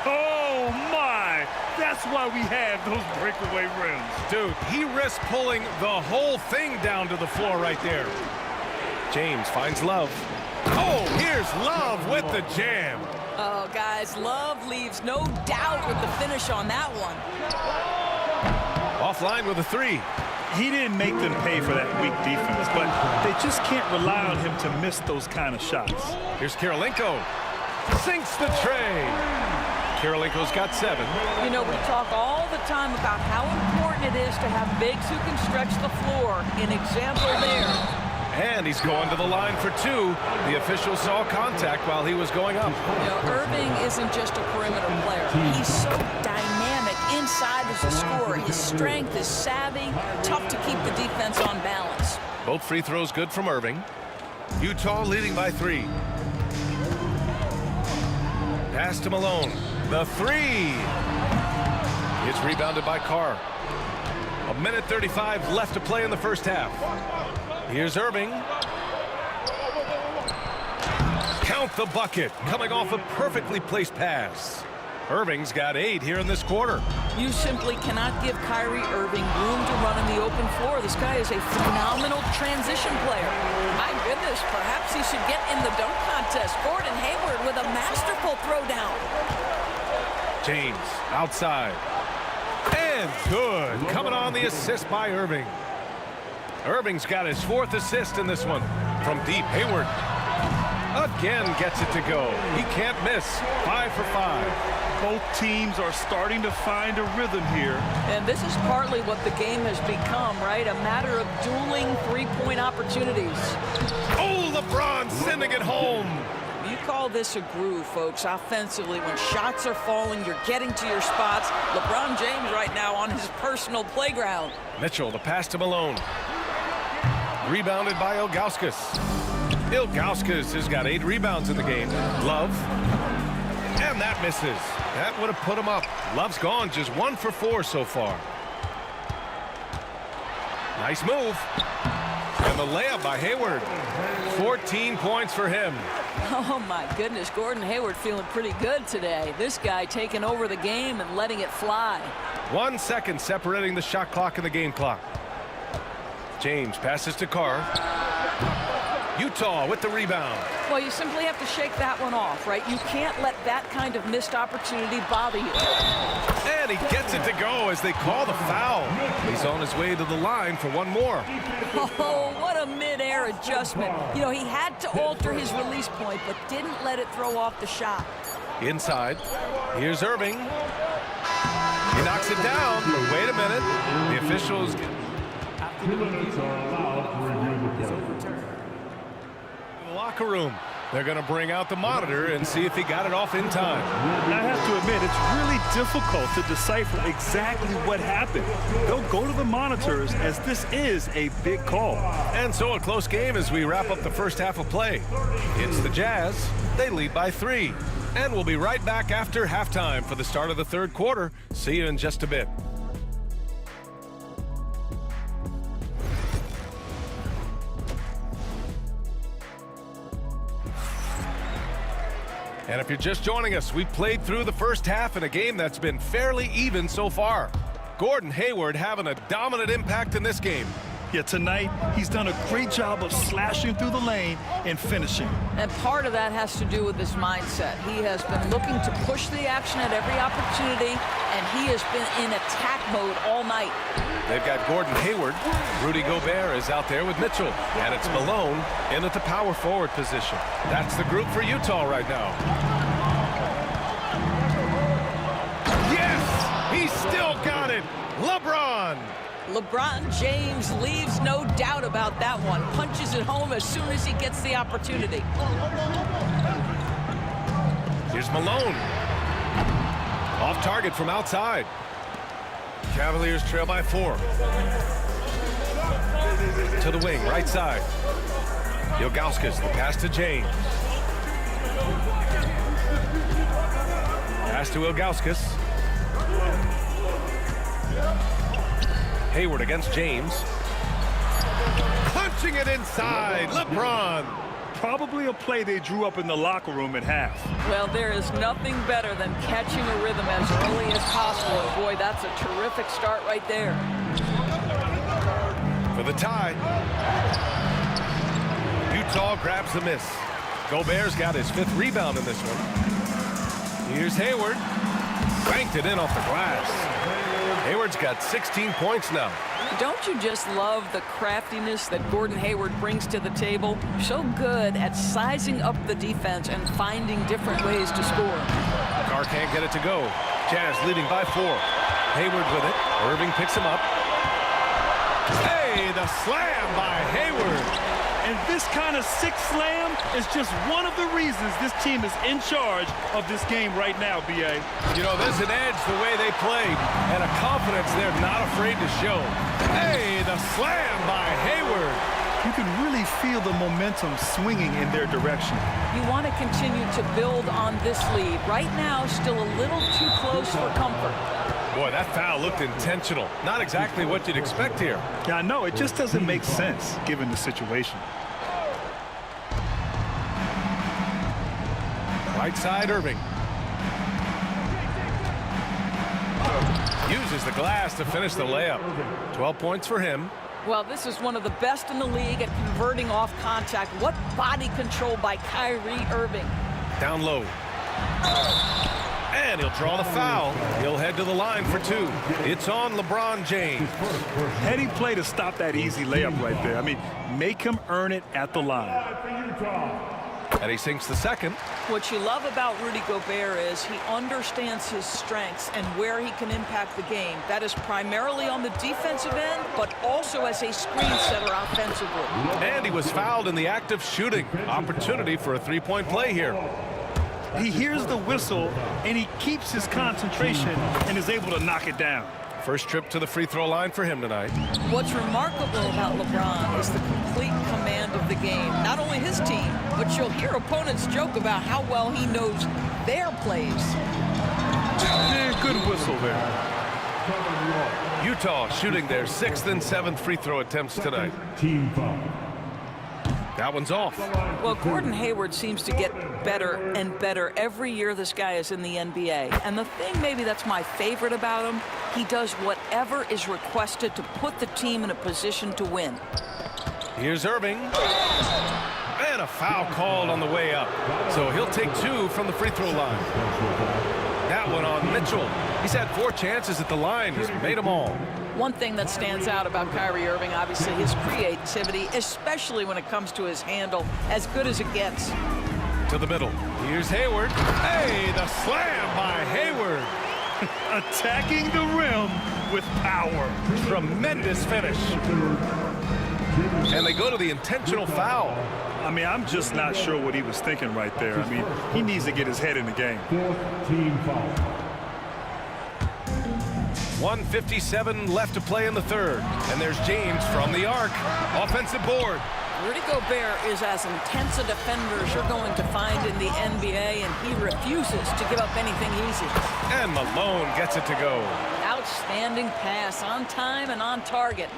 Oh, my. That's why we have those breakaway rims. Dude, he risked pulling the whole thing down to the floor right there. James finds Love. Oh, here's Love with the jam. Oh, guys, Love leaves no doubt with the finish on that one. Offline with a 3. He didn't make them pay for that weak defense, but they just can't rely on him to miss those kind of shots. Here's Kirilenko. Sinks the tray. Kirilenko's got 7. You know, we talk all the time about how important it is to have bigs who can stretch the floor. An example there. And he's going to the line for 2. The official saw contact while he was going up. You know, Irving isn't just a perimeter player. He's so dynamic inside as a scorer. His strength, his savvy, tough to keep the defense on balance. Both free throws good from Irving. Utah leading by 3. Pass to Malone. The 3. It's rebounded by Carr. 1:35 left to play in the first half. Here's Irving. Count the bucket, coming off a perfectly placed pass. Irving's got 8 here in this quarter. You simply cannot give Kyrie Irving room to run in the open floor. This guy is a phenomenal transition player. My goodness, perhaps he should get in the dunk contest. Gordon Hayward with a masterful throwdown. James outside. And good. Coming on the assist by Irving. Irving's got his 4th assist in this one. From deep, Hayward again gets it to go. He can't miss. 5 for 5. Both teams are starting to find a rhythm here. And this is partly what the game has become, right? A matter of dueling three-point opportunities. Oh, LeBron sending it home. You call this a groove, folks. Offensively, when shots are falling, you're getting to your spots. LeBron James right now on his personal playground. Mitchell, the pass to Malone. Rebounded by Ilgauskas. Ilgauskas has got 8 rebounds in the game. Love. And that misses. That would have put him up. Love's gone just 1 for 4 so far. Nice move. And the layup by Hayward. 14 points for him. Oh, my goodness. Gordon Hayward feeling pretty good today. This guy taking over the game and letting it fly. 1 second separating the shot clock and the game clock. James passes to Carr. Utah with the rebound. Well, you simply have to shake that one off, right? You can't let that kind of missed opportunity bother you. And he gets it to go as they call the foul. He's on his way to the line for 1 more. Oh, what a mid-air adjustment. You know, he had to alter his release point, but didn't let it throw off the shot. Inside. Here's Irving. He knocks it down, but wait a minute. The officials... The locker room. They're going to bring out the monitor and see if he got it off in time. I have to admit, it's really difficult to decipher exactly what happened. They'll go to the monitors as this is a big call. And so a close game as we wrap up the first half of play. It's the Jazz. They lead by 3. And we'll be right back after halftime for the start of the third quarter. See you in just a bit. And if you're just joining us, we've played through the first half in a game that's been fairly even so far. Gordon Hayward having a dominant impact in this game. Yeah, tonight he's done a great job of slashing through the lane and finishing. And part of that has to do with his mindset. He has been looking to push the action at every opportunity, and he has been in attack mode all night. They've got Gordon Hayward. Rudy Gobert is out there with Mitchell. And it's Malone in at the power forward position. That's the group for Utah right now. Yes! He's still got it! LeBron! LeBron James leaves no doubt about that one. Punches it home as soon as he gets the opportunity. Here's Malone. Off target from outside. Cavaliers trail by 4. To the wing, right side. Ilgauskas, the pass to James. Pass to Ilgauskas. Hayward against James. Punching it inside. LeBron. Probably a play they drew up in the locker room at half. Well, there is nothing better than catching a rhythm as early as possible. And boy, that's a terrific start right there. For the tie. Utah grabs the miss. Gobert's got his 5th rebound in this one. Here's Hayward. Banked it in off the glass. Hayward's got 16 points now. Don't you just love the craftiness that Gordon Hayward brings to the table? So good at sizing up the defense and finding different ways to score. Carr can't get it to go. Jazz leading by 4. Hayward with it. Irving picks him up. Hey, the slam by Hayward. And this kind of sick slam is just one of the reasons this team is in charge of this game right now, B.A. You know, there's an edge the way they play and a confidence they're not afraid to show. Hey, the slam by Hayward. You can really feel the momentum swinging in their direction. You want to continue to build on this lead. Right now, still a little too close for comfort. Boy, that foul looked intentional. Not exactly what you'd expect here. Yeah, I know. It just doesn't make sense given the situation. Right side, Irving. Uses the glass to finish the layup. 12 points for him. Well, this is one of the best in the league at converting off contact. What body control by Kyrie Irving. Down low. And he'll draw the foul. He'll head to the line for 2. It's on LeBron James. Heady play to stop that easy layup right there. I mean, make him earn it at the line. And he sinks the second. What you love about Rudy Gobert is he understands his strengths and where he can impact the game. That is primarily on the defensive end, but also as a screen setter offensively. And he was fouled in the act of shooting. Opportunity for a 3-point play here. He hears the whistle, and he keeps his concentration and is able to knock it down. First trip to the free throw line for him tonight. What's remarkable about LeBron is the complete command of the game. Not only his team, but you'll hear opponents joke about how well he knows their plays. Yeah, good whistle there. Utah shooting their 6th and 7th free throw attempts tonight. Team foul. That one's off. Well, Gordon Hayward seems to get better and better every year this guy is in the NBA. And the thing maybe that's my favorite about him, he does whatever is requested to put the team in a position to win. Here's Irving. And a foul called on the way up. So he'll take 2 from the free throw line. That one on Mitchell. He's had 4 chances at the line. He's made them all. One thing that stands out about Kyrie Irving, obviously, his creativity, especially when it comes to his handle, as good as it gets. To the middle. Here's Hayward. Hey, the slam by Hayward. Attacking the rim with power. Tremendous finish. And they go to the intentional foul. I mean, I'm just not sure what he was thinking right there. I mean, he needs to get his head in the game. 4th team foul. 1:57 left to play in the 3rd. And there's James from the arc. Offensive board. Rudy Gobert is as intense a defender as you're going to find in the NBA, and he refuses to give up anything easy. And Malone gets it to go. Outstanding pass, on time and on target.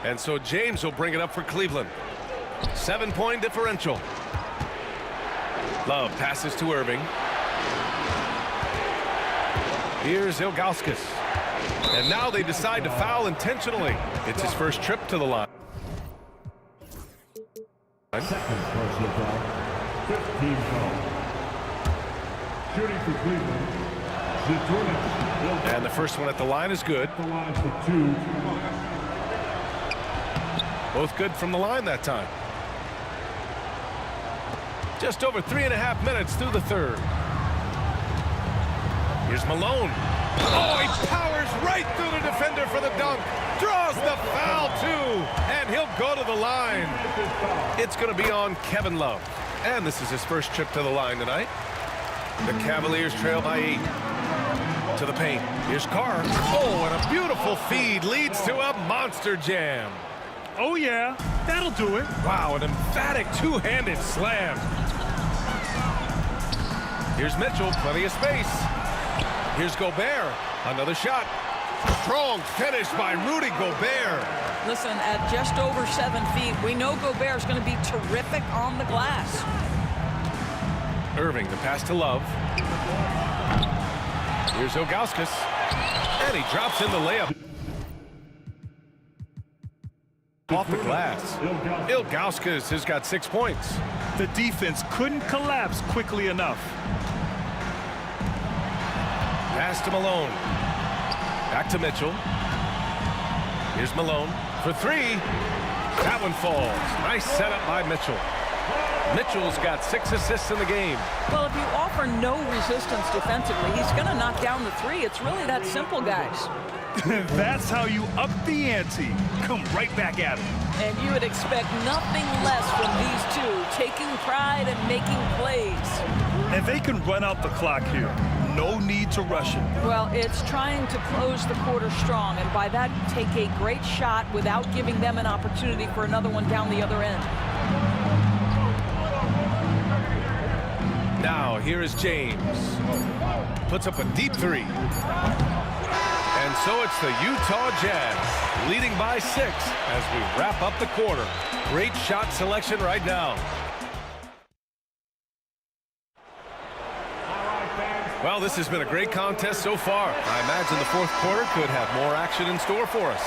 And so James will bring it up for Cleveland. 7-point differential. Love passes to Irving. Here's Ilgauskas. And now they decide to foul intentionally. It's his first trip to the line. Second personal foul. 15 foul. Shooting for Cleveland. And the first one at the line is good. The line for 2. Both good from the line that time. Just over 3.5 minutes through the third. Here's Malone. Oh, he powers right through the defender for the dunk. Draws the foul, too. And he'll go to the line. It's going to be on Kevin Love. And this is his first trip to the line tonight. The Cavaliers trail by 8. To the paint. Here's Carr. Oh, and a beautiful feed leads to a monster jam. Oh, yeah. That'll do it. Wow, an emphatic two-handed slam. Here's Mitchell. Plenty of space. Here's Gobert. Another shot. Strong finish by Rudy Gobert. Listen, at just over 7 feet, we know Gobert's going to be terrific on the glass. Irving, the pass to Love. Here's Ilgauskas. And he drops in the layup. Off the glass. Ilgauskas has got 6 points. The defense couldn't collapse quickly enough. Pass to Malone. Back to Mitchell. Here's Malone for 3. That one falls. Nice setup by Mitchell. Mitchell's got 6 assists in the game. Well, if you offer no resistance defensively, he's going to knock down the 3. It's really that simple, guys. That's how you up the ante. Come right back at him. And you would expect nothing less from these two, taking pride and making plays. And they can run out the clock here. No need to rush it. Well, it's trying to close the quarter strong, and by that, take a great shot without giving them an opportunity for another one down the other end. Now, here is James. Puts up a deep 3. And so it's the Utah Jazz leading by 6 as we wrap up the quarter. Great shot selection right now. Well, this has been a great contest so far. I imagine the fourth quarter could have more action in store for us.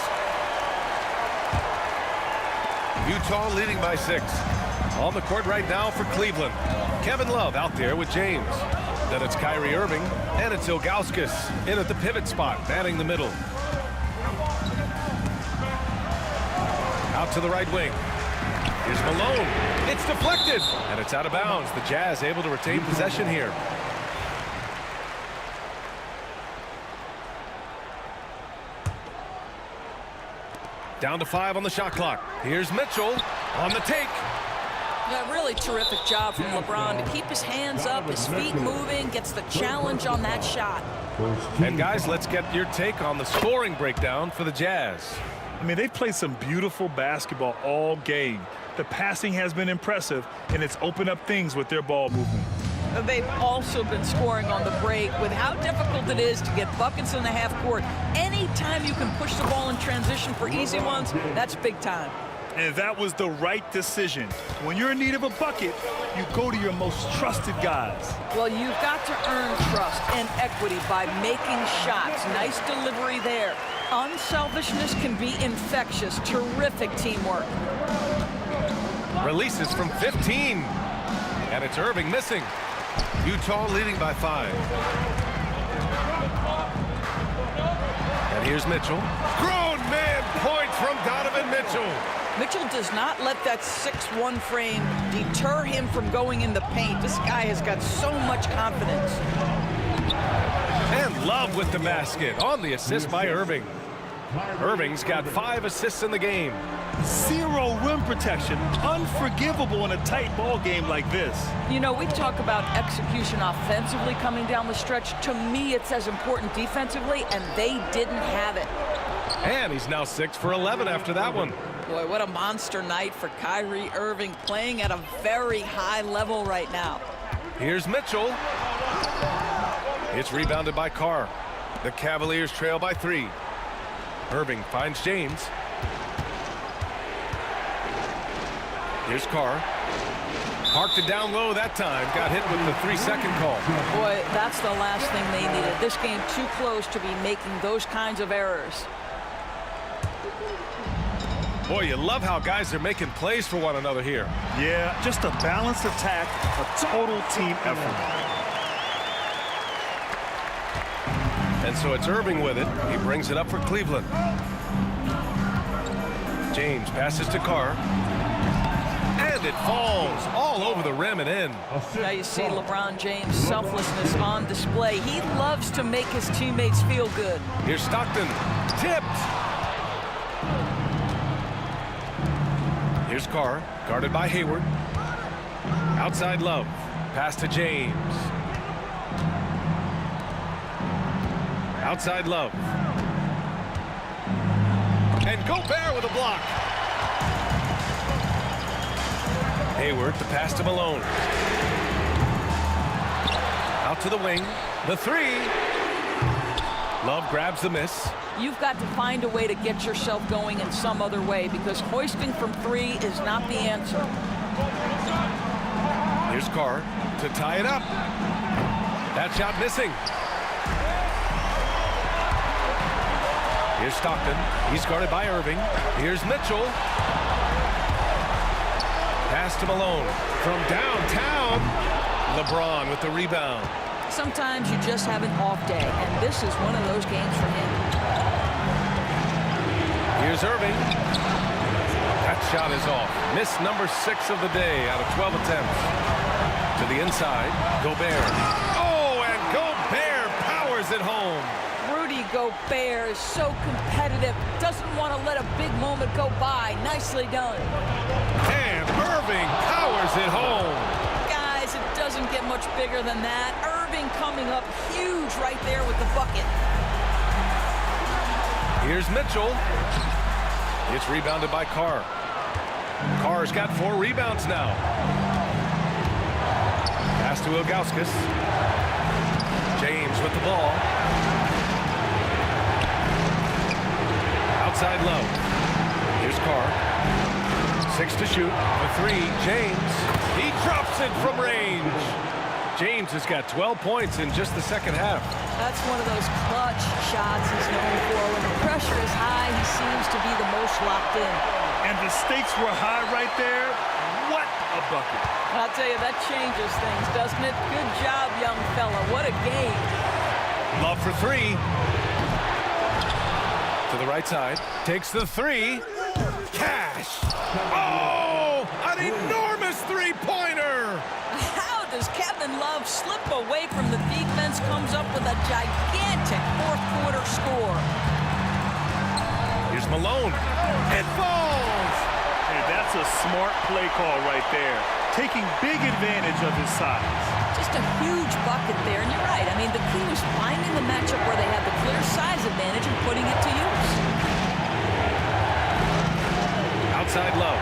Utah leading by 6. On the court right now for Cleveland. Kevin Love out there with James. Then it's Kyrie Irving, and it's Ilgauskas in at the pivot spot, manning the middle. Out to the right wing. Here's Malone. It's deflected, and it's out of bounds. The Jazz able to retain possession here. Down to 5 on the shot clock. Here's Mitchell on the take. Yeah, really terrific job from LeBron to keep his hands up, his feet moving, gets the challenge on that shot. And guys, let's get your take on the scoring breakdown for the Jazz. I mean, they've played some beautiful basketball all game. The passing has been impressive, and it's opened up things with their ball movement. They've also been scoring on the break with how difficult it is to get buckets in the half court. Anytime you can push the ball in transition for easy ones, that's big time. And that was the right decision. When you're in need of a bucket, you go to your most trusted guys. Well, you've got to earn trust and equity by making shots. Nice delivery there. Unselfishness can be infectious. Terrific teamwork. Releases from 15. And it's Irving missing. Utah leading by 5. And here's Mitchell. Grown man point from Donovan Mitchell. Mitchell does not let that 6'1" frame deter him from going in the paint. This guy has got so much confidence. And Love with the basket on the assist by Irving. Irving's got 5 assists in the game. 0 rim protection. Unforgivable in a tight ball game like this. You know, we talk about execution offensively coming down the stretch. To me, it's as important defensively, and they didn't have it. And he's now 6 for 11 after that one. Boy, what a monster night for Kyrie Irving, playing at a very high level right now. Here's Mitchell. It's rebounded by Carr. The Cavaliers trail by 3. Irving finds James. Here's Carr. Parked it down low that time. Got hit with the 3-second call. Boy, that's the last thing they needed. This game too close to be making those kinds of errors. Boy, you love how guys are making plays for one another here. Yeah, just a balanced attack, a total team effort. And so it's Irving with it. He brings it up for Cleveland. James passes to Carr. And it falls all over the rim and in. Now you see LeBron James' selflessness on display. He loves to make his teammates feel good. Here's Stockton. Tipped. Here's Carr, guarded by Hayward. Outside Love. Pass to James. Outside Love. And Gobert with a block. Hayward, the pass to Malone. Out to the wing. The three. Love grabs the miss. You've got to find a way to get yourself going in some other way, because hoisting from three is not the answer. Here's Carr to tie it up. That shot missing. Here's Stockton. He's guarded by Irving. Here's Mitchell. Pass to Malone. From downtown, LeBron with the rebound. Sometimes you just have an off day, and this is one of those games for him. Here's Irving. That shot is off. Miss number 6 of the day out of 12 attempts. To the inside, Gobert. Oh, and Gobert powers it home. Rudy Gobert is so competitive, doesn't want to let a big moment go by. Nicely done. And Irving powers it home. Guys, it doesn't get much bigger than that. Irving coming up huge right there with the bucket. Here's Mitchell. It's rebounded by Carr. Carr's got 4 rebounds now. Pass to Ilgauskas. James with the ball. Outside Love. Here's Carr. 6 to shoot. The 3, James. He drops it from range. James has got 12 points in just the second half. That's one of those clutch shots he's known for. When the pressure is high, he seems to be the most locked in. And the stakes were high right there. What a bucket. I'll tell you, that changes things, doesn't it? Good job, young fella. What a game. Love for 3. To the right side. Takes the 3. Cash. Oh, an enormous three-pointer. How does Kevin Love slip away from the defense? Comes up with a gigantic fourth-quarter score. Here's Malone. It falls. Hey, that's a smart play call right there. Taking big advantage of his size. Just a huge bucket there, and you're right. I mean, the key was finding the matchup where they had the clear size advantage and putting it to use. Outside Love.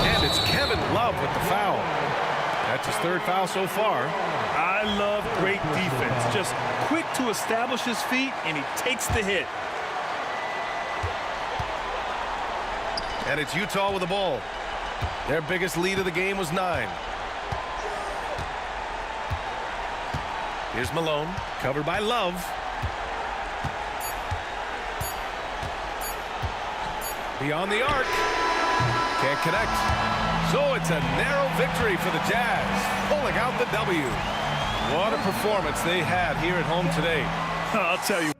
And it's Kevin Love with the foul. That's his 3rd foul so far. I love great defense. Just quick to establish his feet, and he takes the hit. And it's Utah with the ball. Their biggest lead of the game was 9. Here's Malone, covered by Love. Beyond the arc. Can't connect. So it's a narrow victory for the Jazz, pulling out the W. What a performance they had here at home today. I'll tell you.